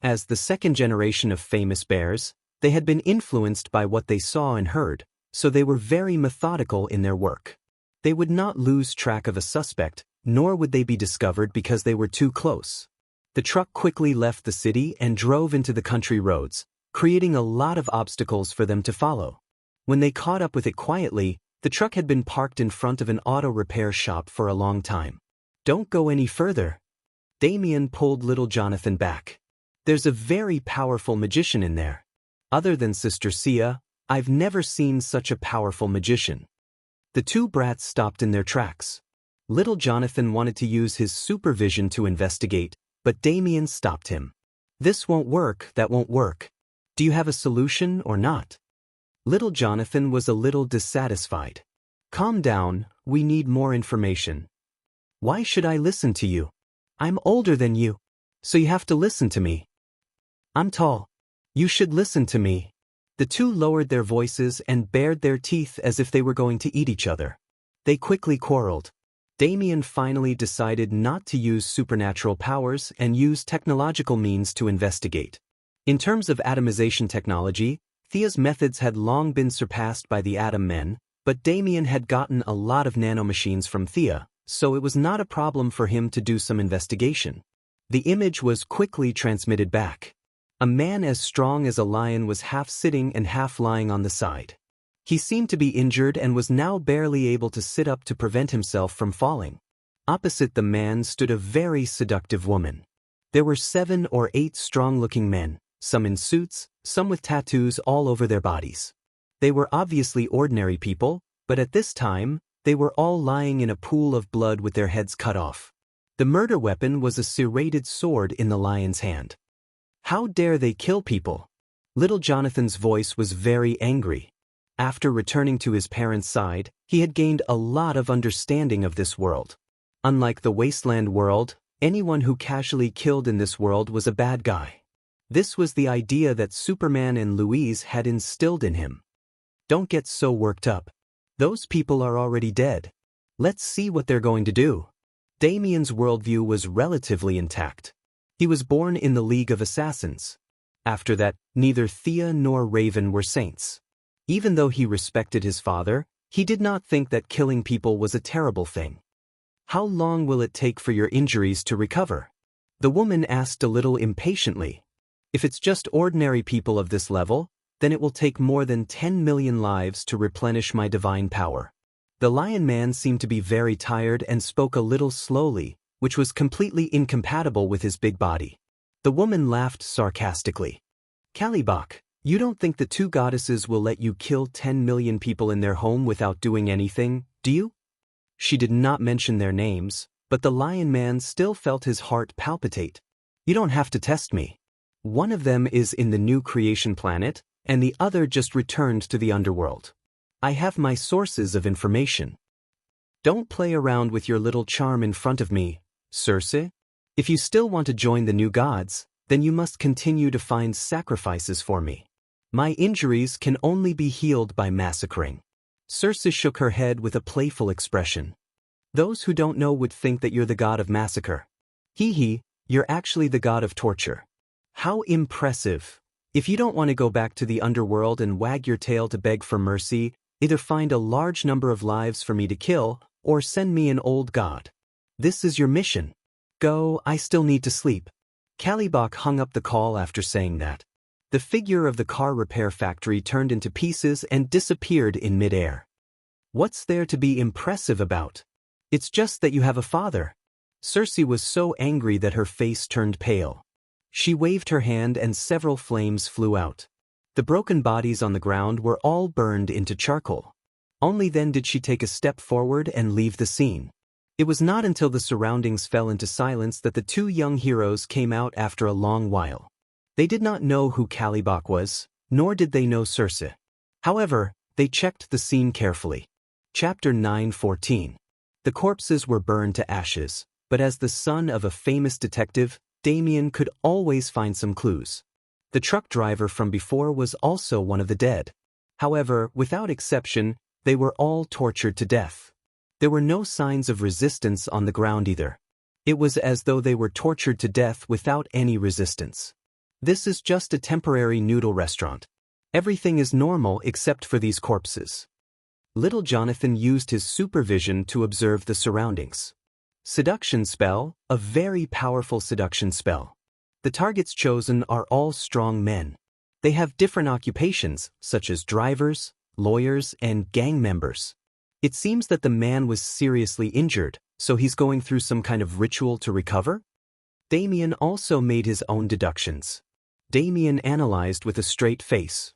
As the second generation of famous bears, they had been influenced by what they saw and heard, so they were very methodical in their work. They would not lose track of a suspect, nor would they be discovered because they were too close. The truck quickly left the city and drove into the country roads, creating a lot of obstacles for them to follow. When they caught up with it quietly, the truck had been parked in front of an auto repair shop for a long time. "Don't go any further." Damian pulled little Jonathan back. "There's a very powerful magician in there. Other than Sister Sia, I've never seen such a powerful magician." The 2 brats stopped in their tracks. Little Jonathan wanted to use his supervision to investigate, but Damian stopped him. "This won't work, that won't work. Do you have a solution or not?" Little Jonathan was a little dissatisfied. "Calm down, we need more information." "Why should I listen to you? I'm older than you, so you have to listen to me. I'm tall. You should listen to me." The 2 lowered their voices and bared their teeth as if they were going to eat each other. They quickly quarreled. Damian finally decided not to use supernatural powers and use technological means to investigate. In terms of atomization technology, Thea's methods had long been surpassed by the Atom Men, but Damian had gotten a lot of nanomachines from Thea, so it was not a problem for him to do some investigation. The image was quickly transmitted back. A man as strong as a lion was half sitting and half lying on the side. He seemed to be injured and was now barely able to sit up to prevent himself from falling. Opposite the man stood a very seductive woman. There were 7 or 8 strong-looking men, some in suits, some with tattoos all over their bodies. They were obviously ordinary people, but at this time, they were all lying in a pool of blood with their heads cut off. The murder weapon was a serrated sword in the lion's hand. How dare they kill people? Little Jonathan's voice was very angry. After returning to his parents' side, he had gained a lot of understanding of this world. Unlike the wasteland world, anyone who casually killed in this world was a bad guy. This was the idea that Superman and Louise had instilled in him. Don't get so worked up. Those people are already dead. Let's see what they're going to do. Damien's worldview was relatively intact. He was born in the League of Assassins. After that, neither Thea nor Raven were saints. Even though he respected his father, he did not think that killing people was a terrible thing. How long will it take for your injuries to recover? The woman asked a little impatiently. If it's just ordinary people of this level, then it will take more than 10 million lives to replenish my divine power. The lion man seemed to be very tired and spoke a little slowly, which was completely incompatible with his big body. The woman laughed sarcastically. Kalibak, you don't think the two goddesses will let you kill 10 million people in their home without doing anything, do you? She did not mention their names, but the lion man still felt his heart palpitate. You don't have to test me. One of them is in the new creation planet, and the other just returned to the underworld. I have my sources of information. Don't play around with your little charm in front of me, Circe. If you still want to join the new gods, then you must continue to find sacrifices for me. My injuries can only be healed by massacring. Circe shook her head with a playful expression. Those who don't know would think that you're the god of massacre. Hee, you're actually the god of torture. How impressive. If you don't want to go back to the underworld and wag your tail to beg for mercy, either find a large number of lives for me to kill, or send me an old god. This is your mission. Go, I still need to sleep. Kalibak hung up the call after saying that. The figure of the car repair factory turned into pieces and disappeared in midair. What's there to be impressive about? It's just that you have a father. Circe was so angry that her face turned pale. She waved her hand and several flames flew out. The broken bodies on the ground were all burned into charcoal. Only then did she take a step forward and leave the scene. It was not until the surroundings fell into silence that the two young heroes came out after a long while. They did not know who Kalibak was, nor did they know Circe. However, they checked the scene carefully. Chapter 9:14. The corpses were burned to ashes, but as the son of a famous detective, Damien could always find some clues. The truck driver from before was also one of the dead. However, without exception, they were all tortured to death. There were no signs of resistance on the ground either. It was as though they were tortured to death without any resistance. This is just a temporary noodle restaurant. Everything is normal except for these corpses. Little Jonathan used his supervision to observe the surroundings. Seduction spell, a very powerful seduction spell. The targets chosen are all strong men. They have different occupations, such as drivers, lawyers, and gang members. It seems that the man was seriously injured, so he's going through some kind of ritual to recover? Damien also made his own deductions. Damien analyzed with a straight face.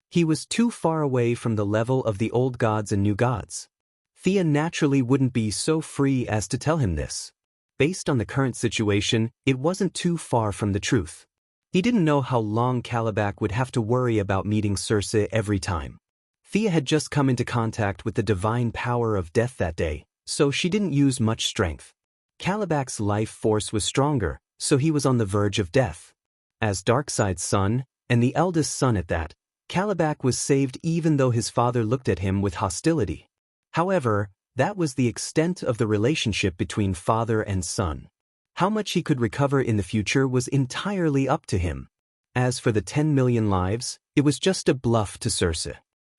He was too far away from the level of the old gods and new gods. Thea naturally wouldn't be so free as to tell him this. Based on the current situation, it wasn't too far from the truth. He didn't know how long Kalibak would have to worry about meeting Circe every time. Thea had just come into contact with the divine power of death that day, so she didn't use much strength. Kalibak's life force was stronger, so he was on the verge of death. As Darkseid's son, and the eldest son at that, Kalibak was saved even though his father looked at him with hostility. However, that was the extent of the relationship between father and son. How much he could recover in the future was entirely up to him. As for the 10 million lives, it was just a bluff to Circe.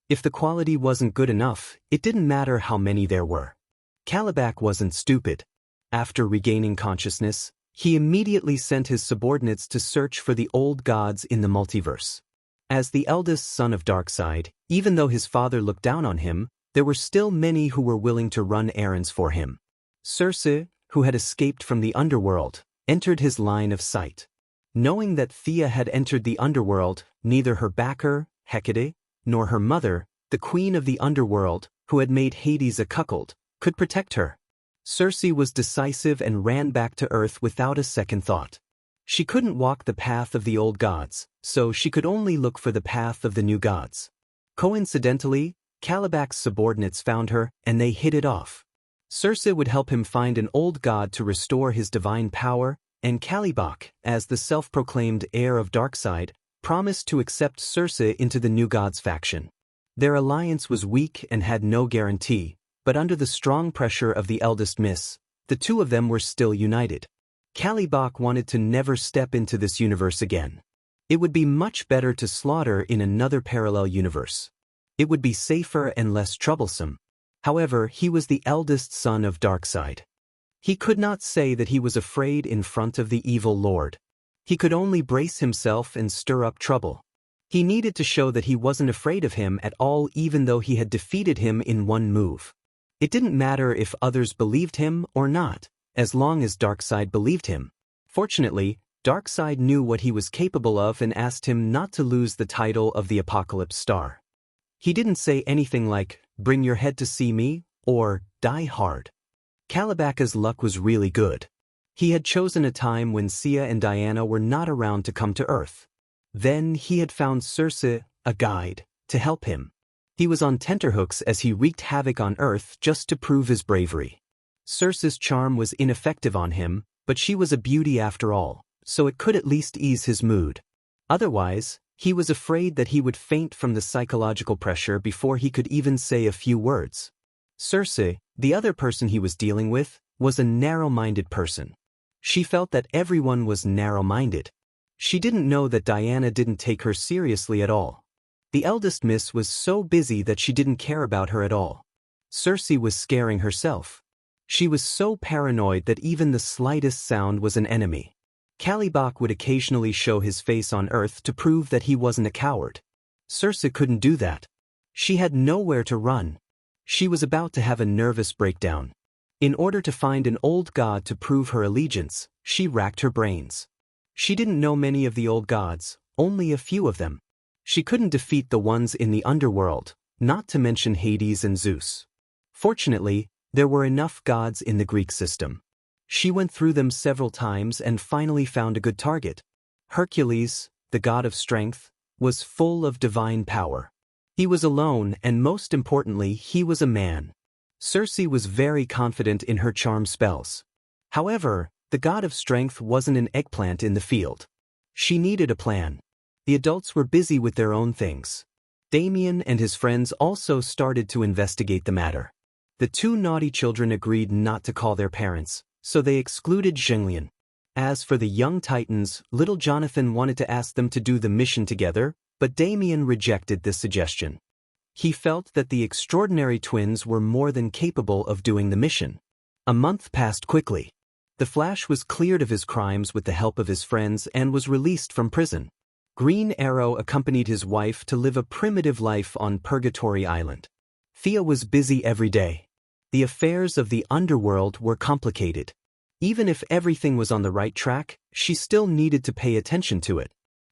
If the quality wasn't good enough, it didn't matter how many there were. Kalibak wasn't stupid. After regaining consciousness, he immediately sent his subordinates to search for the old gods in the multiverse. As the eldest son of Darkseid, even though his father looked down on him, there were still many who were willing to run errands for him. Circe, who had escaped from the underworld, entered his line of sight. Knowing that Thea had entered the underworld, neither her backer, Hecate, nor her mother, the queen of the underworld, who had made Hades a cuckold, could protect her. Circe was decisive and ran back to Earth without a second thought. She couldn't walk the path of the old gods, so she could only look for the path of the new gods. Coincidentally, Kalibak's subordinates found her, and they hit it off. Circe would help him find an old god to restore his divine power, and Kalibak, as the self-proclaimed heir of Darkseid, promised to accept Circe into the New Gods faction. Their alliance was weak and had no guarantee, but under the strong pressure of the eldest miss, the two of them were still united. Kalibak wanted to never step into this universe again. It would be much better to slaughter in another parallel universe. It would be safer and less troublesome. However, he was the eldest son of Darkseid. He could not say that he was afraid in front of the evil lord. He could only brace himself and stir up trouble. He needed to show that he wasn't afraid of him at all, even though he had defeated him in one move. It didn't matter if others believed him or not, as long as Darkseid believed him. Fortunately, Darkseid knew what he was capable of and asked him not to lose the title of the Apocalypse Star. He didn't say anything like, "Bring your head to see me," or "Die hard." Kalibak's luck was really good. He had chosen a time when Sia and Diana were not around to come to Earth. Then he had found Circe, a guide, to help him. He was on tenterhooks as he wreaked havoc on Earth just to prove his bravery. Circe's charm was ineffective on him, but she was a beauty after all, so it could at least ease his mood. Otherwise, he was afraid that he would faint from the psychological pressure before he could even say a few words. Circe, the other person he was dealing with, was a narrow-minded person. She felt that everyone was narrow-minded. She didn't know that Diana didn't take her seriously at all. The eldest miss was so busy that she didn't care about her at all. Circe was scaring herself. She was so paranoid that even the slightest sound was an enemy. Kalibak would occasionally show his face on Earth to prove that he wasn't a coward. Circe couldn't do that. She had nowhere to run. She was about to have a nervous breakdown. In order to find an old god to prove her allegiance, she racked her brains. She didn't know many of the old gods, only a few of them. She couldn't defeat the ones in the underworld, not to mention Hades and Zeus. Fortunately, there were enough gods in the Greek system. She went through them several times and finally found a good target. Hercules, the god of strength, was full of divine power. He was alone, and most importantly, he was a man. Circe was very confident in her charm spells. However, the god of strength wasn't an eggplant in the field. She needed a plan. The adults were busy with their own things. Damien and his friends also started to investigate the matter. The two naughty children agreed not to call their parents, so they excluded Zhenglian. As for the young titans, little Jonathan wanted to ask them to do the mission together, but Damien rejected this suggestion. He felt that the extraordinary twins were more than capable of doing the mission. A month passed quickly. The Flash was cleared of his crimes with the help of his friends and was released from prison. Green Arrow accompanied his wife to live a primitive life on Purgatory Island. Thea was busy every day. The affairs of the underworld were complicated. Even if everything was on the right track, she still needed to pay attention to it.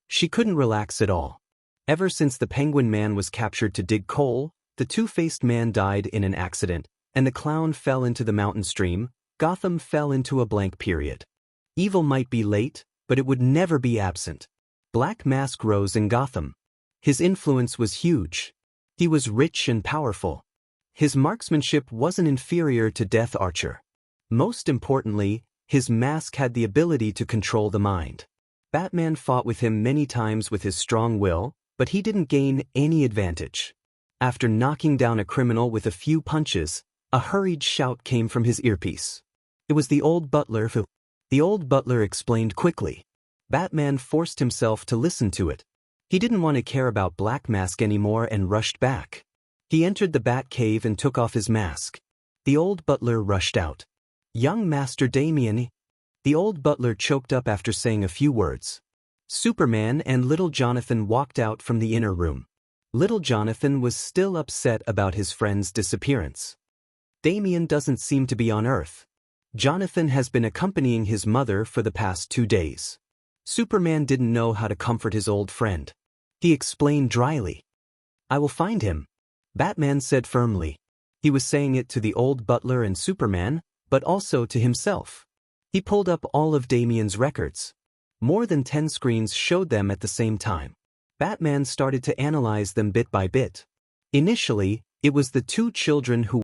She couldn't relax at all. Ever since the Penguin Man was captured to dig coal, the Two-Faced Man died in an accident, and the Clown fell into the mountain stream, Gotham fell into a blank period. Evil might be late, but it would never be absent. Black Mask rose in Gotham. His influence was huge. He was rich and powerful. His marksmanship wasn't inferior to Death Archer. Most importantly, his mask had the ability to control the mind. Batman fought with him many times with his strong will, but he didn't gain any advantage. After knocking down a criminal with a few punches, a hurried shout came from his earpiece. It was the old butler who... The old butler explained quickly. Batman forced himself to listen to it. He didn't want to care about Black Mask anymore and rushed back. He entered the Bat Cave and took off his mask. The old butler rushed out. "Young Master Damien." The old butler choked up after saying a few words. Superman and little Jonathan walked out from the inner room. Little Jonathan was still upset about his friend's disappearance. Damien doesn't seem to be on Earth. Jonathan has been accompanying his mother for the past 2 days. Superman didn't know how to comfort his old friend. He explained dryly. "I will find him," Batman said firmly. He was saying it to the old butler and Superman, but also to himself. He pulled up all of Damien's records. More than 10 screens showed them at the same time. Batman started to analyze them bit by bit. Initially, it was the two children who